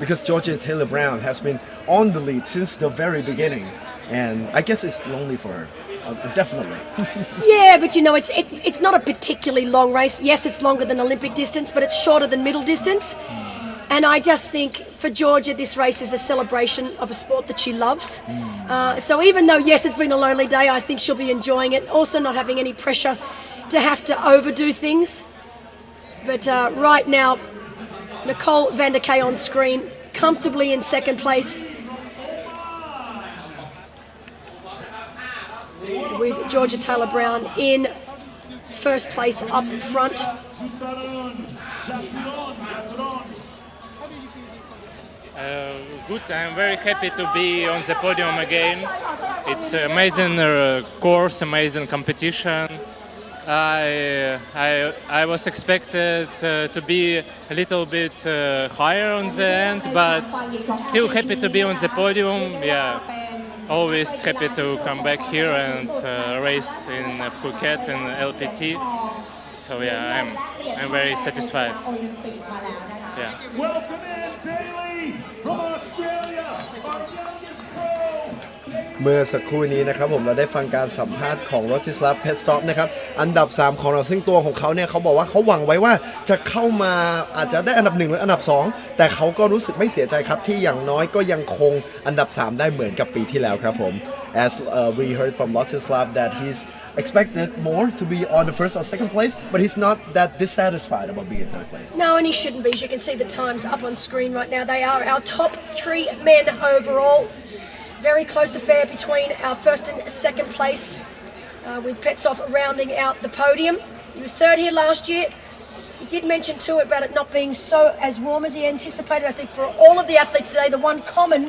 Because Georgia Taylor Brown has been on the lead since the very beginning, and I guess it's lonely for her. Definitely. Yeah, but you know, it's not a particularly long race. Yes, it's longer than Olympic distance, but it's shorter than middle distance. And I just think for Georgia, this race is a celebration of a sport that she loves. So even though, yes, it's been a lonely day, I think she'll be enjoying it. Also not having any pressure to have to overdo things. But right now, Nicole van der Kay on screen, comfortably in second place. With Georgia Taylor Brown in first place up front. Good, I'm very happy to be on the podium again. It's an amazing course, amazing competition. I was expected to be a little bit higher on the end, but still happy to be on the podium. Yeah, always happy to come back here and race in Phuket and LPT. So yeah, I'm very satisfied. Yeah. Welcome in Bailey from Australia, our youngest pro. เมื่อสักครู่นี้นะครับผมเราได้ฟังการสัมภาษณ์ของรอติสลาฟเพสตอปนะครับอันดับ3ของเราซึ่งตัวของเขาเนี่ยเขาบอกว่าเขาหวังไว้ว่าจะเข้ามาอาจจะได้อันดับ1หรืออันดับ2แต่เขาก็รู้สึกไม่เสียใจครับที่อย่างน้อยก็ยังคงอันดับ3ได้เหมือนกับปีที่แล้วครับผม As we heard from Lotislav that he's expected more to be on the first or second place but he's not that dissatisfied about being in third place. No, and he shouldn't be. As you can see the times up on screen right now. They are our top 3 men overall. Very close affair between our first and second place, with Petsov rounding out the podium. He was third here last year. He did mention too about it not being so as warm as he anticipated. I think for all of the athletes today, the one common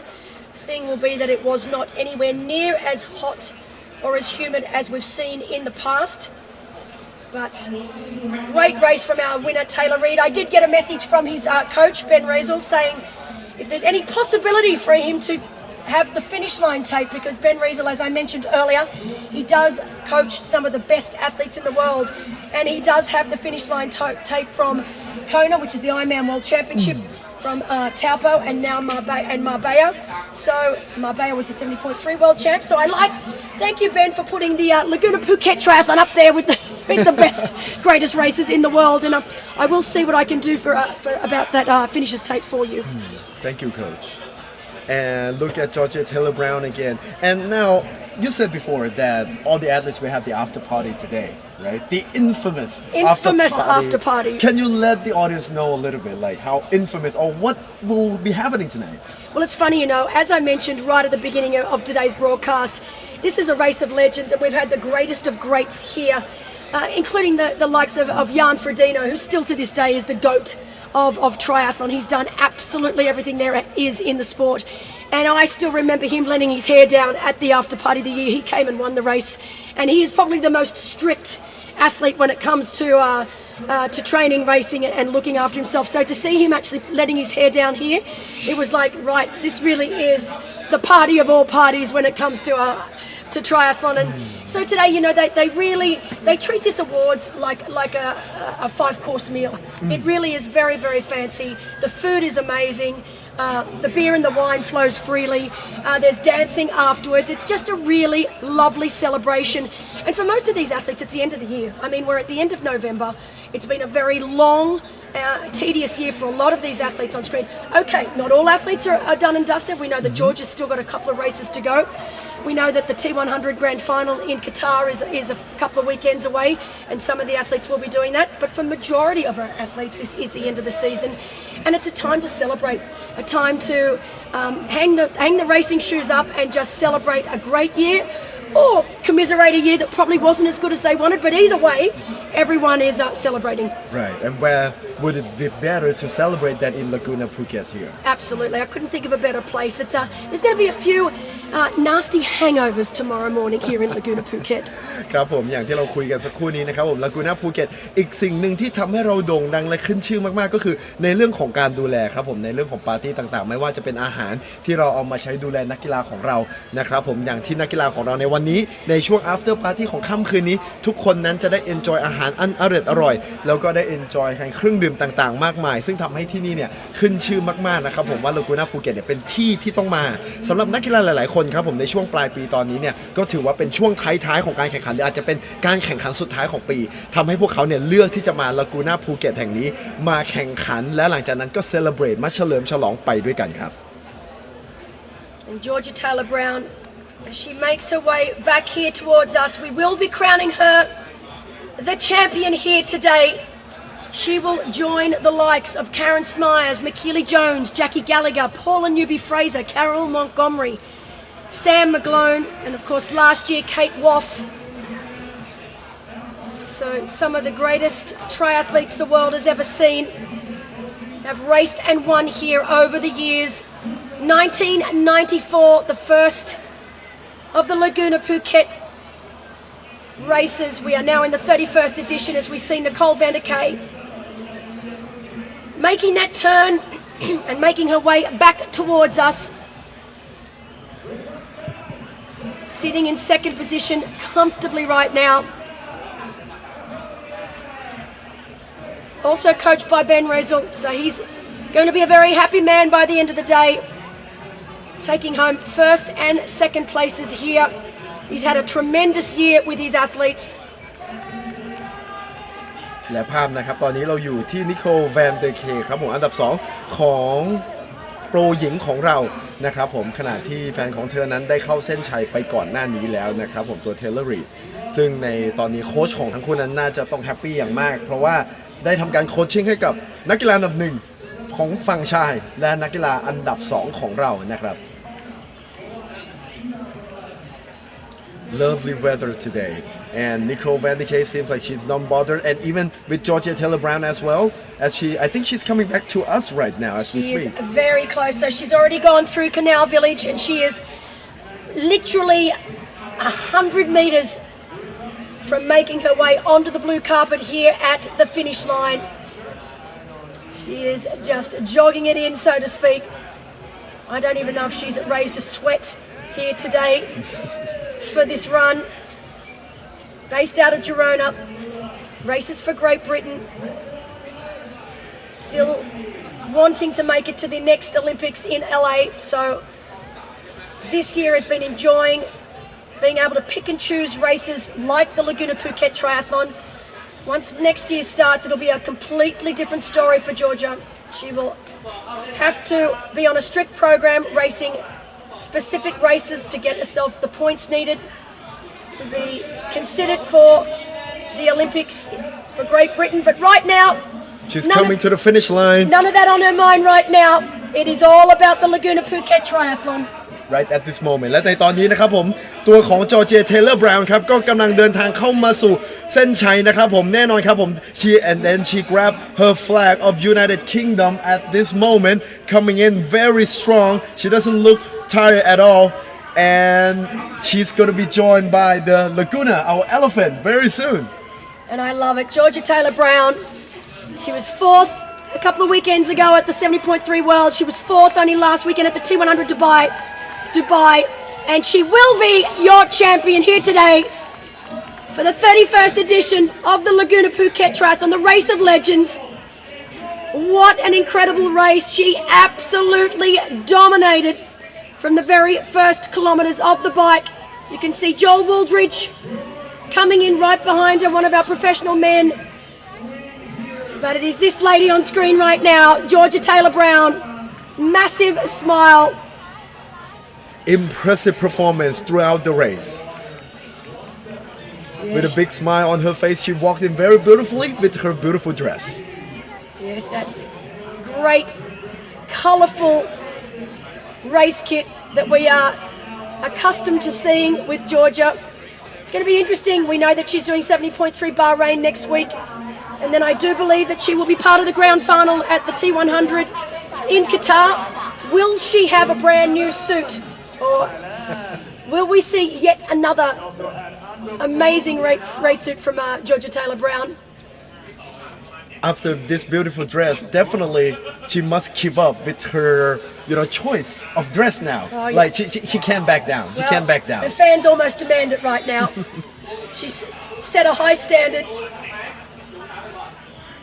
thing will be that it was not anywhere near as hot or as humid as we've seen in the past. But great race from our winner, Taylor Reid. I did get a message from his coach, Ben Reisel, saying if there's any possibility for him to have the finish line tape, because Ben Reisel, as I mentioned earlier, he does coach some of the best athletes in the world, and he does have the finish line tape from Kona, which is the Ironman World Championship, from Taupo and now Marbella. So Marbella was the 70.3 world champ. So thank you, Ben, for putting the Laguna Phuket Triathlon up there with the best, greatest races in the world, and I will see what I can do for about that finishes tape for you. Thank you, Coach. And look at Georgia Taylor Brown again. And now, you said before that all the athletes will have the after party today, right? The infamous after party. Can you let the audience know a little bit, like how infamous or what will be happening tonight? Well, it's funny, as I mentioned right at the beginning of today's broadcast, this is a race of legends, and we've had the greatest of greats here, including the likes of Jan Frodeno, who still to this day is the GOAT of triathlon. He's done absolutely everything there is in the sport. And I still remember him letting his hair down at the after party the year he came and won the race. And he is probably the most strict athlete when it comes to training, racing, and looking after himself. So to see him actually letting his hair down here, it was like, right, this really is the party of all parties when it comes to triathlon. And so today, they treat this awards like a 5-course meal. It really is very, very fancy. The food is amazing. The beer and the wine flows freely. There's dancing afterwards. It's just a really lovely celebration. And for most of these athletes, it's the end of the year. I mean, we're at the end of November. It's been a very long, tedious year for a lot of these athletes on screen. Okay, not all athletes are done and dusted. We know that Georgia's still got a couple of races to go. We know that the T100 Grand Final in Qatar is a couple of weekends away, and some of the athletes will be doing that. But for majority of our athletes, this is the end of the season, and it's a time to celebrate, a time to hang the racing shoes up and just celebrate a great year, or commiserate a year that probably wasn't as good as they wanted. But either way, everyone is celebrating. Right, and where would it be better to celebrate that in Laguna Phuket here? Absolutely, I couldn't think of a better place. It's there's going to be a few nasty hangovers tomorrow morning here in Laguna Phuket. ครับผมอย่างที่เราคุยกันสักครู่นี้นะครับผม Laguna Phuket อีกสิ่งหนึ่งที่ทำให้เราโด่งดังและขึ้นชื่อมากๆก็คือในเรื่องของการดูแลครับผมในเรื่องของปาร์ตี้ต่างๆไม่ว่าจะเป็นอาหารที่เราเอามาใช้ดูแลนักกีฬาของเรานะครับผมอย่างที่นักกีฬาของเราในวันนี้ในช่วง after party ของค่ำคืนนี้ทุกคนนั้นจะได้ enjoy อาหารอันอร่อยแล้วก็ได้ enjoy เครื่องดื่มต่างๆมากมายซึ่งทำให้ที่นี่เนี่ยขึ้นชื่อมากๆนะครับผมว่า Laguna Phuket เนี่ยเป็นที่ที่ต้องมาสำหรับนักกีฬาหลายๆคน ครับผมในช่วงปลายปีตอนนี้เนี่ยก็ถือว่าเป็นช่วงท้ายๆของการแข่งขันหรืออาจจะเป็นการแข่งขันสุดท้ายของปีทำให้พวกเขาเนี่ยเลือกที่จะมาลากูน่าภูเก็ตแห่งนี้มาแข่งขันและหลังจากนั้นก็เซเลบรตมาเฉลิมฉลองไปด้วยกันครับ And Georgia Taylor Brown, as she makes her way back here towards us, we will be crowning her the champion here today. She will join the likes of Karen Smyers, McKeely Jones, Jackie Gallagher, Paula Newby-Fraser, Carol Montgomery, Sam McGlone, and of course last year Kate Woff. So some of the greatest triathletes the world has ever seen have raced and won here over the years. 1994, the first of the Laguna Phuket races. We are now in the 31st edition as we see Nicole van der Kay making that turn and making her way back towards us. Sitting in second position comfortably right now. Also coached by Ben Rezel, so he's going to be a very happy man by the end of the day. Taking home first and second places here. He's had a tremendous year with his athletes. และภาพนะครับตอนนี้เราอยู่ที่นิโคลแวนเดอร์เคครับผมอันดับ2ของโปรหญิงของเรานะครับผมขณะที่แฟนของเธอนั้นได้เข้าเส้นชัยไปก่อนหน้านี้แล้วนะครับผมตัวเทเลอร์รีซึ่งในตอนนี้โค้ชของทั้งคู่นั้นน่าจะต้องแฮปปี้อย่างมากเพราะว่าได้ทำการโคชชิ่งให้กับนักกีฬาอันดับ1ของฝั่งชายและนักกีฬาอันดับ2ของเรานะครับ Lovely weather today, and Nicole van der Kay seems like she's not bothered, and even with Georgia Taylor Brown as well, as I think she's coming back to us right now as we speak. She is very close, so she's already gone through Canal Village, and she is literally 100 metres from making her way onto the blue carpet here at the finish line. She is just jogging it in, so to speak. I don't even know if she's raised a sweat here today for this run. Based out of Girona, races for Great Britain. Still wanting to make it to the next Olympics in LA, so this year has been enjoying being able to pick and choose races like the Laguna Phuket Triathlon. Once next year starts, it'll be a completely different story for Georgia. She will have to be on a strict program, racing specific races to get herself the points needed to be considered for the Olympics for Great Britain. But right now, she's coming to the finish line. None of that on her mind right now. It is all about the Laguna Phuket Triathlon. Right at this moment และในตอนนี้นะครับผมตัวของจอร์เจียเทเลอร์บราวน์ครับก็กำลังเดินทางเข้ามาสู่เส้นชัยนะครับผมแน่นอนครับผม she grabbed her flag of United Kingdom at this moment coming in very strong. She doesn't look tired at all, and she's going to be joined by the Laguna, our elephant, very soon. And I love it. Georgia Taylor Brown, she was fourth a couple of weekends ago at the 70.3 World. She was fourth only last weekend at the T100 Dubai, and she will be your champion here today for the 31st edition of the Laguna Phuket Triathlon, the Race of Legends. What an incredible race. She absolutely dominated from the very first kilometres of the bike. You can see Joel Wooldridge coming in right behind her, one of our professional men. But it is this lady on screen right now, Georgia Taylor Brown. Massive smile. Impressive performance throughout the race. Yes. With a big smile on her face, she walked in very beautifully with her beautiful dress. Yes, that great, colourful race kit that we are accustomed to seeing with Georgia. It's going to be interesting. We know that she's doing 70.3 Bahrain next week, and then I do believe that she will be part of the grand final at the T100 in Qatar. Will she have a brand new suit, or will we see yet another amazing race suit from Georgia Taylor Brown? After this beautiful dress, definitely she must keep up with her, choice of dress now. Oh, yeah. Like she can't back down. She can't back down. The fans almost demand it right now. She's set a high standard.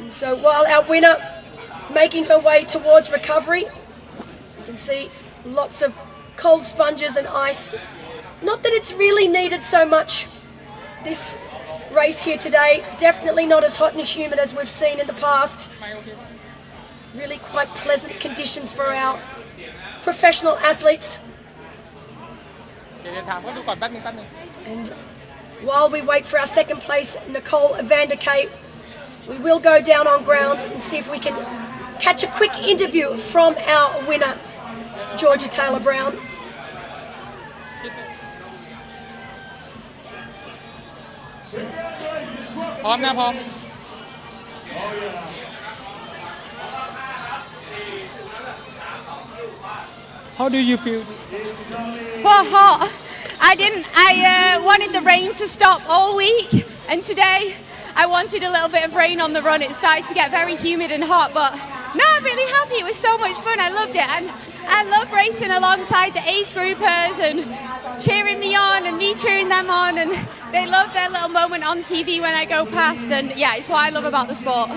And so while our winner making her way towards recovery, you can see lots of cold sponges and ice. Not that it's really needed so much this race here today. Definitely not as hot and humid as we've seen in the past. Really quite pleasant conditions for our professional athletes. And while we wait for our second place, Nicole van der Kay, we will go down on ground and see if we can catch a quick interview from our winner, Georgia Taylor Brown. How do you feel? Hot. I wanted the rain to stop all week, and today I wanted a little bit of rain on the run. It started to get very humid and hot, but no, I'm really happy. It was so much fun. I loved it, and I love racing alongside the age groupers and cheering me on and me cheering them on, and they love their little moment on TV when I go past, and yeah, it's what I love about the sport.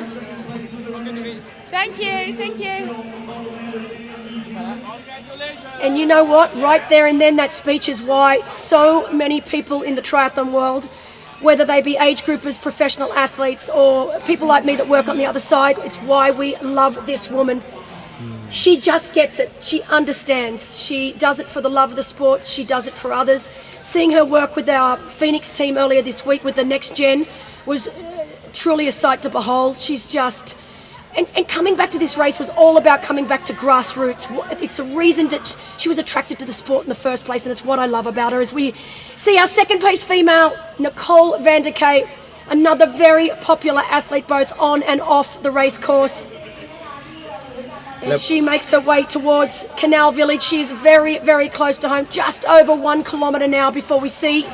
Thank you. And you know what? Right there and then, that speech is why so many people in the triathlon world, whether they be age groupers, professional athletes, or people like me that work on the other side, it's why we love this woman. She just gets it. She understands. She does it for the love of the sport. She does it for others. Seeing her work with our Phoenix team earlier this week with the Next Gen was truly a sight to behold. She's just... And coming back to this race was all about coming back to grassroots. It's the reason that she was attracted to the sport in the first place, and it's what I love about her. As we see our second place female, Nicole van der Kay, another very popular athlete both on and off the race course. As she makes her way towards Canal Village, she's very, very close to home, just over 1 kilometre now before we see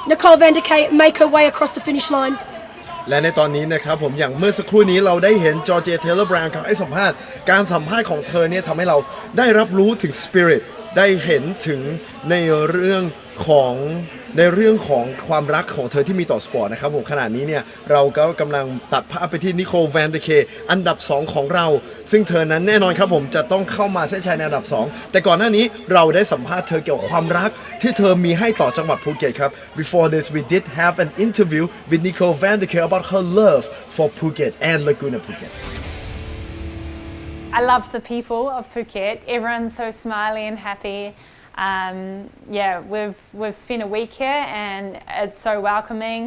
Nicole van der Kay make her way across the finish line. และในตอนนี้นะครับผมอย่างเมื่อสักครู่นี้เราได้เห็นจอร์เจียเทเลอร์บราวน์ครับให้สัมภาษณ์การสัมภาษณ์ของเธอเนี่ยทำให้เราได้รับรู้ถึงสปิริตได้เห็นถึงในเรื่องของความรักของเธอที่มีต่อสปอร์ตนะครับผมขณะนี้เนี่ยเราก็กำลังตัดภาพไปที่นิโคลแวนเดเคอันดับ2ของเราซึ่งเธอนั้นแน่นอนครับผมจะต้องเข้ามาเส้นชัยในอันดับ2แต่ก่อนหน้านี้เราได้สัมภาษณ์เธอเกี่ยวกับความรักที่เธอมีให้ต่อจังหวัดภูเก็ตครับ Before this we did have an interview with Nicole van der Kay about her love for Phuket and Laguna Phuket. I love the people of Phuket. Everyone's so smiley and happy. Yeah, we've spent a week here and it's so welcoming.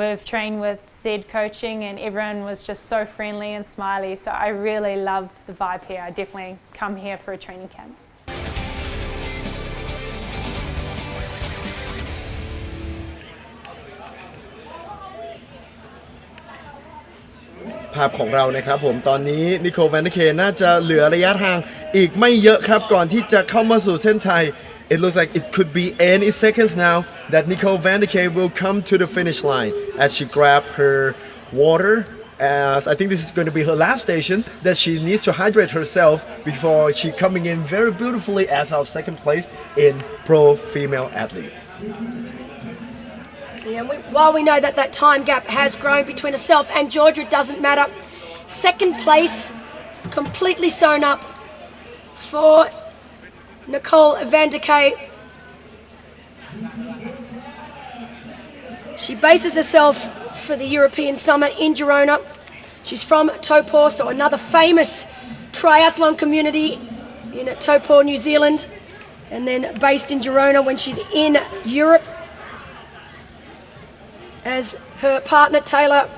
We've trained with Zed coaching and everyone was just so friendly and smiley. So I really love the vibe here. I definitely come here for a training camp. ภาพของเรานะครับผมตอนนี้นิโคลแวนเดเคน่าจะเหลือระยะทางอีกไม่เยอะครับก่อนที่จะเข้ามาสู่เส้นชัย It looks like it could be any seconds now that Nicole van der Kay will come to the finish line as she grab her water. As I think this is going to be her last station that she needs to hydrate herself before she coming in very beautifully as our second place in pro female athletes. Yeah, while we know that that time gap has grown between herself and Georgia, it doesn't matter. Second place, completely sewn up for Nicole van der Kay. She bases herself for the European Summer in Girona. She's from Taupo, so another famous triathlon community in Taupo, New Zealand, and then based in Girona when she's in Europe. As her partner Taylor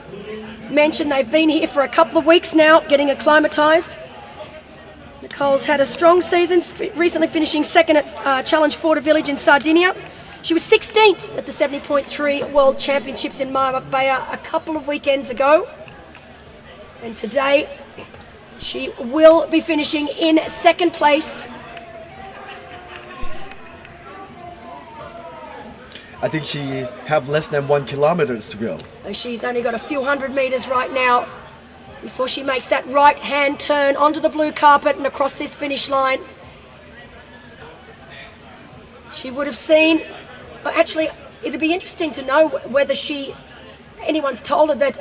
mentioned, they've been here for a couple of weeks now, getting acclimatised. Nicole's had a strong season, recently finishing second at Challenge Forte Village in Sardinia. She was 16th at the 70.3 World Championships in Marbella a couple of weekends ago. And today, she will be finishing in second place. I think she have less than 1 kilometer to go. She's only got a few hundred metres right now before she makes that right-hand turn onto the blue carpet and across this finish line. She would have seen, well, actually, it'd be interesting to know whether anyone's told her that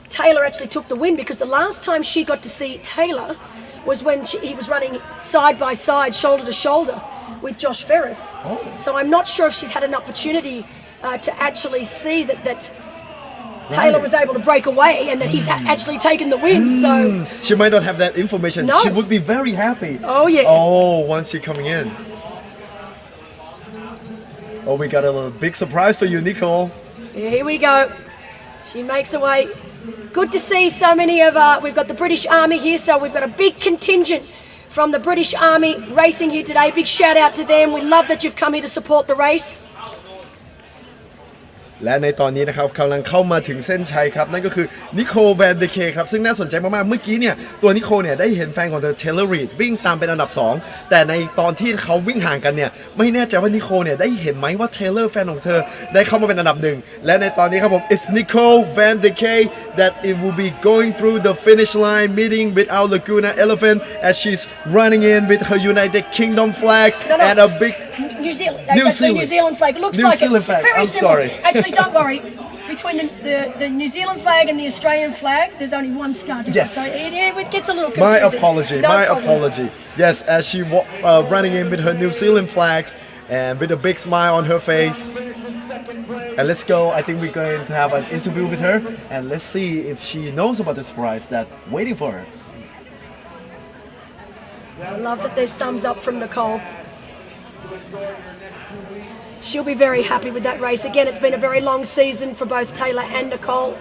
Taylor actually took the win, because the last time she got to see Taylor was when he was running side by side, shoulder to shoulder with Josh Ferris. So I'm not sure if she's had an opportunity to actually see that Taylor was able to break away and that he's actually taken the win. So she might not have that information. No. She would be very happy. Oh, yeah. Oh, once she coming in. Oh, we got a little big surprise for you, Nicole. here we go. She makes her way. Good to see so many of we've got the British Army here, so we've got a big contingent from the British Army racing here today. Big shout out to them. We love that you've come here to support the race. และในตอนนี้นะครับกำลังเข้ามาถึงเส้นชัยครับนั่นก็คือนิโคลแวนเดเคครับซึ่งน่าสนใจมากๆเมื่อกี้เนี่ยตัวนิโคลเนี่ยได้เห็นแฟนของเธอเทเลอร์รีดวิ่งตามเป็นอันดับ2แต่ในตอนที่เขาวิ่งห่างกันเนี่ยไม่แน่ใจว่านิโคลเนี่ยได้เห็นไหมว่าเทเลอร์แฟนของเธอได้เข้ามาเป็นอันดับ1และในตอนนี้ครับผม it's Nicole Van de Kay that it will be going through the finish line meeting with our Laguna Elephant as she's running in with her United Kingdom flags and a big New Zealand. New Actually, Zealand. New Zealand flag. It looks New like Zealand it. flag. Very I'm similar. sorry. Actually, don't worry. Between the New Zealand flag and the Australian flag, there's only one star difference. Yes. So it gets a little My confusing. apology, No my problem. apology. Yes, as she running in with her New Zealand flags and with a big smile on her face. And let's go. I think we're going to have an interview with her and let's see if she knows about the surprise that's waiting for her. I love that there's thumbs up from Nicole. She'll be very happy with that race. Again, it's been a very long season for both Taylor and Nicole.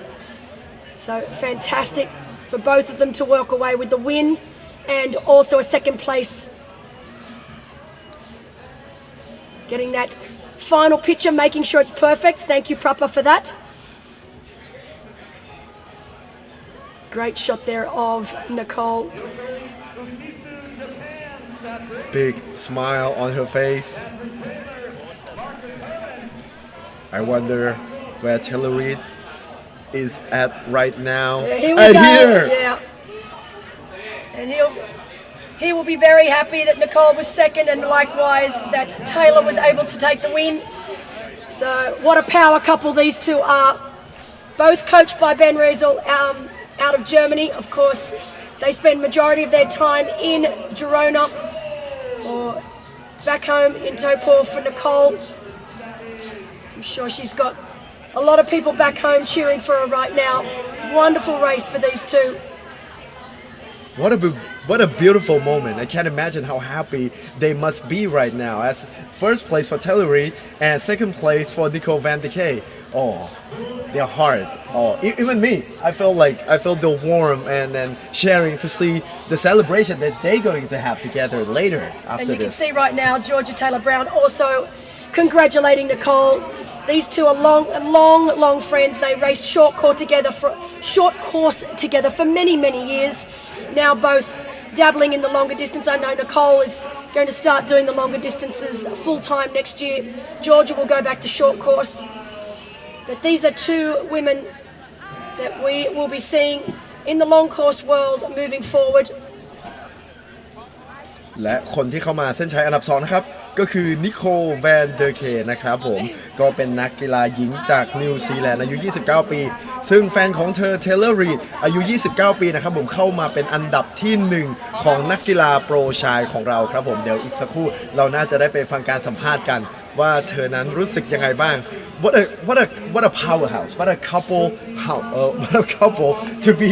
So fantastic for both of them to walk away with the win and also a second place. Getting that final picture, making sure it's perfect. Thank you, Prapa, for that. Great shot there of Nicole. Big smile on her face. I wonder where Taylor Reid is at right now. Yeah, here we go. Here. Yeah. And he will be very happy that Nicole was second and likewise that Taylor was able to take the win. So what a power couple these two are. Both coached by Ben Riesel out of Germany. Of course, they spend majority of their time in Girona or back home in Topor for Nicole. I'm sure she's got a lot of people back home cheering for her right now. Wonderful race for these two. What a beautiful moment. I can't imagine how happy they must be right now. As first place for Taylor Reid and second place for Nicole Van de Kay. Oh, their heart. Oh, even me. I felt the warmth and then sharing to see the celebration that they're going to have together later after And you this. can see right now Georgia Taylor Brown also congratulating Nicole. These two are long friends. They raced short course together for many years. Now both dabbling in the longer distance. I know Nicole is going to start doing the longer distances full time next year. Georgia will go back to short course. But these are two women that we will be seeing in the long course world moving forward. และคนที่เข้ามาเส้นชัยอันดับ2นะครับก็คือนิโคลแวนเดอร์เคนะครับผมก็เป็นนักกีฬาหญิงจากนิวซีแลนด์อายุ 29 ปีซึ่งแฟนของเธอเทเลอร์รีดอายุ 29 ปีนะครับผมเข้ามาเป็นอันดับที่ 1 ของนักกีฬาโปรชายของเราครับผมเดี๋ยวอีกสักครู่เราน่าจะได้ไปฟังการสัมภาษณ์กันว่าเธอนั้นรู้สึกยังไงบ้าง what a powerhouse what a couple to be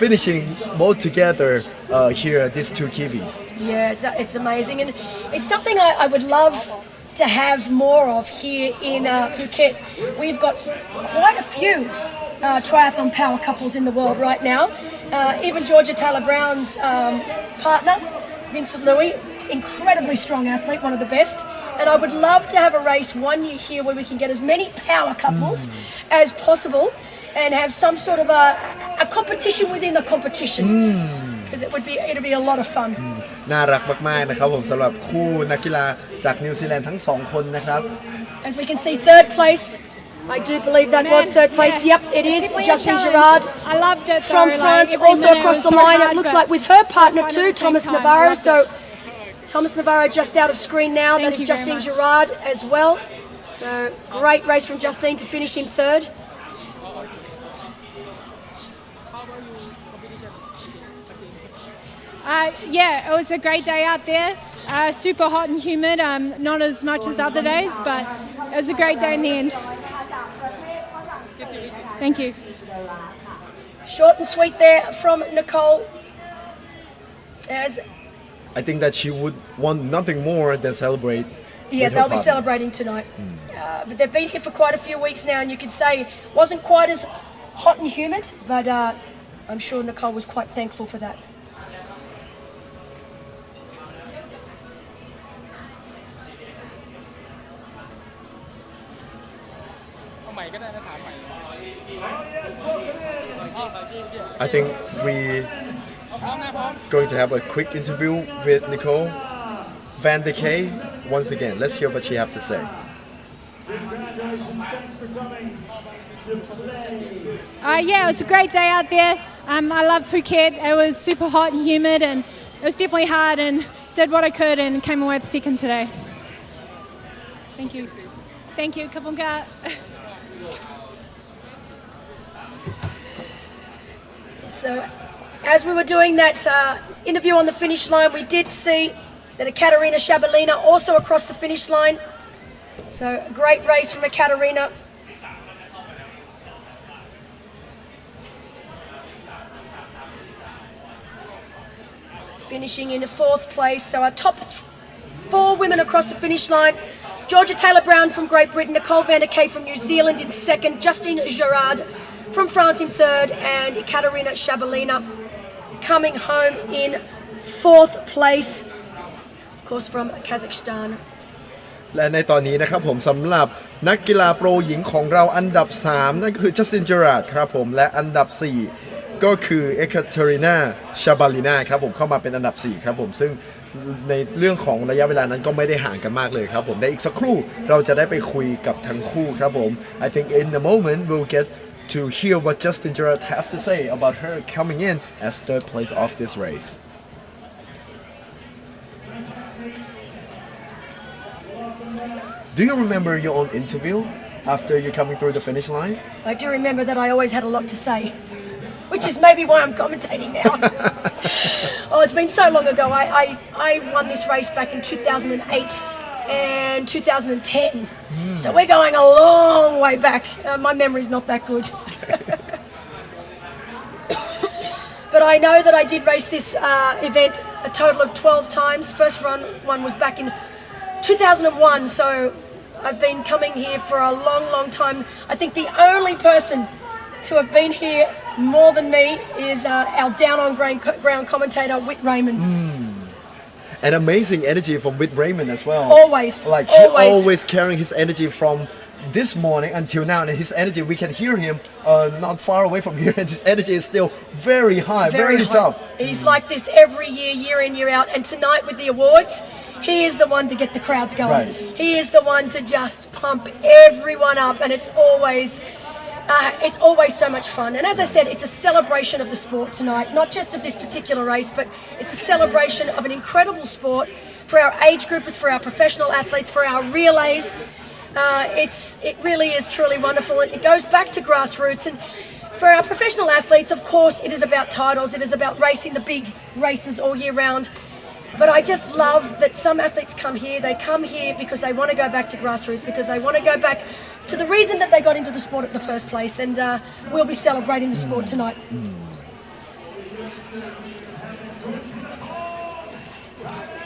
finishing both together here these two Kiwis. Yeah, it's amazing, and it's something I would love to have more of here in Phuket. We've got quite a few triathlon power couples in the world right now. Even Georgia Taylor Brown's partner, Vincent Louis, incredibly strong athlete, one of the best. And I would love to have a race one year here where we can get as many power couples as possible and have some sort of a competition within the competition. Because it'd be a lot of fun. น่ารักมากๆนะครับผมสำหรับคู่นักกีฬาจากนิวซีแลนด์ทั้ง2คนนะครับ As we can see, third place. I do believe that was third place. Yep, it is. Justine Girard. I loved it. From France, also across the line. It looks like with her partner too, Thomas Navarro. So Thomas Navarro just out of screen now. That is Justine Girard as well. So great race from Justine to finish in third. Yeah, it was a great day out there. Super hot and humid, not as much as other days, but it was a great day in the end. Thank you. Short and sweet there from Nicole. As I think that she would want nothing more than celebrate. yeah, with her they'll be partner. celebrating tonight. But they've been here for quite a few weeks now, and you could say it wasn't quite as hot and humid, but I'm sure Nicole was quite thankful for that. I think we going to have a quick interview with Nicole Van de Kay once again. Let's hear what she have to say. Yeah, it was a great day out there. I love Phuket. It was super hot and humid, and it was definitely hard, and did what I could and came away with second today. Thank you. Thank you. Kapunka. So, as we were doing that interview on the finish line, we did see that Ekaterina Shabalina also across the finish line. So, a great race from Ekaterina. Finishing in fourth place. So, our top four women across the finish line. Georgia Taylor-Brown from Great Britain, Nicole Van der Kay from New Zealand in second, Justine Gerard from France in third, and Ekaterina Shabalina coming home in fourth place, of course from Kazakhstan. และในตอนนี้นะครับผมสำหรับนักกีฬาโปรหญิงของเราอันดับ 3 นั่นก็คือจัสตินเจอราร์ดครับผมและอันดับ 4 ก็คือเอคาเทรินาชาบาลินาครับผมเข้ามาเป็นอันดับ 4 ครับผมซึ่งในเรื่องของระยะเวลานั้นก็ไม่ได้ห่างกันมากเลยครับผมในอีกสักครู่เราจะได้ไปคุยกับทั้งคู่ครับผม I think in the moment we'll get to hear what Justin Gerard has to say about her coming in as third place of this race. Do you remember your own interview after you coming through the finish line? I do remember that I always had a lot to say, which is maybe why I'm commentating now. Oh, it's been so long ago. I won this race back in 2008 and 2010. So we're going a long way back. My memory's not that good. But I know that I did race this event a total of 12 times. First one was back in 2001, so I've been coming here for a long, long time. I think the only person to have been here more than me is our down on ground commentator, Whit Raymond. An amazing energy from Whit Raymond as well. Always. Like he always carrying his energy from this morning until now, and his energy, we can hear him not far away from here, and his energy is still very high, very top. He's like this every year, year in, year out, and tonight with the awards, he is the one to get the crowds going. Right. He is the one to just pump everyone up, and it's always so much fun. And as I said, it's a celebration of the sport tonight, not just of this particular race, but it's a celebration of an incredible sport for our age groupers, for our professional athletes, for our relays. It really is truly wonderful, and it goes back to grassroots. And for our professional athletes, of course, it is about titles. It is about racing the big races all year round. But I just love that some athletes come here. They come here because they want to go back to grassroots, because they want to go back to the reason that they got into the sport at the first place. And we'll be celebrating the sport tonight.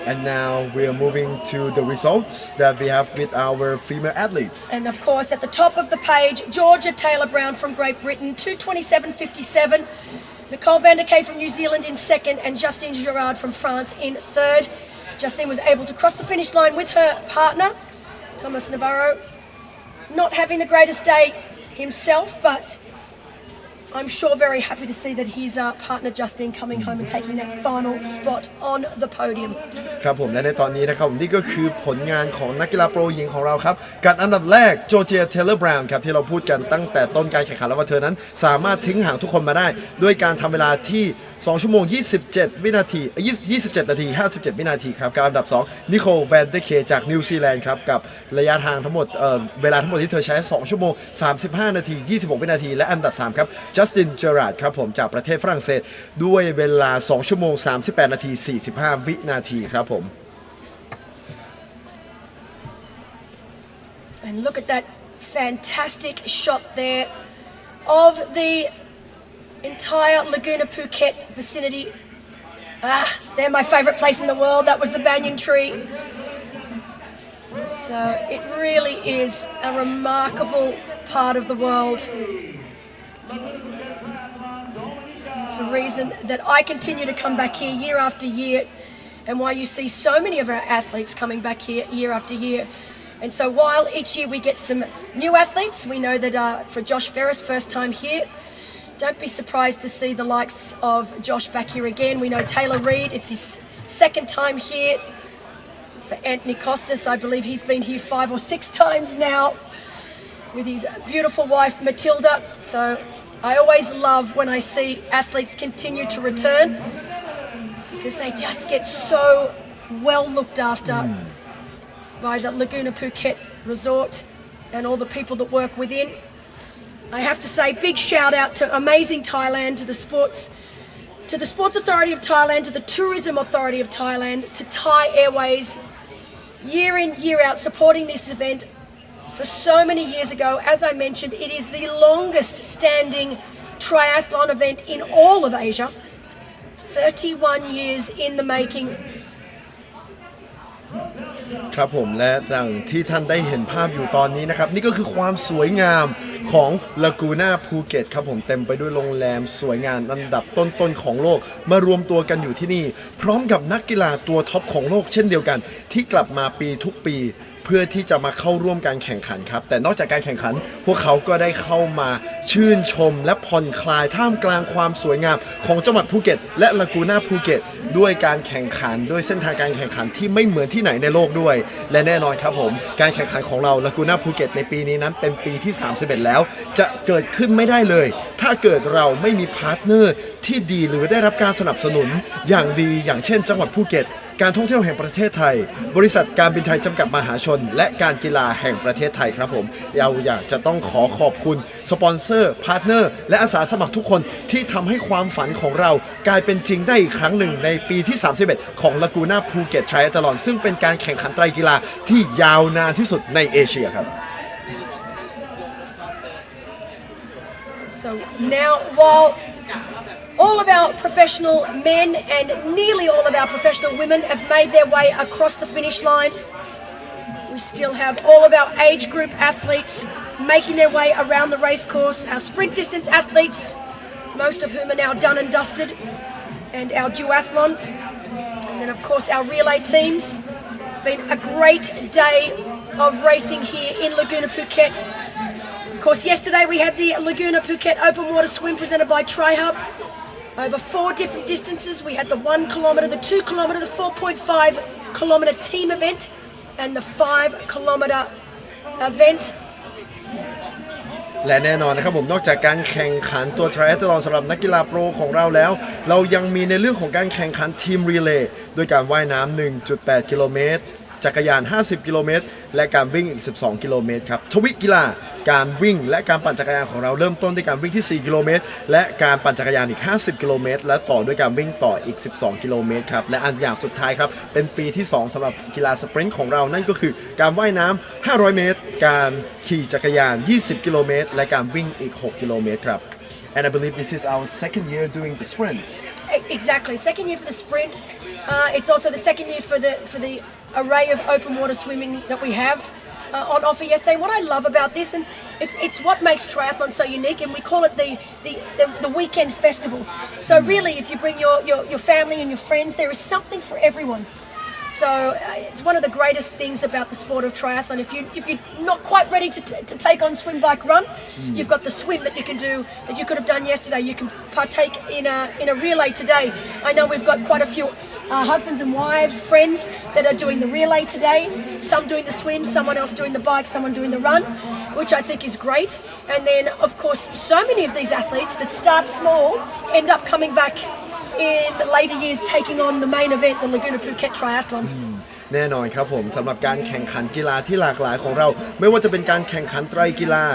And now we are moving to the results that we have with our female athletes. And of course, at the top of the page, Georgia Taylor-Brown from Great Britain, 2:27.57. Nicole Van der Kay from New Zealand in second, and Justine Gerard from France in third. Justine was able to cross the finish line with her partner, Thomas Navarro, not having the greatest day himself, but I'm sure very happy to see that his partner Justine coming home and taking that final spot on the podium. ครับผมและในตอนนี้นะครับนี่ก็คือผลงานของนักกีฬาโปรหญิงของเราครับการอันดับแรกจอร์เจียเทเลอร์บราวน์ครับที่เราพูดกันตั้งแต่ต้นการแข่งขันแล้วว่าเธอนั้นสามารถทิ้งห่างทุกคนมาได้ด้วยการทำเวลาที่2 ชั่วโมง 27 วินาที 27 นาที 57 วินาทีครับกับอันดับ2นิโคลแวนเดเคจากนิวซีแลนด์ครับกับระยะทางทั้งหมดเวลาทั้งหมดที่เธอใช้2 ชั่วโมง 35 นาที 26 วินาทีและอันดับ3ครับ จัสตินเจอราร์ดครับผมจากประเทศฝรั่งเศสด้วยเวลา2ชั่วโมง38นาที45วินาทีครับผม And look at that fantastic shot there of the entire Laguna Phuket vicinity. They're my favorite place in the world. That was the banyan tree. So it really is a remarkable part of the world. It's the reason that I continue to come back here year after year, and why you see so many of our athletes coming back here year after year. And so while each year we get some new athletes, we know that for Josh Ferris, first time here, don't be surprised to see the likes of Josh back here again. We know Taylor Reid, it's his second time here. For Anthony Costas, I believe he's been here 5 or 6 times now with his beautiful wife Matilda. So I always love when I see athletes continue to return, because they just get so well looked after by the Laguna Phuket Resort and all the people that work within. I have to say big shout out to amazing Thailand, to the Sports Authority of Thailand, to the Tourism Authority of Thailand, to Thai Airways, year in, year out, supporting this event for so many years ago. As I mentioned, it is the longest standing triathlon event in all of Asia. 31 years in the making. ครับผมและดังที่ท่านได้เห็นภาพอยู่ตอนนี้นะครับนี่ก็คือความสวยงามของลากูน่าภูเก็ตครับผมเต็มไปด้วยโรงแรมสวยงามอันดับต้นๆของโลกมารวมตัวกันอยู่ที่นี่พร้อมกับนักกีฬาตัวท็อปของโลกเช่นเดียวกันที่กลับมาปีทุกปีเพื่อที่จะมาเข้าร่วมการแข่งขันครับแต่นอกจากการแข่งขันพวกเขาก็ได้เข้ามาชื่นชมและผ่อนคลายท่ามกลางความสวยงามของจังหวัดภูเก็ตและลากูน่าภูเก็ตด้วยการแข่งขันด้วยเส้นทางการแข่งขันที่ไม่เหมือนที่ไหนในโลกด้วยและแน่นอนครับผมการแข่งขันของเราลากูน่าภูเก็ตในปีนี้นั้นเป็นปีที่31แล้วจะเกิดขึ้นไม่ได้เลยถ้าเกิดเราไม่มีพาร์ทเนอร์ที่ดีหรือได้รับการสนับสนุนอย่างดีอย่างเช่นจังหวัดภูเก็ตการท่องเที่ยวแห่งประเทศไทยบริษัทการบินไทยจำกัดมหาชนและการกีฬาแห่งประเทศไทยครับผมเราอยากจะต้องขอบคุณสปอนเซอร์พาร์ทเนอร์และอาสาสมัครทุกคนที่ทำให้ความฝันของเรากลายเป็นจริงได้อีกครั้งหนึ่งในปีที่31ของลากูน่าภูเก็ตไทรอัธลอนซึ่งเป็นการแข่งขันไตรกีฬาที่ยาวนานที่สุดในเอเชียครับ So now while all of our professional men and nearly all of our professional women have made their way across the finish line, we still have all of our age group athletes making their way around the race course, our sprint distance athletes, most of whom are now done and dusted, and our duathlon, and then of course our relay teams. It's been a great day of racing here in Laguna Phuket. Of course, yesterday we had the Laguna Phuket Open Water Swim presented by TriHub. Over 4 different distances. We had the 1 kilometre, the 2 kilometre, the 4.5 kilometre team event, and the 5 kilometre event. และแน่นอนนะครับผมนอกจากการแข่งขันตัวไทรอัธลอนสำหรับนักกีฬาโปรของเราแล้วเรายังมีในเรื่องของการแข่งขันทีมรีเลย์ด้วยการว่ายน้ำ 1.8 กิโลเมตรจักรยาน 50 กิโลเมตรและการวิ่งอีก 12 กิโลเมตรครับทวิกีฬาการวิ่งและการปั่นจักรยานของเราเริ่มต้นด้วยการวิ่งที่ 4 กิโลเมตรและการปั่นจักรยานอีก 50 กิโลเมตรและต่อด้วยการวิ่งต่ออีก 12 กิโลเมตรครับและอันอย่างสุดท้ายครับเป็นปีที่ 2 สำหรับกีฬาสปรินต์ของเรานั่นก็คือการว่ายน้ำ 500 เมตรการขี่จักรยาน 20 กิโลเมตรและการวิ่งอีก 6 กิโลเมตรครับ And I believe this is our second year doing the sprint. Exactly, second year for the sprint. It's also the second year for the array of open water swimming that we have on offer yesterday. What I love about this, and it's what makes triathlon so unique, and we call it the weekend festival. So really, if you bring your family and your friends, there is something for everyone. So it's one of the greatest things about the sport of triathlon. If you're not quite ready to take on swim, bike, run, you've got the swim that you can do that you could have done yesterday. You can partake in a relay today. I know we've got quite a few husbands and wives, friends that are doing the relay today. Some doing the swim, someone else doing the bike, someone doing the run, which I think is great. And then, of course, so many of these athletes that start small end up coming back in later years taking on the main event, the Laguna Phuket Triathlon. แน่นอนครับผมสำหรับการแข่งขันกีฬาที่หลากหลายของเราไม่ว่าจะเป็นการแข่งขันไตรกีฬา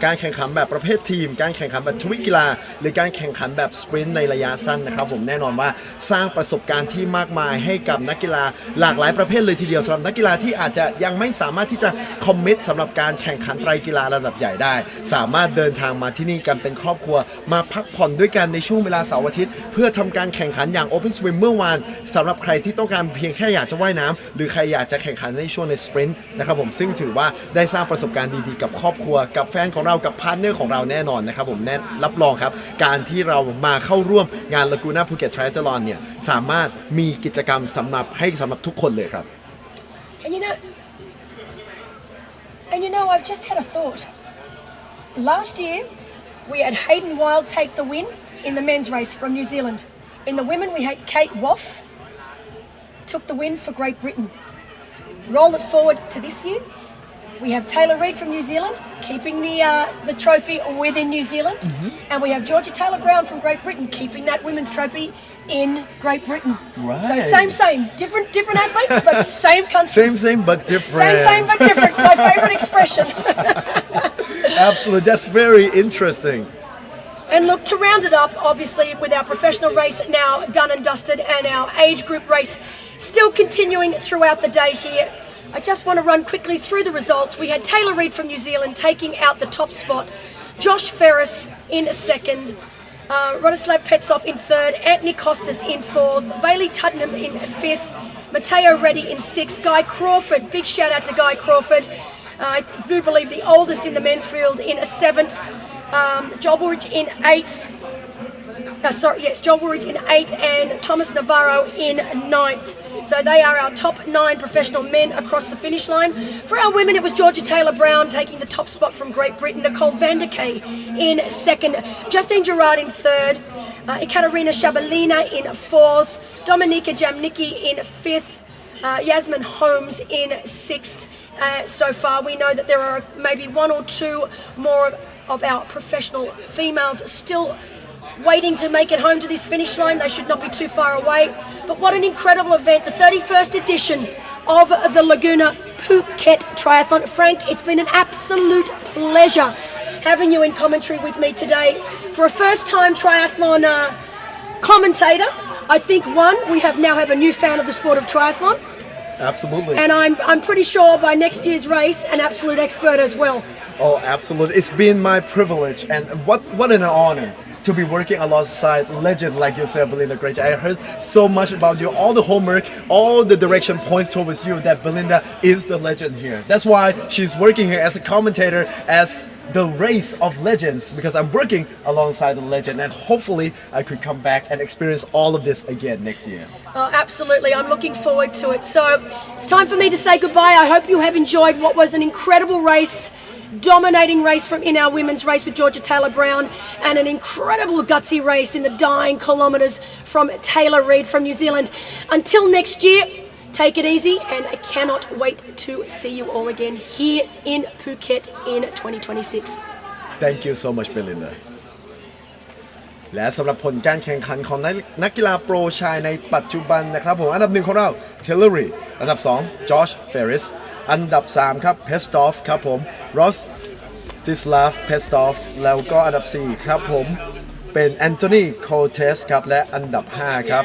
การแข่งขันแบบประเภททีมการแข่งขันแบบทวิกีฬาหรือการแข่งขันแบบสปรินต์ในระยะสั้นนะครับผมแน่นอนว่าสร้างประสบการณ์ที่มากมายให้กับนักกีฬาหลากหลายประเภทเลยทีเดียวสำหรับนักกีฬาที่อาจจะยังไม่สามารถที่จะคอมมิตสำหรับการแข่งขันไตรกีฬาระดับใหญ่ได้สามารถเดินทางมาที่นี่กันเป็นครอบครัวมาพักผ่อนด้วยกันในช่วงเวลาเสาร์อาทิตย์เพื่อทำการแข่งขันอย่าง Open Swim เมื่อวานสำหรับใครที่ต้องการเพียงแค่อยากจะว่ายน้ำหรือใครอยากจะแข่งขันในช่วงในสปรินต์นะครับผมซึ่งถือว่าได้สร้างประสบการณ์ดีๆกับครอบครัวกับแฟนของเรากับพาร์ทเนอร์ของเราแน่นอนนะครับผมรับรองครับการที่เรามาเข้าร่วมงาน Laguna Phuket Triathlon เนี่ยสามารถมีกิจกรรมสำหรับทุกคนเลยครับ And you know, I've just had a thought. Last year, we had Hayden Wild take the win in the men's race from New Zealand. In the women, we had Kate Woff took the win for Great Britain. Roll it forward to this year. We have Taylor Reid from New Zealand keeping the trophy within New Zealand, and we have Georgia Taylor Brown from Great Britain keeping that women's trophy in Great Britain. Right. So same, different athletes, but same countries. Same but different. Same but different. My favourite expression. Absolutely, that's very interesting. And look, to round it up, obviously, with our professional race now done and dusted and our age group race still continuing throughout the day here, I just want to run quickly through the results. We had Taylor Reid from New Zealand taking out the top spot, Josh Ferris in second, Rodislav Petsov in third, Anthony Costas in fourth, Bailey Tuddenham in fifth, Matteo Reddy in sixth, Guy Crawford, big shout out to Guy Crawford, I do believe the oldest in the men's field, in seventh, Joel Woolridge in eighth. Joel Woolridge in eighth and Thomas Navarro in ninth. So they are our top 9 professional men across the finish line. For our women, it was Georgia Taylor Brown taking the top spot from Great Britain, Nicole van der Kay in second, Justine Gerard in third, Ekaterina Shabalina in fourth, Dominika Jamnicki in fifth, Yasmin Holmes in sixth. So far, we know that there are maybe 1 or 2 more of our professional females still waiting to make it home to this finish line. They should not be too far away. But what an incredible event, the 31st edition of the Laguna Phuket Triathlon. Frank, it's been an absolute pleasure having you in commentary with me today. For a first-time triathlon commentator, I think we now have a new fan of the sport of triathlon. Absolutely. And I'm pretty sure by next year's race, an absolute expert as well. Oh, absolutely. It's been my privilege, and what an honor to be working alongside legend like yourself, Belinda Granger. I heard so much about you, all the homework, all the direction points towards you that Belinda is the legend here. That's why she's working here as a commentator, as the race of legends, because I'm working alongside the legend, and hopefully I could come back and experience all of this again next year. Oh, absolutely. I'm looking forward to it. So it's time for me to say goodbye. I hope you have enjoyed what was an incredible race, dominating race in our women's race with Georgia Taylor Brown, and an incredible gutsy race in the dying kilometres from Taylor Reid from New Zealand. Until next year, take it easy, and I cannot wait to see you all again here in Phuket in 2026. Thank you so much, Belinda. และสำหรับผลการแข่งขันของนักกีฬาโปรชายในปัจจุบันนะครับผมอันดับ1ของเรา Taylor Reid อันดับ2 Josh Ferris อันดับ3ครับ Pestov ครับผม Rodislav Pestov แล้วก็อันดับ4ครับผมเป็น Anthony Costas ครับและอันดับ5ครับ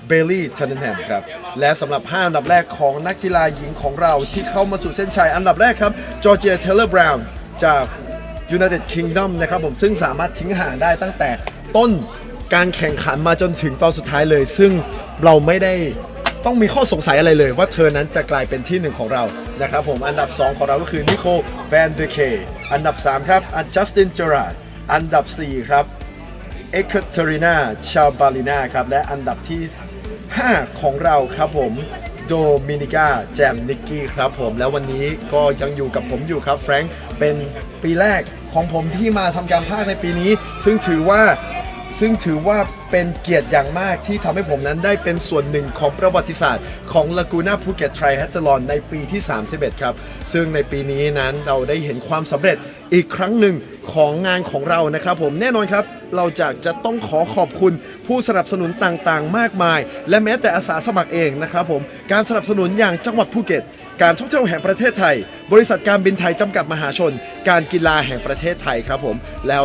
Bailey Tuddenham ครับและสำหรับ5อันดับแรกของนักกีฬาหญิงของเราที่เข้ามาสู่เส้นชัยอันดับแรกครับ Georgia Taylor Brown จาก United Kingdom นะครับผมซึ่งสามารถทิ้งห่างได้ตั้งแต่ต้นการแข่งขันมาจนถึงตอนสุดท้ายเลยซึ่งเราไม่ได้ต้องมีข้อสงสัยอะไรเลยว่าเธอนั้นจะกลายเป็นที่1ของเรานะครับผมอันดับ2ของเราก็คือ Nicole van der Kay อันดับ3ครับ Justin Gerard อันดับ4ครับ Ekaterina Shabalina ครับและอันดับที่5ของเราครับผมโดมินิกาแจมนิกกี้ครับผมแล้ววันนี้ก็ยังอยู่กับผมอยู่ครับแฟรงค์เป็นปีแรกของผมที่มาทำการพากย์ในปีนี้ซึ่งถือว่า ซึ่งถือว่าเป็นเกียรติอย่างมากที่ทำให้ผมนั้นได้เป็นส่วนหนึ่งของประวัติศาสตร์ของ Laguna Phuket Triathlon ในปีที่ 31 ครับซึ่งในปีนี้นั้นเราได้เห็นความสำเร็จอีกครั้งหนึ่งของงานของเรานะครับผมแน่นอนครับเราจะต้องขอขอบคุณผู้สนับสนุนต่างๆมากมายและแม้แต่อาสาสมัครเองนะครับผมการสนับสนุนอย่างจังหวัดภูเก็ตการท่องเที่ยวแห่งประเทศไทยบริษัทการบินไทยจำกัดมหาชนการกีฬาแห่งประเทศไทยครับผมแล้ว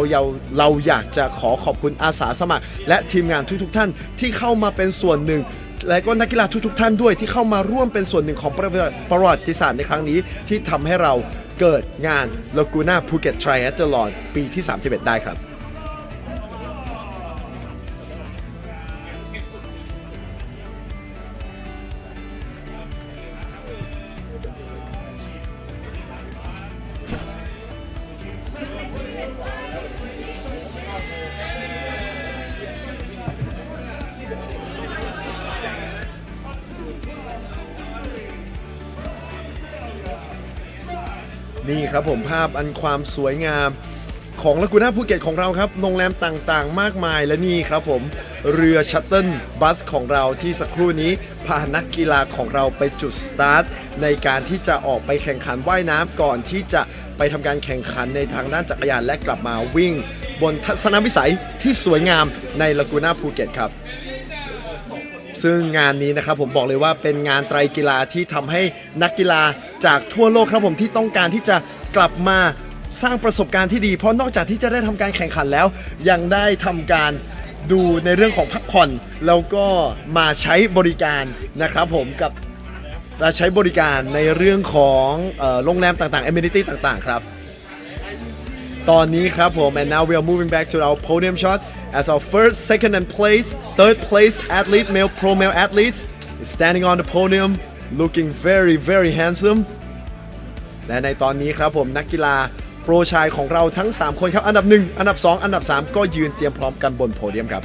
เราอยากจะขอขอบคุณอาสาสมัครและทีมงานทุกๆท่านที่เข้ามาเป็นส่วนหนึ่งและก็นักกีฬาทุกๆท่านด้วยที่เข้ามาร่วมเป็นส่วนหนึ่งของประวัติศาสตร์ในครั้งนี้ที่ทำให้เราเกิดงาน Laguna Phuket Triathlon ปีที่ 31 ได้ครับนี่ครับผมภาพอันความสวยงามของลากูน่าภูเก็ตของเราครับโรงแรมต่างๆมากมายและนี่ครับผมเรือชัตเติลบัสของเราที่สักครู่นี้พานักกีฬาของเราไปจุดสตาร์ทในการที่จะออกไปแข่งขันว่ายน้ำก่อนที่จะไปทำการแข่งขันในทางด้านจักรยานและกลับมาวิ่งบนทัศนวิสัยที่สวยงามในลากูน่าภูเก็ตครับซึ่งงานนี้นะครับผมบอกเลยว่าเป็นงานไตรกีฬาที่ทำให้นักกีฬาจากทั่วโลกครับผมที่ต้องการที่จะกลับมาสร้างประสบการณ์ที่ดีเพราะนอกจากที่จะได้ทำการแข่งขันแล้วยังได้ทำการดูในเรื่องของพักผ่อนแล้วก็มาใช้บริการนะครับผมกับมาใช้บริการในเรื่องของโรงแรมต่างๆ amenity ต่างๆครับตอนนี้ครับผม and now we are moving back to our podium shot as our first, second and third place athlete, pro male athletes is standing on the podium looking very very handsome และในตอนนี้ครับผมนักกีฬาโปรชายของเราทั้ง3คนครับอันดับ1อันดับ2อันดับ3ก็ยืนเตรียมพร้อมกันบนโพเดียมครับ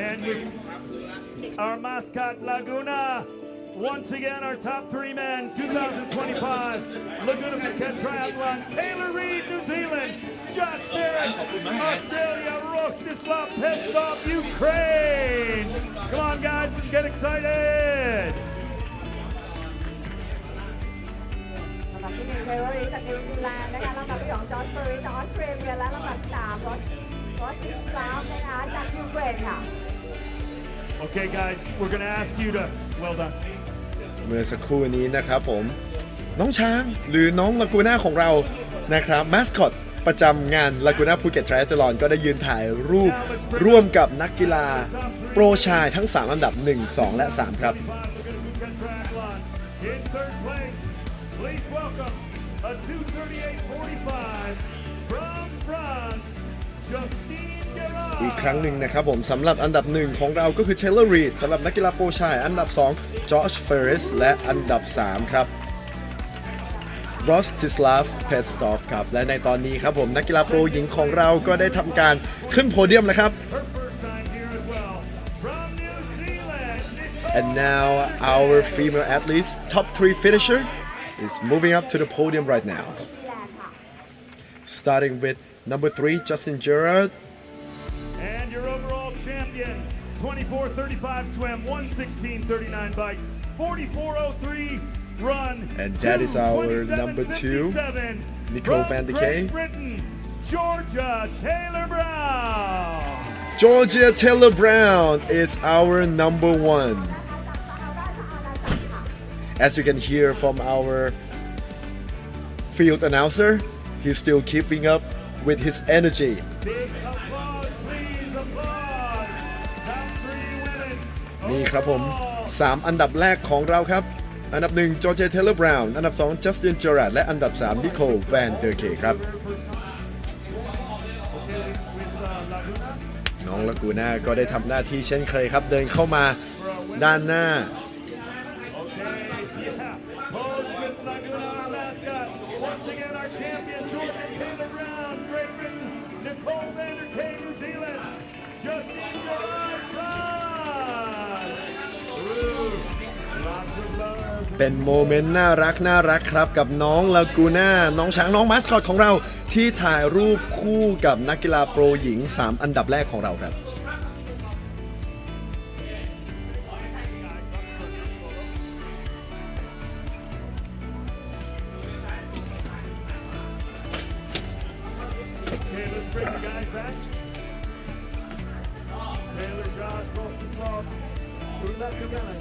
And with our mascot Laguna, once again our top 3 men, 2025 Laguna Phuket Triathlon, Taylor Reid, New Zealand, Josh Ferris, Australia, Rostislav Pestov, Ukraine. Come on guys, let's get excited. ลำดับที่1เทเลอร์จากนิวซีแลนด์นะคะลำดับที่2จอร์จเฟอร์ริจากออสเตรเลียและลำดับที่3รอสติสลาฟนะคะจากยูเครนค่ะ Okay guys, we're going to ask you to, well done. เมื่อสักครู่นี้นะครับผมน้องช้างหรือน้องลากูน่าของเรานะครับมาสคอตประจำงาน Laguna Phuket Triathlon ก็ได้ยืนถ่ายรูปร่วมกับนักกีฬาโปรชายทั้ง3อันดับ1 2 และ 3 ครับอีกครั้งหนึ่งนะครับผมสำหรับอันดับ1ของเราก็คือ Taylor Reid สำหรับนักกีฬาโปรชายอันดับ2 Josh Ferris และอันดับ3ครับRostislav Pestov ครับและในตอนนี้ครับผมนักกีฬาโปรหญิงของเราก็ได้ทำการขึ้นโพเดียมแล้วครับ And now our female athletes top 3 finisher is moving up to the podium right now starting with number 3 Justin Gerard and your overall champion 24:35 swim 1:16:39 bike 44:03 run and that is our number 2 Nicole Van de Kay Georgia Taylor Brown Georgia Taylor Brown is our number 1 as you can hear from our field announcer he's still keeping up with his energy Big applause, please, applause. Top 3 women. นี่ครับผม3อันดับแรกของเราครับอันดับ1 Georgia Taylor Brown อันดับ2 Justin Gerard และอันดับ3 Nicole Van der Kay ครับน้องลากูน่าก็ได้ทำหน้าที่เช่นเคยครับเดินเข้ามาด้านหน้าNicole Van der Kay, New Zealand. Justin Gerard from เป็นโมเมนต์น่ารักครับกับน้องลากูน่าน้องช้างน้องมาสคอตของเราที่ถ่ายรูปคู่กับนักกีฬาโปรหญิง3อันดับแรกของเราครับ Okay, let's bring the guys back. Taylor, Josh, Rostislav, put that together.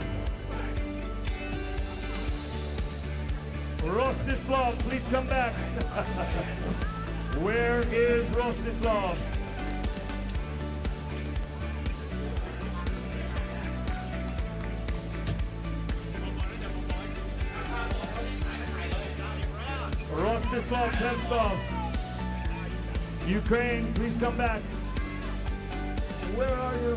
Rostislav, please come back. Where is Rostislav? Rostislav Pevstov. Ukraine, please come back. Where are you?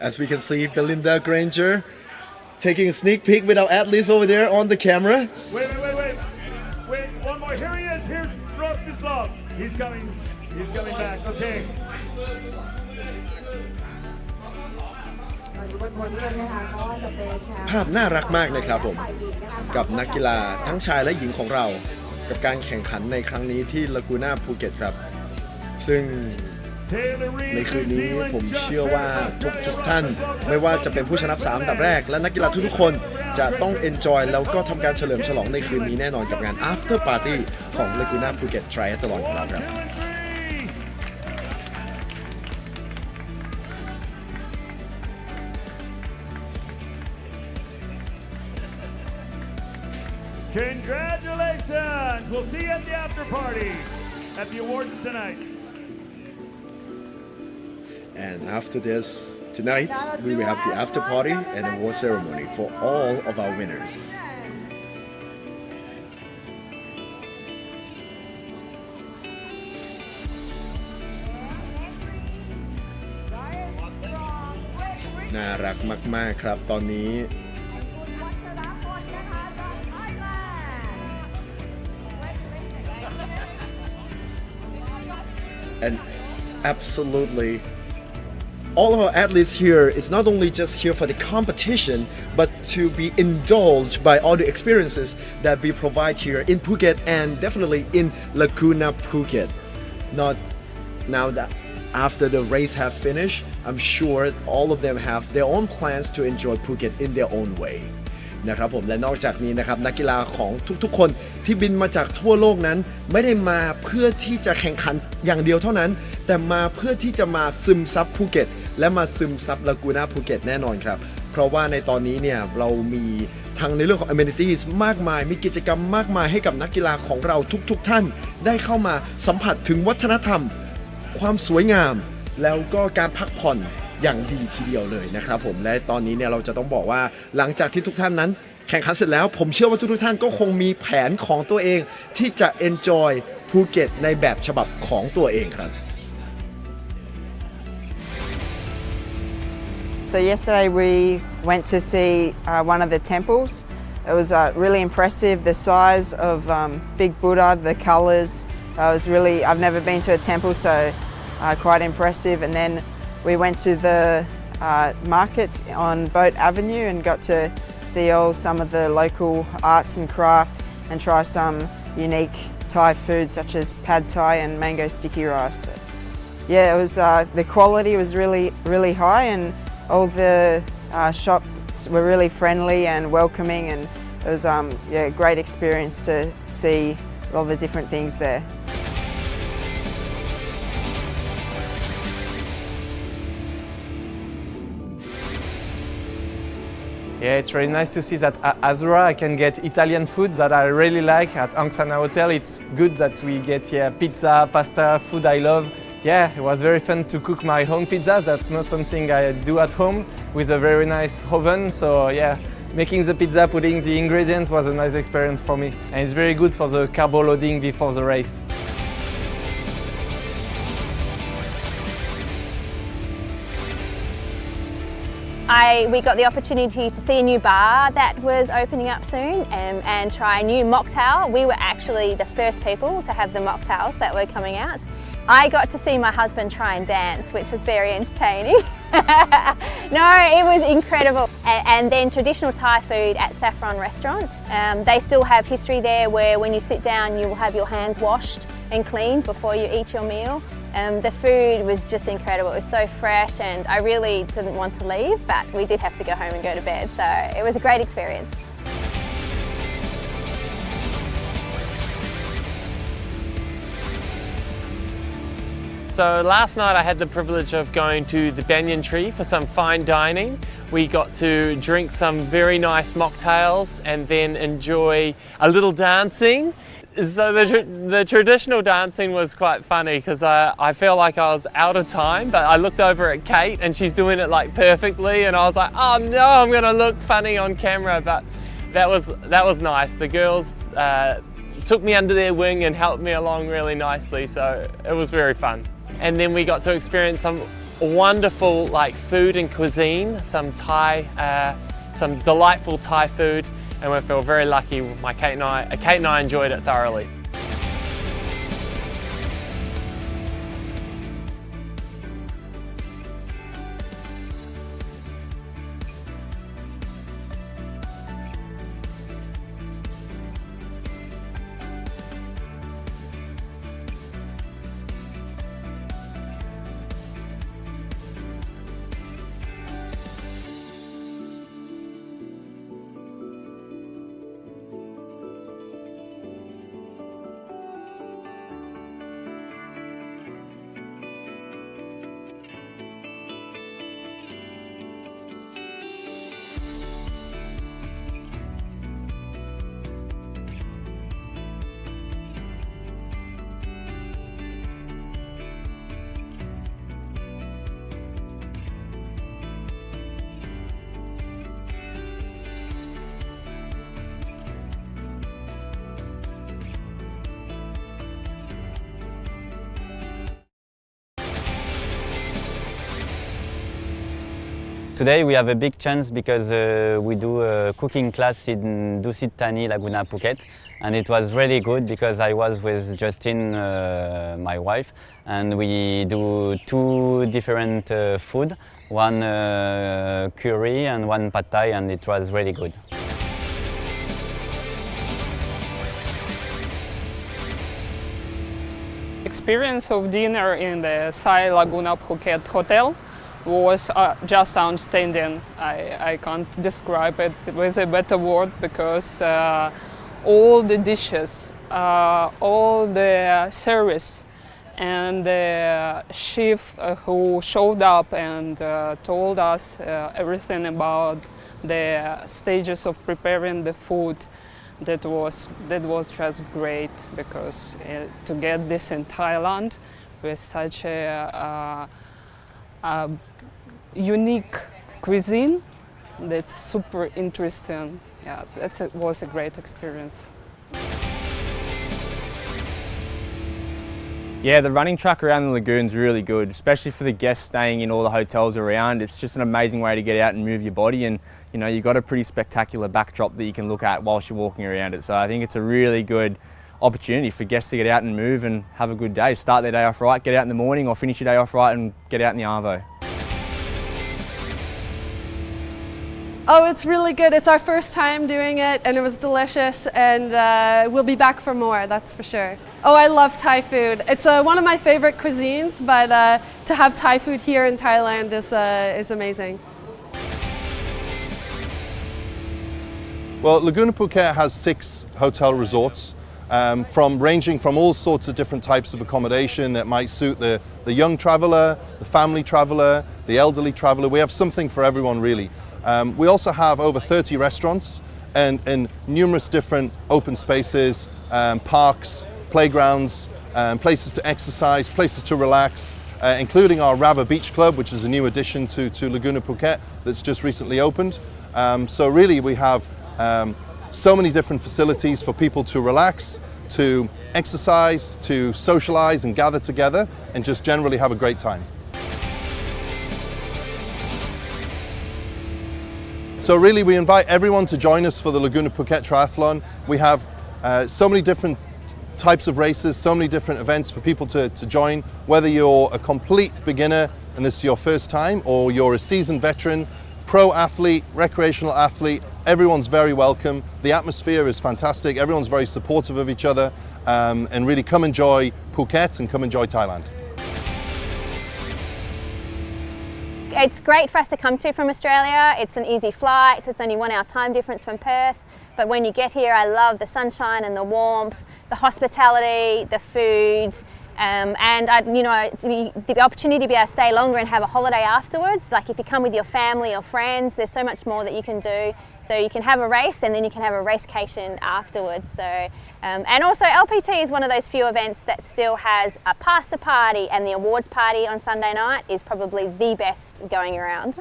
As we can see, Belinda Granger is taking a sneak peek with our athletes over there on the camera. Wait, one more. Here he is. Here's Rostislav. He's coming back. Okay. ภาพน่ารักมากเลยครับผมกับนักกีฬาทั้งชายและหญิงของเรากับการแข่งขันในครั้งนี้ที่ลากูน่าภูเก็ตครับซึ่งในคืนนี้ผมเชื่อว่าทุกท่านไม่ว่าจะเป็นผู้ชนะ3อันดับแรกและนักกีฬาทุกๆคนจะต้อง enjoy แล้วก็ทำการเฉลิมฉลองในคืนนี้แน่นอนกับงาน after party ของ Laguna Phuket Triathlon ของเราครับ Congratulations! We'll see you at the after party at the awards tonight. And after this, tonight we will have the after party and award ceremony for all of our winners.น่ารักมากๆครับตอนนี้ And absolutely, all of our athletes here is not only just here for the competition, but to be indulged by all the experiences that we provide here in Phuket and definitely in Laguna Phuket. Not now that after the race have finished, I'm sure all of them have their own plans to enjoy Phuket in their own way. นะครับผมและนอกจากนี้นะครับนักกีฬาของทุกๆคนที่บินมาจากทั่วโลกนั้นไม่ได้มาเพื่อที่จะแข่งขันอย่างเดียวเท่านั้นแต่มาเพื่อที่จะมาซึมซับภูเก็ตและมาซึมซับลากูน่าภูเก็ตแน่นอนครับเพราะว่าในตอนนี้เนี่ยเรามีทั้งในเรื่องของ amenities มากมายมีกิจกรรมมากมายให้กับนักกีฬาของเราทุกท่านได้เข้ามาสัมผัสถึงวัฒนธรรมความสวยงามแล้วก็การพักผ่อนอย่างดีทีเดียวเลยนะครับผมและตอนนี้เนี่ยเราจะต้องบอกว่าหลังจากที่ทุกท่านนั้นแข่งขันเสร็จแล้วผมเชื่อว่าทุกท่านก็คงมีแผนของตัวเองที่จะ enjoy ภูเก็ตในแบบฉบับของตัวเองครับ So yesterday we went to see one of the temples. It was really impressive, the size of Big Buddha, the colors. I've never been to a temple, so quite impressive. And then we went to the markets on Boat Avenue and got to see some of the local arts and craft and try some unique Thai food such as pad Thai and mango sticky rice. So, yeah, it was the quality was really high and all the shops were really friendly and welcoming and it was a great experience to see all the different things there. Yeah, it's really nice to see that at Azura I can get Italian food that I really like at Angsana Hotel. It's good that we get pizza, pasta, food I love. Yeah, it was very fun to cook my own pizza. That's not something I do at home with a very nice oven. So yeah, making the pizza, putting the ingredients was a nice experience for me. And it's very good for the carbo loading before the race. we got the opportunity to see a new bar that was opening up soon and try a new mocktail. We were actually the first people to have the mocktails that were coming out. I got to see my husband try and dance, which was very entertaining. No, it was incredible. And then traditional Thai food at Saffron Restaurant. They still have history there where when you sit down you will have your hands washed and cleaned before you eat your meal. The food was just incredible. It was so fresh and I really didn't want to leave, but we did have to go home and go to bed. So it was a great experience. So last night I had the privilege of going to the Banyan Tree for some fine dining. We got to drink some very nice mocktails and then enjoy a little dancing. So the traditional dancing was quite funny because I felt like I was out of time, but I looked over at Kate and she's doing it like perfectly and I was like, oh no, I'm gonna look funny on camera, but that was nice. The girls took me under their wing and helped me along really nicely, so it was very fun. And then we got to experience some wonderful like food and cuisine, some delightful Thai food, and we feel very lucky. Kate and I enjoyed it thoroughly. Today we have a big chance because we do a cooking class in Dusit Thani, Laguna Phuket, and it was really good because I was with Justine, my wife, and we do two different food, one curry and one pad thai, and it was really good. Experience of dinner in the Sai Laguna Phuket Hotel was just outstanding. I can't describe it with a better word because all the dishes, all the service, and the chef who showed up and told us everything about the stages of preparing the food, that was just great because to get this in Thailand with such a unique cuisine that's super interesting. Yeah, that was a great experience. Yeah, the running track around the lagoon's really good, especially for the guests staying in all the hotels around. It's just an amazing way to get out and move your body, and you know, you've got a pretty spectacular backdrop that you can look at whilst you're walking around it. So I think it's a really good opportunity for guests to get out and move and have a good day. Start their day off right, get out in the morning, or finish your day off right and get out in the Arvo. Oh, it's really good. It's our first time doing it and it was delicious, and we'll be back for more, that's for sure. Oh, I love Thai food. It's one of my favorite cuisines, but to have Thai food here in Thailand is amazing. Well, Laguna Phuket has 6 hotel resorts, ranging from all sorts of different types of accommodation that might suit the young traveller, the family traveller, the elderly traveller. We have something for everyone, really. We also have over 30 restaurants and numerous different open spaces, parks, playgrounds, places to exercise, places to relax, including our Rava Beach Club, which is a new addition to Laguna Phuket that's just recently opened. So really we have so many different facilities for people to relax, to exercise, to socialize and gather together and just generally have a great time. So really we invite everyone to join us for the Laguna Phuket Triathlon. We have so many different types of races, so many different events for people to join, whether you're a complete beginner and this is your first time, or you're a seasoned veteran, pro athlete, recreational athlete. Everyone's very welcome. The atmosphere is fantastic. Everyone's very supportive of each other, and really come enjoy Phuket and come enjoy Thailand. It's great for us to come to from Australia. It's an easy flight. It's only 1 hour time difference from Perth. But when you get here, I love the sunshine and the warmth, the hospitality, the food, and the opportunity to be able to stay longer and have a holiday afterwards. Like if you come with your family or friends, there's so much more that you can do. So you can have a race and then you can have a racecation afterwards. So, and also LPT is one of those few events that still has a pasta party, and the awards party on Sunday night is probably the best going around.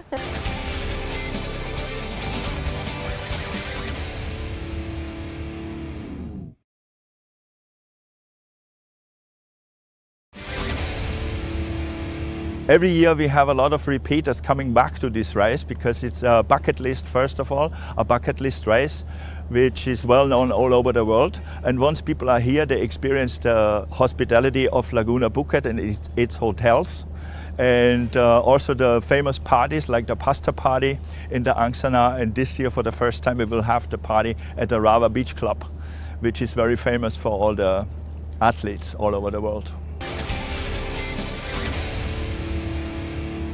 Every year we have a lot of repeaters coming back to this race because it's a bucket list, first of all, a bucket list race which is well known all over the world. And once people are here, they experience the hospitality of Laguna Phuket and its hotels. And also the famous parties like the pasta party in the Angsana. And this year for the first time we will have the party at the Rawa Beach Club, which is very famous for all the athletes all over the world.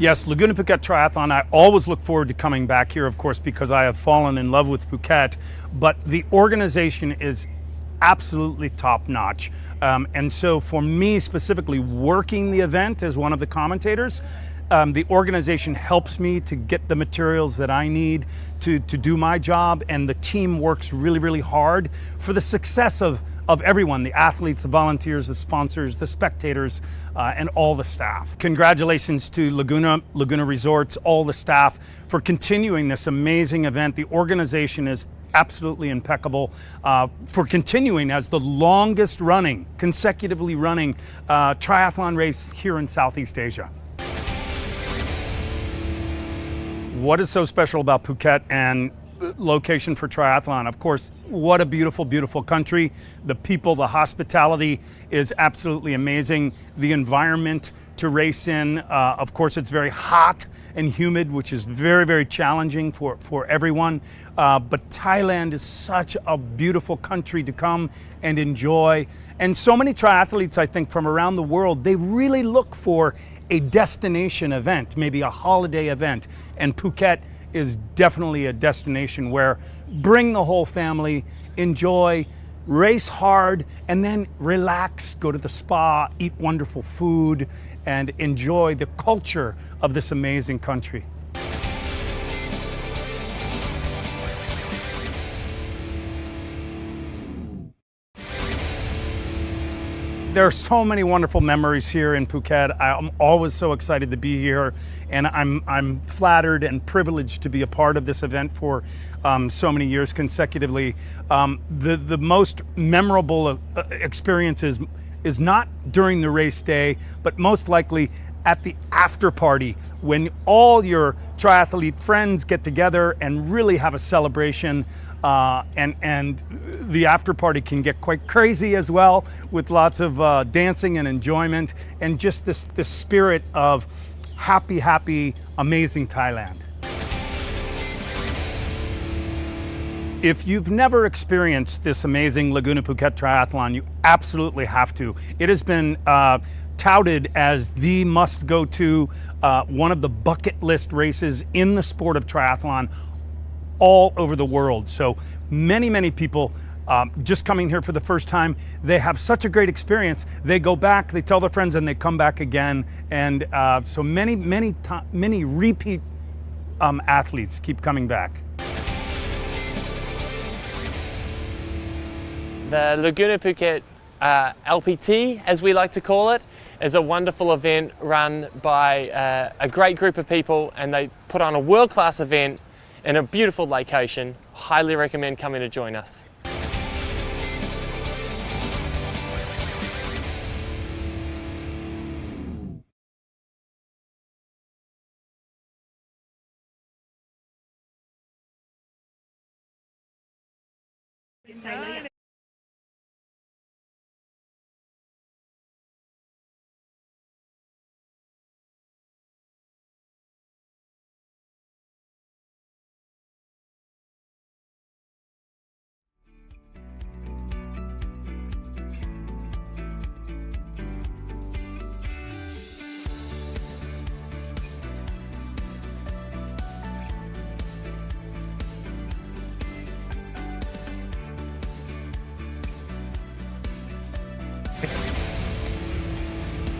Yes, Laguna Phuket Triathlon, I always look forward to coming back here, of course, because I have fallen in love with Phuket, but the organization is absolutely top-notch. And so for me specifically, working the event as one of the commentators, the organization helps me to get the materials that I need to do my job, and the team works really, really hard for the success of everyone, the athletes, the volunteers, the sponsors, the spectators, and all the staff. Congratulations to Laguna Resorts, all the staff, for continuing this amazing event. The organization is absolutely impeccable for continuing as the longest running, consecutively running triathlon race here in Southeast Asia. What is so special about Phuket and location for triathlon? Of course, what a beautiful, beautiful country. The people, the hospitality is absolutely amazing. The environment to race in, of course, it's very hot and humid, which is very, very challenging for everyone. But Thailand is such a beautiful country to come and enjoy. And so many triathletes, I think, from around the world, they really look for a destination event, maybe a holiday event. And Phuket is definitely a destination where bring the whole family, enjoy, race hard, and then relax, go to the spa, eat wonderful food, and enjoy the culture of this amazing country. There are so many wonderful memories here in Phuket. I'm always so excited to be here, and I'm flattered and privileged to be a part of this event for so many years consecutively. The most memorable experiences is not during the race day, but most likely at the after party, when all your triathlete friends get together and really have a celebration. And the after party can get quite crazy as well, with lots of dancing and enjoyment, and just this spirit of happy, amazing Thailand. If you've never experienced this amazing Laguna Phuket Triathlon, you absolutely have to. It has been touted as the must-go-to, one of the bucket list races in the sport of triathlon all over the world. So many people just coming here for the first time, they have such a great experience. They go back, they tell their friends, and they come back again. And so many repeat athletes keep coming back. The Laguna Phuket LPT, as we like to call it, is a wonderful event run by a great group of people, and they put on a world-class event in a beautiful location. Highly recommend coming to join us. ใ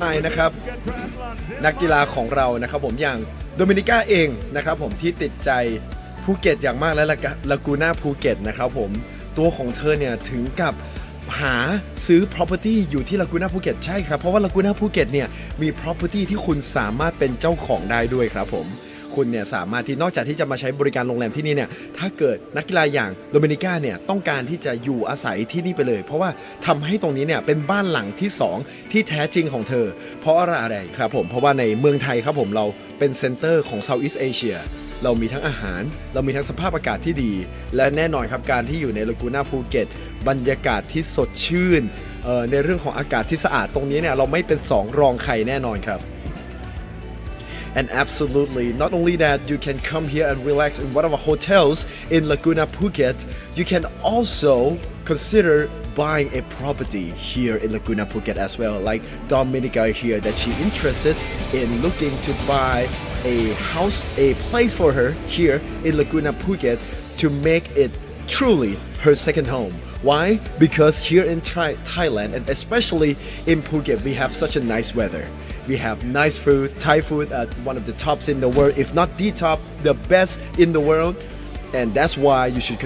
ช่นะครับนักกีฬาของเรานะครับผมอย่างโดมินิก้าเองนะครับผมที่ติดใจภูเก็ตอย่างมากและลากูน่าภูเก็ตนะครับผมตัวของเธอเนี่ยถึงกับหาซื้อ property อยู่ที่ลากูน่าภูเก็ตใช่ครับเพราะว่าลากูน่าภูเก็ตเนี่ยมี property ที่คุณสามารถเป็นเจ้าของได้ด้วยครับผมคุณเนี่ยสามารถที่นอกจากที่จะมาใช้บริการโรงแรมที่นี่เนี่ยถ้าเกิดนักกีฬาอย่างโดมินิก้าเนี่ยต้องการที่จะอยู่อาศัยที่นี่ไปเลยเพราะว่าทำให้ตรงนี้เนี่ยเป็นบ้านหลังที่2ที่แท้จริงของเธอเพราะอะไรครับผมเพราะว่าในเมืองไทยครับผมเราเป็นเซ็นเตอร์ของ Southeast Asia เรามีทั้งอาหารเรามีทั้งสภาพอากาศที่ดีและแน่นอนครับการที่อยู่ในลากูน่าภูเก็ตบรรยากาศที่สดชื่นในเรื่องของอากาศที่สะอาดตรงนี้เนี่ยเราไม่เป็น2รองใครแน่นอนครับAnd absolutely, not only that, you can come here and relax in one of our hotels in Laguna Phuket, you can also consider buying a property here in Laguna Phuket as well. Like Dominica here, that she interested in looking to buy a house, a place for her here in Laguna Phuket to make it truly her second home. Why? Because here in Thailand and especially in Phuket, we have such a nice weather. We have nice food, Thai food at one of the tops in the world, if not the top, the best in the world. And that's why you should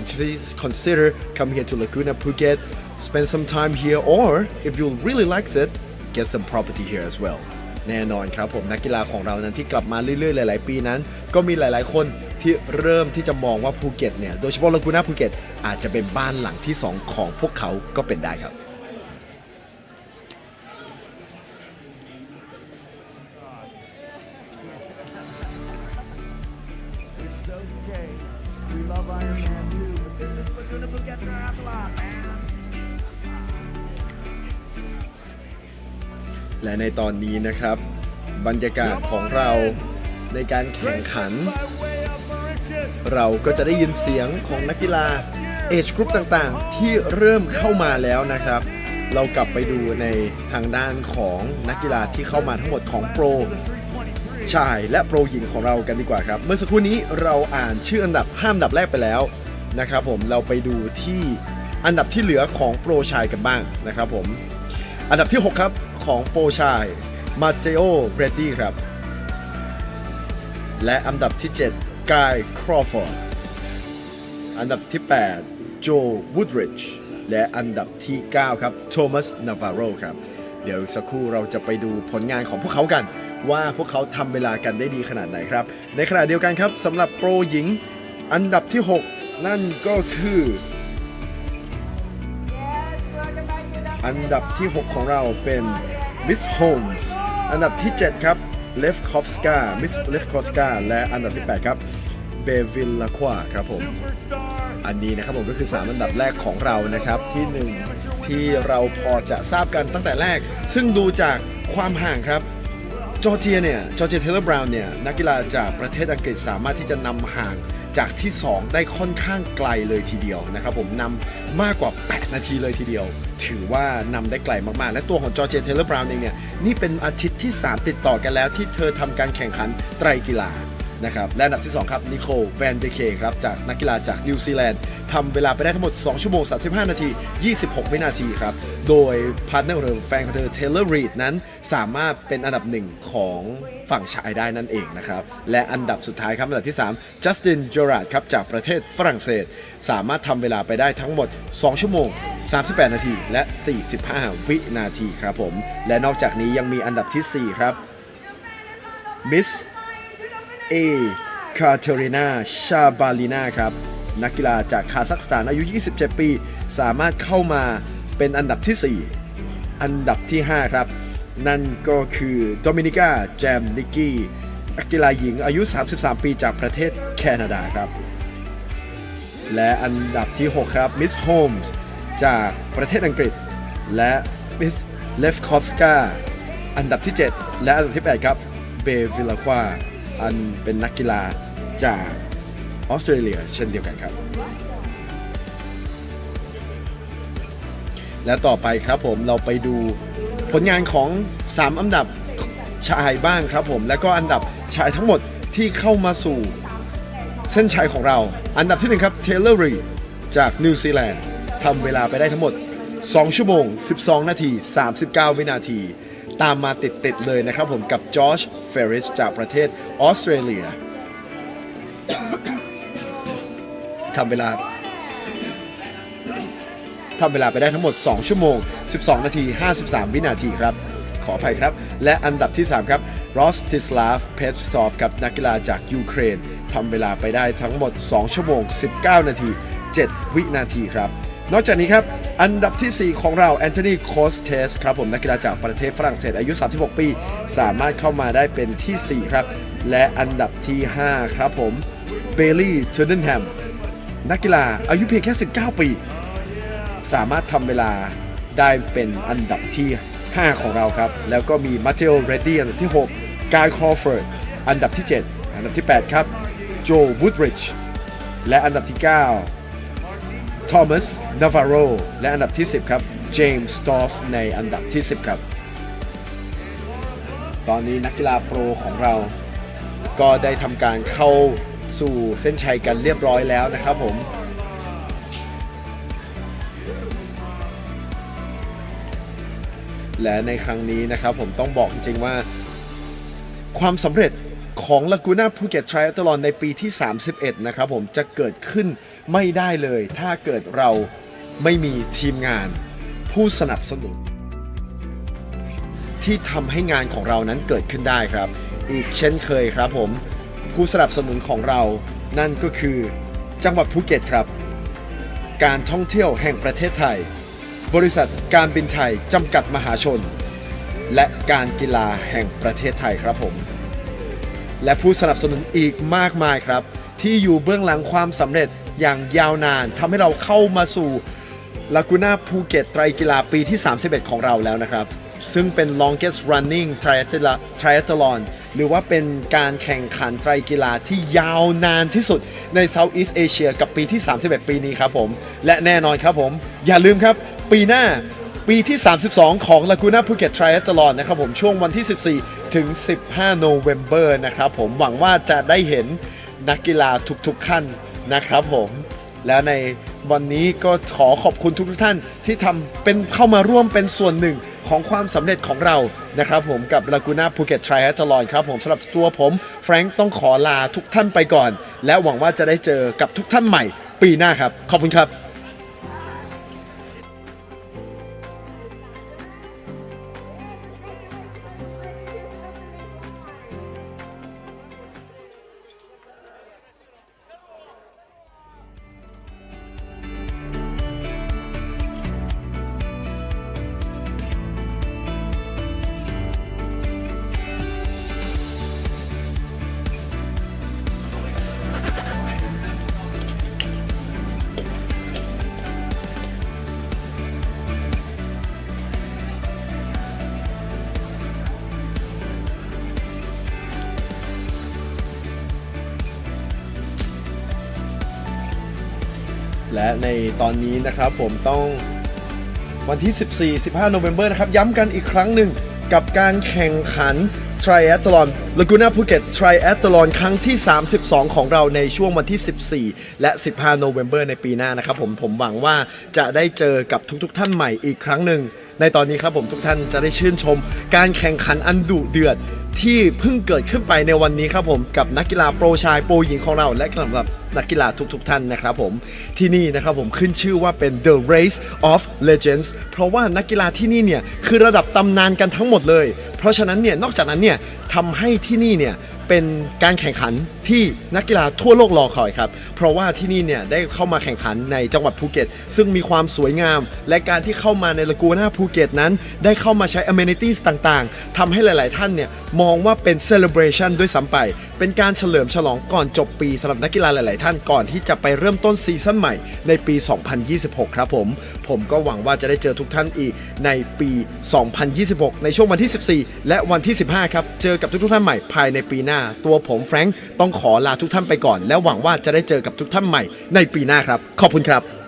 consider coming here to Laguna Phuket, spend some time here, or if you really like it, get some property here as well. แน่นอนครับผมนักกีฬาของเรานั้นที่กลับมาเรื่อยๆหลายๆปีนั้นก็มีหลายๆคนที่เริ่มที่จะมองว่าภูเก็ตเนี่ยโดยเฉพาะลากูน่าภูเก็ตอาจจะเป็นบ้านหลังที่2ของพวกเขาก็เป็นได้ครับ และในตอนนี้นะครับบรรยากาศของเราในการแข่งขันเราก็จะได้ยินเสียงของนักกีฬาเอจกรุ๊ปต่างๆที่เริ่มเข้ามาแล้วนะครับเรากลับไปดูในทางด้านของนักกีฬาที่เข้ามาทั้งหมดของโปรชายและโปรหญิงของเรากันดีกว่าครับเมื่อสักครู่นี้เราอ่านชื่ออันดับ5อันดับแรกไปแล้วนะครับผมเราไปดูที่อันดับที่เหลือของโปรชายกันบ้างนะครับผมอันดับที่6ครับของโปรชายมาเตโอเบรดดี้ครับและอันดับที่7กายครอฟอร์ดอันดับที่8โจวูดริดจ์และอันดับที่9ครับโทมัสนาวาโรครับเดี๋ยวสักครู่เราจะไปดูผลงานของพวกเขากันว่าพวกเขาทำเวลากันได้ดีขนาดไหนครับในขณะเดียวกันครับสำหรับโปรหญิงอันดับที่6นั่นก็คืออันดับที่6ของเราเป็นมิสโฮมส์อันดับที่7ครับเลฟคอฟสกามิสเลฟคอฟสกาและอันดับที่8ครับเบวิลลาควาครับผมอันนี้นะครับผมก็คือ3อันดับแรกของเรานะครับที่1ที่เราพอจะทราบกันตั้งแต่แรกซึ่งดูจากความห่างครับจอร์เจียเทเลอร์บราวน์เนี่ยนักกีฬาจากประเทศอังกฤษสามารถที่จะนำห่างจากที่2ได้ค่อนข้างไกลเลยทีเดียวนะครับผมนำมากกว่า8นาทีเลยทีเดียวถือว่านำได้ไกลมากๆและตัวของจอร์เจียเทเลอร์บราวน์เองเนี่ยนี่เป็นอาทิตย์ที่3ติดต่อกันแล้วที่เธอทำการแข่งขันไตรกีฬานะครับและอันดับที่2ครับนิโคลแวนเดเคครับจากนักกีฬาจากนิวซีแลนด์ทำเวลาไปได้ทั้งหมด2ชั่วโมง35นาที26วินาทีครับโดยพาร์ทเนอร์ของแฟนของเธอเทเลอร์รีดนั้นสามารถเป็นอันดับ1ของฝั่งชายได้นั่นเองนะครับและอันดับสุดท้ายครับอันดับที่3จัสตินเจอราร์ดครับจากประเทศฝรั่งเศสสามารถทำเวลาไปได้ทั้งหมด2ชั่วโมง38นาทีและ45วินาทีครับผมและนอกจากนี้ยังมีอันดับที่4ครับมิสเอคาเทรินาชาบาลินาครับนักกีฬาจากคาซัคสถานอายุ27ปีสามารถเข้ามาเป็นอันดับที่4อันดับที่5ครับนั่นก็คือโดมินิกาแจมนิกกี้นักกีฬาหญิงอายุ33ปีจากประเทศแคนาดาครับ และอันดับที่ 6 ครับมิสโฮมส์จากประเทศอังกฤษและมิสเลฟคอฟสกาอันดับที่ 7 และอันดับที่ 8 ครับเบวิลาควาอันเป็นนักกีฬาจากออสเตรเลียเช่นเดียวกันครับและต่อไปครับผมเราไปดูผลงานของ3อันดับชายบ้างครับผมและก็อันดับชายทั้งหมดที่เข้ามาสู่เส้นชัยของเราอันดับที่1ครับเทเลอร์รีจากนิวซีแลนด์ทำเวลาไปได้ทั้งหมด2 ชั่วโมง 12 นาที 39 วินาทีตามมาติดเลยนะครับผมกับจอร์จเฟริสจากประเทศออสเตรเลีย ทำเวลาไปได้ทั้งหมด2 ชั่วโมง 12 นาที 53 วินาทีครับขออภัยครับและอันดับที่ 3 ครับรอสติสลาฟเพสซอฟครับนักกีฬาจากยูเครนทำเวลาไปได้ทั้งหมด2 ชั่วโมง 19 นาที 7 วินาทีครับนอกจากนี้ครับอันดับที่ 4 ของเราแอนโทนีโคสเทสครับผมนักกีฬาจากประเทศฝรั่งเศสอายุ 36 ปีสามารถเข้ามาได้เป็นที่ 4 ครับและอันดับที่ 5 ครับผมเบลลี่เทอร์เดนแฮมนักกีฬาอายุเพียงแค่ 19 ปีสามารถทำเวลาได้เป็นอันดับที่ 5 ของเราครับแล้วก็มีมาเตโอเรดดี้อันดับที่ 6 กายครอฟอร์ดอันดับที่ 7 อันดับที่ 8 ครับโจวูดริชและอันดับที่ 9 ทอมัส นาวาโรและอันดับที่ 10 ครับเจมส์ สตอฟในอันดับที่ 10 ครับตอนนี้นักกีฬาโปรของเราก็ได้ทำการเข้าสู่เส้นชัยกันเรียบร้อยแล้วนะครับผมและในครั้งนี้นะครับผมต้องบอกจริงๆว่าความสำเร็จของ Laguna Phuket Triathlon ในปีที่ 31 นะครับผมจะเกิดขึ้นไม่ได้เลยถ้าเกิดเราไม่มีทีมงานผู้สนับสนุนที่ทำให้งานของเรานั้นเกิดขึ้นได้ครับอีกเช่นเคยครับผมผู้สนับสนุนของเรานั่นก็คือจังหวัดภูเก็ตครับการท่องเที่ยวแห่งประเทศไทยบริษัทการบินไทยจำกัดมหาชนและการกีฬาแห่งประเทศไทยครับผมและผู้สนับสนุนอีกมากมายครับที่อยู่เบื้องหลังความสำเร็จอย่างยาวนานทำให้เราเข้ามาสู่ Laguna Phuket ไตรกีฬาปีที่ 31 ของเราแล้วนะครับซึ่งเป็น longest running triathlon หรือว่าเป็นการแข่งขันไตรกีฬาที่ยาวนานที่สุดใน Southeast Asia กับปีที่ 31 ปีนี้ครับผมและแน่นอนครับผมอย่าลืมครับปีหน้าปีที่ 32 ของ Laguna Phuket Triathlon นะครับผมช่วงวันที่ 14 ถึง 15 โนเวมเบอร์นะครับผมหวังว่าจะได้เห็นนักกีฬาทุกๆขั้นนะครับผมแล้วในวันนี้ก็ขอขอบคุณทุกท่านที่เข้ามาร่วมเป็นส่วนหนึ่งของความสำเร็จของเรานะครับผมกับ Laguna Phuket Triathlon ครับผมสำหรับตัวผมแฟรงค์ต้องขอลาทุกท่านไปก่อนและหวังว่าจะได้เจอกับทุกท่านใหม่ปีหน้าครับขอบคุณครับและในตอนนี้นะครับผมต้องวันที่ 14-15 โนเวมเบอร์นะครับย้ำกันอีกครั้งหนึ่งกับการแข่งขัน Triathlon Laguna Phuket Triathlon ครั้งที่ 32 ของเราในช่วงวันที่ 14 และ 15 โนเวมเบอร์ในปีหน้านะครับผมหวังว่าจะได้เจอกับทุกท่านใหม่อีกครั้งหนึ่งในตอนนี้ครับผมทุกท่านจะได้ชื่นชมการแข่งขันอันดุเดือดที่เพิ่งเกิดขึ้นไปในวันนี้ครับผมกับนักกีฬาโปรชายโปรหญิงของเราและสำหรับนักกีฬาทุกท่านนะครับผมที่นี่นะครับผมขึ้นชื่อว่าเป็น The Race of Legends เพราะว่านักกีฬาที่นี่เนี่ยคือระดับตำนานกันทั้งหมดเลยเพราะฉะนั้นเนี่ยนอกจากนั้นเนี่ยทำให้ที่นี่เนี่ยเป็นการแข่งขันที่นักกีฬาทั่วโลกรอคอยครับเพราะว่าที่นี่เนี่ยได้เข้ามาแข่งขันในจังหวัดภูเก็ตซึ่งมีความสวยงามและการที่เข้ามาในลากูน่าภูเก็ตนั้นได้เข้ามาใช้ amenities ต่างๆทำให้หลายๆท่านเนี่ยมองว่าเป็น celebration ด้วยซ้ำไปเป็นการเฉลิมฉลองก่อนจบปีสำหรับนักกีฬาหลายๆ ท่านก่อนที่จะไปเริ่มต้นซีซั่นใหม่ในปี 2026 ครับผมก็หวังว่าจะได้เจอทุกท่านอีกในปี 2026 ในช่วงวันที่ 14 และวันที่ 15 ครับเจอกับทุกท่านใหม่ภายในปีหน้าตัวผมแฟรงค์ต้องขอลาทุกท่านไปก่อนและหวังว่าจะได้เจอกับทุกท่านใหม่ในปีหน้าครับขอบคุณครับ